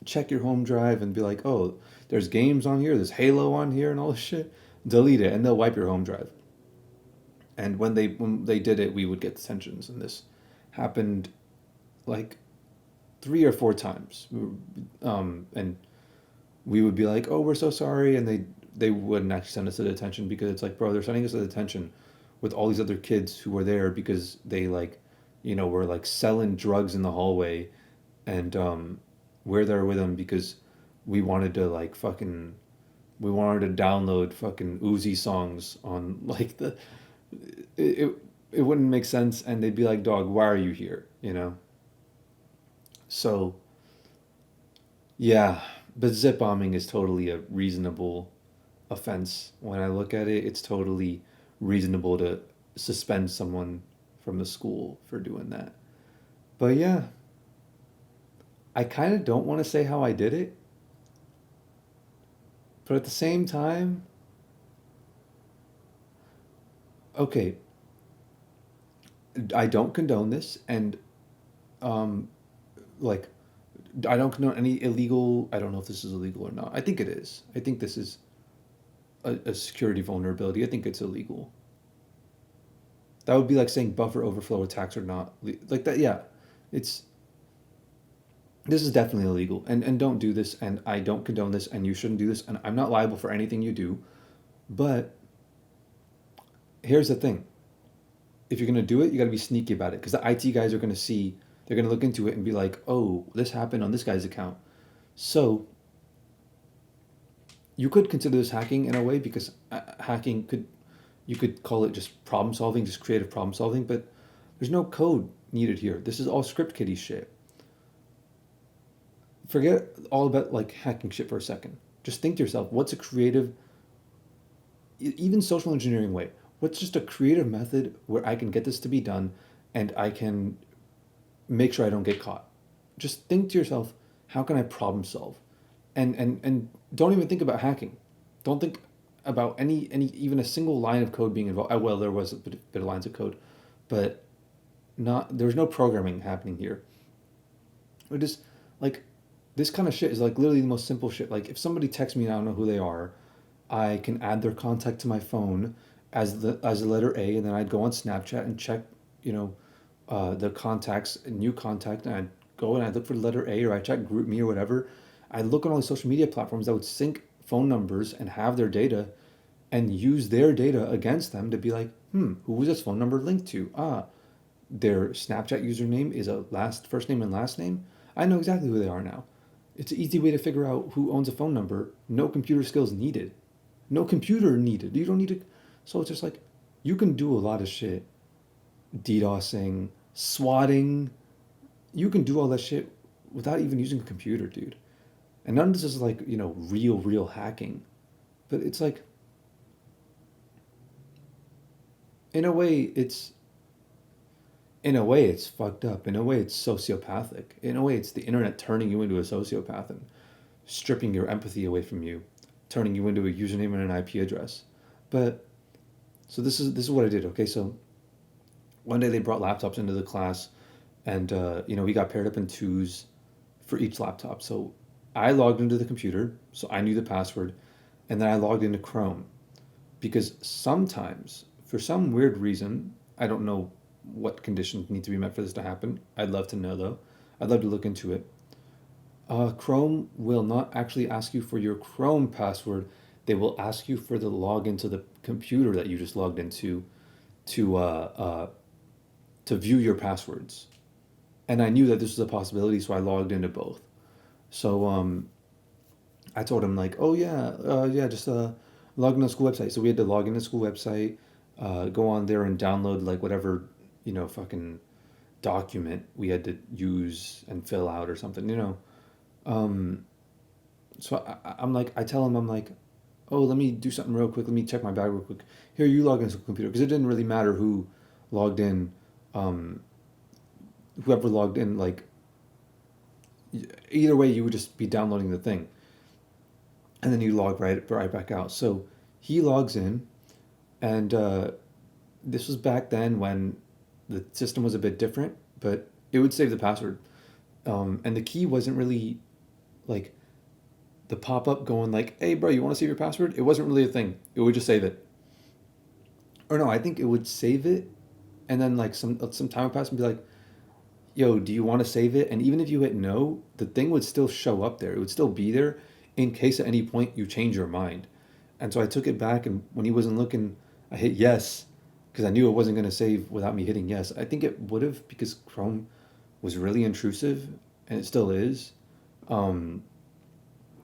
check your home drive and be like, oh, there's games on here, there's Halo on here and all this shit. Delete it, and they'll wipe your home drive. And when they did it, we would get detentions, and this happened like 3 or 4 times. And we would be like, "Oh, we're so sorry," and they wouldn't actually send us to detention because it's like, bro, they're sending us to detention with all these other kids who were there because they like, were like selling drugs in the hallway, and we're there with them because we wanted to like fucking we wanted to download fucking Uzi songs on like it it wouldn't make sense, and they'd be like, dog, why are you here, so yeah. But zip bombing is totally a reasonable offense. When I look at it, it's totally reasonable to suspend someone from the school for doing that. But yeah, I kind of don't want to say how I did it, but at the same time, okay, I don't condone this, and um, like, I don't condone any illegal. I don't know if this is illegal or not. I think it is. I think this is a security vulnerability. I think it's illegal. That would be like saying buffer overflow attacks are not like that. Yeah, it's this is definitely illegal, and don't do this, and I don't condone this, and you shouldn't do this, and I'm not liable for anything you do. But here's the thing: if you're gonna do it, you got to be sneaky about it, because the IT guys are gonna see. They're gonna look into it and be like, "Oh, this happened on this guy's account." So you could consider this hacking in a way, because hacking could you could call it just problem solving, just creative problem solving, but there's no code needed here. This is all script kiddie shit. Forget all about like hacking shit for a second. Just think to yourself, what's a creative, even social engineering way? What's just a creative method where I can get this to be done and I can make sure I don't get caught? Just think to yourself, how can I problem solve? And don't even think about hacking. Don't think about any even a single line of code being involved. Well, there was a bit of lines of code, but not there's no programming happening here. It is like this kind of shit is like literally the most simple shit. Like if somebody texts me and I don't know who they are, I can add their contact to my phone as a letter A, and then I'd go on Snapchat and check, you know, the contacts, a new contact, and I'd go and I'd look for the letter A, or I check GroupMe or whatever. I'd look on all these social media platforms that would sync phone numbers and have their data, and use their data against them to be like, who was this phone number linked to? Ah, their Snapchat username is a first name and last name. I know exactly who they are now. It's an easy way to figure out who owns a phone number. No computer skills needed. No computer needed. You don't need to. So it's just like, you can do a lot of shit. DDoSing, swatting. You can do all that shit without even using a computer, dude. And none of this is like, you know, real hacking. But it's like, in a way, it's fucked up. In a way, it's sociopathic. In a way, it's the internet turning you into a sociopath and stripping your empathy away from you, turning you into a username and an IP address. But so this is what I did. Okay, so one day they brought laptops into the class, and you know, we got paired up in twos for each laptop. So I logged into the computer, so I knew the password, and then I logged into Chrome, because sometimes, for some weird reason, I don't know what conditions need to be met for this to happen. I'd love to know though. I'd love to look into it. Chrome will not actually ask you for your Chrome password. They will ask you for the login to the computer that you just logged into to view your passwords. And I knew that this was a possibility, so I logged into both. So I told him like, oh yeah, just log in the school website. So we had to log in the school website, go on there and download like whatever, you know, fucking document we had to use and fill out or something, you know. So I'm like, I tell him, I'm like, oh, let me do something real quick. Let me check my bag real quick. Here, you log into the computer, because it didn't really matter who logged in. Whoever logged in, like, either way, you would just be downloading the thing, and then you log right back out. So he logs in, and this was back then when the system was a bit different, but it would save the password, and the key wasn't really like the pop-up going like, hey bro, you want to save your password? It wasn't really a thing. It would just save it. Or no, I think it would save it, and then like some time would pass and be like, yo, do you want to save it? And even if you hit no, the thing would still show up there. It would still be there in case at any point you change your mind. And so I took it back, and when he wasn't looking, I hit yes, because I knew it wasn't going to save without me hitting yes. I think it would have, because Chrome was really intrusive, and it still is.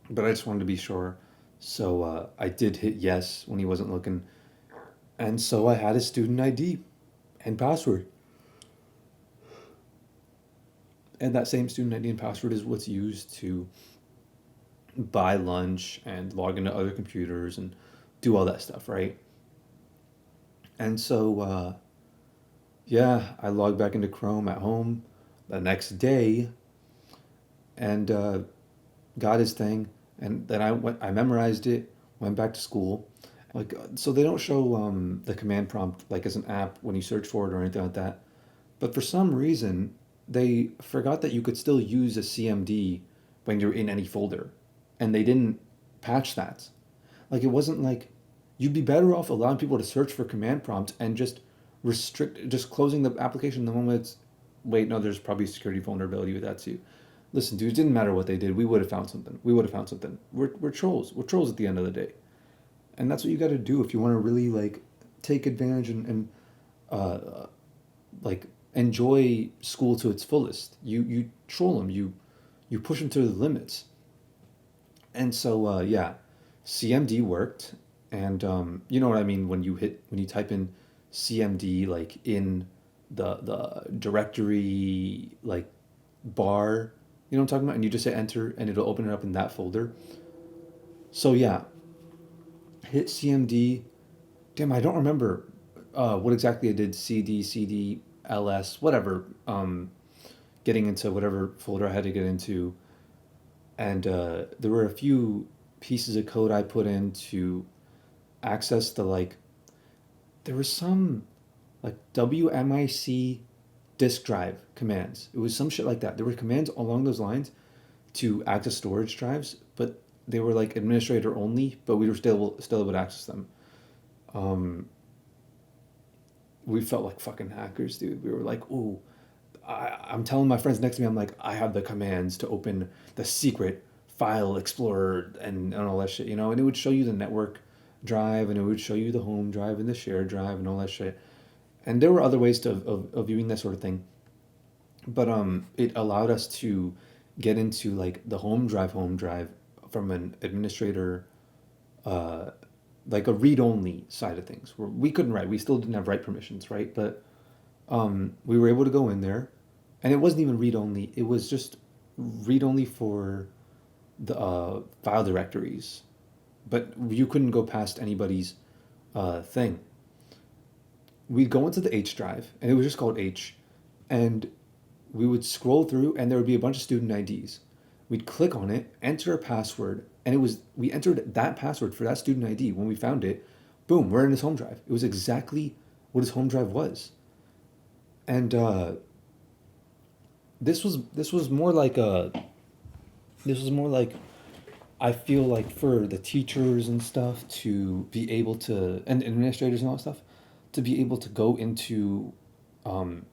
But I just wanted to be sure. So I did hit yes when he wasn't looking. And so I had a student ID and password. And that same student ID and password is what's used to buy lunch and log into other computers and do all that stuff, right? And so, yeah, I logged back into Chrome at home the next day, and got his thing. And then I memorized it, went back to school. Like, so they don't show the command prompt like as an app when you search for it or anything like that. But for some reason, they forgot that you could still use a CMD when you're in any folder, and they didn't patch that. Like, it wasn't like, you'd be better off allowing people to search for command prompt and just closing the application the moment it's, wait, no, there's probably a security vulnerability with that too. Listen, dude, it didn't matter what they did. We would have found something. We're trolls. We're trolls at the end of the day. And that's what you got to do if you want to really like take advantage and like enjoy school to its fullest. You troll them. You push them to the limits. And so yeah, CMD worked, and you know what I mean when you type in CMD like in the directory like bar. You know what I'm talking about? And you just say enter, and it'll open it up in that folder. So yeah, hit CMD. Damn, I don't remember what exactly I did. CD, CD, LS, whatever. Getting into whatever folder I had to get into, and there were a few pieces of code I put in to access the like. There was some like WMIC disk drive commands. It was some shit like that. There were commands along those lines to access storage drives, but they were like administrator only. But we were still able to access them. Um, we felt like fucking hackers, dude. We were like, ooh, I'm telling my friends next to me, I'm like, I have the commands to open the secret file explorer and all that shit, you know? And it would show you the network drive and it would show you the home drive and the shared drive and all that shit. And there were other ways of viewing that sort of thing. But it allowed us to get into like the home drive from an administrator, uh, like a read-only side of things where we couldn't write. We still didn't have write permissions, right? But we were able to go in there, and it wasn't even read only. It was just read only for the file directories, but you couldn't go past anybody's thing. We'd go into the H drive, and it was just called H, and we would scroll through, and there would be a bunch of student IDs. We'd click on it, enter a password, and it was we entered that password for that student ID. When we found it, boom, we're in his home drive. It was exactly what his home drive was. And this was more like a this was more like I feel like for the teachers and stuff to be able to and administrators and all that stuff to be able to go into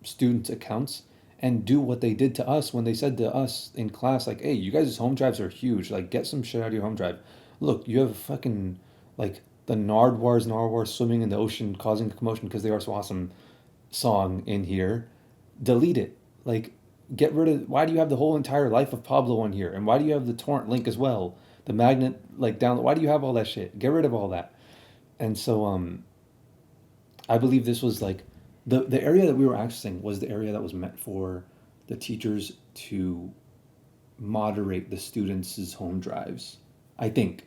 students' accounts and do what they did to us when they said to us in class like, hey, you guys' home drives are huge, like get some shit out of your home drive. Look, you have a fucking like the Nardwars swimming in the ocean causing a commotion because they are so awesome song in here. Delete it. Like, get rid of. Why do you have the whole entire life of Pablo on here? And why do you have the torrent link as well? The magnet, like, down. Why do you have all that shit? Get rid of all that. And so, I believe this was like the area that we were accessing was the area that was meant for the teachers to moderate the students' home drives. I think,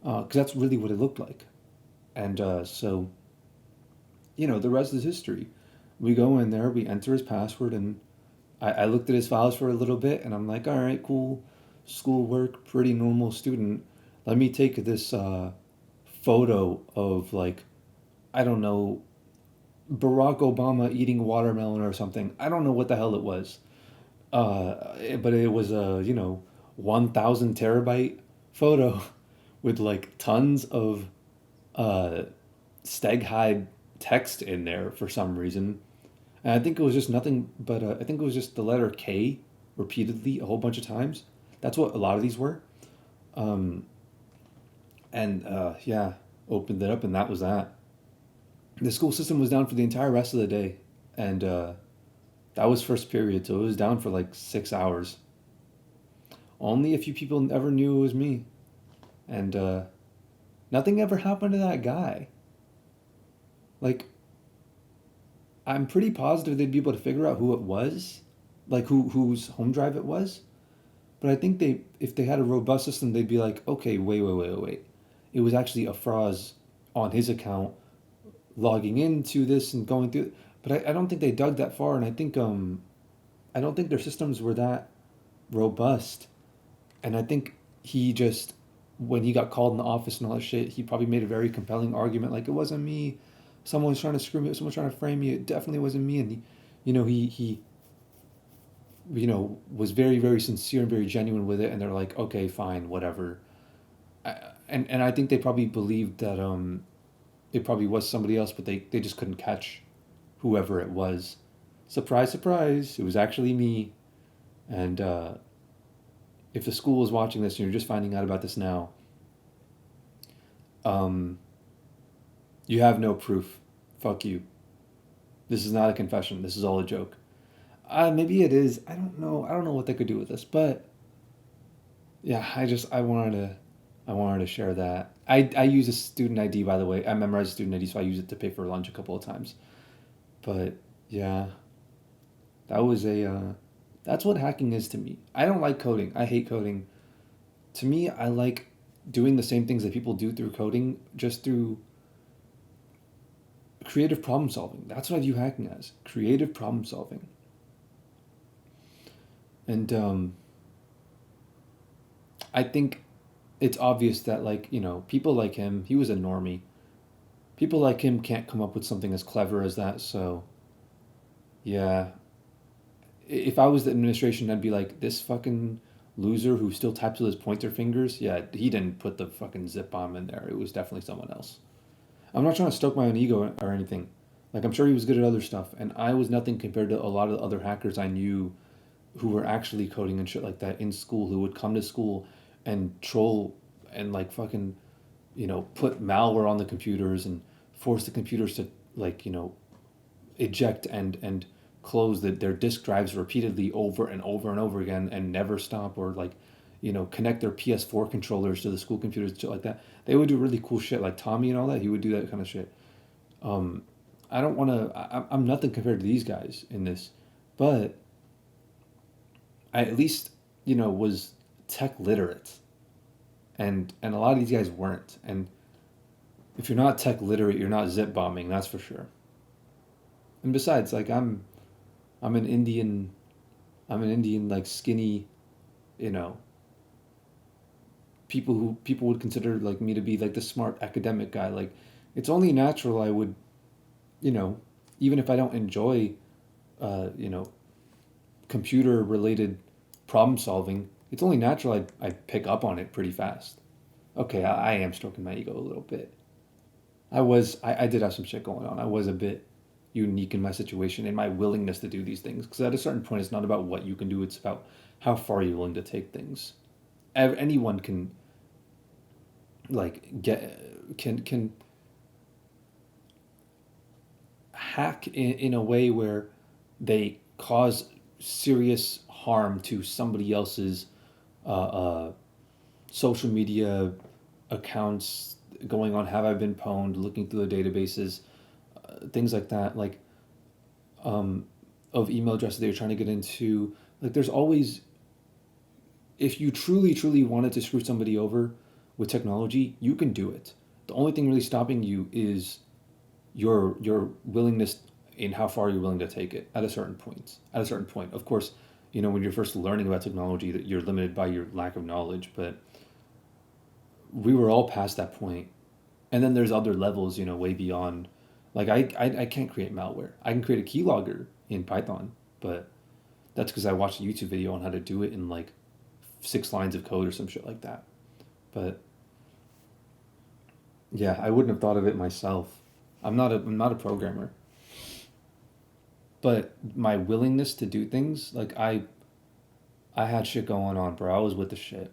because that's really what it looked like. And so, the rest is history. We go in there, we enter his password, and I looked at his files for a little bit, and I'm like, all right, cool, schoolwork, pretty normal student. Let me take this photo of, like, I don't know, Barack Obama eating watermelon or something. I don't know what the hell it was. But it was a, 1,000 terabyte photo with, like, tons of Steghide text in there for some reason. And I think it was just nothing but I think it was just the letter K repeatedly a whole bunch of times. That's what a lot of these were. Um, and yeah, opened it up and that was that. The school system was down for the entire rest of the day. And that was first period, so it was down for like 6 hours. Only a few people ever knew it was me. And nothing ever happened to that guy. Like, I'm pretty positive they'd be able to figure out who it was, like whose home drive it was. But I think if they had a robust system, they'd be like, okay, wait. It was actually Afraaz on his account logging into this and going through. But I don't think they dug that far, and I don't think their systems were that robust. And I think he just, when he got called in the office and all that shit, he probably made a very compelling argument, like it wasn't me. Someone was trying to screw me. Someone was trying to frame me. It definitely wasn't me. And he was very, very sincere and very genuine with it. And they're like, okay, fine, whatever. And I think they probably believed that it probably was somebody else, but they just couldn't catch whoever it was. Surprise, surprise! It was actually me. And if the school is watching this and you're just finding out about this now, you have no proof. Fuck you. This is not a confession. This is all a joke. Maybe it is. I don't know. I don't know what they could do with this, but yeah, I wanted to share that. I use a student ID, by the way. I memorized student ID, so I use it to pay for lunch a couple of times. But Yeah, that was a. That's what hacking is to me. I don't like coding. I hate coding. To me, I like doing the same things that people do through coding, just through creative problem solving. That's what I view hacking as, creative problem solving. And I think it's obvious that, like, people like him, he was a normie. People like him can't come up with something as clever as that. So yeah, if I was the administration, I'd be like, this fucking loser who still types with his pointer fingers. Yeah, he didn't put the fucking zip bomb in there. It was definitely someone else. I'm not trying to stoke my own ego or anything. Like, I'm sure he was good at other stuff, and I was nothing compared to a lot of the other hackers I knew who were actually coding and shit like that in school, who would come to school and troll and, like, fucking, put malware on the computers and force the computers to, like, eject and close their disk drives repeatedly over and over and over again and never stop, or, like, connect their PS4 controllers to the school computers and shit like that. They would do really cool shit, like Tommy and all that. He would do that kind of shit. Um, I don't want to. I'm nothing compared to these guys in this, but I at least was tech literate, and a lot of these guys weren't. And if you're not tech literate, you're not zip bombing. That's for sure. And besides, like, I'm an Indian, like, skinny, you know, people would consider, like, me to be, like, the smart academic guy. Like, it's only natural I would, you know, even if I don't enjoy, you know, computer related problem solving, it's only natural I pick up on it pretty fast. Okay, I am stroking my ego a little bit. I did have some shit going on. I was a bit unique in my situation and my willingness to do these things. Because at a certain point, it's not about what you can do; it's about how far you're willing to take things. Anyone can, like, can hack in a way where they cause serious harm to somebody else's uh, uh, social media accounts, going on have I been pwned, looking through the databases, things like that, like, um, of email addresses that you're trying to get into. Like, there's always, if you truly wanted to screw somebody over with technology, you can do it. The only thing really stopping you is your willingness in how far you're willing to take it at a certain point. At a certain point, of course, when you're first learning about technology, that you're limited by your lack of knowledge. But we were all past that point, and then there's other levels, way beyond. Like, I can't create malware. I can create a keylogger in Python, but that's because I watched a YouTube video on how to do it in, like, 6 lines of code or some shit like that. But yeah, I wouldn't have thought of it myself. I'm not a programmer. But my willingness to do things, like, I had shit going on, bro. I was with the shit.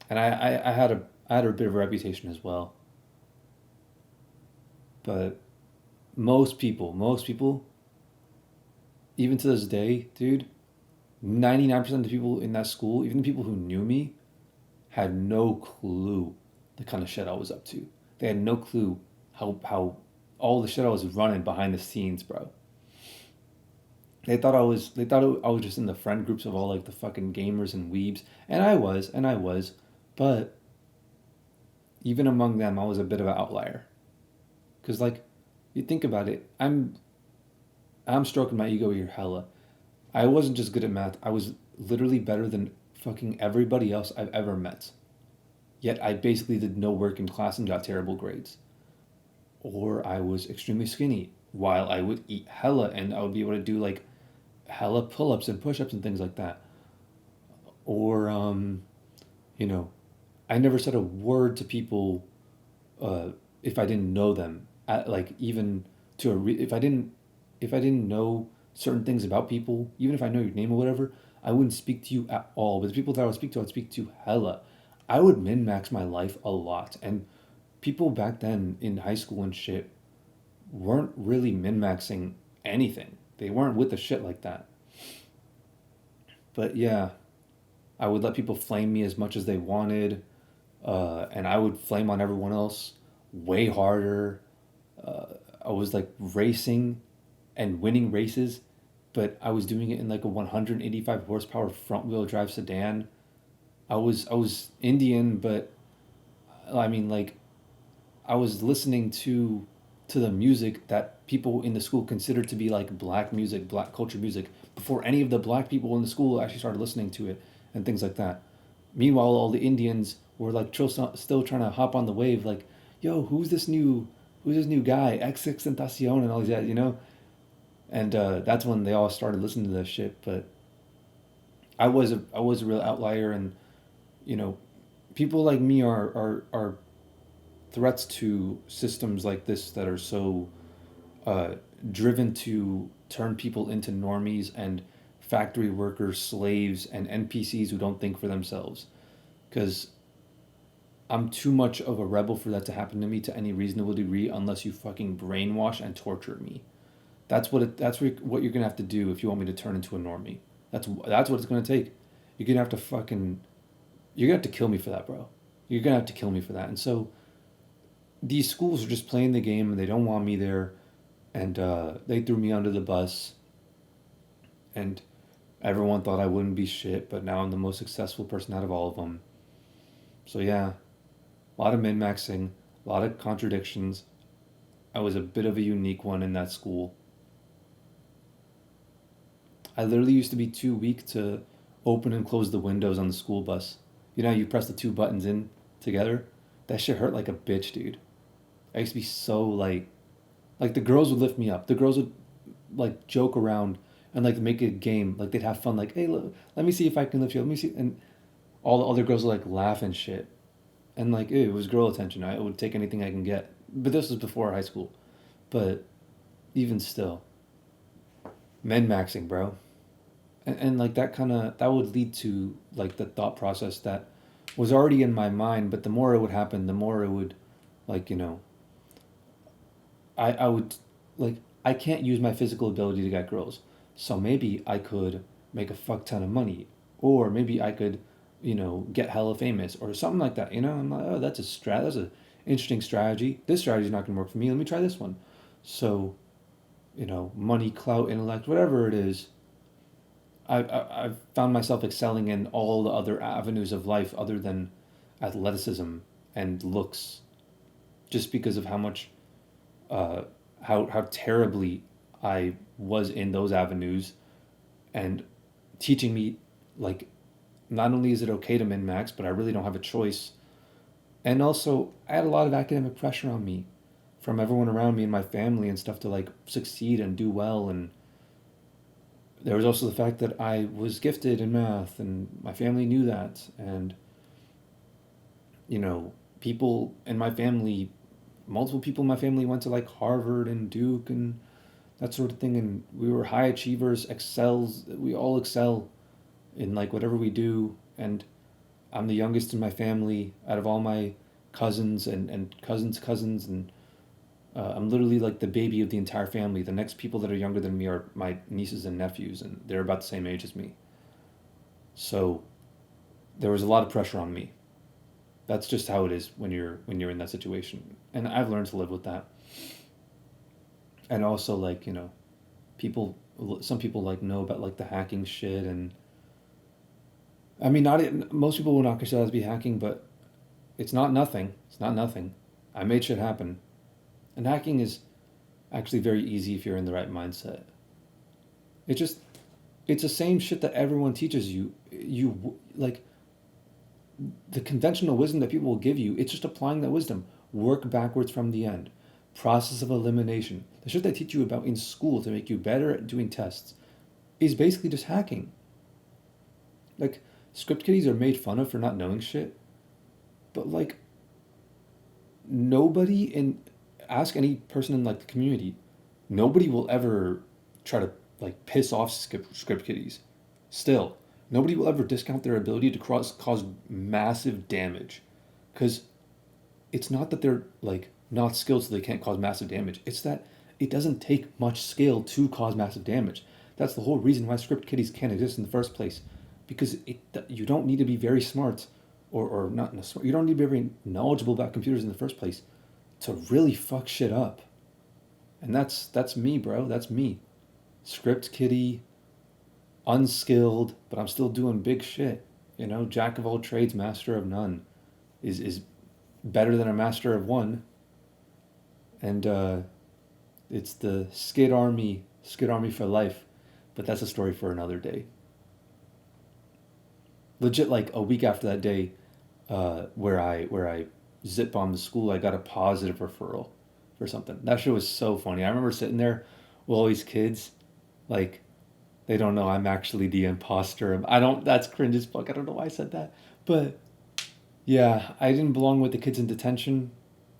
And I had a bit of a reputation as well. But most people, even to this day, dude, 99% of the people in that school, even the people who knew me, had no clue the kind of shit I was up to. They had no clue how all the shit I was running behind the scenes, bro. They thought I was just in the friend groups of all, like, the fucking gamers and weebs, and I was, but even among them, I was a bit of an outlier. Cause, like, you think about it, I'm stroking my ego here hella. I wasn't just good at math. I was literally better than fucking everybody else I've ever met. Yet I basically did no work in class and got terrible grades. Or I was extremely skinny while I would eat hella and I would be able to do, like, hella pull-ups and push-ups and things like that. Or you know, I never said a word to people if I didn't know them. Like, even to if I didn't know certain things about people, even if I know your name or whatever, I wouldn't speak to you at all. But the people that I would speak to, I'd speak to hella. I would min max my life a lot, and people back then in high school and shit weren't really min maxing anything. They weren't with the shit like that. But yeah, I would let people flame me as much as they wanted, and I would flame on everyone else way harder. I was, like, racing and winning races, but I was doing it in like a 185 horsepower front wheel drive sedan. I was Indian, but I mean like I was listening to the music that people in the school considered to be like black music, black culture music, before any of the black people in the school actually started listening to it and things like that. Meanwhile, all the Indians were like still trying to hop on the wave, like, yo, who's this new guy, XX Tentacion and all these guys, you know? And that's when they all started listening to this shit. But I was a real outlier, and you know, people like me are threats to systems like this that are so uh, driven to turn people into normies and factory workers, slaves, and NPCs who don't think for themselves. Because I'm too much of a rebel for that to happen to me to any reasonable degree unless you fucking brainwash and torture me. What you're gonna have to do if you want me to turn into a normie. That's what it's gonna take. You're gonna have to fucking you're gonna have to kill me for that, bro. You're gonna have to kill me for that. And so these schools are just playing the game and they don't want me there, and they threw me under the bus, and everyone thought I wouldn't be shit, but now I'm the most successful person out of all of them. So yeah, a lot of min maxing, a lot of contradictions. I was a bit of a unique one in that school. I literally used to be too weak to open and close the windows on the school bus. You know, you press the two buttons in together. That shit hurt like a bitch, dude. I used to be so like the girls would lift me up. The girls would like joke around and like make it a game. Like they'd have fun. Like, hey, look, let me see if I can lift you. Let me see. And all the other girls would like laugh and shit. And like, ew, it was girl attention. I would take anything I can get. But this was before high school. But even still, men maxing, bro. And like that would lead to like the thought process that was already in my mind. But the more it would happen, the more it would, like, you know, I would like I can't use my physical ability to get girls. So maybe I could make a fuck ton of money, or maybe I could, you know, get hella famous or something like that. You know, I'm like, oh, that's a interesting strategy. This strategy is not gonna work for me. Let me try this one. So, you know, money, clout, intellect, whatever it is. I've found myself excelling in all the other avenues of life other than athleticism and looks, just because of how much uh, how terribly I was in those avenues, and teaching me like not only is it okay to min max, but I really don't have a choice. And also, I had a lot of academic pressure on me from everyone around me and my family and stuff to like succeed and do well. And there was also the fact that I was gifted in math, and my family knew that. And you know, people in my family, multiple people in my family went to like Harvard and Duke and that sort of thing, and we were high achievers, excels. We all excel in like whatever we do, and I'm the youngest in my family out of all my cousins and cousins, and I'm literally like the baby of the entire family. The next people that are younger than me are my nieces and nephews, and they're about the same age as me. So there was a lot of pressure on me. That's just how it is when you're in that situation, and I've learned to live with that. And also, like, you know, people some people like know about like the hacking shit, and I mean, not most people will not consider that to be hacking, but it's not nothing. It's not nothing. I made shit happen, and hacking is actually very easy if you're in the right mindset. It just it's the same shit that everyone teaches you. You like the conventional wisdom that people will give you. It's just applying that wisdom. Work backwards from the end. Process of elimination. The shit they teach you about in school to make you better at doing tests is basically just hacking. Like, script kiddies are made fun of for not knowing shit, but like nobody in ask any person in like the community, nobody will ever try to like piss off script kiddies. Still, nobody will ever discount their ability to cause massive damage, because it's not that they're like not skilled so they can't cause massive damage. It's that it doesn't take much skill to cause massive damage. That's the whole reason why script kiddies can't exist in the first place, because you don't need to be very smart, or not smart. You don't need to be very knowledgeable about computers in the first place to really fuck shit up. And that's me, bro. That's me. Script kiddie, unskilled, but I'm still doing big shit. You know, jack of all trades, master of none, is better than a master of one. And it's the Skid Army for life. But that's a story for another day. Legit, like a week after that day, where I zip bombed the school, I got a positive referral for something. That shit was so funny. I remember sitting there with all these kids, like they don't know I'm actually the imposter. I don't. That's cringe as fuck. I don't know why I said that, but yeah, I didn't belong with the kids in detention.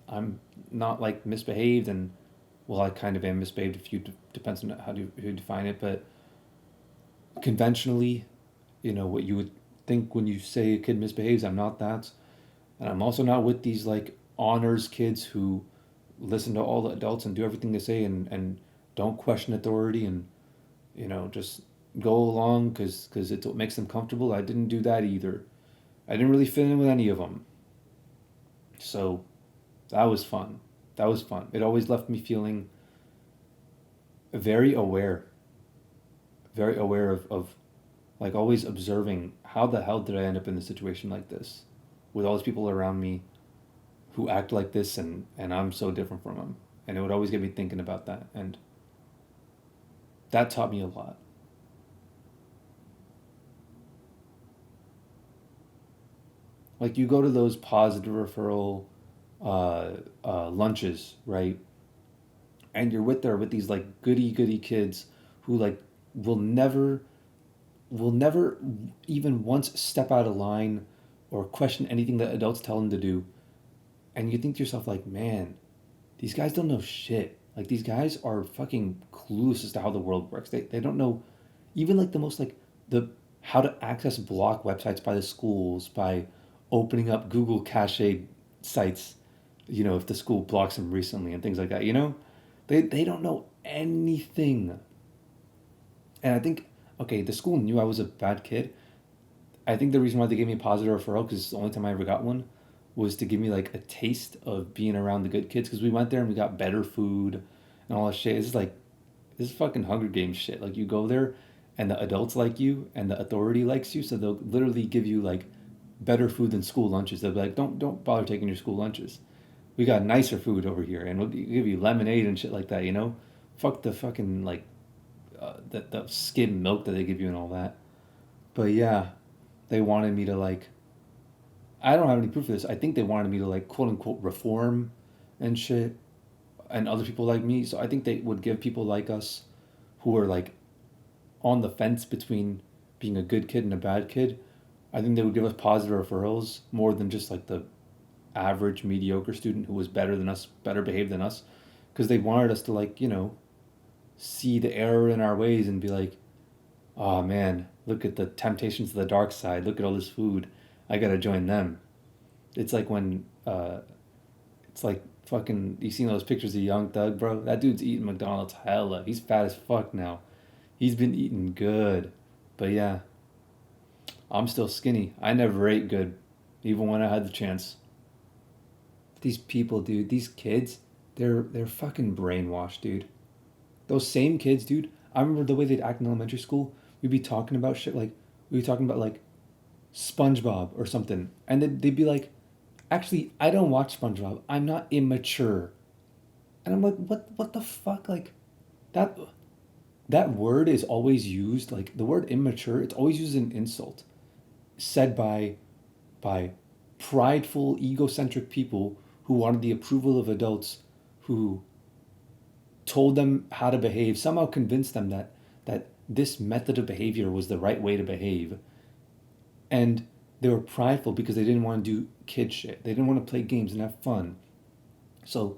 I'm not like misbehaved, and well, I kind of am misbehaved if you depends on how do you define it, but conventionally, you know what you would think when you say a kid misbehaves. I'm not that, and I'm also not with these like honors kids who listen to all the adults and do everything they say and don't question authority and just go along because it makes them comfortable. I didn't do that either. I didn't really fit in with any of them. So that was fun. That was fun. It always left me feeling very aware, of like always observing how the hell did I end up in a situation like this with all these people around me who act like this and I'm so different from them. And it would always get me thinking about that. And that taught me a lot. Like you go to those positive referral lunches, right? And you're with these like goody kids who like will never even once step out of line or question anything that adults tell them to do. And you think to yourself like, man, these guys don't know shit. Like these guys are fucking clueless as to how the world works. They don't know even like the most like the how to access block websites by the schools by opening up Google cache sites, if the school blocks them recently and things like that, They don't know anything. And I think, okay, the school knew I was a bad kid. I think the reason why they gave me a positive referral, because it's the only time I ever got one, was to give me like a taste of being around the good kids. Because we went there and we got better food and all that shit. This is fucking Hunger Games shit. Like you go there and the adults like you and the authority likes you. So they'll literally give you like better food than school lunches. They'll be like, don't bother taking your school lunches. We got nicer food over here and we'll give you lemonade and shit like that, Fuck the fucking like the skim milk that they give you and all that. But yeah, they wanted me to like, I don't have any proof of this. I think they wanted me to like quote unquote reform and shit and other people like me. So I think they would give people like us who are like on the fence between being a good kid and a bad kid. I think they would give us positive referrals more than just like the average mediocre student who was better than us, better behaved than us. Because they wanted us to like, see the error in our ways and be like, oh man, look at the temptations of the dark side. Look at all this food. I gotta join them. It's like when, it's like fucking, you seen those pictures of Young Thug, bro? That dude's eating McDonald's hella. He's fat as fuck now. He's been eating good. But yeah, I'm still skinny. I never ate good, even when I had the chance. These people, dude, these kids, they're fucking brainwashed, dude. Those same kids, dude, I remember the way they'd act in elementary school. We'd be talking about shit like, we'd be talking about like SpongeBob or something. And they'd be like, actually, I don't watch SpongeBob. I'm not immature. And I'm like, what the fuck? Like, that word is always used, like the word immature, it's always used as an insult. Said by prideful, egocentric people who wanted the approval of adults who told them how to behave, somehow convinced them that this method of behavior was the right way to behave. And they were prideful because they didn't want to do kid shit. They didn't want to play games and have fun. So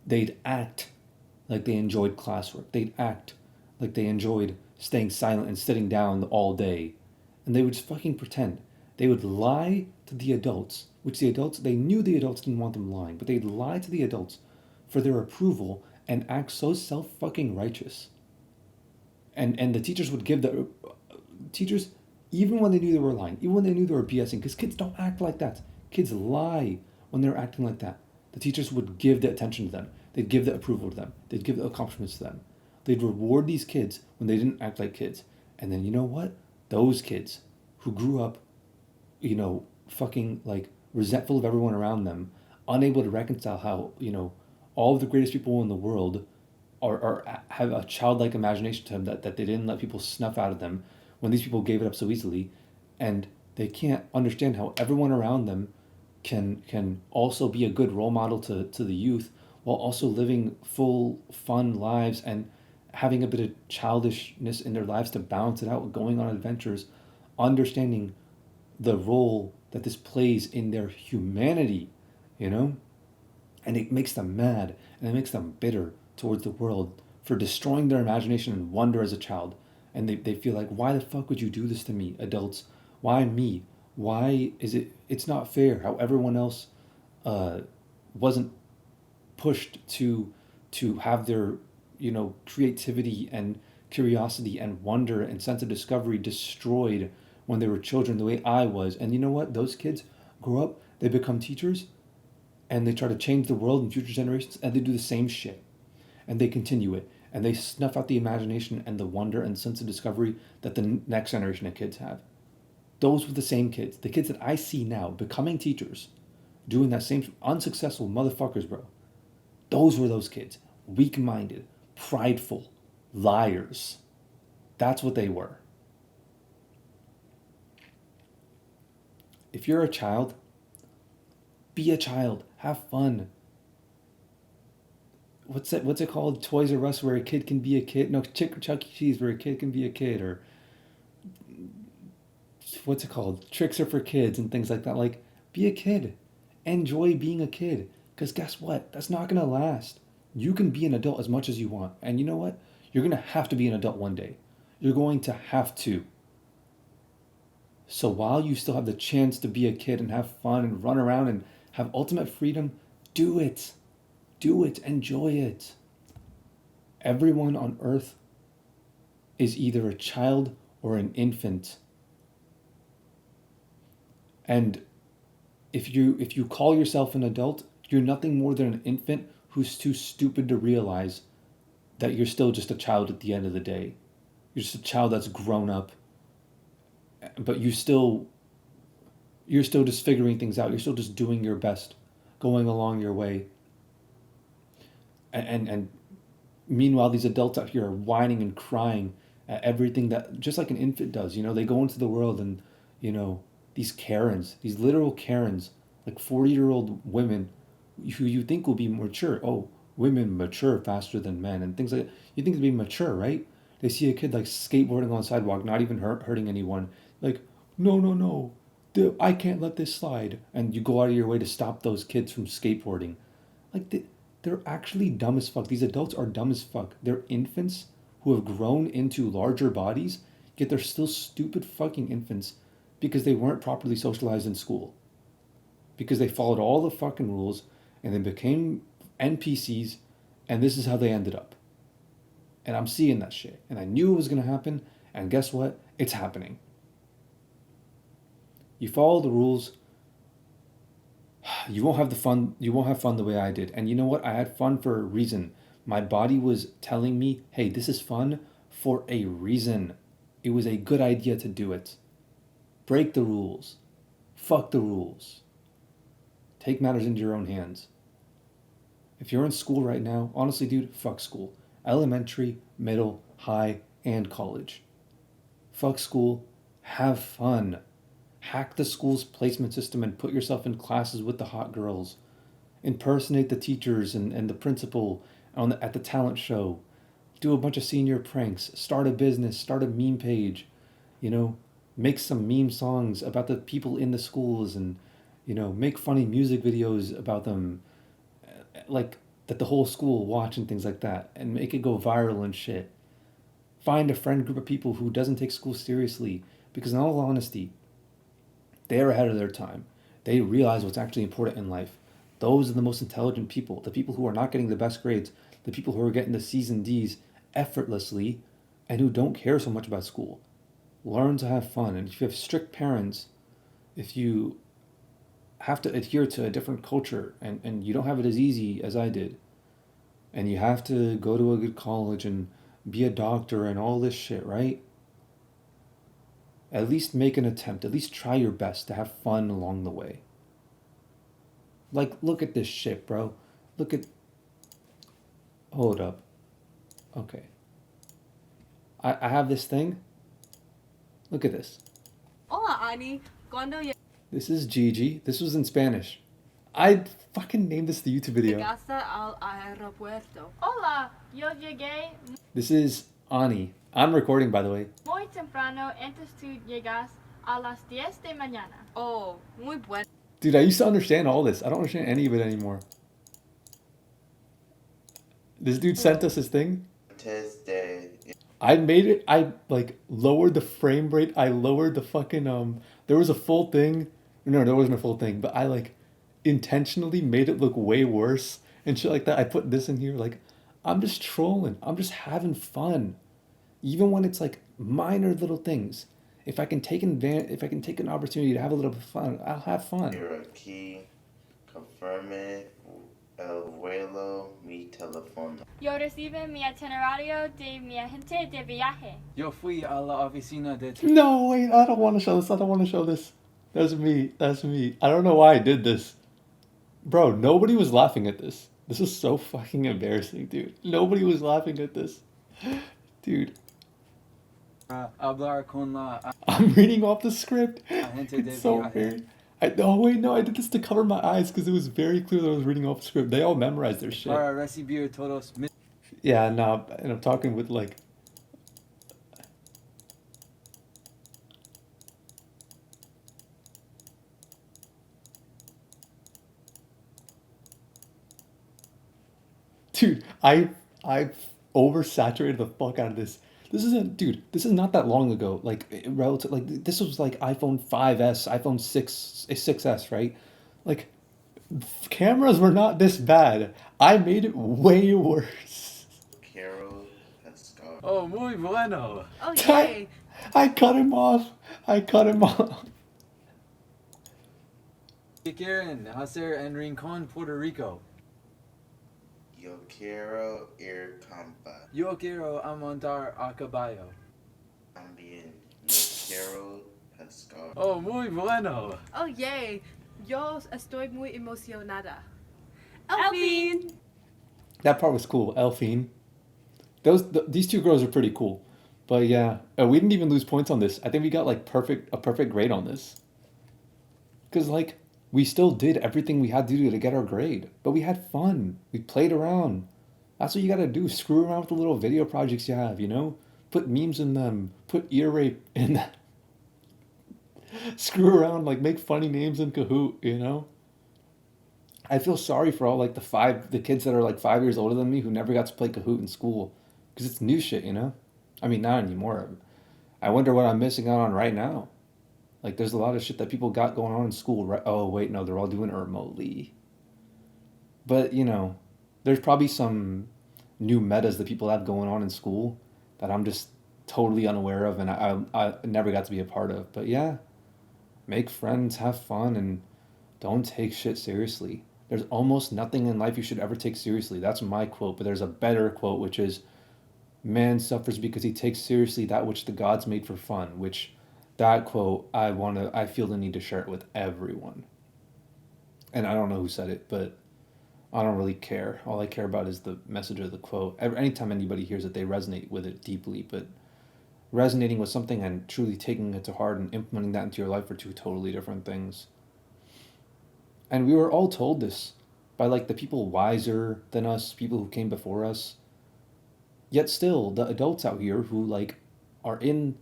they'd act like they enjoyed classwork. They'd act like they enjoyed staying silent and sitting down all day. And they would just fucking pretend. They would lie to the adults, which they knew the adults didn't want them lying, but they'd lie to the adults for their approval and act so self-fucking righteous. And the teachers would give the teachers, even when they knew they were lying, even when they knew they were BSing, because kids don't act like that. Kids lie when they're acting like that. the teachers would give the attention to them. They'd give the approval to them. They'd give the accomplishments to them. They'd reward these kids when they didn't act like kids. And then you know what? Those kids who grew up, fucking like resentful of everyone around them, unable to reconcile how, all of the greatest people in the world are have a childlike imagination to them that they didn't let people snuff out of them when these people gave it up so easily, and they can't understand how everyone around them can also be a good role model to the youth while also living full fun lives and having a bit of childishness in their lives to balance it out, going on adventures, understanding the role that this plays in their humanity, and it makes them mad and it makes them bitter towards the world for destroying their imagination and wonder as a child. And they feel like, why the fuck would you do this to me, adults? Why me? Why is it's not fair how everyone else wasn't pushed to have their, creativity and curiosity and wonder and sense of discovery destroyed when they were children the way I was. And you know what? Those kids grow up, they become teachers, and they try to change the world in future generations, and they do the same shit. And they continue it. And they snuff out the imagination and the wonder and sense of discovery that the next generation of kids have. Those were the same kids. The kids that I see now becoming teachers, doing that same unsuccessful motherfuckers, bro. Those were those kids. Weak-minded, prideful, liars. That's what they were. If you're a child, be a child. Have fun. What's it called? Toys R Us, where a kid can be a kid. No, Chuck E. Cheese, where a kid can be a kid. Or what's it called? Tricks are for kids and things like that. Like, be a kid. Enjoy being a kid. Because guess what? That's not going to last. You can be an adult as much as you want. And you know what? You're going to have to be an adult one day. You're going to have to. So while you still have the chance to be a kid and have fun and run around and have ultimate freedom, do it. Do it. Enjoy it. Everyone on earth is either a child or an infant. And if you call yourself an adult, you're nothing more than an infant who's too stupid to realize that you're still just a child at the end of the day. You're just a child that's grown up, but you're still just figuring things out. You're still just doing your best, going along your way. And meanwhile, these adults out here are whining and crying at everything that, just like an infant does. They go into the world and, these Karens, these literal Karens, like 40-year-old women who you think will be mature. Oh, women mature faster than men and things like that. You think they'd be mature, right? They see a kid like skateboarding on the sidewalk, not even hurting anyone. Like, no, I can't let this slide. And you go out of your way to stop those kids from skateboarding. Like, they're actually dumb as fuck. These adults are dumb as fuck. They're infants who have grown into larger bodies, yet they're still stupid fucking infants because they weren't properly socialized in school. Because they followed all the fucking rules and they became NPCs, and this is how they ended up. And I'm seeing that shit. And I knew it was going to happen, and guess what? It's happening. You follow the rules, you won't have fun the way I did. And you know what? I had fun for a reason. My body was telling me, hey, this is fun for a reason. It was a good idea to do it. Break the rules. Fuck the rules. Take matters into your own hands. If you're in school right now, honestly, dude, fuck school. Elementary, middle, high, and college. Fuck school. Have fun. Hack the school's placement system and put yourself in classes with the hot girls. Impersonate the teachers and the principal at the talent show. Do a bunch of senior pranks. Start a business. Start a meme page. Make some meme songs about the people in the schools and, make funny music videos about them. Like, that the whole school will watch and things like that. And make it go viral and shit. Find a friend group of people who doesn't take school seriously. Because in all honesty, they're ahead of their time. They realize what's actually important in life. Those are the most intelligent people. The people who are not getting the best grades. The people who are getting the C's and D's effortlessly and who don't care so much about school. Learn to have fun. And if you have strict parents, if you have to adhere to a different culture, and you don't have it as easy as I did. And you have to go to a good college and be a doctor and all this shit, right? At least make an attempt. At least try your best to have fun along the way. Like, look at this shit, bro. Look at. Hold up. Okay. I have this thing. Look at this. Hola, Ani. Cuando This is Gigi. This was in Spanish. I fucking named this the YouTube video. llegaste al aeropuerto. Hola, yo llegué This is Ani. I'm recording, by the way. muy temprano antes tú llegas a las 10 de mañana. Oh, muy bueno. Dude, I used to understand all this. I don't understand any of it anymore. This dude sent us his thing. Tuesday. I made it. I like lowered the frame rate. I lowered the fucking. There was a full thing. No, there wasn't a full thing. But I like intentionally made it look way worse and shit like that. I put this in here. Like, I'm just trolling. I'm just having fun, even when it's like minor little things. If I can take an opportunity to have a little bit of fun, I'll have fun. You're a key. Confirme el vuelo mi teléfono. Yo recibo mi itinerario de mi agente de viaje. Yo fui a la oficina de... No, wait, I don't want to show this. I don't want to show this. That's me. That's me. I don't know why I did this. Bro, nobody was laughing at this. This is so fucking embarrassing, dude. Nobody was laughing at this. Dude, hablar con la I'm reading off the script. agente de It's so viaje. weird. I did this to cover my eyes because it was very clear that I was reading off the script. They all memorized their shit. Para recibir todos mis... Yeah, nah, and I'm talking with like... Dude, I oversaturated the fuck out of this. This is not that long ago. Like relative, like this was like iPhone 5S, iPhone 6S, right? Like cameras were not this bad. I made it way worse. Carol Pescar. Oh, muy bueno. Oh, yay. I cut him off. I cut him off. ¿Qué quieren hacer en Rincón, Puerto Rico? Yo quiero ir campa. Yo quiero montar a caballo. También. Yo quiero pescar. Oh, muy bueno. Oh, yay. Yo estoy muy emocionada. Elfine. That part was cool. Elfine. These two girls are pretty cool. But yeah, we didn't even lose points on this. I think we got like a perfect grade on this. Cause like we still did everything we had to do to get our grade, but we had fun. We played around. That's what you gotta do. Screw around with the little video projects you have, you know? Put memes in them. Put ear rape in them. Screw around, like make funny names in Kahoot, you know? I feel sorry for all like the kids that are like 5 years older than me who never got to play Kahoot in school. Cause it's new shit, you know? I mean, not anymore. I wonder what I'm missing out on right now. Like, there's a lot of shit that people got going on in school, right? Oh, wait, no, they're all doing it remotely. But, you know, there's probably some new metas that people have going on in school that I'm just totally unaware of and I never got to be a part of. But yeah, make friends, have fun, and don't take shit seriously. There's almost nothing in life you should ever take seriously. That's my quote, but there's a better quote, which is, man suffers because he takes seriously that which the gods made for fun, which that quote, I feel the need to share it with everyone. And I don't know who said it, but I don't really care. All I care about is the message of the quote. Anytime anybody hears it, they resonate with it deeply, but resonating with something and truly taking it to heart and implementing that into your life are two totally different things. And we were all told this by like the people wiser than us, people who came before us. Yet still, the adults out here who like are in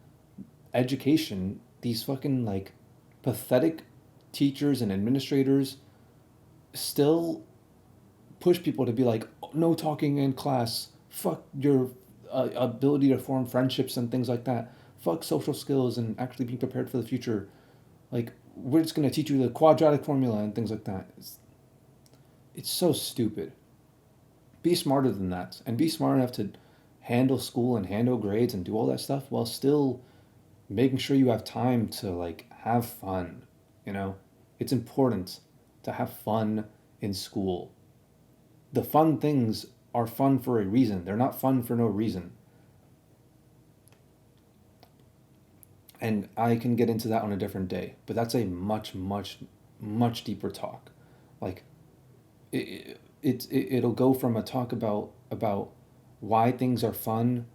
education, these fucking like pathetic teachers and administrators still push people to be like, no talking in class, fuck your ability to form friendships and things like that, fuck social skills and actually be prepared for the future. Like, we're just going to teach you the quadratic formula and things like that. It's so stupid. Be smarter than that, and be smart enough to handle school and handle grades and do all that stuff while still making sure you have time to like have fun, you know? It's important to have fun in school. The fun things are fun for a reason. They're not fun for no reason. And I can get into that on a different day, but that's a much deeper talk. Like it'll go from a talk about why things are fun,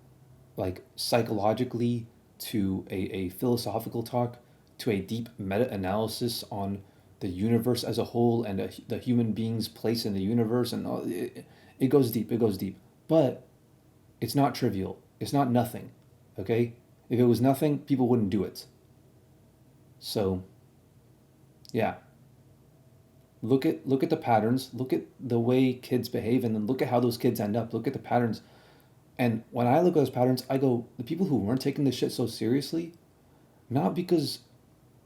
like psychologically, to a philosophical talk, to a deep meta-analysis on the universe as a whole and the human being's place in the universe, and all, it goes deep. It goes deep, but it's not trivial. It's not nothing. Okay, if it was nothing, people wouldn't do it. So, yeah. Look at the patterns. Look at the way kids behave, and then look at how those kids end up. Look at the patterns. And when I look at those patterns, I go, the people who weren't taking this shit so seriously, not because,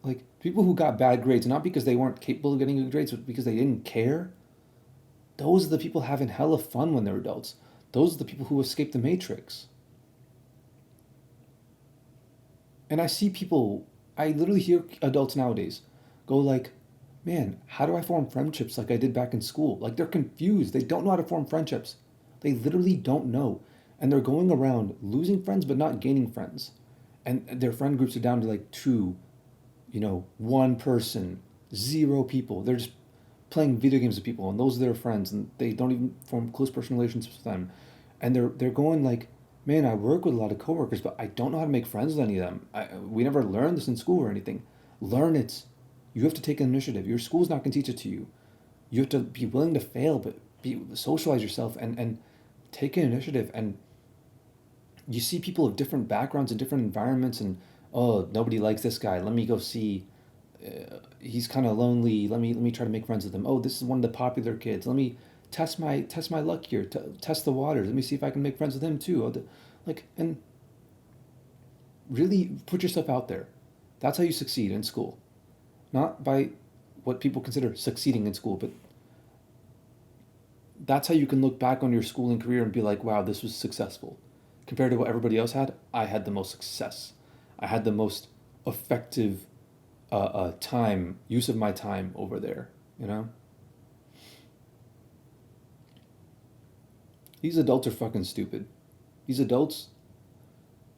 like, people who got bad grades, not because they weren't capable of getting good grades, but because they didn't care, those are the people having hella fun when they're adults. Those are the people who escaped the matrix. And I see people, I literally hear adults nowadays go like, man, how do I form friendships like I did back in school? Like, they're confused. They don't know how to form friendships. They literally don't know. And they're going around losing friends but not gaining friends. And their friend groups are down to like two, one person, zero people. They're just playing video games with people, and those are their friends, and they don't even form close personal relationships with them. And they're going like, man, I work with a lot of coworkers, but I don't know how to make friends with any of them. We never learned this in school or anything. Learn it. You have to take an initiative. Your school's not going to teach it to you. You have to be willing to fail, but socialize yourself and take an initiative. And you see people of different backgrounds and different environments, and oh, nobody likes this guy. Let me go see. He's kind of lonely. Let me try to make friends with him. Oh, this is one of the popular kids. Let me test my luck here. Test the waters. Let me see if I can make friends with him too. And really put yourself out there. That's how you succeed in school. Not by what people consider succeeding in school, but that's how you can look back on your schooling career and be like, wow, this was successful. Compared to what everybody else had, I had the most success. I had the most effective use of my time over there, These adults are fucking stupid. These adults,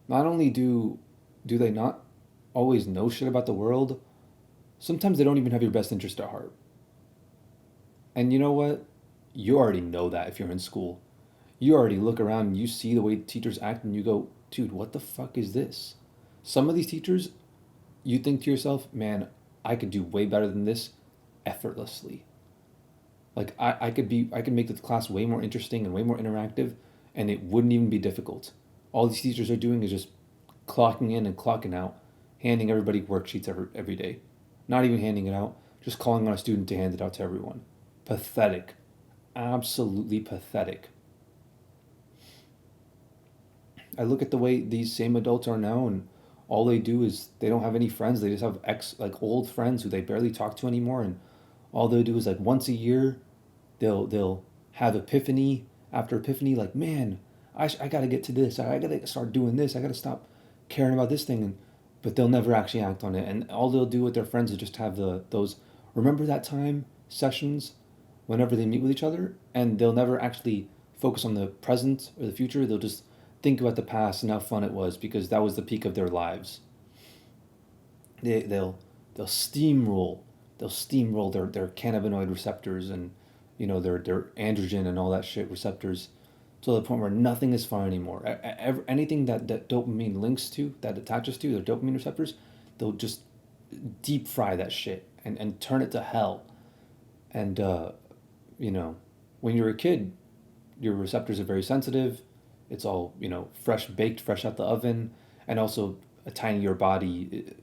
not only do they not always know shit about the world, sometimes they don't even have your best interest at heart. And you know what? You already know that if you're in school. You already look around and you see the way teachers act and you go, dude, what the fuck is this? Some of these teachers, you think to yourself, man, I could do way better than this effortlessly. Like I could make the class way more interesting and way more interactive, and it wouldn't even be difficult. All these teachers are doing is just clocking in and clocking out, handing everybody worksheets every day. Not even handing it out, just calling on a student to hand it out to everyone. Pathetic. Absolutely pathetic. I look at the way these same adults are now, and all they do is they don't have any friends. They just have old friends who they barely talk to anymore, and all they do is like once a year, they'll have epiphany after epiphany, like, man, I gotta get to this. I gotta start doing this. I gotta stop caring about this thing, but they'll never actually act on it. And all they'll do with their friends is just have those remember that time sessions whenever they meet with each other, and they'll never actually focus on the present or the future. They'll just think about the past and how fun it was because that was the peak of their lives. They'll steamroll their cannabinoid receptors and their androgen and all that shit receptors to the point where nothing is fun anymore. Anything that dopamine links to, that attaches to their dopamine receptors, they'll just deep fry that shit and turn it to hell. And when you're a kid, your receptors are very sensitive. It's all fresh baked, fresh out the oven, and also a tinier body.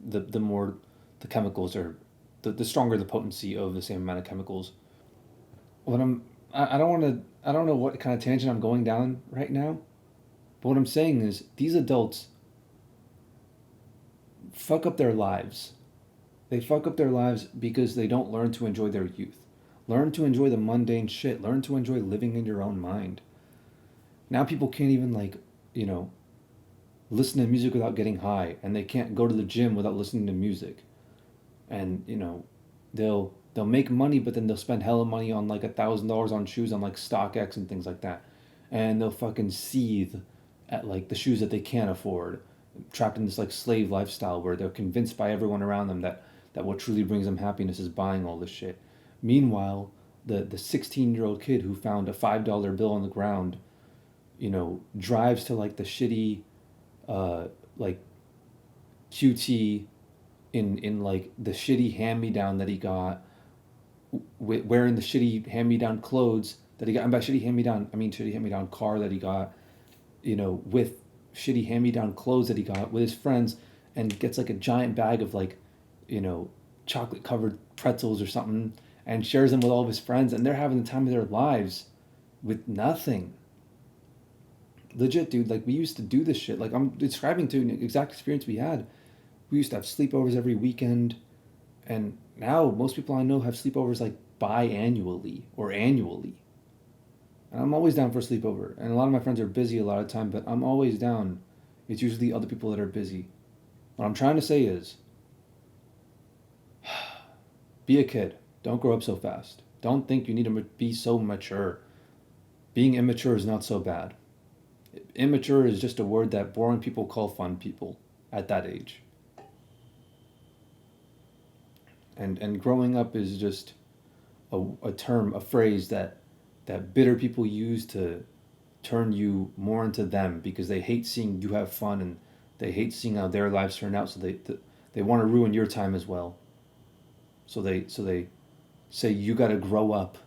The more the chemicals are, the stronger the potency of the same amount of chemicals. I don't know what kind of tangent I'm going down right now, but what I'm saying is these adults fuck up their lives. They fuck up their lives because they don't learn to enjoy their youth. Learn to enjoy the mundane shit. Learn to enjoy living in your own mind. Now people can't even listen to music without getting high, and they can't go to the gym without listening to music. And they'll make money, but then they'll spend hella money on like $1,000 on shoes on like StockX and things like that, and they'll fucking seethe at like the shoes that they can't afford, trapped in this like slave lifestyle where they're convinced by everyone around them that what truly brings them happiness is buying all this shit. Meanwhile, the 16-year-old kid who found a $5 bill on the ground, drives to like the shitty, like QT in like the shitty hand me down that he got, wearing the shitty hand me down clothes that he got. And by shitty hand me down, I mean shitty hand me down car that he got, with shitty hand me down clothes that he got with his friends, and gets like a giant bag of like, chocolate covered pretzels or something, and shares them with all of his friends, and they're having the time of their lives with nothing. Legit, dude, like we used to do this shit. Like I'm describing to an exact experience we had. We used to have sleepovers every weekend, and now most people I know have sleepovers like biannually or annually. And I'm always down for a sleepover. And a lot of my friends are busy a lot of the time, but I'm always down. It's usually other people that are busy. What I'm trying to say is, be a kid. Don't grow up so fast. Don't think you need to be so mature. Being immature is not so bad. Immature is just a word that boring people call fun people at that age. And growing up is just a term, a phrase that bitter people use to turn you more into them, because they hate seeing you have fun, and they hate seeing how their lives turn out, so they want to ruin your time as well. So they say you got to grow up,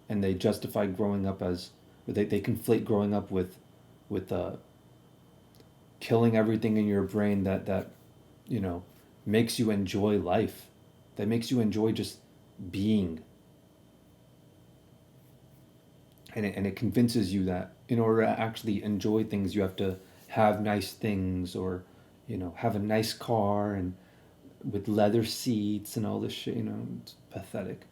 and they justify growing up as, or they conflate growing up with killing everything in your brain that makes you enjoy life, that makes you enjoy just being. And it convinces you that in order to actually enjoy things, you have to have nice things, or have a nice car and with leather seats and all this shit. It's pathetic.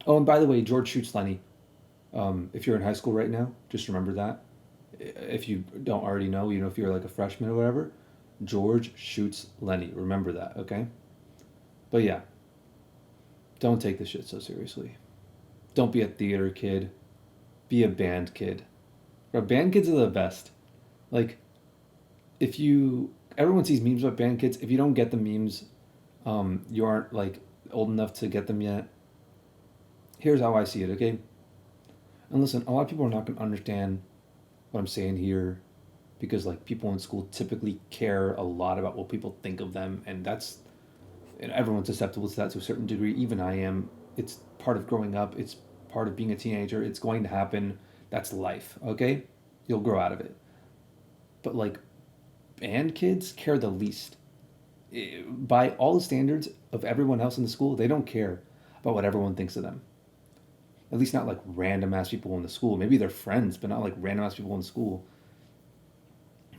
Oh, and by the way, George shoots Lenny. If you're in high school right now, just remember that. If you don't already know, if you're like a freshman or whatever, George shoots Lenny. Remember that, okay? But yeah, don't take this shit so seriously. Don't be a theater kid. Be a band kid. Bro, band kids are the best. Like, everyone sees memes about band kids. If you don't get the memes, you aren't like old enough to get them yet. Here's how I see it, okay? And listen, a lot of people are not going to understand what I'm saying here, because like people in school typically care a lot about what people think of them, and everyone's susceptible to that to a certain degree. Even I am. It's part of growing up. It's part of being a teenager. It's going to happen. That's life, okay? You'll grow out of it. But like, band kids care the least. By all the standards of everyone else in the school, they don't care about what everyone thinks of them. At least not like random ass people in the school. Maybe they're friends, but not like random ass people in school.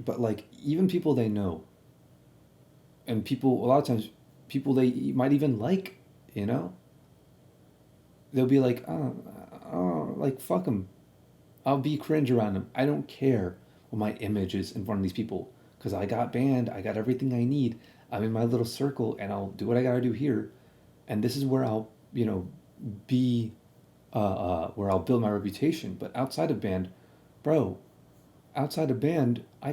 But like, even people they know, and people, a lot of times, people they might even like, they'll be like, oh, like, fuck them. I'll be cringe around them. I don't care what my image is in front of these people, because I got band, I got everything I need. I'm in my little circle, and I'll do what I gotta do here. And this is where I'll, be, where I'll build my reputation. But outside of band, bro, I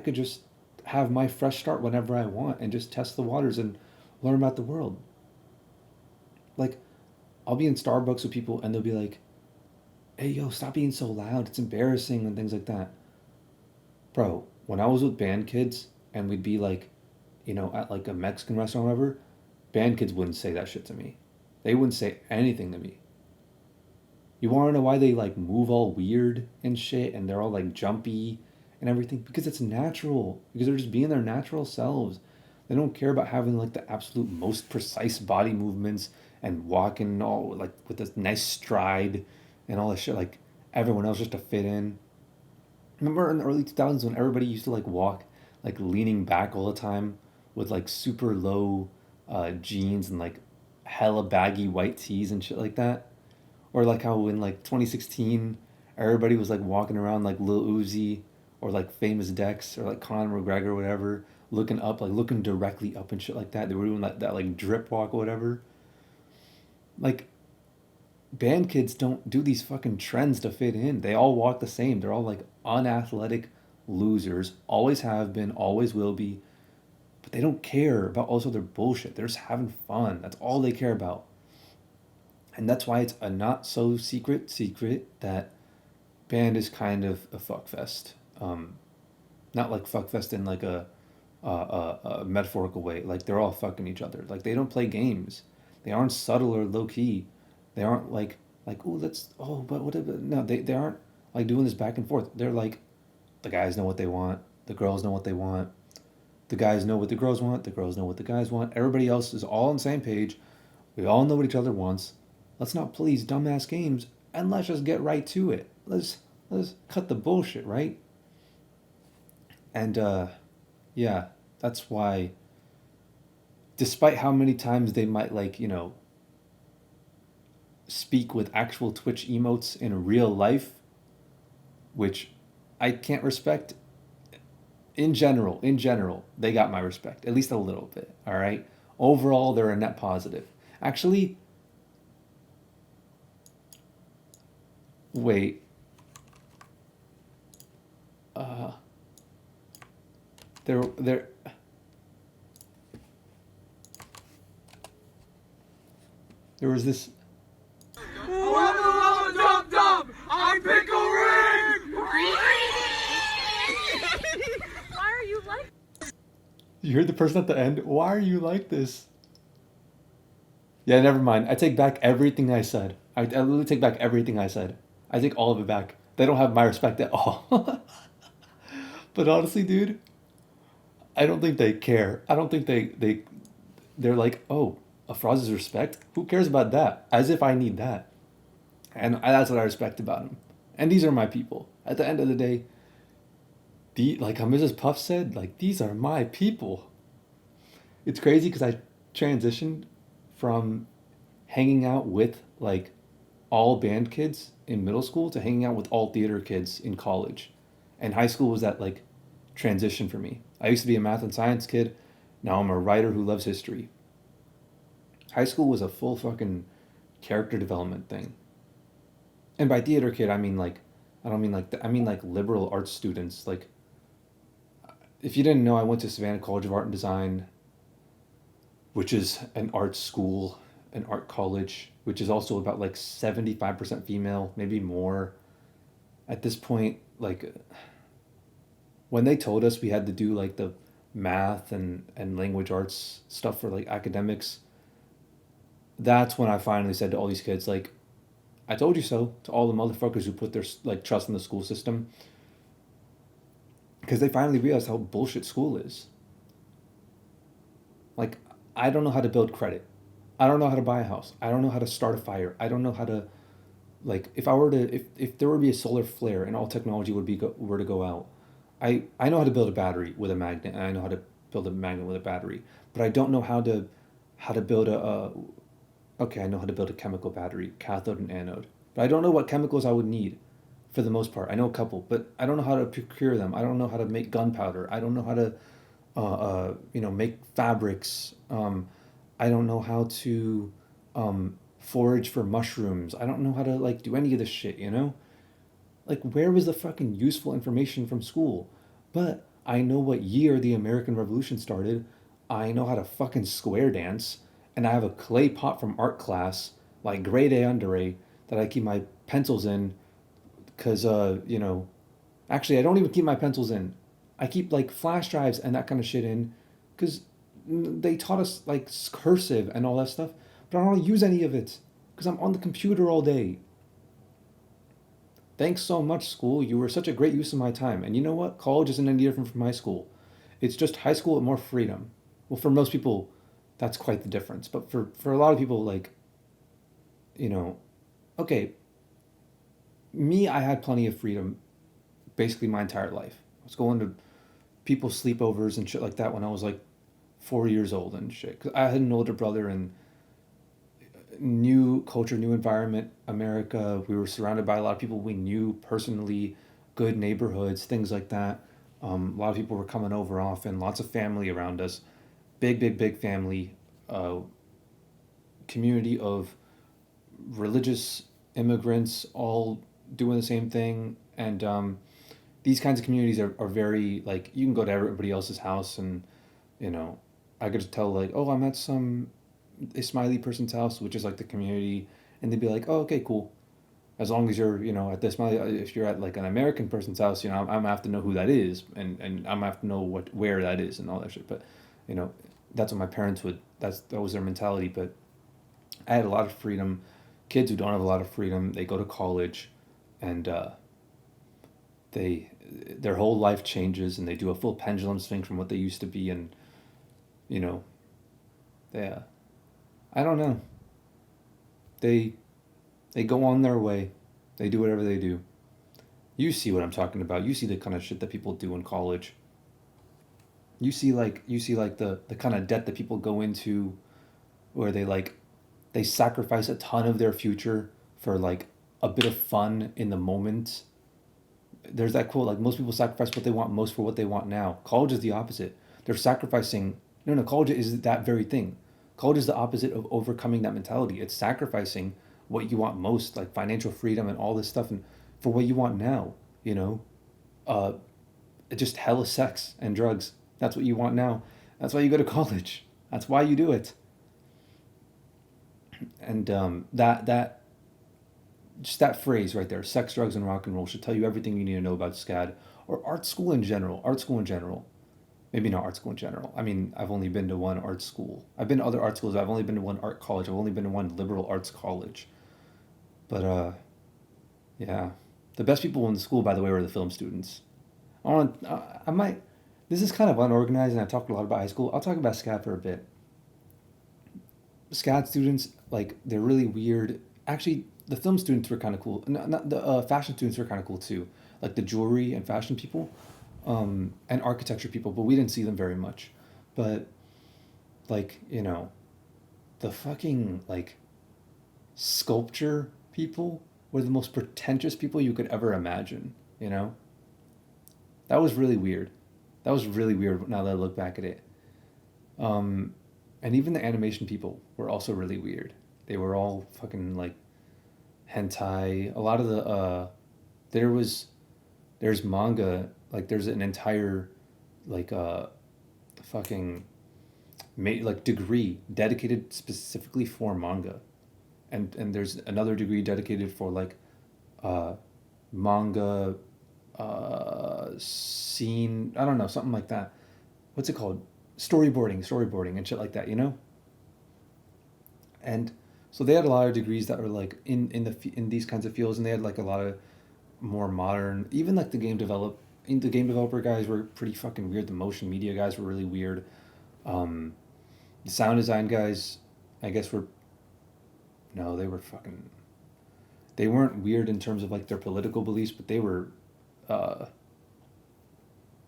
could just have my fresh start whenever I want and just test the waters and learn about the world. Like, I'll be in Starbucks with people and they'll be like, hey, yo, stop being so loud. It's embarrassing and things like that. Bro, when I was with band kids and we'd be like, at like a Mexican restaurant or whatever, band kids wouldn't say that shit to me. They wouldn't say anything to me. You want to know why they like move all weird and shit, and they're all like jumpy and everything? Because it's natural. Because they're just being their natural selves. They don't care about having like the absolute most precise body movements and walking all like with this nice stride and all this shit like everyone else just to fit in. Remember in the early 2000s when everybody used to like walk like leaning back all the time with like super low jeans and like hella baggy white tees and shit like that? Or like how in like 2016 everybody was like walking around like Lil Uzi or like Famous Dex or like Conor McGregor or whatever, looking up, like looking directly up and shit like that. They were doing that like drip walk or whatever. Like, band kids don't do these fucking trends to fit in. They all walk the same. They're all like unathletic losers. Always have been, always will be. But they don't care about all this other bullshit. They're just having fun. That's all they care about. And that's why it's a not so secret that band is kind of a fuckfest. Not like fuckfest in like a metaphorical way. Like they're all fucking each other. Like they don't play games. They aren't subtle or low key. They aren't like oh let's oh but whatever. No, they aren't like doing this back and forth. They're like the guys know what they want. The girls know what they want. The guys know what the girls want. The girls know what the guys want. Everybody else is all on the same page. We all know what each other wants. Let's not play these dumbass games and let's just get right to it. Let's cut the bullshit, right? And yeah, that's why despite how many times they might like, you know, speak with actual Twitch emotes in real life, which I can't respect, in general, they got my respect, at least a little bit, all right? Overall, they're a net positive. Actually, wait. There was this. I pick a ring! Why are you like? You heard the person at the end? Why are you like this? Yeah, never mind. I take back everything I said. I literally take back everything I said. I take all of it back. They don't have my respect at all. But honestly, dude, I don't think they care. I don't think they're like, oh, Afraaz's respect? Who cares about that? As if I need that. And that's what I respect about him. And these are my people. At the end of the day, like how Mrs. Puff said, like, these are my people. It's crazy because I transitioned from hanging out with like all band kids in middle school to hanging out with all theater kids in college. And high school was that like transition for me. I used to be a math and science kid. Now I'm a writer who loves history. High school was a full fucking character development thing. And by theater kid, I mean like, I don't mean like, I mean like liberal arts students. Like, if you didn't know, I went to Savannah College of Art and Design, which is an art school, an art college, which is also about like 75% female, maybe more. At this point, like, when they told us we had to do like the math and language arts stuff for like academics, that's when I finally said to all these kids, like, I told you so, to all the motherfuckers who put their like trust in the school system. Because they finally realized how bullshit school is. Like, I don't know how to build credit. I don't know how to buy a house. I don't know how to start a fire. I don't know how to, like, if there were to be a solar flare and all technology were to go out, I know how to build a battery with a magnet, and I know how to build a magnet with a battery, but I don't know how to build okay, I know how to build a chemical battery, cathode and anode, but I don't know what chemicals I would need. For the most part, I know a couple, but I don't know how to procure them. I don't know how to make gunpowder. I don't know how to, make fabrics. I don't know how to forage for mushrooms. I don't know how to like do any of this shit. Like, where was the fucking useful information from school? But I know what year the American Revolution started. I know how to fucking square dance, and I have a clay pot from art class, like grade A under A, that I keep my pencils in. Because, actually, I don't even keep my pencils in. I keep, like, flash drives and that kind of shit in. Because they taught us, like, cursive and all that stuff. But I don't use any of it. Because I'm on the computer all day. Thanks so much, school. You were such a great use of my time. And you know what? College isn't any different from high school. It's just high school with more freedom. Well, for most people, that's quite the difference. But for a lot of people, like, okay, me, I had plenty of freedom basically my entire life. I was going to people's sleepovers and shit like that when I was like 4 years old and shit. 'Cause I had an older brother, and new culture, new environment, America. We were surrounded by a lot of people we knew personally, good neighborhoods, things like that. A lot of people were coming over often, lots of family around us, big, big, big family, uh, community of religious immigrants all doing the same thing. And these kinds of communities are very, like, you can go to everybody else's house and, you know, I could tell, like, oh, I'm at some Ismaili person's house, which is like the community, and they'd be like, oh, okay, cool. As long as you're, at the Ismaili, if you're at like an American person's house, I'm gonna have to know who that is, and I'm gonna have to know where that is and all that shit. But, you know, that's what my parents would. That was their mentality. But I had a lot of freedom. Kids who don't have a lot of freedom, they go to college, and they their whole life changes, and they do a full pendulum swing from what they used to be, and you know, they, I don't know. They they go on their way. They do whatever they do. You see what I'm talking about. You see the kind of shit that people do in college. You see like the kind of debt that people go into where they sacrifice a ton of their future for like a bit of fun in the moment. There's that quote, like, most people sacrifice what they want most for what they want now. College is the opposite. They're sacrificing. No, college is that very thing. College is the opposite of overcoming that mentality. It's sacrificing what you want most, like financial freedom and all this stuff, and for what you want now. You know, uh, just hella sex and drugs. That's what you want now. That's why you go to college. That's why you do it. And that just that phrase right there, sex, drugs, and rock and roll, should tell you everything you need to know about SCAD or art school in general. Art school in general. Maybe not art school in general. I mean, I've only been to one art school. I've been to other art schools. I've only been to one art college. I've only been to one liberal arts college. But yeah, the best people in the school, by the way, were the film students. I might. This is kind of unorganized, and I talked a lot about high school. I'll talk about SCAD for a bit. SCAD students, like, they're really weird. Actually, the film students were kind of cool. Not the fashion students were kind of cool too, like the jewelry and fashion people, and architecture people. But we didn't see them very much. But like, the fucking like sculpture people were the most pretentious people you could ever imagine. That was really weird. That was really weird now that I look back at it. And even the animation people were also really weird. They were all fucking like hentai. A lot of the there's manga, like there's an entire like fucking like degree dedicated specifically for manga. And there's another degree dedicated for like manga scene, I don't know, something like that. What's it called? Storyboarding and shit like that, And so they had a lot of degrees that were like in these kinds of fields, and they had like a lot of more modern, even like the game developer guys were pretty fucking weird. The motion media guys were really weird. The sound design guys, I guess, no, they weren't weird in terms of like their political beliefs, but they were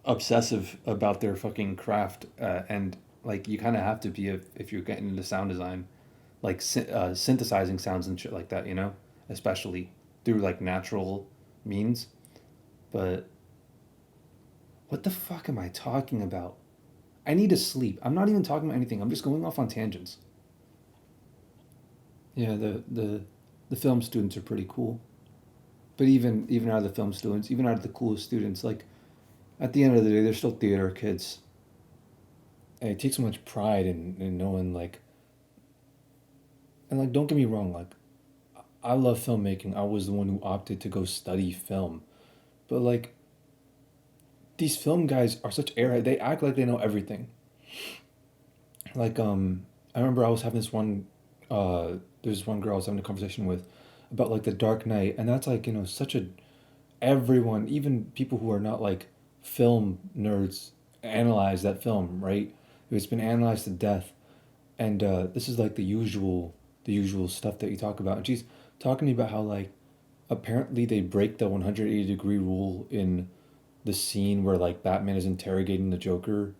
obsessive about their fucking craft, and like you kind of have to be if you're getting into sound design, like synthesizing sounds and shit like that, especially through like natural means. But what the fuck am I talking about? I need to sleep. I'm not even talking about anything. I'm just going off on tangents. Yeah, the film students are pretty cool. But even out of the film students, even out of the coolest students, like, at the end of the day, they're still theater kids. And I take so much pride in knowing, like, and like, don't get me wrong, like, I love filmmaking. I was the one who opted to go study film. But like, these film guys are such airhead. They act like they know everything. Like, I remember I was having there's this one girl I was having a conversation with about like The Dark Knight, and that's like, such a, everyone, even people who are not like film nerds, analyze that film, right? It's been analyzed to death, and this is like the usual stuff that you talk about. And she's talking to me about how, like, apparently they break the 180-degree rule in the scene where like Batman is interrogating the Joker,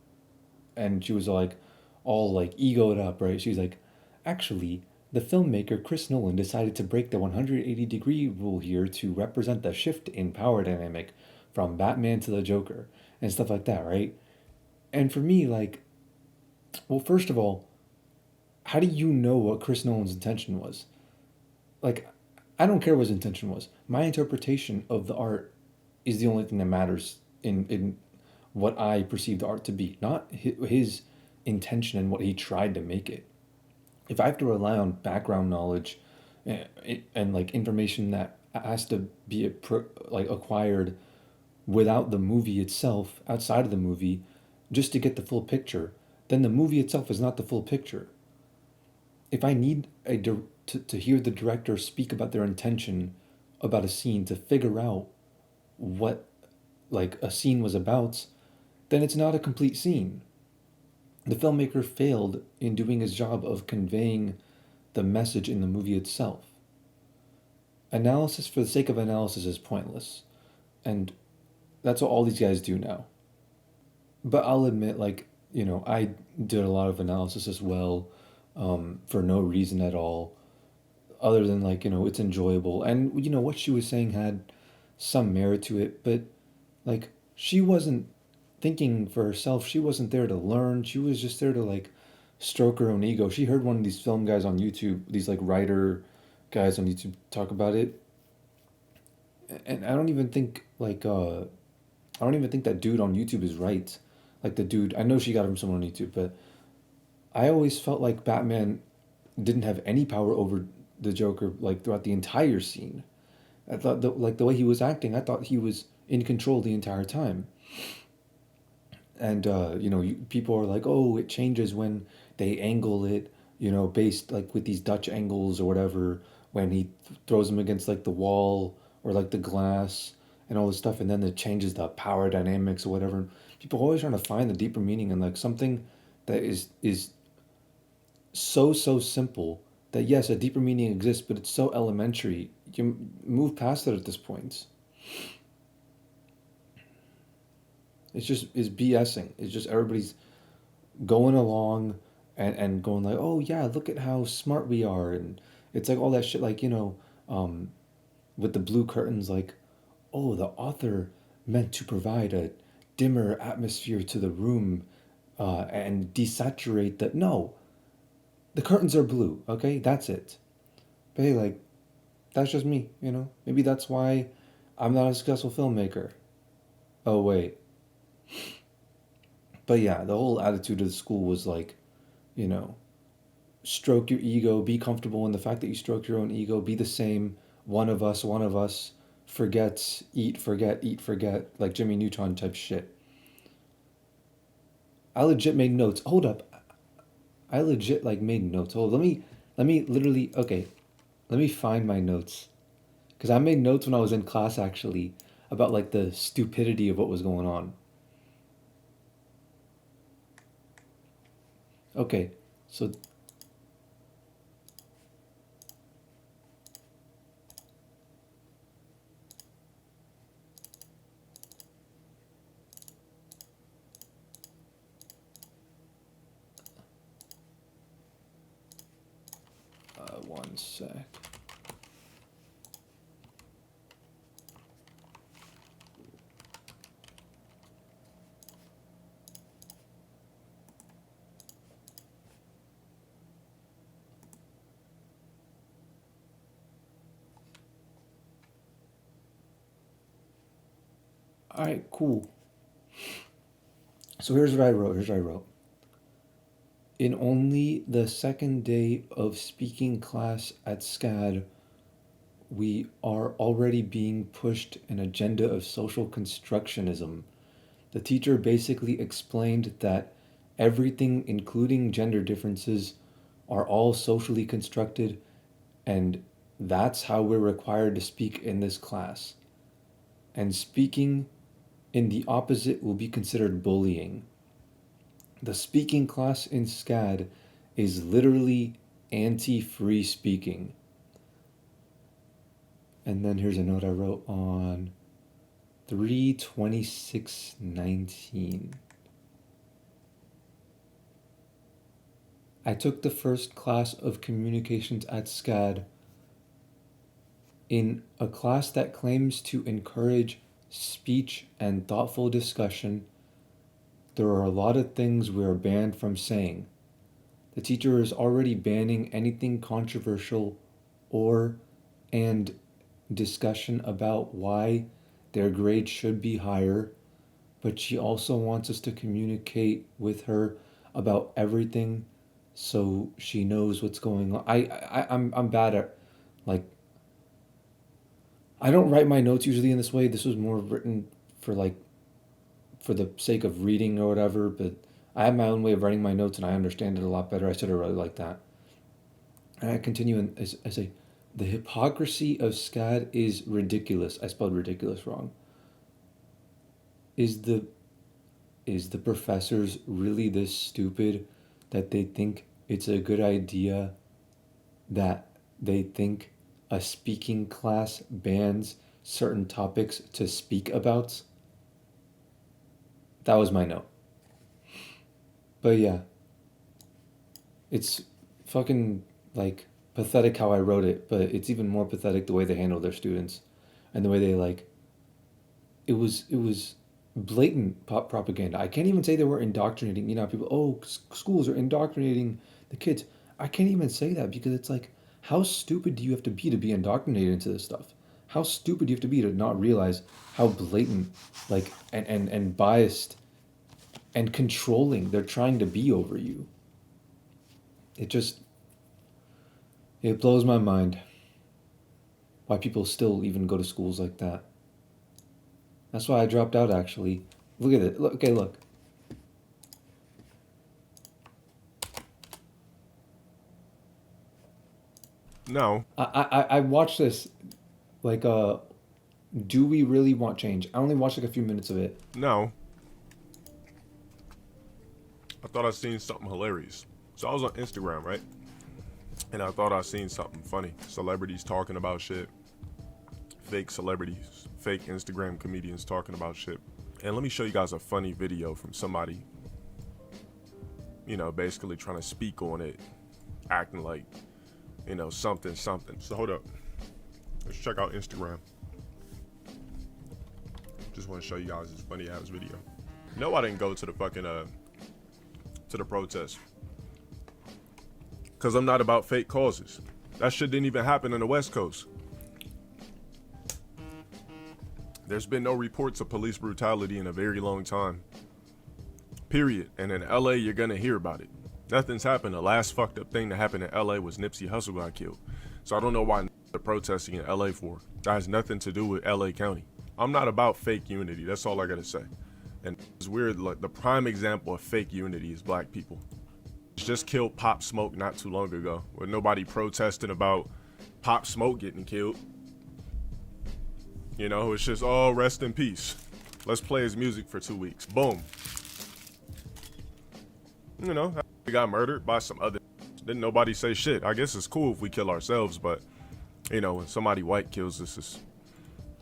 and she was like all like egoed up, right? She's like, actually, the filmmaker Chris Nolan decided to break the 180-degree rule here to represent the shift in power dynamic from Batman to the Joker. and stuff like that, right? And for me, like, well, first of all, how do you know what Chris Nolan's intention was? Like, I don't care what his intention was. My interpretation of the art is the only thing that matters in what I perceive the art to be, not his intention and what he tried to make it. If I have to rely on background knowledge and like information that has to be like acquired without the movie itself, outside of the movie, just to get the full picture, then the movie itself is not the full picture. If I need to hear the director speak about their intention about a scene to figure out what like a scene was about, then it's not a complete scene. The filmmaker failed in doing his job of conveying the message in the movie itself. Analysis for the sake of analysis is pointless, and that's what all these guys do now. But I'll admit, like, I did a lot of analysis as well, for no reason at all, other than, like, it's enjoyable. And, what she was saying had some merit to it, but, like, she wasn't thinking for herself. She wasn't there to learn. She was just there to, like, stroke her own ego. She heard one of these film guys on YouTube, these, like, writer guys on YouTube talk about it. And I don't even think, like, I don't even think that dude on YouTube is right. Like the dude, I know she got him from someone on YouTube, but I always felt like Batman didn't have any power over the Joker like throughout the entire scene. I thought like the way he was acting, I thought he was in control the entire time. And people are like, oh, it changes when they angle it, based like with these Dutch angles or whatever, when he throws him against like the wall or like the glass and all this stuff, and then it changes the power dynamics or whatever. People are always trying to find the deeper meaning in like something that is so simple that yes, a deeper meaning exists, but it's so elementary. You move past it at this point. It's BSing. It's just everybody's going along and going like, oh yeah, look at how smart we are, and it's like all that shit, like with the blue curtains, like, oh, the author meant to provide a dimmer atmosphere to the room, and desaturate the no, the curtains are blue. Okay, that's it. But hey, like, that's just me. Maybe that's why I'm not a successful filmmaker. Oh wait. But yeah, the whole attitude of the school was like, you know, stroke your ego, be comfortable in the fact that you stroke your own ego, be the same, one of us, forget, eat, forget, like Jimmy Neutron type shit. I legit made notes. Hold up. I legit like made notes. Hold, let me literally, okay, let me find my notes. Because I made notes when I was in class actually about like the stupidity of what was going on. Okay, so one sec. All right, cool. So here's what I wrote. In only the second day of speaking class at SCAD, we are already being pushed an agenda of social constructionism. The teacher basically explained that everything, including gender differences, are all socially constructed, and that's how we're required to speak in this class. And speaking in the opposite will be considered bullying. The speaking class in SCAD is literally anti-free speaking. And then here's a note I wrote on 3/26/19. I took the first class of communications at SCAD. In a class that claims to encourage speech and thoughtful discussion, There are a lot of things we are banned from saying. The teacher is already banning anything controversial or and discussion about why their grade should be higher, but she also wants us to communicate with her about everything so she knows what's going on. I'm bad at like I don't write my notes usually in this way. This was more written for like for the sake of reading or whatever, but I have my own way of writing my notes and I understand it a lot better. I said I really like that. And I continue and I say, the hypocrisy of SCAD is ridiculous. I spelled ridiculous wrong. Is the professors really this stupid that they think it's a good idea that they think a speaking class bans certain topics to speak about? That was my note. But yeah, it's fucking like pathetic how I wrote it, but it's even more pathetic the way they handle their students and the way they like it was blatant pop propaganda. I can't even say they were indoctrinating. You know, people, oh, schools are indoctrinating the kids. I can't even say that because it's like, how stupid do you have to be indoctrinated into this stuff? How stupid do you have to be to not realize how blatant, like, and biased and controlling they're trying to be over you? It just, it blows my mind why people still even go to schools like that. That's why I dropped out, actually. Look at it. Look, okay, look. No. I watched this, like, do we really want change? I only watched like a few minutes of it. No. I thought I seen something hilarious. So I was on Instagram, right? And I thought I seen something funny. Celebrities talking about shit. Fake celebrities, fake Instagram comedians talking about shit. And let me show you guys a funny video from somebody, you know, basically trying to speak on it, acting like, you know, something. So hold up. Let's check out Instagram. Just want to show you guys this funny ass video. No, I didn't go to the fucking, to the protest. Because I'm not about fake causes. That shit didn't even happen on the West Coast. There's been no reports of police brutality in a very long time. Period. And in LA, you're gonna hear about it. Nothing's happened. The last fucked up thing that happened in LA was Nipsey Hussle got killed. So I don't know why they're protesting in LA for. That has nothing to do with LA County. I'm not about fake unity. That's all I gotta say. And it's weird, like the prime example of fake unity is black people. Just killed Pop Smoke not too long ago, with nobody protesting about Pop Smoke getting killed. You know, it's just, oh, rest in peace. Let's play his music for 2 weeks. Boom. You know, we got murdered by some other. Didn't nobody say shit. I guess it's cool if we kill ourselves, but, you know, when somebody white kills us, it's,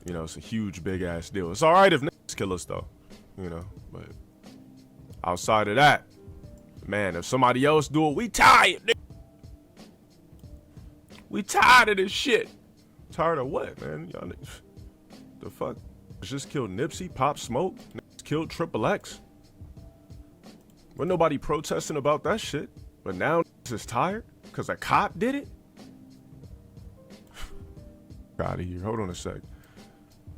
you know, it's a huge, big ass deal. It's all right if niggas kill us, though, you know, but outside of that, man, if somebody else do it, we tired. We tired of this shit. Tired of what, man? Y'all, the fuck? Just killed Nipsey, Pop Smoke, killed Triple X. Wasn't nobody protesting about that shit. But now is tired because a cop did it? Out of here. Hold on a sec.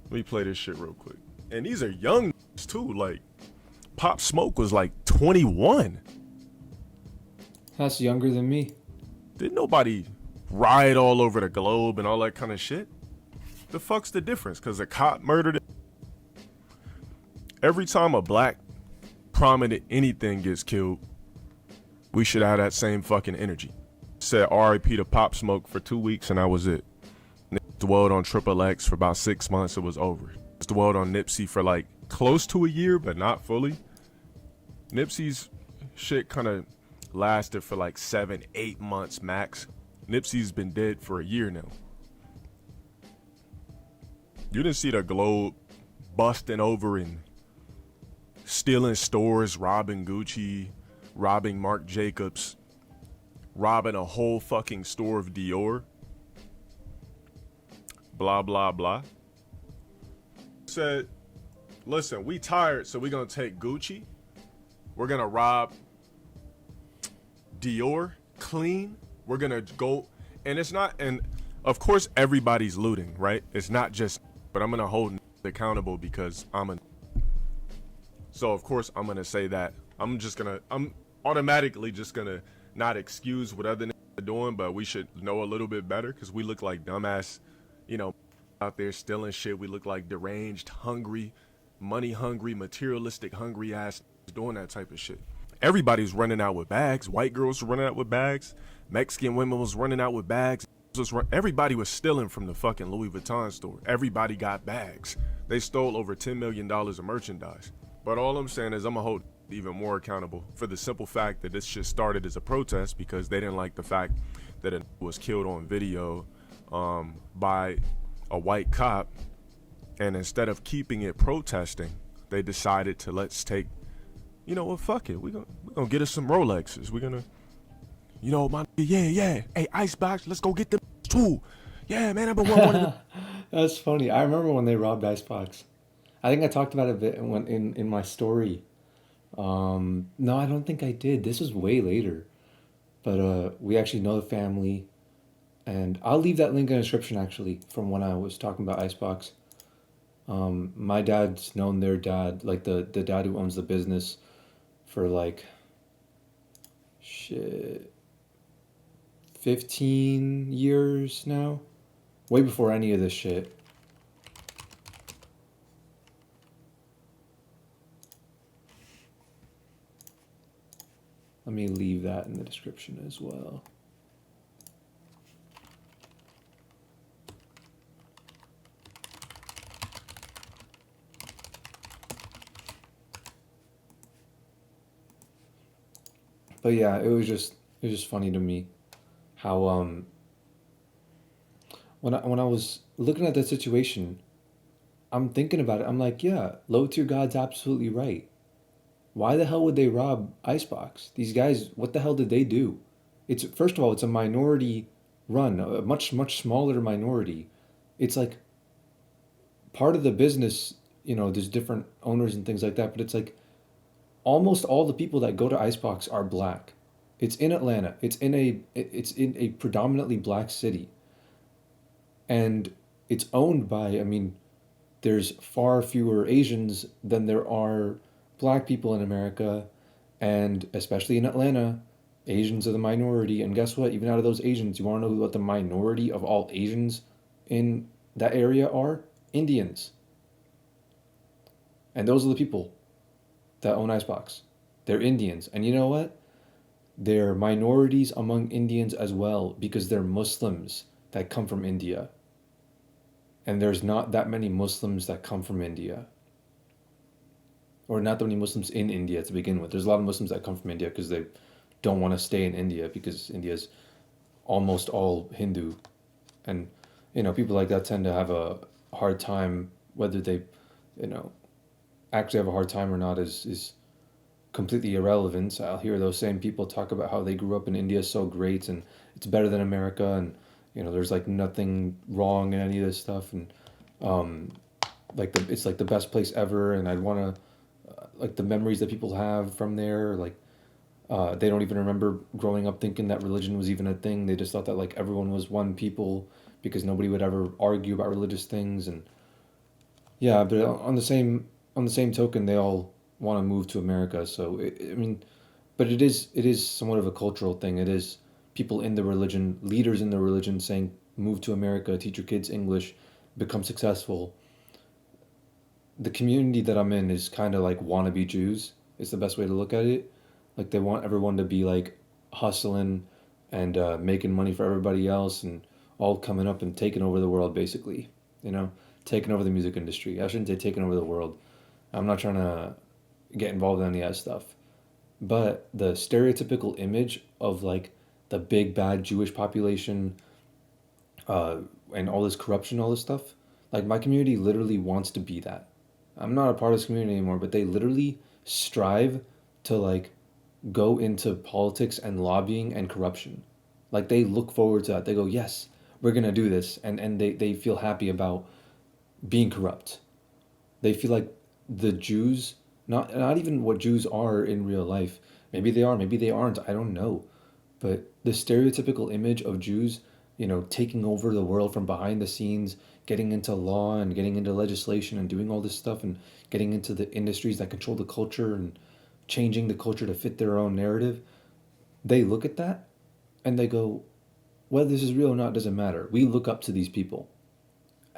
Let me play this shit real quick. And these are young too. Like, Pop Smoke was like 21. That's younger than me. Didn't nobody riot all over the globe and all that kind of shit? The fuck's the difference? Because a cop murdered it. Every time a black prominent anything gets killed, we should have that same fucking energy. Said R.I.P. to Pop Smoke for 2 weeks and that was it. Dwelled on Triple X for about 6 months, it was over. Dwelled on Nipsey for like close to a year, but not fully. Nipsey's shit kind of lasted for like 7-8 months max. Nipsey's been dead for a year now. You didn't see the globe busting over and stealing stores, robbing Gucci, robbing Marc Jacobs, robbing a whole fucking store of Dior. Blah, blah, blah. Said, listen, we tired, so we gonna take Gucci We're gonna rob Dior clean. We're gonna go, and it's not, and of course everybody's looting, right? It's not just, but I'm gonna hold accountable because so of course I'm gonna say that I'm automatically just gonna not excuse what other are doing, but we should know a little bit better because we look like dumbass, out there stealing shit. We look like deranged, hungry, money hungry, materialistic hungry ass doing that type of shit. Everybody's running out with bags. White girls were running out with bags. Mexican women was running out with bags. Everybody was stealing from the fucking Louis Vuitton store. Everybody got bags. They stole over $10 million of merchandise. But all I'm saying is I'm gonna hold even more accountable for the simple fact that this shit started as a protest because they didn't like the fact that it was killed on video by a white cop, and instead of keeping it protesting, they decided to let's take, well, fuck it, we're gonna get us some Rolexes, we're gonna, hey, Icebox, let's go get them too. Yeah, man, I've been wanting That's funny. I remember when they robbed Icebox. I think I talked about it a bit in my story. No, I don't think I did. This was way later. But we actually know the family. And I'll leave that link in the description, actually, from when I was talking about Icebox. My dad's known their dad, like the dad who owns the business, for like, 15 years now. Way before any of this shit. Let me leave that in the description as well. But yeah, it was just funny to me how when I was looking at that situation, I'm thinking about it. I'm like, yeah, low tier God's absolutely right. Why the hell would they rob Icebox? These guys, what the hell did they do? It's, first of all, it's a minority run, a much smaller minority. It's like part of the business, there's different owners and things like that, but it's like almost all the people that go to Icebox are black. It's in Atlanta. It's in a predominantly black city. And it's owned by, there's far fewer Asians than there are black people in America, and especially in Atlanta, Asians are the minority. And guess what? Even out of those Asians, you want to know what the minority of all Asians in that area are? Indians. And those are the people that own Icebox. They're Indians. And you know what? They're minorities among Indians as well, because they're Muslims that come from India. And there's not that many Muslims that come from India. Or not that many Muslims in India to begin with. There's a lot of Muslims that come from India because they don't want to stay in India because India's almost all Hindu. And, people like that tend to have a hard time, whether they, actually have a hard time or not is completely irrelevant. I'll hear those same people talk about how they grew up in India so great and it's better than America, and, there's like nothing wrong in any of this stuff, and it's like the best place ever, and I'd want to, like the memories that people have from there, like they don't even remember growing up thinking that religion was even a thing. They just thought that like everyone was one people because nobody would ever argue about religious things. And yeah, but on the same token, they all want to move to America. So but it is somewhat of a cultural thing. It is people in the religion, leaders in the religion, saying move to America, teach your kids English, become successful. The community that I'm in is kind of like wannabe Jews. It's the best way to look at it. Like they want everyone to be like hustling and making money for everybody else, and all coming up and taking over the world, basically. Taking over the music industry. I shouldn't say taking over the world. I'm not trying to get involved in any of that stuff. But the stereotypical image of like the big bad Jewish population and all this corruption, all this stuff, like my community literally wants to be that. I'm not a part of this community anymore, but they literally strive to like go into politics and lobbying and corruption. Like they look forward to that. They go, yes, we're gonna do this, and they feel happy about being corrupt. They feel like the Jews Not even what Jews are in real life. Maybe they are, maybe they aren't. I don't know. But the stereotypical image of Jews, taking over the world from behind the scenes, getting into law and getting into legislation and doing all this stuff and getting into the industries that control the culture and changing the culture to fit their own narrative, they look at that and they go, whether this is real or not doesn't matter. We look up to these people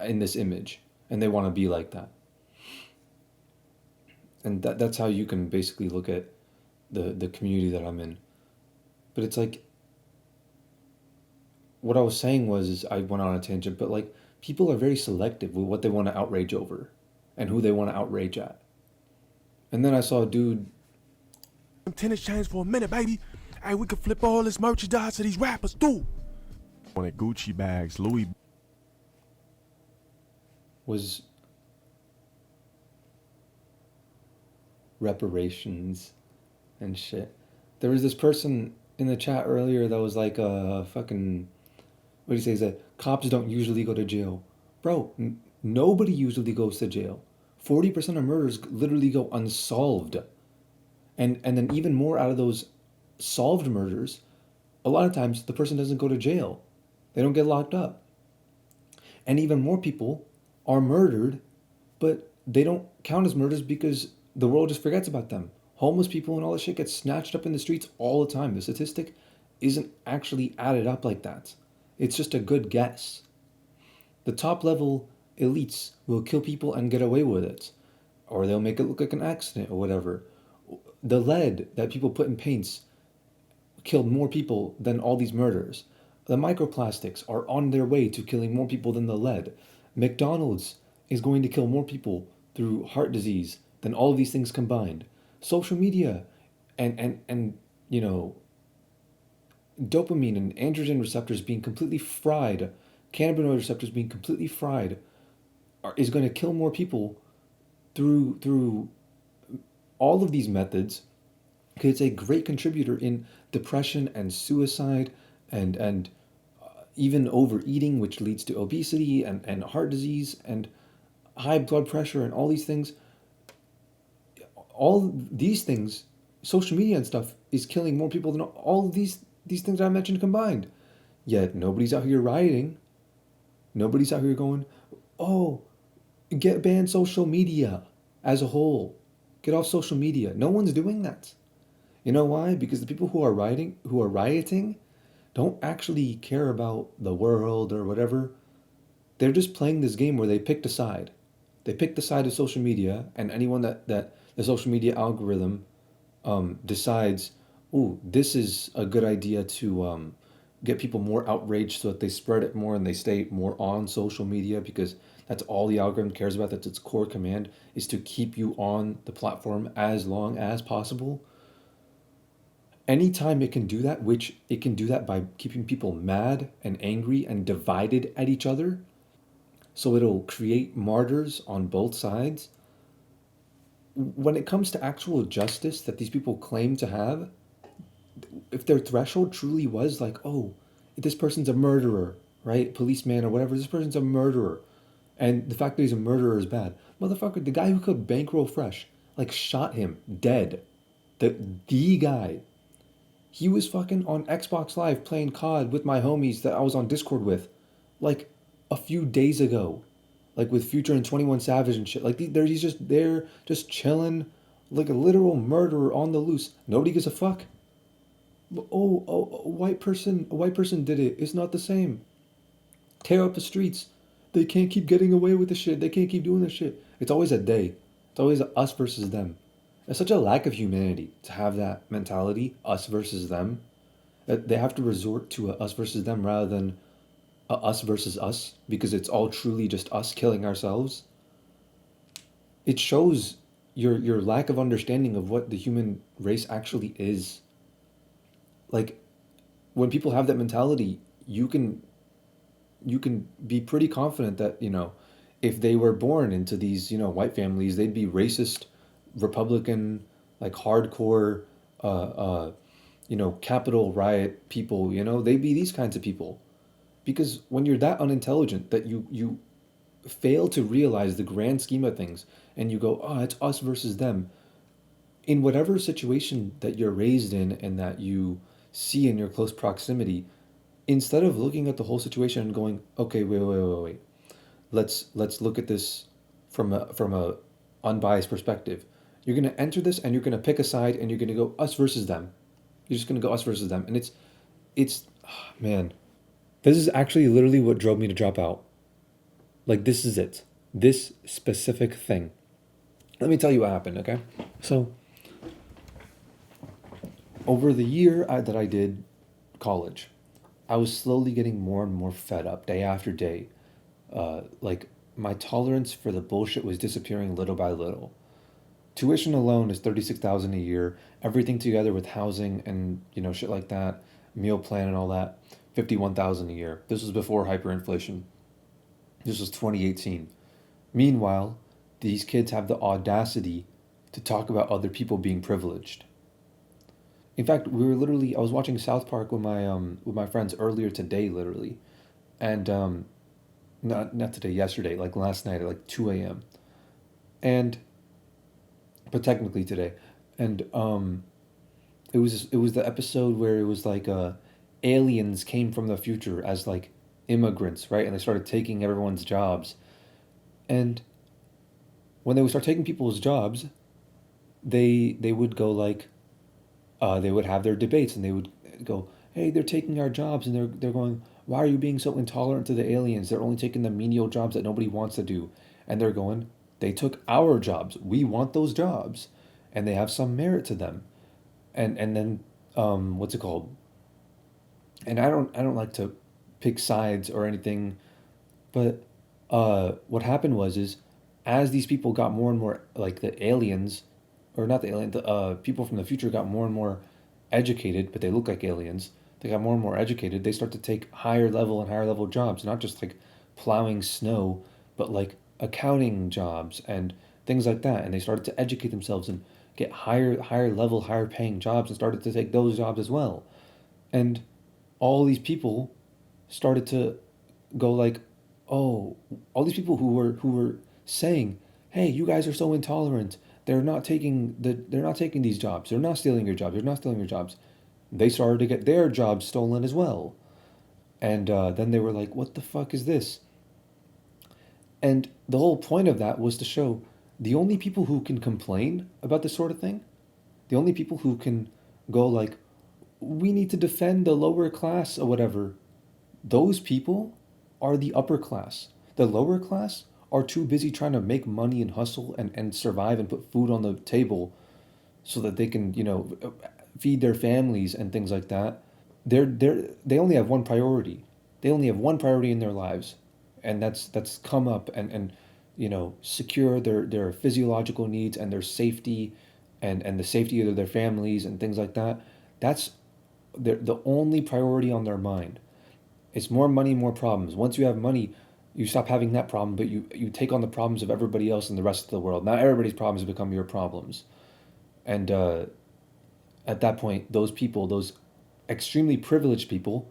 in this image and they want to be like that. And that's how you can basically look at the community that I'm in. But it's like, what I was saying was, is I went on a tangent, but like, people are very selective with what they want to outrage over and who they want to outrage at. And then I saw a dude. Tennis chains for a minute, baby. Hey, we can flip all this merchandise to these rappers, too. Wanted Gucci bags, Louis. Was reparations and shit. There was this person in the chat earlier that was like, fucking, what do you say? Is that cops don't usually go to jail. Bro, nobody usually goes to jail. 40% of murders literally go unsolved. And then even more out of those solved murders, a lot of times the person doesn't go to jail. They don't get locked up. And even more people are murdered, but they don't count as murders because the world just forgets about them. Homeless people and all this shit get snatched up in the streets all the time. The statistic isn't actually added up like that. It's just a good guess. The top level elites will kill people and get away with it. Or they'll make it look like an accident or whatever. The lead that people put in paints killed more people than all these murders. The microplastics are on their way to killing more people than the lead. McDonald's is going to kill more people through heart disease than all of these things combined. Social media and dopamine and androgen receptors being completely fried, cannabinoid receptors being completely fried, is going to kill more people through all of these methods, because it's a great contributor in depression and suicide and even overeating, which leads to obesity and heart disease and high blood pressure and all these things. All these things, social media and stuff, is killing more people than all of these things I mentioned combined. Yet nobody's out here rioting. Nobody's out here going, oh, ban social media as a whole. Get off social media. No one's doing that. You know why? Because the people who are rioting, don't actually care about the world or whatever. They're just playing this game where they picked a side. They picked the side of social media, and anyone that the social media algorithm decides, ooh, this is a good idea to get people more outraged so that they spread it more and they stay more on social media, because that's all the algorithm cares about. That's its core command, is to keep you on the platform as long as possible. Anytime it can do that, which it can do that by keeping people mad and angry and divided at each other, so it'll create martyrs on both sides. When it comes to actual justice that these people claim to have, if their threshold truly was like, oh, this person's a murderer, right? Policeman or whatever, this person's a murderer. And the fact that he's a murderer is bad. Motherfucker, the guy who killed Bankroll Fresh, like, shot him dead. The guy. He was fucking on Xbox Live playing COD with my homies that I was on Discord with, like, a few days ago. Like, with Future and 21 Savage and shit. Like, he's just there, just chilling, like a literal murderer on the loose. Nobody gives a fuck. Oh, a white person did it. It's not the same. Tear up the streets. They can't keep getting away with the shit. They can't keep doing this shit. It's always a they. It's always a us versus them. It's such a lack of humanity to have that mentality, us versus them, that they have to resort to a us versus them rather than a us versus us, because it's all truly just us killing ourselves. It shows your lack of understanding of what the human race actually is. Like, when people have that mentality, you can be pretty confident that, if they were born into these, white families, they'd be racist, Republican, like hardcore, Capitol riot people, they'd be these kinds of people. Because when you're that unintelligent that you fail to realize the grand scheme of things, and you go, oh, it's us versus them, in whatever situation that you're raised in and that you see in your close proximity, instead of looking at the whole situation and going, okay, wait, let's look at this from a unbiased perspective. You're gonna enter this and you're gonna pick a side and you're gonna go us versus them. You're just gonna go us versus them, and it's man, this is actually literally what drove me to drop out. Like this is it. This specific thing. Let me tell you what happened, okay? So over the year that I did college, I was slowly getting more and more fed up day after day. Like my tolerance for the bullshit was disappearing little by little. Tuition alone is 36,000 a year. Everything together with housing and shit like that, meal plan and all that, 51,000 a year. This was before hyperinflation. This was 2018. Meanwhile, these kids have the audacity to talk about other people being privileged. In fact, I was watching South Park with my friends earlier today, literally, and not today, yesterday, like last night at like 2 a.m. and but technically today, and it was the episode where it was like aliens came from the future as like immigrants, right? And they started taking everyone's jobs, and when they would start taking people's jobs, they would go like, they would have their debates and they would go, hey, they're taking our jobs, and they're going, why are you being so intolerant to the aliens? They're only taking the menial jobs that nobody wants to do. And they're going, they took our jobs. We want those jobs. And they have some merit to them. And then what's it called? And I don't like to pick sides or anything, but what happened is as these people got more and more like the aliens, or not the alien, the people from the future got more and more educated, but they look like aliens. They got more and more educated. They start to take higher level and higher level jobs, not just like plowing snow, but like accounting jobs and things like that. And they started to educate themselves and get higher level, higher paying jobs, and started to take those jobs as well. And all these people started to go like, oh, all these people who were saying, hey, you guys are so intolerant. They're not taking these jobs. They're not stealing your jobs. They're not stealing your jobs. They started to get their jobs stolen as well. And then they were like, what the fuck is this? And the whole point of that was to show the only people who can complain about this sort of thing, the only people who can go like, we need to defend the lower class or whatever, those people are the upper class. The lower class are too busy trying to make money and hustle and survive and put food on the table so that they can, feed their families and things like that. They only have one priority. They only have one priority in their lives, and that's come up and secure their physiological needs and their safety and the safety of their families and things like that. That's the only priority on their mind. It's more money, more problems. Once you have money, you stop having that problem, but you take on the problems of everybody else in the rest of the world. Not everybody's problems become your problems. And at that point, those people, those extremely privileged people,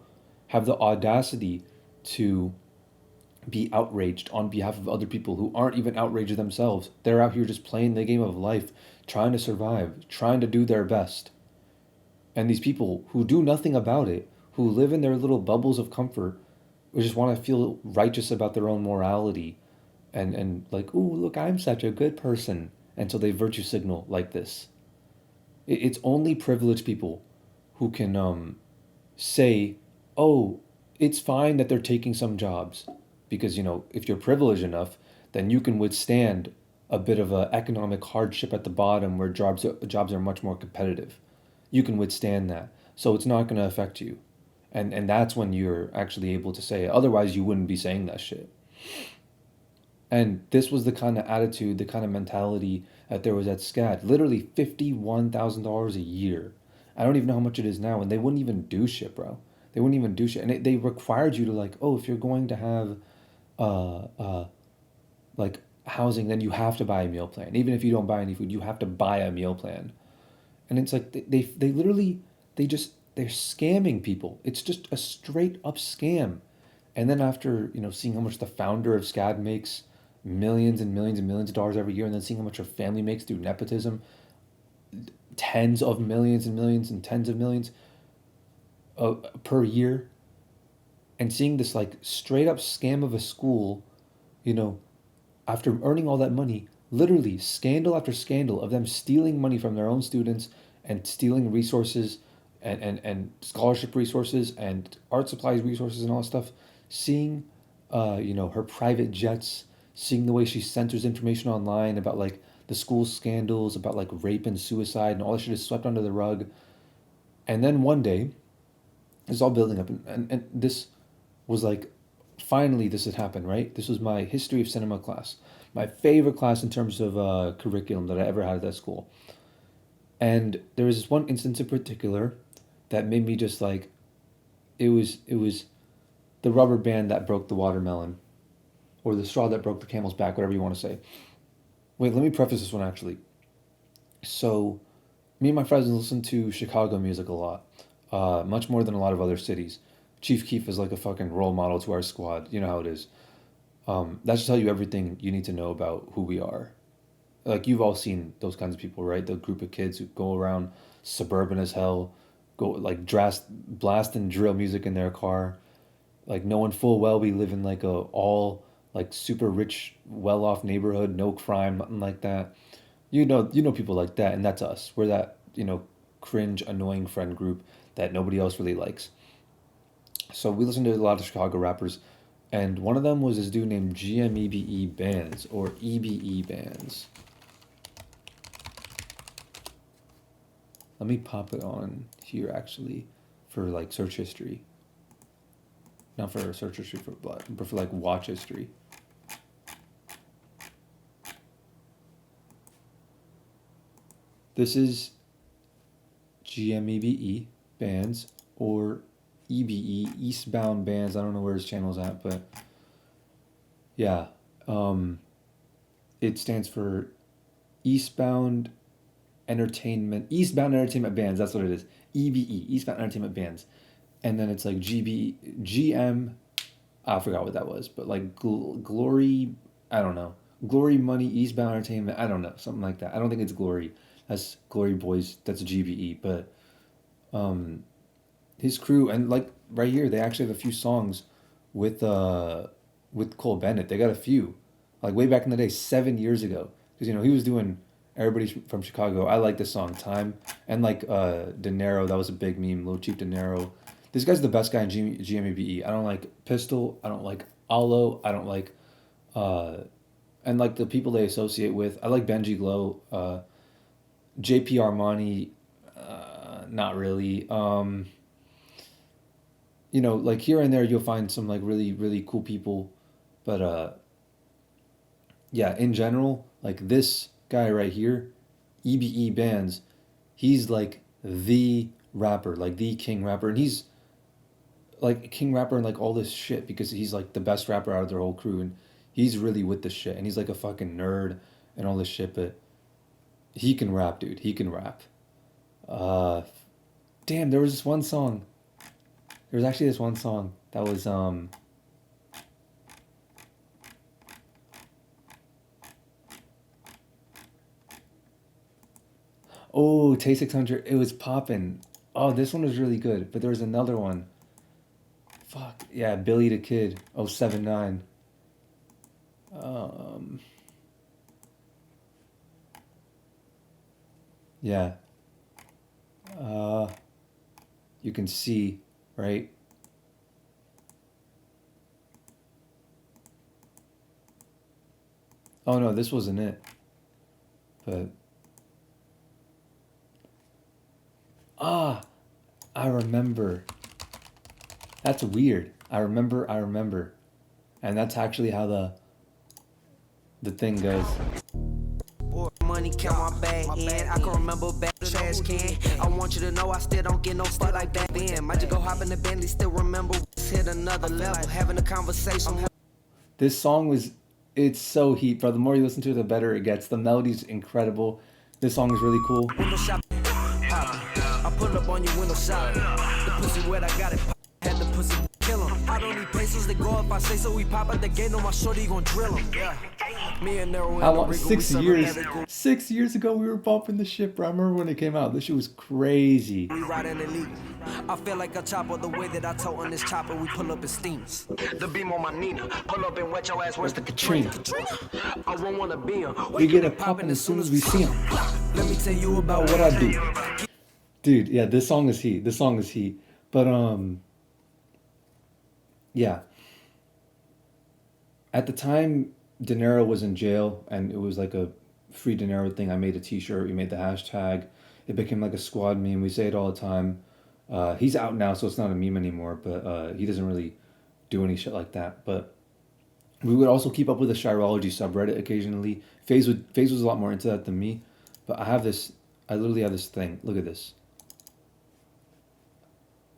have the audacity to be outraged on behalf of other people who aren't even outraged themselves. They're out here just playing the game of life, trying to survive, trying to do their best. And these people who do nothing about it, who live in their little bubbles of comfort, who just want to feel righteous about their own morality and like, ooh, look, I'm such a good person. And so they virtue signal like this. It's only privileged people who can say, oh, it's fine that they're taking some jobs. Because, if you're privileged enough, then you can withstand a bit of a economic hardship at the bottom where jobs are much more competitive. You can withstand that. So it's not going to affect you. And that's when you're actually able to say it. Otherwise, you wouldn't be saying that shit. And this was the kind of attitude, the kind of mentality that there was at SCAD. Literally $51,000 a year. I don't even know how much it is now. And they wouldn't even do shit, bro. They wouldn't even do shit. And they required you to like, oh, if you're going to have like housing, then you have to buy a meal plan. Even if you don't buy any food, you have to buy a meal plan. And it's like they literally, they're scamming people. It's just a straight up scam. And then after, seeing how much the founder of SCAD makes, millions and millions and millions of dollars every year, and then seeing how much her family makes through nepotism, tens of millions and millions and tens of millions per year, and seeing this like straight up scam of a school, you know, after earning all that money, literally scandal after scandal of them stealing money from their own students and stealing resources and scholarship resources and art supplies resources and all that stuff. Seeing, her private jets, seeing the way she censors information online about like the school scandals, about like rape and suicide and all that shit is swept under the rug. And then one day, it's all building up, and this was like, finally this had happened, right? This was my history of cinema class, my favorite class in terms of curriculum that I ever had at that school. And there was this one instance in particular that made me just like, it was the rubber band that broke the watermelon, or the straw that broke the camel's back, whatever you want to say. Wait, let me preface this one actually. So, me and my friends listen to Chicago music a lot, much more than a lot of other cities. Chief Keef is like a fucking role model to our squad. You know how it is. That should tell you everything you need to know about who we are. Like, you've all seen those kinds of people, right? The group of kids who go around suburban as hell, go like blast and drill music in their car, like knowing full well we live in like a all like super rich, well off neighborhood, no crime, nothing like that. You know people like that, and that's us. We're that, cringe, annoying friend group that nobody else really likes. So we listened to a lot of Chicago rappers, and one of them was this dude named GMEBE Bands, or EBE Bands. Let me pop it on here actually for like search history. Not for search history, but for like watch history. This is GMEBE Bands, or EBE, Eastbound Bands. I don't know where his channel's at, but yeah. It stands for Eastbound Entertainment Bands. That's what it is. EBE, Eastbound Entertainment Bands. And then it's like GM, I forgot what that was, but like Glory, I don't know. Glory Money, Eastbound Entertainment, I don't know, something like that. I don't think it's Glory. That's Glory Boys, that's GBE, but his crew, and like right here, they actually have a few songs with Cole Bennett. They got a few, like way back in the day, 7 years ago, because he was doing Everybody from Chicago. I like this song, Time, and like De Niro, that was a big meme, Lil Chief De Niro. This guy's the best guy in GMABE. I don't like Pistol. I don't like Allo. I don't like, and like the people they associate with. I like Benji Glow, JP Armani, not really. Like here and there you'll find some like really, really cool people, but yeah, in general, like this guy right here, EBE Bands, he's like the rapper, like the king rapper, and he's like king rapper and like all this shit because he's like the best rapper out of their whole crew, and he's really with the shit, and he's like a fucking nerd and all this shit, but he can rap, dude. He can rap. Damn, there was this one song. There was actually this one song that was oh, Tay 600. It was poppin'. Oh, this one was really good, but there was another one. Fuck. Yeah, Billy the Kid, 079. Yeah. You can see, right? Oh no, this wasn't it. But I remember. That's weird. I remember. And that's actually how the thing goes. Money count my bag in. I can remember back the trash can. I want you to know I still don't get no fuck like back then. Might just go hop in the Bentley, still remember hit another level, having a conversation. This song it's so heat, bro. The more you listen to it, the better it gets. The melody's incredible. This song is really cool. I pull up on your window shop. The pussy wet, I got it. Had the pussy kill him. I don't need pesos, they go up, I say so. We pop out the gate, no, my shorty gon' drill him. Yeah. Me and Nero How in the long? Regal, we 6 years. serving 6 years ago, we were bumping the shit, bro. I remember when it came out. This shit was crazy. we riding elite. I feel like a chopper the way that I told on this chopper. We pull up in steams. The beam on my Nina. Pull up and wet your ass. Where's the Katrina? I won't wanna be him. We get it popping as soon as we see him. Let me tell you about What I do. Dude, yeah, this song is heat. This song is heat. But, yeah. At the time, De Niro was in jail, and it was like a free De Niro thing. I made a t-shirt. We made the hashtag. It became like a squad meme. We say it all the time. He's out now, so it's not a meme anymore, but he doesn't really do any shit like that. But we would also keep up with the Shirology subreddit occasionally. Faze was a lot more into that than me. But I literally have this thing. Look at this.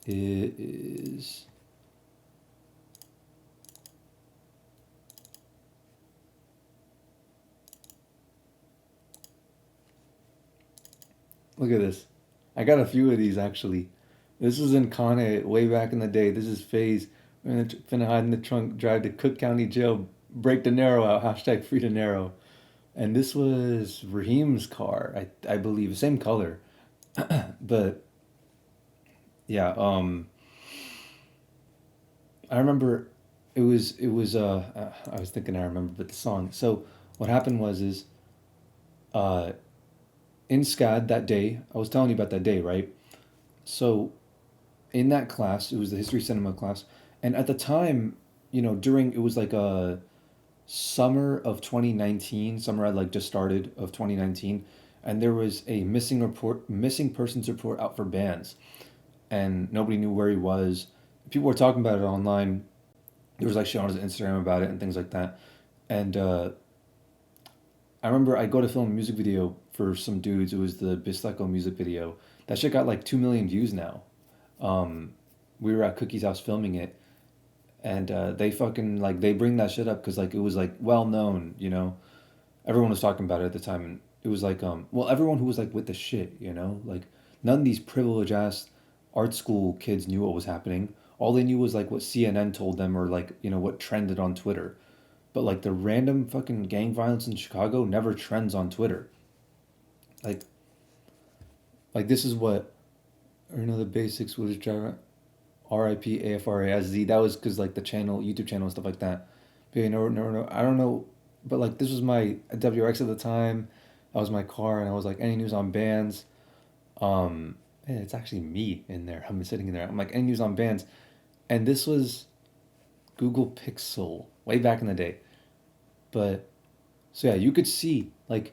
It is... Look at this. I got a few of these actually. This was in Kane way back in the day. This is Faze. We're finna hide in the trunk, drive to Cook County Jail, break De Niro out, hashtag free De Niro. And this was Raheem's car, I believe. Same color. But yeah, I remember I was thinking I remember, but the song. So what happened is in SCAD that day, I was telling you about that day, right? So in that class, it was the history cinema class, and at the time, it was like a summer of 2019, summer had like just started of 2019, and there was a missing persons report out for bands, and nobody knew where he was. People were talking about it online. There was like shit on his Instagram about it and things like that, and I remember I go to film a music video for some dudes. It was the Bistecco music video. That shit got like 2 million views now. We were at Cookie's house filming it, and they fucking like they bring that shit up because like it was like well known, everyone was talking about it at the time, and it was like well, everyone who was like with the shit, like none of these privileged ass art school kids knew what was happening. All they knew was like what CNN told them or like what trended on Twitter. But like the random fucking gang violence in Chicago never trends on Twitter. Like this is what, the basics was driver, R.I.P. AFRASZ. That was because like the channel, YouTube channel and stuff like that. But I don't know. But like this was my WRX at the time. That was my car, and I was like, any news on bands? Man, it's actually me in there. I'm sitting in there. I'm like, any news on bands? And this was Google Pixel way back in the day. But so yeah, you could see like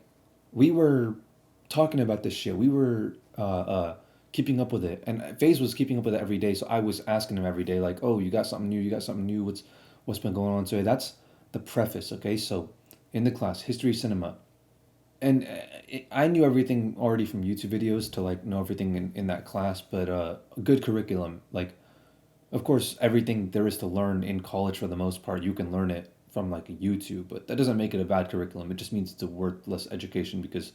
we were talking about this shit. We were keeping up with it, and Faze was keeping up with it every day. So I was asking him every day, like, "Oh, you got something new? You got something new? What's been going on?" So that's the preface. Okay, so in the class, history cinema, and I knew everything already from YouTube videos to like know everything in that class. But a good curriculum, like, of course, everything there is to learn in college for the most part, you can learn it from like YouTube, but that doesn't make it a bad curriculum. It just means it's a worthless education because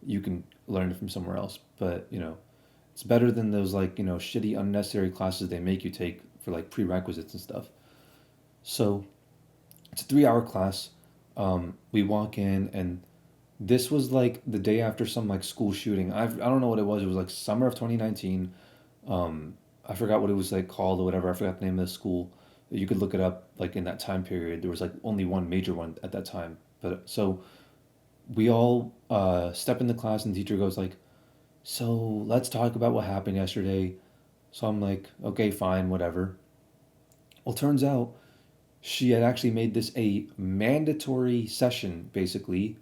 you can learn it from somewhere else. But it's better than those like shitty unnecessary classes they make you take for like prerequisites and stuff. So it's a 3-hour class. We walk in, and this was like the day after some like school shooting. I don't know what it was. It was like summer of 2019. I forgot what it was like called or whatever. I forgot the name of the school. You could look it up like in that time period. There was like only one major one at that time. But so we all step in the class, and the teacher goes like, "So let's talk about what happened yesterday." So I'm like, okay, fine, whatever. Well, turns out she had actually made this a mandatory session, basically.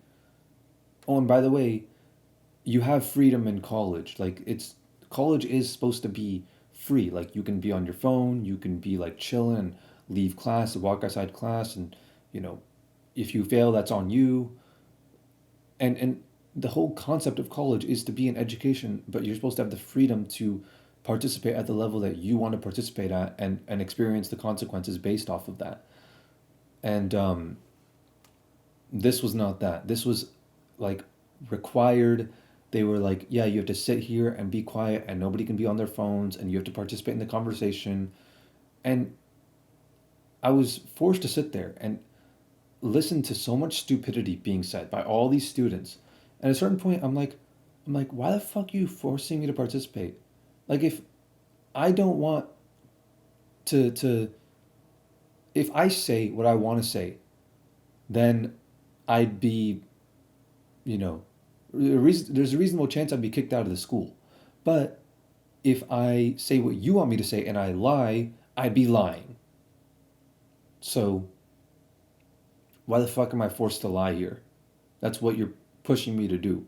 Oh, and by the way, you have freedom in college. Like college is supposed to be free. Like you can be on your phone, you can be like chilling and leave class, walk outside class, and if you fail, that's on you. And the whole concept of college is to be an education, but you're supposed to have the freedom to participate at the level that you want to participate at, and experience the consequences based off of that. And this was not that. This was like required. They were like, yeah, you have to sit here and be quiet, and nobody can be on their phones, and you have to participate in the conversation. And I was forced to sit there, and listened to so much stupidity being said by all these students. And at a certain point, I'm like, why the fuck are you forcing me to participate? Like, if I don't want to if I say what I want to say, then I'd be, you know, there's a reasonable chance I'd be kicked out of the school. But if I say what you want me to say and I lie, I'd be lying. So why the fuck am I forced to lie here? That's what you're pushing me to do.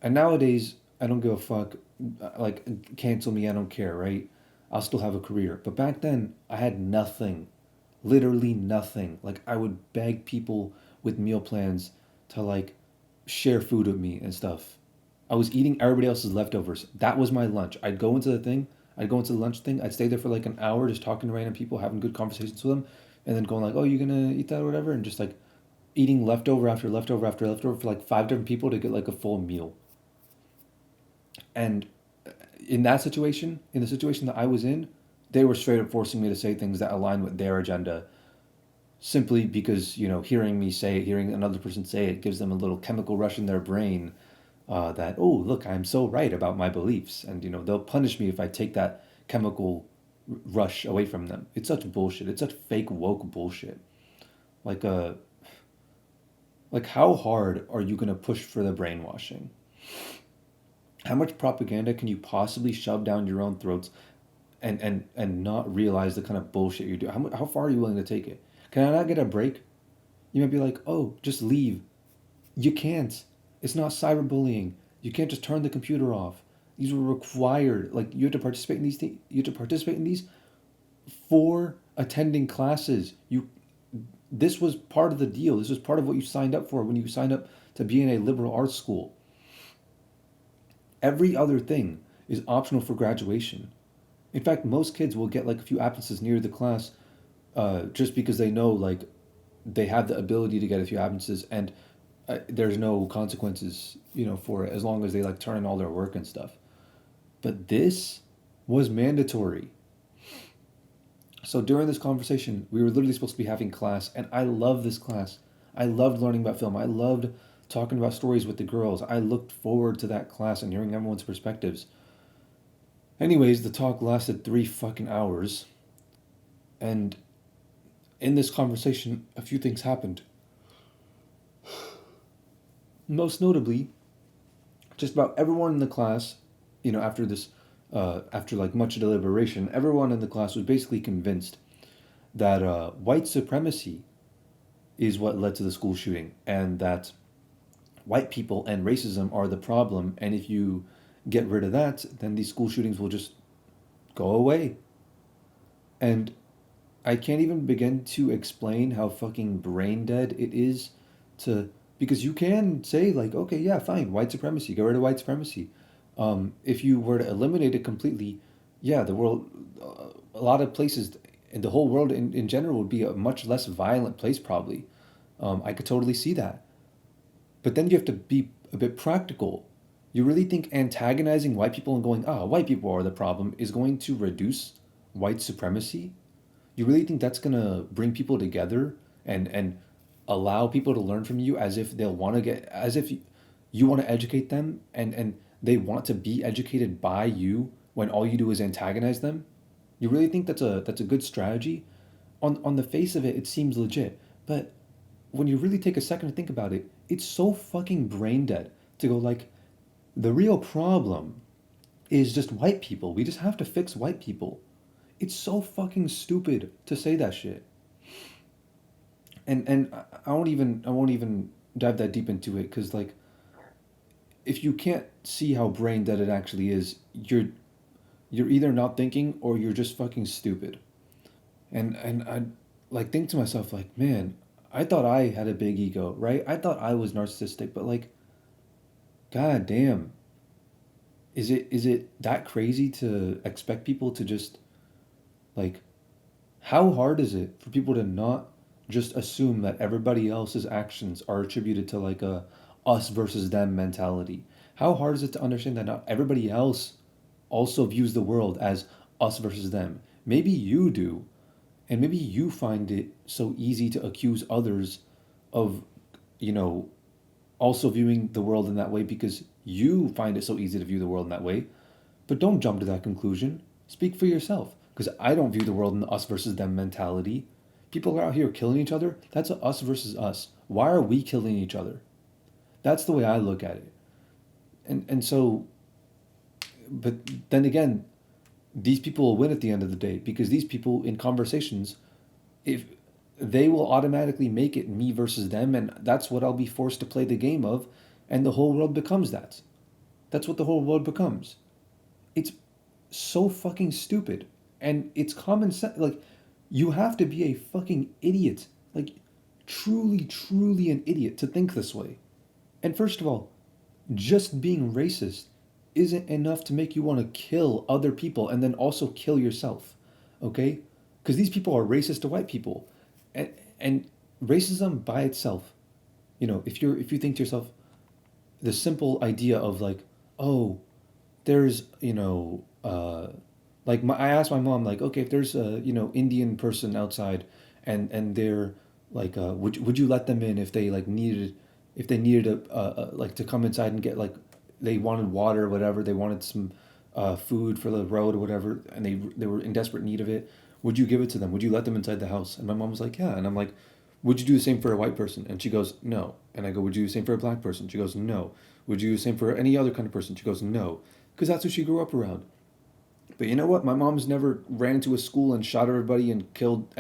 And nowadays, I don't give a fuck. Like, cancel me, I don't care, right? I'll still have a career. But back then, I had nothing. Literally nothing. Like, I would beg people with meal plans to, like, share food with me and stuff. I was eating everybody else's leftovers. That was my lunch. I'd go into the lunch thing, I'd stay there for like an hour just talking to random people, having good conversations with them, and then going like, oh, you gonna eat that or whatever? And just like eating leftover after leftover after leftover for like 5 different people to get like a full meal. And in that situation, in the situation that I was in, they were straight up forcing me to say things that align with their agenda simply because, you know, hearing me say it, hearing another person say it gives them a little chemical rush in their brain that, oh, look, I'm so right about my beliefs. And, you know, they'll punish me if I take that chemical rush away from them. It's such bullshit. It's such fake woke bullshit. Like, like how hard are you going to push for the brainwashing? How much propaganda can you possibly shove down your own throats and not realize the kind of bullshit you're doing? How far are you willing to take it? Can I not get a break? You might be like, oh, just leave. You can't. It's not cyberbullying. You can't just turn the computer off. These were required. Like, you have to participate in these things. You have to participate in these for attending classes. This was part of the deal. This was part of what you signed up for when you signed up to be in a liberal arts school. Every other thing is optional for graduation. In fact, most kids will get like a few absences near the class just because they know like they have the ability to get a few absences and there's no consequences, you know, for it as long as they like turn in all their work and stuff. But this was mandatory. So during this conversation, we were literally supposed to be having class, and I love this class. I loved learning about film. I loved talking about stories with the girls. I looked forward to that class and hearing everyone's perspectives. Anyways, the talk lasted 3 fucking hours. And in this conversation, a few things happened. Most notably, just about everyone in the class, you know, after this, after like much deliberation, everyone in the class was basically convinced that white supremacy is what led to the school shooting, and that white people and racism are the problem, and if you get rid of that, then these school shootings will just go away. And I can't even begin to explain how fucking brain dead it is to, because you can say like, okay, yeah, fine, white supremacy, get rid of white supremacy. If you were to eliminate it completely, yeah, the world, a lot of places in the whole world in general would be a much less violent place probably. I could totally see that. But then you have to be a bit practical. You really think antagonizing white people and going, white people are the problem is going to reduce white supremacy? You really think that's going to bring people together and allow people to learn from you as if they'll want to get, as if you want to educate them and they want to be educated by you when all you do is antagonize them? You really think that's a good strategy? On the face of it, it seems legit. But when you really take a second to think about it, it's so fucking brain dead to go like, the real problem is just white people. We just have to fix white people. It's so fucking stupid to say that shit. And I won't even dive that deep into it, because like, if you can't see how brain dead it actually is, you're either not thinking or you're just fucking stupid. And I like think to myself like, man, I thought I had a big ego, right? I thought I was narcissistic, but like, god damn. Is it that crazy to expect people to just like, how hard is it for people to not just assume that everybody else's actions are attributed to like a us versus them mentality? How hard is it to understand that not everybody else also views the world as us versus them? Maybe you do, And maybe you find it so easy to accuse others of, you know, also viewing the world in that way because you find it so easy to view the world in that way. But don't jump to that conclusion. Speak for yourself. Because I don't view the world in the us versus them mentality. People are out here killing each other. That's a us versus us. Why are we killing each other? That's the way I look at it. And so, but then again, these people will win at the end of the day because these people in conversations, if they will automatically make it me versus them, and that's what I'll be forced to play the game of, and the whole world becomes that. That's what the whole world becomes. It's so fucking stupid. And it's common sense. Like, you have to be a fucking idiot. Like, truly, truly an idiot to think this way. And first of all, just being racist isn't enough to make you want to kill other people and then also kill yourself. Okay? Because these people are racist to white people. And racism by itself, you know, if you think to yourself, the simple idea of like, oh, there's, you know, I asked my mom, like, okay, if there's a, you know, Indian person outside and they're like, would you let them in if they like needed, if they needed like to come inside and get like, they wanted water or whatever, they wanted some food for the road or whatever, and they were in desperate need of it, would you give it to them? Would you let them inside the house? And my mom was like, yeah. And I'm like, would you do the same for a white person? And she goes, no. And I go, would you do the same for a black person? She goes, no. Would you do the same for any other kind of person? She goes, no. Because that's who she grew up around. But you know what? My mom's never ran into a school and shot everybody and killed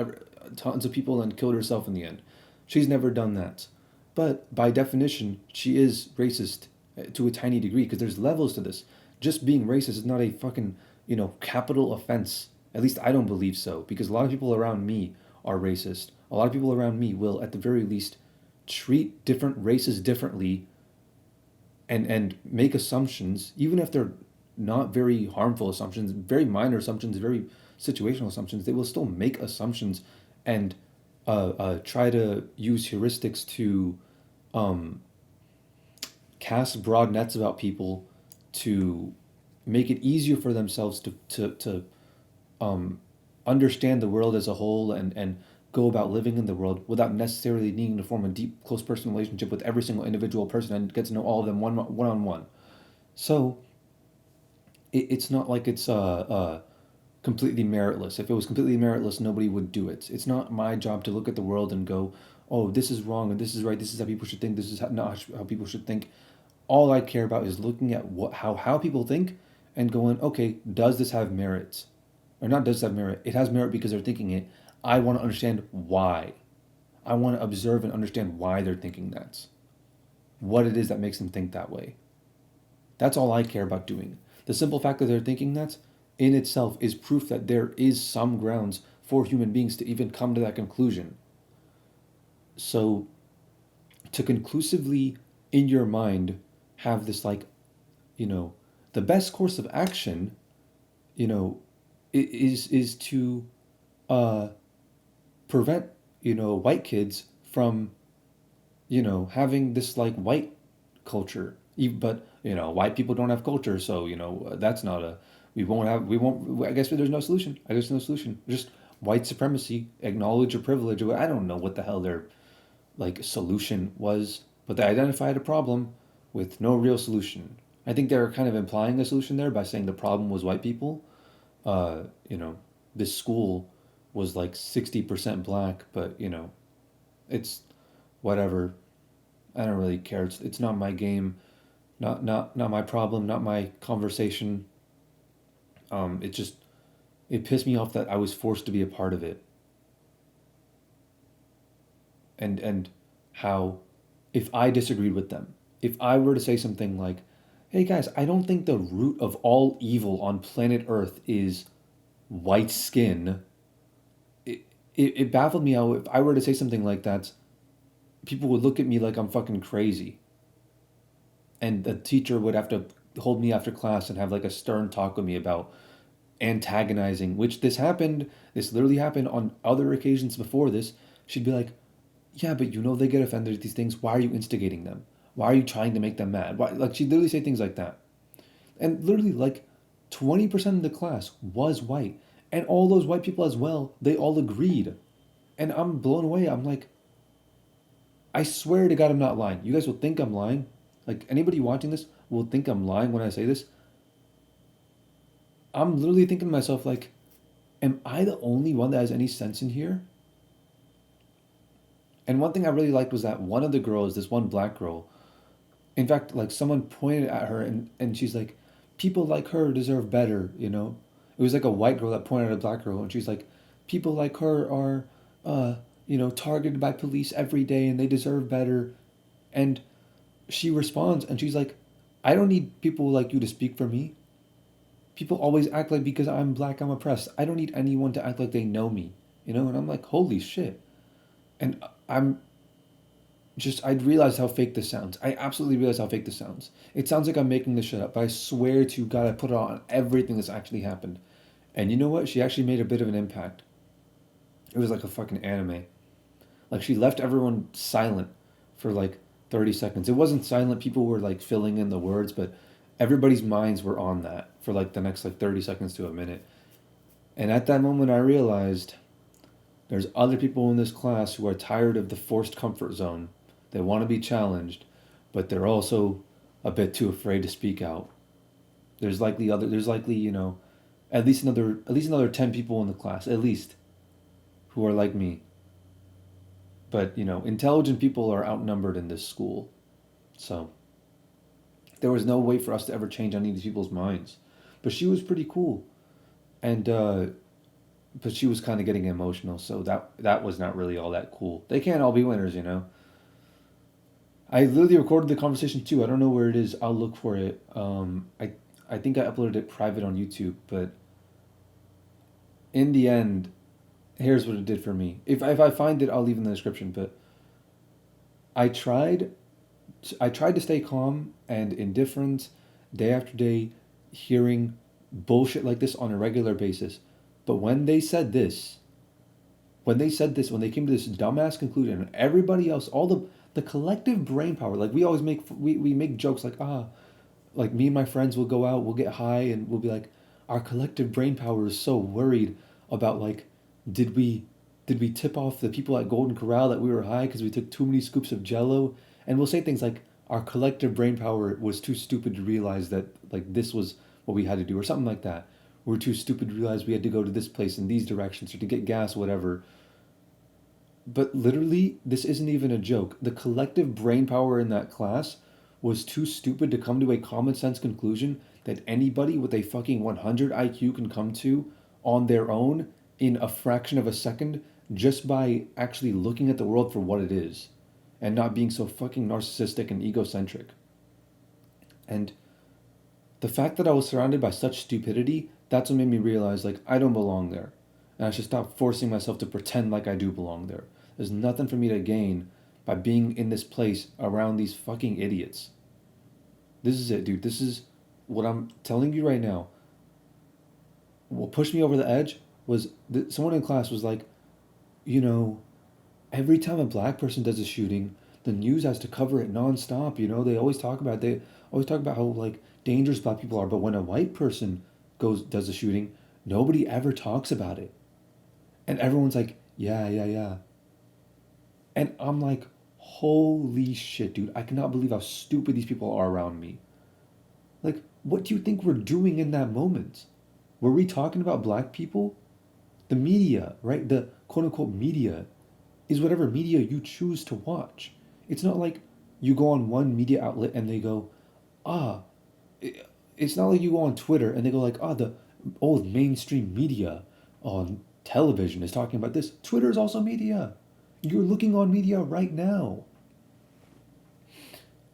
tons of people and killed herself in the end. She's never done that. But by definition, she is racist to a tiny degree because there's levels to this. Just being racist is not a fucking, you know, capital offense. At least I don't believe so because a lot of people around me are racist. A lot of people around me will, at the very least, treat different races differently and make assumptions, even if they're not very harmful assumptions, very minor assumptions, very situational assumptions, they will still make assumptions and try to use heuristics to cast broad nets about people to make it easier for themselves to understand the world as a whole and go about living in the world without necessarily needing to form a deep, close personal relationship with every single individual person and get to know all of them one on one. So it's not like it's completely meritless. If it was completely meritless, nobody would do it. It's not my job to look at the world and go, oh, this is wrong and this is right. This is how people should think. This is not how people should think. All I care about is looking at how people think and going, okay, does this have merit? Or not does it have merit. It has merit because they're thinking it. I want to understand why. I want to observe and understand why they're thinking that. What it is that makes them think that way. That's all I care about doing. The simple fact that they're thinking that in itself is proof that there is some grounds for human beings to even come to that conclusion. So to conclusively in your mind have this like, you know, the best course of action, you know, is to prevent, you know, white kids from, you know, having this like white culture. But, you know, white people don't have culture, so, you know, that's not a, I guess there's no solution. I guess no solution. Just white supremacy, acknowledge your privilege. I don't know what the hell their, like, solution was, but they identified a problem with no real solution. I think they're kind of implying a solution there by saying the problem was white people. You know, this school was like 60% black, but, you know, it's whatever. I don't really care. It's not my game, not my problem, not my conversation. It pissed me off that I was forced to be a part of it. And how if I disagreed with them, if I were to say something like, hey guys, I don't think the root of all evil on planet Earth is white skin. It baffled me how if I were to say something like that, people would look at me like I'm fucking crazy. And the teacher would have to hold me after class and have like a stern talk with me about antagonizing, which this literally happened on other occasions before this. She'd be like, yeah, but you know they get offended at these things. Why are you instigating them? Why are you trying to make them mad? Why? Like, she'd literally say things like that. And literally, like, 20% of the class was white. And all those white people as well, they all agreed. And I'm blown away. I'm like, I swear to God, I'm not lying. You guys will think I'm lying. Like, anybody watching this will think I'm lying when I say this. I'm literally thinking to myself, like, am I the only one that has any sense in here? And one thing I really liked was that one of the girls, this one black girl, in fact, like, someone pointed at her and she's like, people like her deserve better, you know? It was like a white girl that pointed at a black girl, and she's like, people like her are, targeted by police every day and they deserve better. And she responds and she's like, I don't need people like you to speak for me. People always act like because I'm black, I'm oppressed. I don't need anyone to act like they know me, you know? And I'm like, holy shit. And I realized how fake this sounds. I absolutely realized how fake this sounds. It sounds like I'm making this shit up, but I swear to God, I put it on everything that's actually happened. And you know what? She actually made a bit of an impact. It was like a fucking anime. Like, she left everyone silent for like 30 seconds. It wasn't silent, people were like filling in the words, but everybody's minds were on that for like the next like 30 seconds to a minute. And at that moment, I realized there's other people in this class who are tired of the forced comfort zone. They want to be challenged, but they're also a bit too afraid to speak out. There's likely, at least another 10 people in the class, at least, who are like me. But, intelligent people are outnumbered in this school. So there was no way for us to ever change any of these people's minds. But she was pretty cool. And but she was kind of getting emotional, so that was not really all that cool. They can't all be winners, you know. I literally recorded the conversation too. I don't know where it is. I'll look for it. I think I uploaded it private on YouTube, but in the end, here's what it did for me. If I find it, I'll leave it in the description. But I tried to stay calm and indifferent day after day, hearing bullshit like this on a regular basis. But when they said this, when they came to this dumbass conclusion, and everybody else, all the collective brain power, like we always we make jokes like me and my friends will go out, we'll get high, and we'll be like, our collective brain power is so worried about like, did we tip off the people at Golden Corral that we were high because we took too many scoops of Jello? And we'll say things like, our collective brain power was too stupid to realize that like this was what we had to do, or something like that. We're too stupid to realize we had to go to this place in these directions or to get gas, whatever. But literally, this isn't even a joke. The collective brain power in that class was too stupid to come to a common sense conclusion that anybody with a fucking 100 IQ can come to on their own in a fraction of a second, just by actually looking at the world for what it is and not being so fucking narcissistic and egocentric. And the fact that I was surrounded by such stupidity, that's what made me realize, like, I don't belong there. And I should stop forcing myself to pretend like I do belong there. There's nothing for me to gain by being in this place around these fucking idiots. This is it, dude. This is what I'm telling you right now. What pushed me over the edge was someone in class was like, every time a black person does a shooting, the news has to cover it nonstop. They always talk about how like dangerous black people are, but when a white person does a shooting, nobody ever talks about it. And everyone's like, yeah. And I'm like, holy shit, dude. I cannot believe how stupid these people are around me. Like, what do you think we're doing in that moment? Were we talking about black people? The media, right? The quote-unquote media is whatever media you choose to watch. It's not like you go on one media outlet and they go, it's not like you go on Twitter and they go like, the old mainstream media on television is talking about this. Twitter is also media. You're looking on media right now.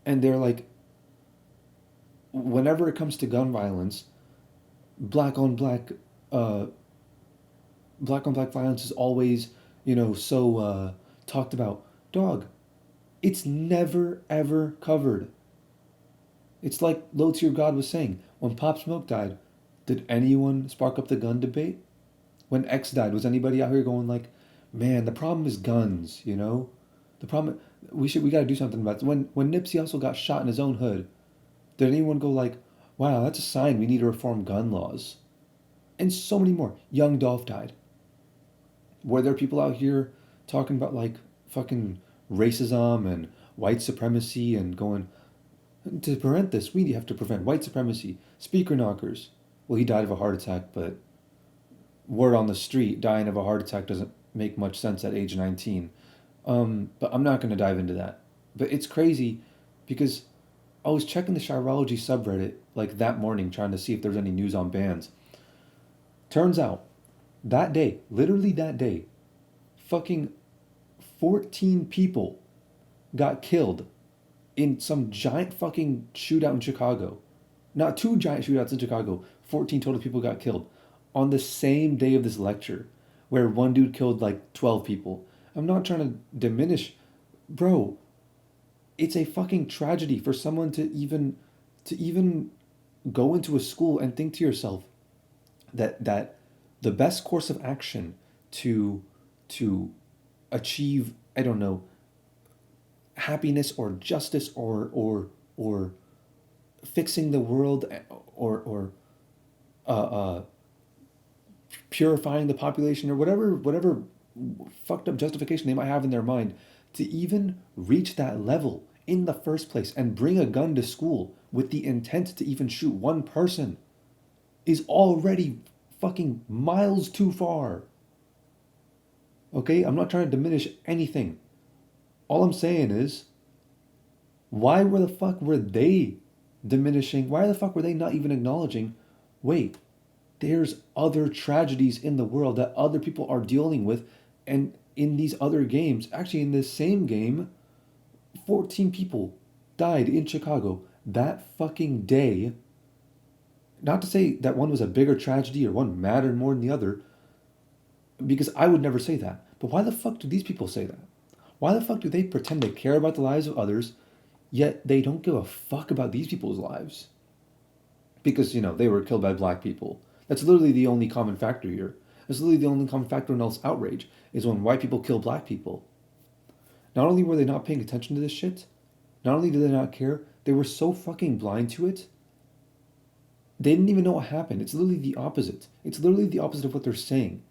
And they're like, whenever it comes to gun violence, black on black violence is always, so talked about. Dog, it's never ever covered. It's like Low Tier God was saying, when Pop Smoke died, did anyone spark up the gun debate? When X died, was anybody out here going like, man, the problem is guns, The problem, we gotta do something about it. When Nipsey Hussle got shot in his own hood, did anyone go like, wow, that's a sign we need to reform gun laws? and so many more. Young Dolph died. Were there people out here talking about like fucking racism and white supremacy and going, to prevent this, we have to prevent white supremacy, speaker knockers? Well, he died of a heart attack, but word on the street, dying of a heart attack doesn't make much sense at age 19. But I'm not going to dive into that. But it's crazy because I was checking the Chirology subreddit like that morning trying to see if there's any news on bans. Turns out, that day, literally that day, fucking 14 people got killed in some giant fucking shootout in Chicago. Not two giant shootouts in Chicago. 14 total people got killed on the same day of this lecture, where one dude killed like 12 people. I'm not trying to diminish, bro. It's a fucking tragedy for someone to even go into a school and think to yourself that the best course of action to achieve, I don't know, happiness or justice or fixing the world or purifying the population or whatever fucked up justification they might have in their mind, to even reach that level in the first place and bring a gun to school with the intent to even shoot one person is already fucking miles too far. Okay, I'm not trying to diminish anything. All I'm saying is, why the fuck were they diminishing? Why the fuck were they not even acknowledging, wait, there's other tragedies in the world that other people are dealing with, and in these other games, actually in this same game, 14 people died in Chicago that fucking day. Not to say that one was a bigger tragedy or one mattered more than the other, because I would never say that. But why the fuck do these people say that? Why the fuck do they pretend they care about the lives of others, yet they don't give a fuck about these people's lives? Because, they were killed by black people. That's literally the only common factor here. That's literally the only common factor in all this outrage, is when white people kill black people. Not only were they not paying attention to this shit, not only did they not care, they were so fucking blind to it, they didn't even know what happened. It's literally the opposite. It's literally the opposite of what they're saying.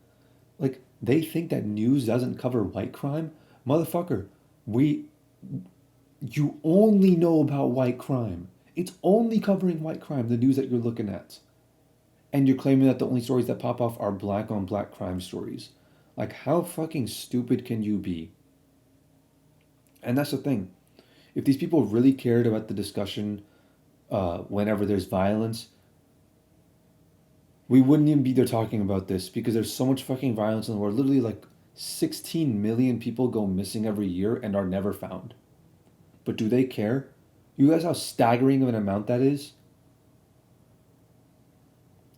Like, they think that news doesn't cover white crime. Motherfucker, you only know about white crime. It's only covering white crime, the news that you're looking at. And you're claiming that the only stories that pop off are black on black crime stories. Like, how fucking stupid can you be? And that's the thing. If these people really cared about the discussion whenever there's violence, we wouldn't even be there talking about this, because there's so much fucking violence in the world. Literally like 16 million people go missing every year and are never found. But do they care? You realize how staggering of an amount that is?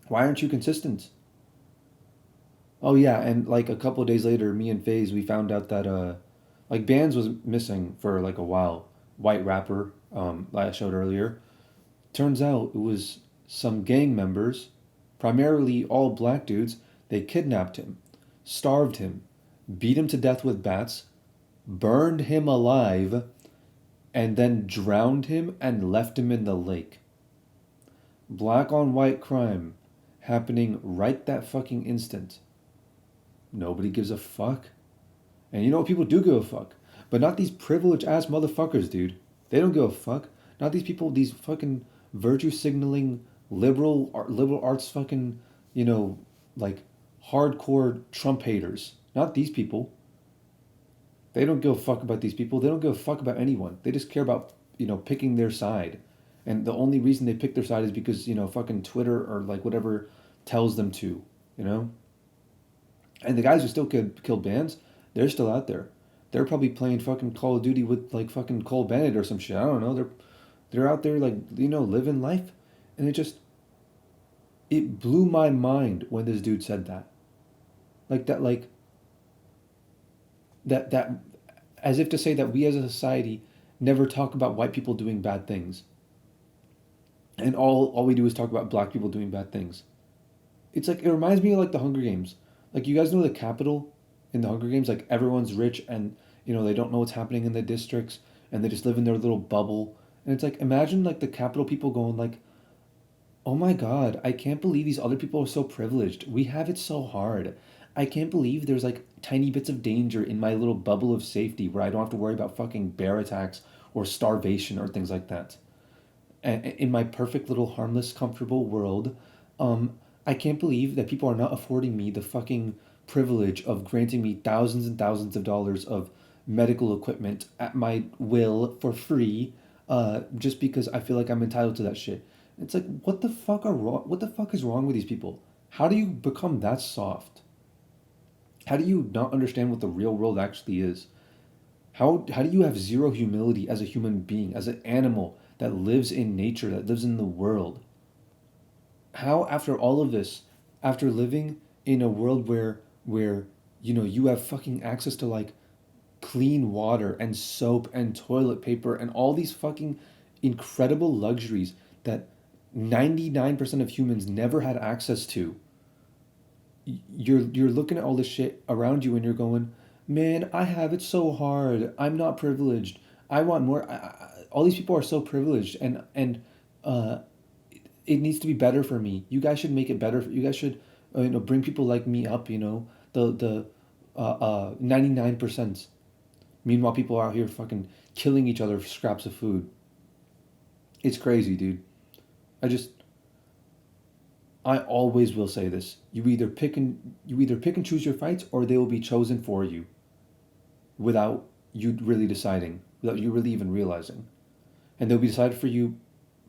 Why aren't you consistent? Oh yeah, and like a couple of days later, me and FaZe, we found out that like Bands was missing for like a while. White rapper that I showed earlier. Turns out it was some gang members, primarily all black dudes. They kidnapped him, starved him, beat him to death with bats, burned him alive, and then drowned him and left him in the lake. Black on white crime happening right that fucking instant. Nobody gives a fuck. And you know what? People do give a fuck. But not these privileged ass motherfuckers, dude. They don't give a fuck. Not these people, these fucking virtue signaling liberal arts fucking, like hardcore Trump haters. Not these people. They don't give a fuck about these people. They don't give a fuck about anyone. They just care about, picking their side. And the only reason they pick their side is because, fucking Twitter or like whatever tells them to, And the guys who still killed Bands, they're still out there. They're probably playing fucking Call of Duty with like fucking Cole Bennett or some shit. I don't know. They're out there like, living life. And it blew my mind when this dude said that. That as if to say that we as a society never talk about white people doing bad things. And all we do is talk about black people doing bad things. It's like, it reminds me of like the Hunger Games. Like, you guys know the Capitol in the Hunger Games? Like, everyone's rich and, they don't know what's happening in the districts and they just live in their little bubble. And it's like, imagine like the Capitol people going like, Oh my God, I can't believe these other people are so privileged. We have it so hard. I can't believe there's like tiny bits of danger in my little bubble of safety where I don't have to worry about fucking bear attacks or starvation or things like that. In my perfect little harmless, comfortable world, I can't believe that people are not affording me the fucking privilege of granting me thousands and thousands of dollars of medical equipment at my will for free, just because I feel like I'm entitled to that shit. It's like, what the fuck are wrong? What the fuck is wrong with these people? How do you become that soft? How do you not understand what the real world actually is? How do you have zero humility as a human being, as an animal that lives in nature, that lives in the world? How, after all of this, after living in a world where you have fucking access to like clean water and soap and toilet paper and all these fucking incredible luxuries that 99% of humans never had access to, you're looking at all this shit around you and you're going, man, I have it so hard. I'm not privileged. I want more. All these people are so privileged, and uh, it needs to be better for me. You guys should make it better. You guys should, bring people like me up. The 99%. Meanwhile, people are out here fucking killing each other for scraps of food. It's crazy, dude. I just I always will say this. You either pick and choose your fights, or they will be chosen for you without you really deciding, without you really even realizing. And they'll be decided for you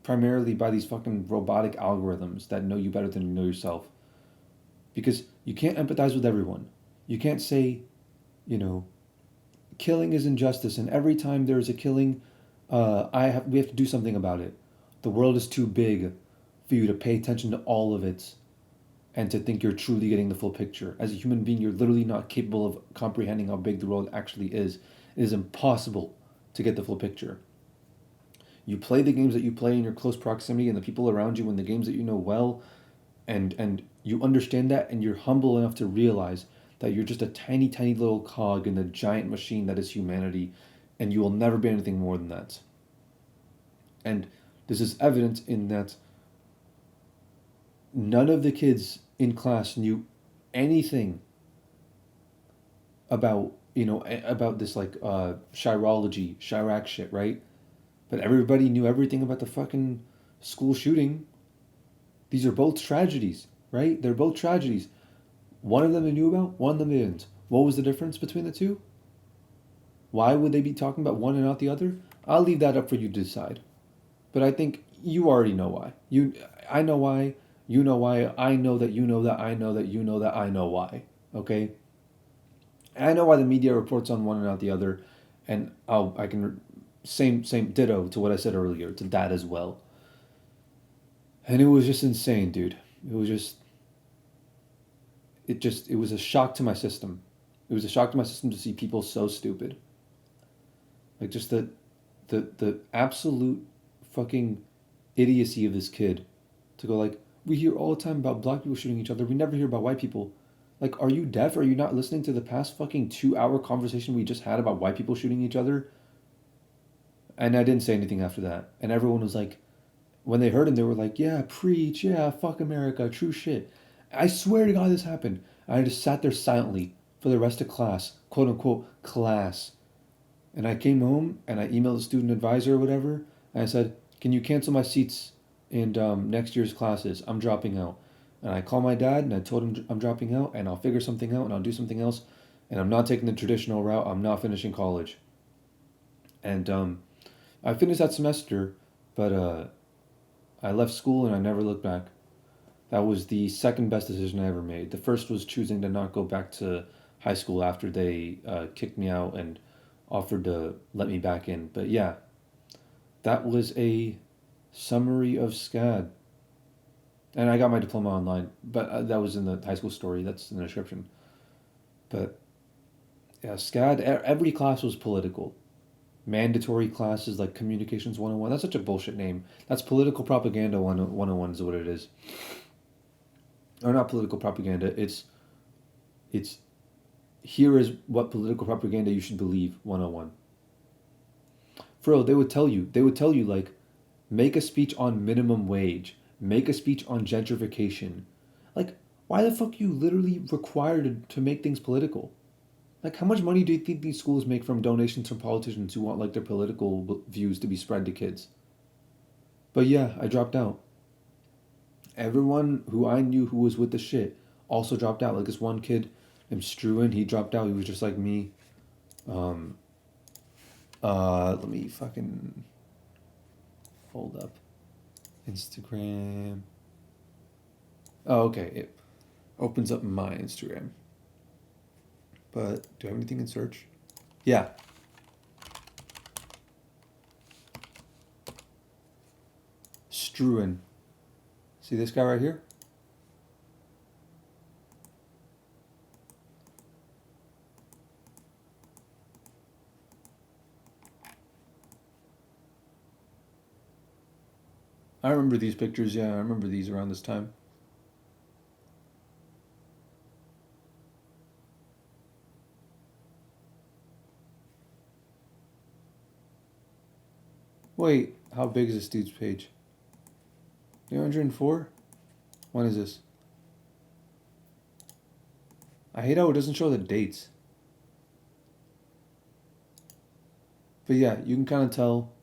primarily by these fucking robotic algorithms that know you better than you know yourself. Because you can't empathize with everyone. You can't say, you know, killing is injustice, and every time there's a killing, we have to do something about it. The world is too big for you to pay attention to all of it and to think you're truly getting the full picture. As a human being, you're literally not capable of comprehending how big the world actually is. It is impossible to get the full picture. You play the games that you play in your close proximity and the people around you and the games that you know well, and you understand that, and you're humble enough to realize that you're just a tiny, tiny little cog in the giant machine that is humanity, and you will never be anything more than that. And this is evident in that none of the kids in class knew anything about this like chirology, Chirac shit, right? But everybody knew everything about the fucking school shooting. These are both tragedies, right? They're both tragedies. One of them they knew about, one of them they didn't. What was the difference between the two? Why would they be talking about one and not the other? I'll leave that up for you to decide. But I think you already know why. I know why. You know why. I know that you know that. I know that you know that. I know why. Okay. And I know why the media reports on one and not the other, and I can same ditto to what I said earlier to that as well. And it was just insane, dude. It was it was a shock to my system. It was a shock to my system to see people so stupid. Like just the absolute fucking idiocy of this kid to go like, we hear all the time about black people shooting each other. We never hear about white people. Like, are you deaf? Are you not listening to the past fucking 2-hour conversation we just had about white people shooting each other? And I didn't say anything after that. And everyone was like, when they heard him, they were like, yeah, preach, yeah, fuck America, true shit. I swear to God this happened. I just sat there silently for the rest of class, quote unquote, class. And I came home and I emailed the student advisor or whatever. And I said, can you cancel my seats in next year's classes? I'm dropping out. And I called my dad and I told him I'm dropping out and I'll figure something out and I'll do something else. And I'm not taking the traditional route. I'm not finishing college. And I finished that semester, but I left school and I never looked back. That was the second best decision I ever made. The first was choosing to not go back to high school after they kicked me out and offered to let me back in. But yeah, that was a summary of SCAD. And I got my diploma online, but that was in the high school story. That's in the description. But yeah, SCAD, every class was political. Mandatory classes like Communications 101. That's such a bullshit name. That's Political Propaganda 101 is what it is. Or not political propaganda. It's here is what political propaganda you should believe 101. For real, they would tell you like, make a speech on minimum wage. make a speech on gentrification. Like, why the fuck are you literally required to make things political? Like, how much money do you think these schools make from donations from politicians who want, like, their political views to be spread to kids? But yeah, I dropped out. Everyone who I knew who was with the shit also dropped out. Like, this one kid named Struan, he dropped out. He was just like me. Let me fucking hold up. Instagram. Oh, okay. It opens up my Instagram. But do I have anything in search? Yeah. Struan. See this guy right here? I remember these pictures, yeah, I remember these around this time. Wait, how big is this dude's page? 304? When is this? I hate how it doesn't show the dates. But yeah, you can kind of tell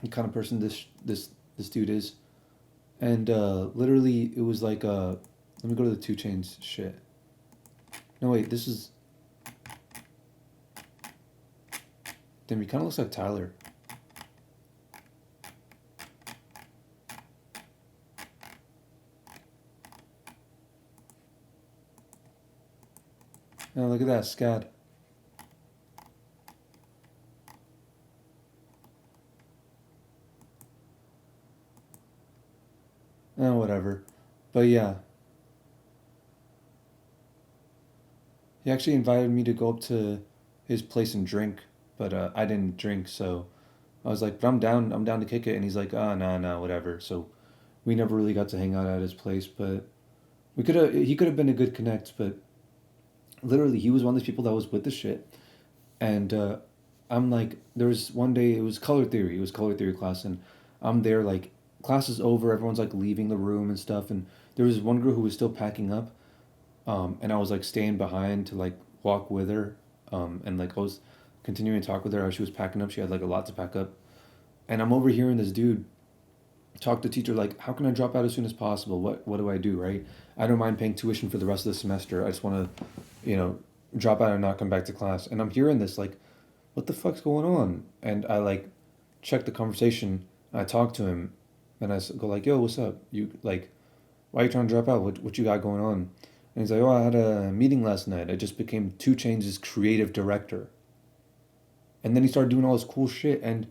the kind of person this dude is. And literally it was like let me go to the 2 Chainz shit. No wait, this is damn, he kinda looks like Tyler. Oh, look at that, SCAD. Oh, whatever. But yeah. He actually invited me to go up to his place and drink, but I didn't drink, so I was like, but I'm down to kick it, and he's like, oh, no, whatever. So we never really got to hang out at his place, but he could have been a good connect, but literally he was one of those people that was with the shit. And I'm like, there was one day, it was color theory class, and I'm there, like, class is over, everyone's like leaving the room and stuff, and there was one girl who was still packing up, and I was like staying behind to like walk with her, and like I was continuing to talk with her as she was packing up. She had like a lot to pack up, and I'm overhearing this dude talk to the teacher like, how can I drop out as soon as possible? What do I do, right? I don't mind paying tuition for the rest of the semester. I just want to, drop out and not come back to class. And I'm hearing this like, what the fuck's going on? And I like check the conversation. And I talk to him, and I go like, yo, what's up? You like, why are you trying to drop out? What you got going on? And he's like, oh, I had a meeting last night. I just became 2 Chainz' creative director. And then he started doing all this cool shit, and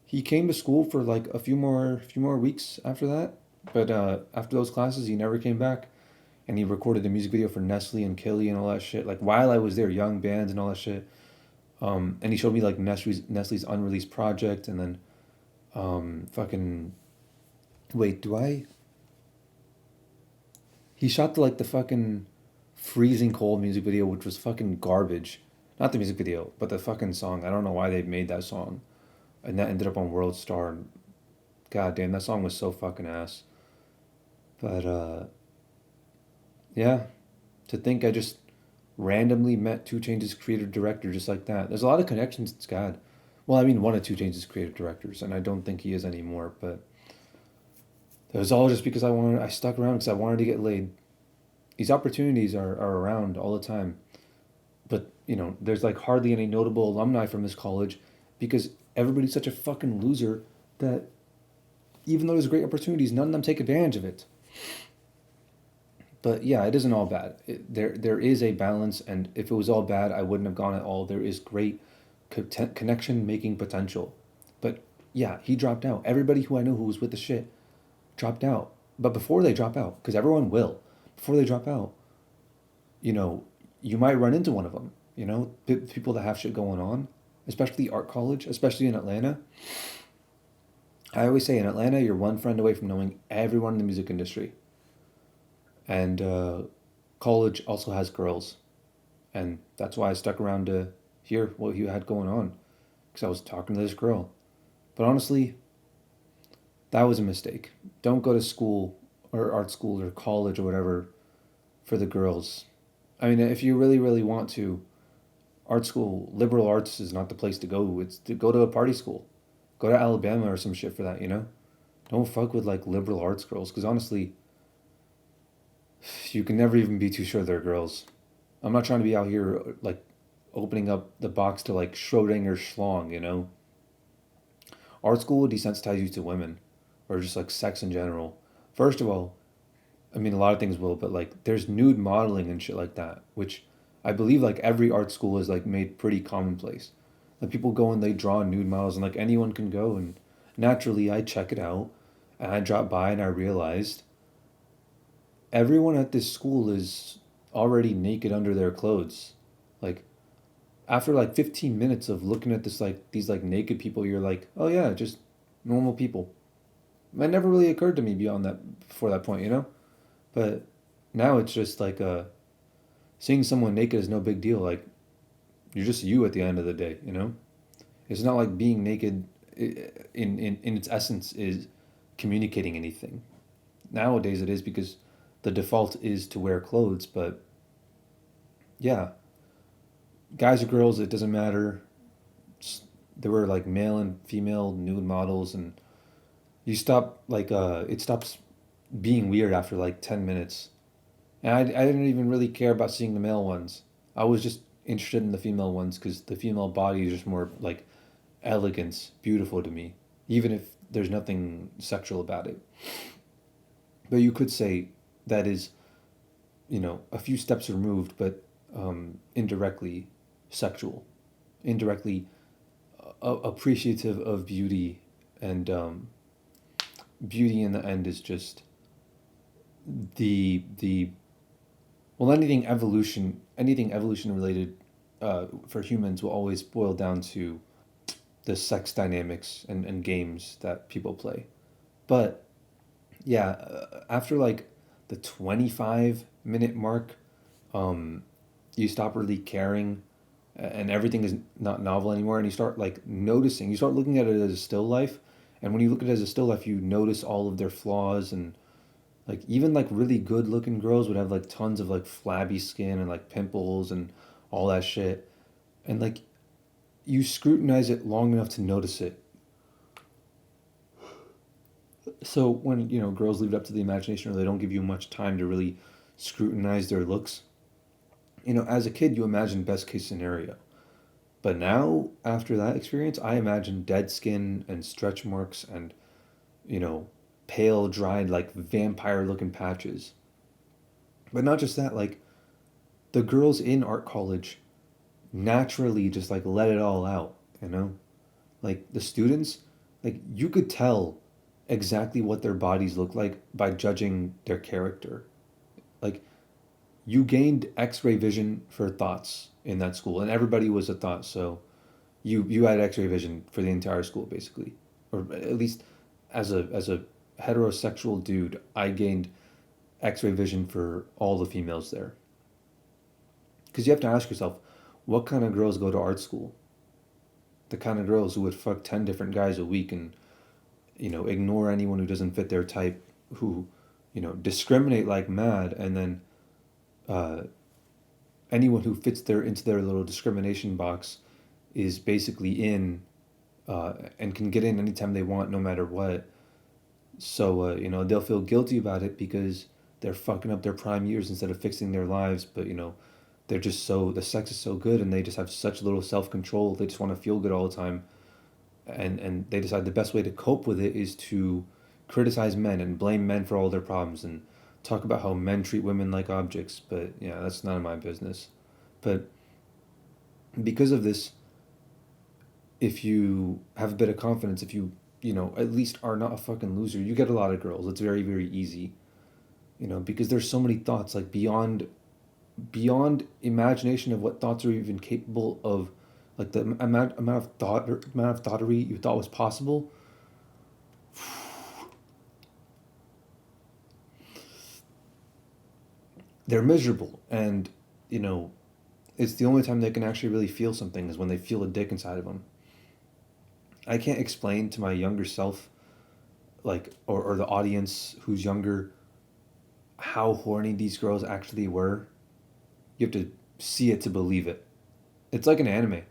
he came to school for like a few more weeks after that. But after those classes, he never came back, and he recorded a music video for Nestle and Killy and all that shit. Like while I was there, young bands and all that shit. And he showed me like Nestle's unreleased project, and then fucking wait, he shot the fucking freezing cold music video, which was fucking garbage. Not the music video, but the fucking song. I don't know why they made that song. And that ended up on World Star. God damn, that song was so fucking ass. But yeah, to think I just randomly met 2 Chainz' creative director just like that. There's a lot of connections to God. Well, I mean, one of 2 Chainz' creative directors, and I don't think he is anymore, but it was all just because I stuck around because I wanted to get laid. These opportunities are around all the time. But, there's like hardly any notable alumni from this college because everybody's such a fucking loser that even though there's great opportunities, none of them take advantage of it. But yeah, it isn't all bad. There is a balance, and if it was all bad, I wouldn't have gone at all. There is great connection-making potential. But yeah, he dropped out. Everybody who I know who was with the shit dropped out. But before they drop out, because everyone will, before they drop out, you might run into one of them. People that have shit going on, especially art college, especially in Atlanta. I always say in Atlanta, you're one friend away from knowing everyone in the music industry. And college also has girls. And that's why I stuck around to hear what you had going on. Because I was talking to this girl. But honestly, that was a mistake. Don't go to school or art school or college or whatever for the girls. I mean, if you really, really want to, art school, liberal arts is not the place to go. It's to go to a party school. Go to Alabama or some shit for that, you know? Don't fuck with like liberal arts girls, because honestly, you can never even be too sure they're girls. I'm not trying to be out here like opening up the box to like Schrodinger schlong, you know? Art school will desensitize you to women or just like sex in general. First of all, I mean, a lot of things will, but like there's nude modeling and shit like that, which I believe like every art school is like made pretty commonplace. Like people go and they draw nude models and like anyone can go, and naturally I check it out and I drop by and I realized everyone at this school is already naked under their clothes. Like after like 15 minutes of looking at this like these like naked people, you're like, oh yeah, just normal people. That never really occurred to me beyond that before that point, you know? But now it's just like seeing someone naked is no big deal. Like you're just you at the end of the day, you know? It's not like being naked in its essence is communicating anything. Nowadays it is because the default is to wear clothes, but yeah, guys or girls, it doesn't matter. There were like male and female nude models, and you stop like it stops being weird after like 10 minutes. And I didn't even really care about seeing the male ones. I was just interested in the female ones because the female body is just more like elegance, beautiful to me, even if there's nothing sexual about it. But you could say that is, you know, a few steps removed, but indirectly sexual, indirectly appreciative of beauty, and beauty in the end is just the well, anything evolution related for humans will always boil down to the sex dynamics and games that people play. But yeah, after like the 25-minute mark, you stop really caring, and everything is not novel anymore, and you start like noticing, you start looking at it as a still life, and when you look at it as a still life, you notice all of their flaws, and like even like really good looking girls would have like tons of like flabby skin and like pimples and all that shit. And like you scrutinize it long enough to notice it. So when, you know, girls leave it up to the imagination or they don't give you much time to really scrutinize their looks, you know, as a kid you imagine best case scenario. But now after that experience, I imagine dead skin and stretch marks and, you know, pale, dried, like vampire looking patches. But not just that, like the girls in art college naturally just like let it all out, you know? Like the students, like you could tell exactly what their bodies look like by judging their character. Like you gained x-ray vision for thoughts in that school, and everybody was a thought, so you had x-ray vision for the entire school basically. Or at least as a heterosexual dude, I gained x-ray vision for all the females there. Because you have to ask yourself, what kind of girls go to art school? The kind of girls who would fuck 10 different guys a week and, you know, ignore anyone who doesn't fit their type, who, you know, discriminate like mad, and then anyone who fits into their little discrimination box is basically in and can get in anytime they want, no matter what. So, you know, they'll feel guilty about it because they're fucking up their prime years instead of fixing their lives. But, you know, they're just the sex is so good and they just have such little self-control. They just want to feel good all the time. And they decide the best way to cope with it is to criticize men and blame men for all their problems and talk about how men treat women like objects. But, yeah, that's none of my business. But because of this, if you have a bit of confidence, if you know, at least are not a fucking loser, you get a lot of girls. It's very, very easy, you know, because there's so many thoughts, like beyond imagination of what thoughts are even capable of, like the amount of thoughtery you thought was possible. They're miserable, and, you know, it's the only time they can actually really feel something is when they feel a dick inside of them. I can't explain to my younger self like, or the audience who's younger, how horny these girls actually were. You have to see it to believe it. It's like an anime.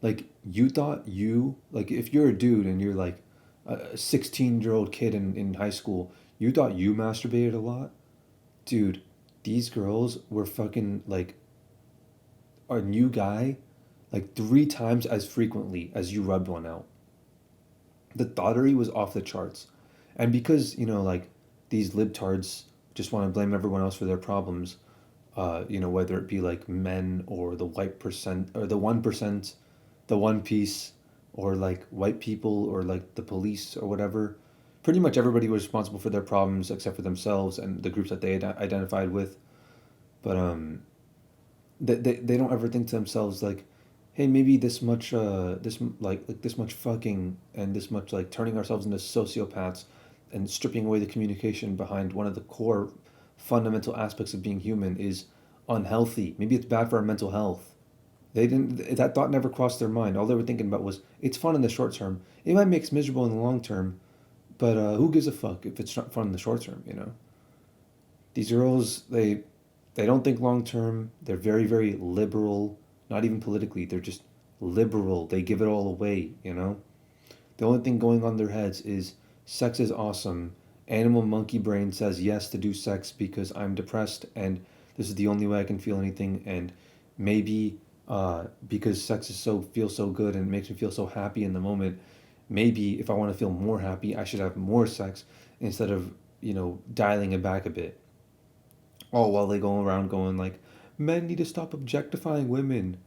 Like you thought you like if you're a dude and you're like a 16-year-old kid in high school, you thought you masturbated a lot? Dude, these girls were fucking like a new guy like 3 times as frequently as you rubbed one out. The thottery was off the charts. And because, like these libtards just want to blame everyone else for their problems, whether it be like men or the white percent or the 1%, the One Piece, or like white people or like the police or whatever. Pretty much everybody was responsible for their problems except for themselves and the groups that they identified with. But they don't ever think to themselves like, hey, maybe this much this much fucking and this much like turning ourselves into sociopaths and stripping away the communication behind one of the core fundamental aspects of being human is unhealthy. Maybe it's bad for our mental health. They didn't. That thought never crossed their mind. All they were thinking about was it's fun in the short term. It might make us miserable in the long term, but who gives a fuck if it's not fun in the short term? These girls, they don't think long term. They're very very liberal. Not even politically. They're just liberal. They give it all away. The only thing going on in their heads is sex is awesome. Animal monkey brain says yes to do sex because I'm depressed and this is the only way I can feel anything, and maybe because sex feels so good and makes me feel so happy in the moment, maybe if I want to feel more happy I should have more sex instead of dialing it back a bit, all while they go around going like men need to stop objectifying women.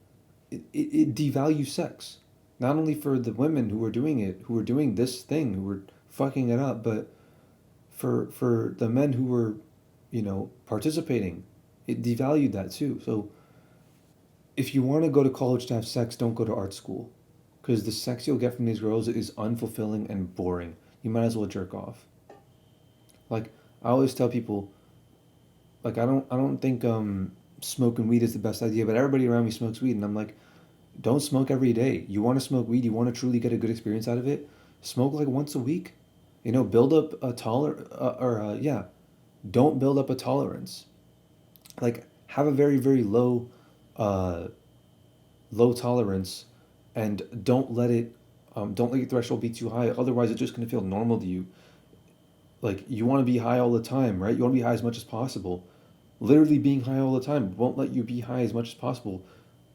It devalues sex, not only for the women who are doing it, who are doing this thing, who are fucking it up, but for the men who were participating. It devalued that too. So if you want to go to college to have sex, don't go to art school, because the sex you'll get from these girls is unfulfilling and boring. You might as well jerk off. Like I always tell people, like I don't think smoking weed is the best idea, but everybody around me smokes weed, and I'm like, don't smoke every day. You want to smoke weed, you want to truly get a good experience out of it, smoke like once a week. Build up a don't build up a tolerance. Like have a very very uh, low tolerance, and don't let your threshold be too high. Otherwise, it's just gonna feel normal to you. Like you want to be high all the time, right? You want to be high as much as possible. Literally being high all the time won't let you be high as much as possible.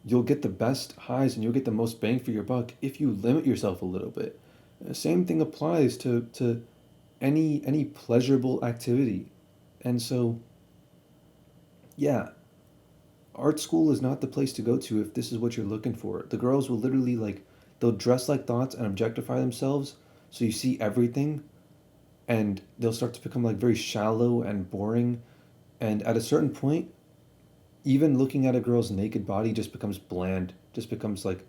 You'll get the best highs and you'll get the most bang for your buck if you limit yourself a little bit. The same thing applies to any pleasurable activity. And so, yeah, art school is not the place to go to if this is what you're looking for. The girls will literally like they'll dress like thoughts and objectify themselves so you see everything, and they'll start to become like very shallow and boring, and at a certain point even looking at a girl's naked body just becomes bland, just becomes like,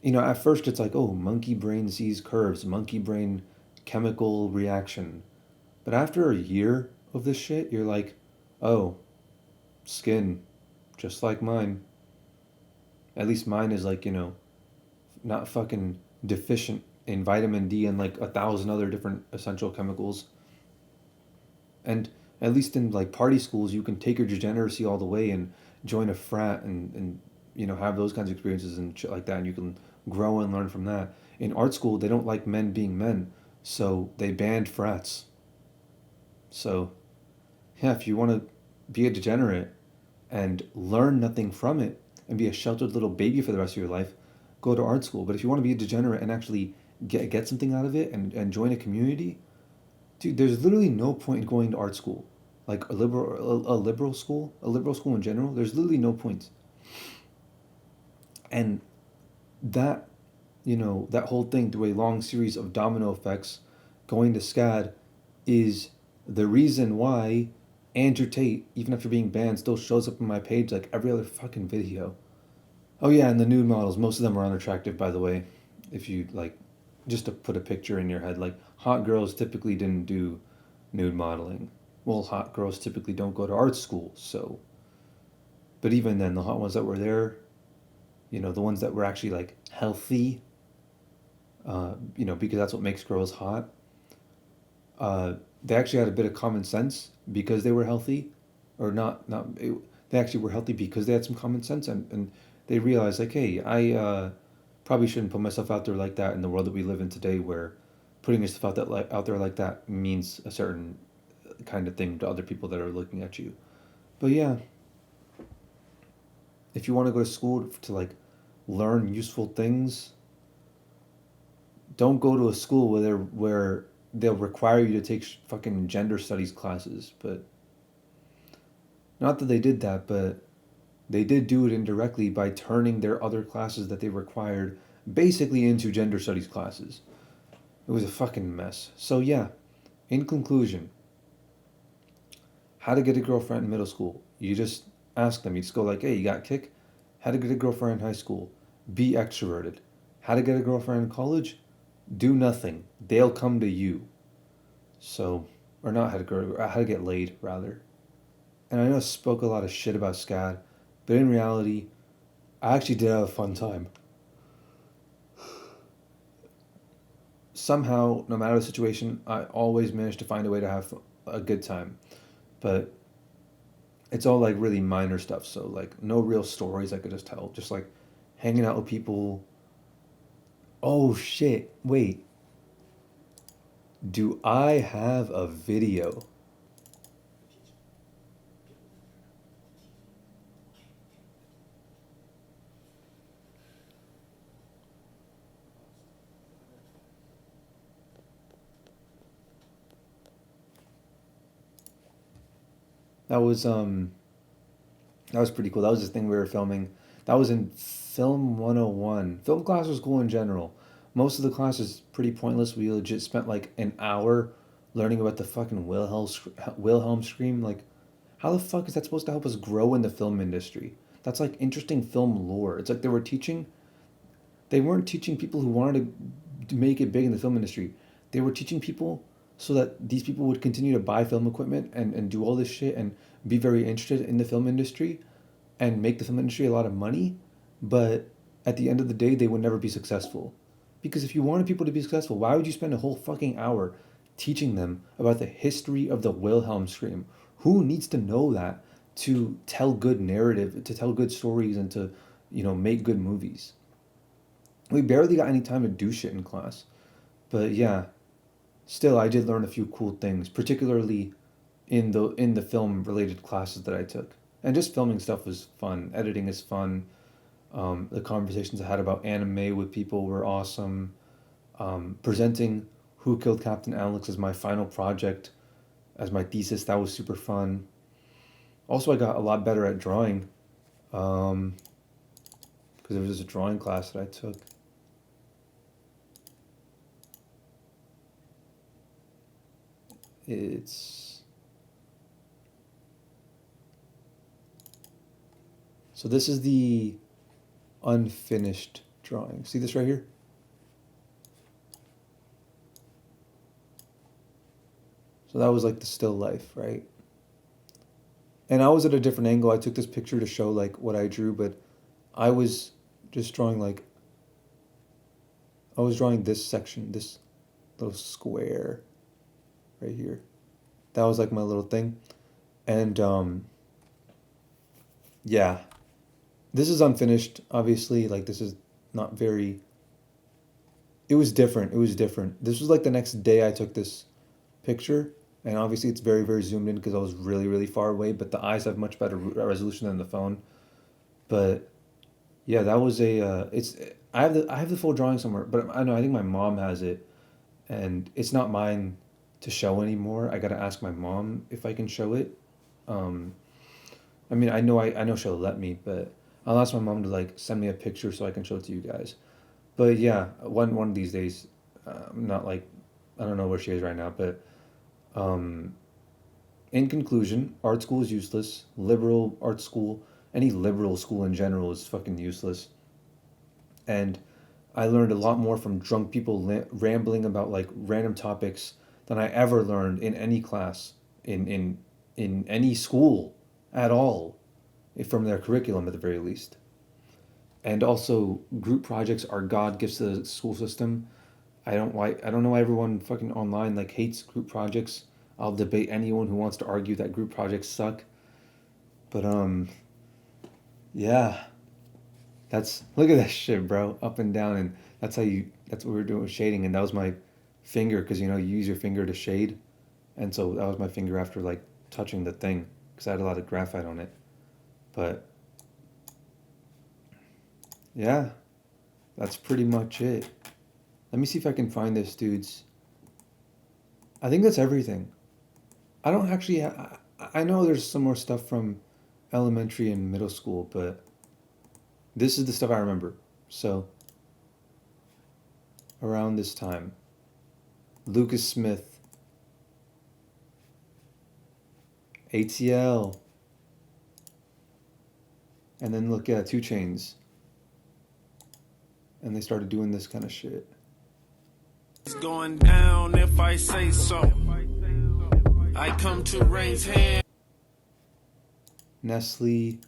at first it's like, oh, monkey brain sees curves, monkey brain chemical reaction. But after a year of this shit, you're like, oh, skin, just like mine. At least mine is like, not fucking deficient in vitamin D and like 1,000 other different essential chemicals. And at least in like party schools, you can take your degeneracy all the way and join a frat and have those kinds of experiences and shit like that, and you can grow and learn from that. In art school, they don't like men being men, so they banned frats. So, yeah, if you want to be a degenerate and learn nothing from it and be a sheltered little baby for the rest of your life, go to art school. But if you want to be a degenerate and actually get something out of it and join a community, dude, there's literally no point in going to art school. Like a liberal school in general, there's literally no point. And that, that whole thing through a long series of domino effects going to SCAD is the reason why Andrew Tate, even after being banned, still shows up on my page like every other fucking video. Oh yeah, and the nude models, most of them are unattractive, by the way. If you like, just to put a picture in your head, like hot girls typically didn't do nude modeling. Well, hot girls typically don't go to art school, so. But even then, the hot ones that were there, the ones that were actually like healthy, because that's what makes girls hot, they actually had a bit of common sense because they were healthy, or they actually were healthy because they had some common sense, and they realized like, hey, I probably shouldn't put myself out there like that in the world that we live in today, where putting yourself out there like that means a certain kind of thing to other people that are looking at you. But yeah, if you want to go to school to like learn useful things, don't go to a school where they'll require you to take fucking gender studies classes. But not that they did that, but they did do it indirectly by turning their other classes that they required basically into gender studies classes. It was a fucking mess. So yeah, in conclusion, how to get a girlfriend in middle school. You just ask them. You just go like, hey, you got kick? How to get a girlfriend in high school. Be extroverted. How to get a girlfriend in college? Do nothing. They'll come to you. So, or not how to get laid, rather. And I know I spoke a lot of shit about SCAD, but in reality, I actually did have a fun time. Somehow, no matter the situation, I always managed to find a way to have a good time. But it's all like really minor stuff, so like no real stories I could just tell. Just like hanging out with people. Oh shit, wait. Do I have a video? That was pretty cool. That was the thing we were filming. That was in Film 101. Film class was cool in general. Most of the class is pretty pointless. We legit spent like an hour learning about the fucking Wilhelm scream. Like, how the fuck is that supposed to help us grow in the film industry? That's like interesting film lore. It's like they weren't teaching people who wanted to make it big in the film industry. They were teaching people so that these people would continue to buy film equipment and do all this shit and be very interested in the film industry and make the film industry a lot of money. But at the end of the day, they would never be successful. Because if you wanted people to be successful, why would you spend a whole fucking hour teaching them about the history of the Wilhelm scream? Who needs to know that to tell good narrative, to tell good stories, and to, make good movies? We barely got any time to do shit in class. But yeah, still I did learn a few cool things, particularly in the film related classes that I took. And just filming stuff was fun. Editing is fun. The conversations I had about anime with people were awesome. Presenting Who Killed Captain Alex as my final project, as my thesis, that was super fun. Also, I got a lot better at drawing, because there was just a drawing class that I took. So this is the unfinished drawing. See this right here? So that was like the still life, right? And I was at a different angle. I took this picture to show like what I drew, but I was just drawing this section, this little square right here. That was like my little thing. And yeah. This is unfinished, obviously. Like, this is not very. It was different. It was different. This was like the next day I took this picture, and obviously it's very, very zoomed in because I was really, really far away. But the eyes have much better resolution than the phone. But yeah, that was a. I have the full drawing somewhere, but I know I think my mom has it, and it's not mine to show anymore. I gotta ask my mom if I can show it. I mean, I know she'll let me, but I'll ask my mom to like send me a picture so I can show it to you guys. But yeah, one of these days, not like, I don't know where she is right now, but in conclusion, art school is useless. Liberal art school, any liberal school in general is fucking useless. And I learned a lot more from drunk people rambling about like random topics than I ever learned in any class in any school at all, from their curriculum at the very least. And also, group projects are God gifts to the school system. I don't know why everyone fucking online like hates group projects. I'll debate anyone who wants to argue that group projects suck. But yeah. That's look at that shit, bro. Up and down, and that's what we were doing with shading, and that was my finger because you know you use your finger to shade, and so that was my finger after like touching the thing because I had a lot of graphite on it. But yeah, that's pretty much it. Let me see if I can find this, dudes. I think that's everything. I don't actually. I know there's some more stuff from elementary and middle school, but this is the stuff I remember. So around this time, Lucas Smith, ATL, and then look at 2 Chains, and they started doing this kind of shit. It's going down if I say so. I come to raise hand. Nestle,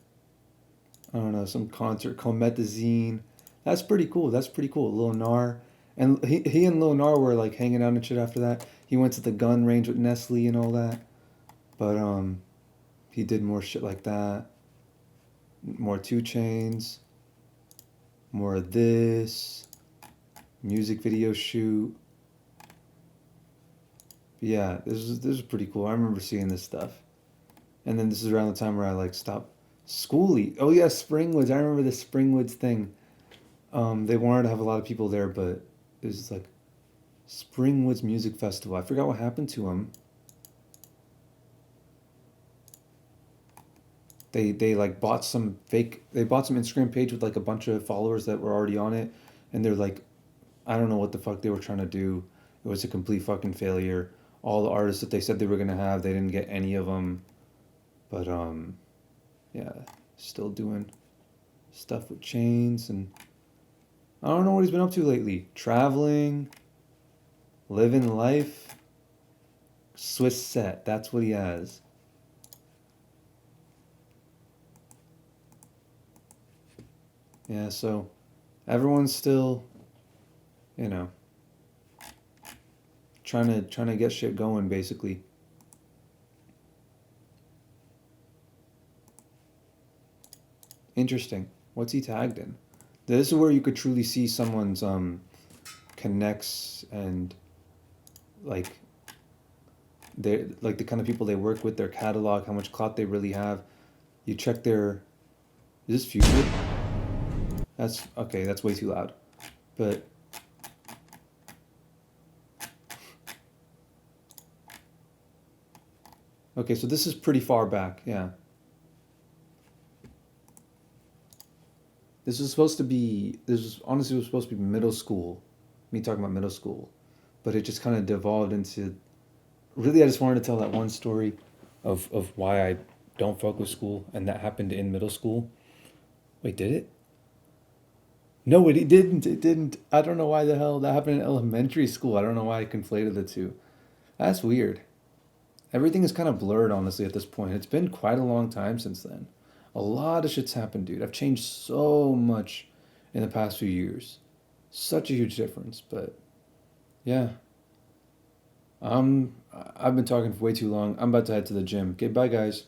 I don't know, some concert, Comethazine. That's pretty cool. That's pretty cool. Lil Nar. And he and Lil Nar were like hanging out and shit after that. He went to the gun range with Nestle and all that. But he did more shit like that. More 2 Chains. More of this. Music video shoot. But yeah, this is pretty cool. I remember seeing this stuff. And then this is around the time where I like stopped schoolie. Oh yeah, Springwoods. I remember the Springwoods thing. They wanted to have a lot of people there, but it was like Springwoods Music Festival. I forgot what happened to them. They like bought some Instagram page with like a bunch of followers that were already on it, and they're like, I don't know what the fuck they were trying to do. It was a complete fucking failure. All the artists that they said they were gonna have, they didn't get any of them. But yeah, still doing stuff with Chains, and I don't know what he's been up to lately. Traveling, living life. Swiss set, that's what he has. Yeah, so everyone's still, you know, trying to get shit going basically. Interesting. What's he tagged in? This is where you could truly see someone's connects and like they like the kind of people they work with, their catalog, how much clout they really have. You check their. Is this Future? That's okay. That's way too loud. But okay, so this is pretty far back. Yeah. This was honestly was supposed to be middle school. Me talking about middle school. But it just kind of devolved into, really I just wanted to tell that one story of why I don't fuck with school, and that happened in middle school. Wait, did it? No, it didn't. It didn't. I don't know why the hell that happened in elementary school. I don't know why I conflated the two. That's weird. Everything is kind of blurred, honestly, at this point. It's been quite a long time since then. A lot of shit's happened, dude. I've changed so much in the past few years. Such a huge difference, but yeah. I've been talking for way too long. I'm about to head to the gym. Okay, bye guys.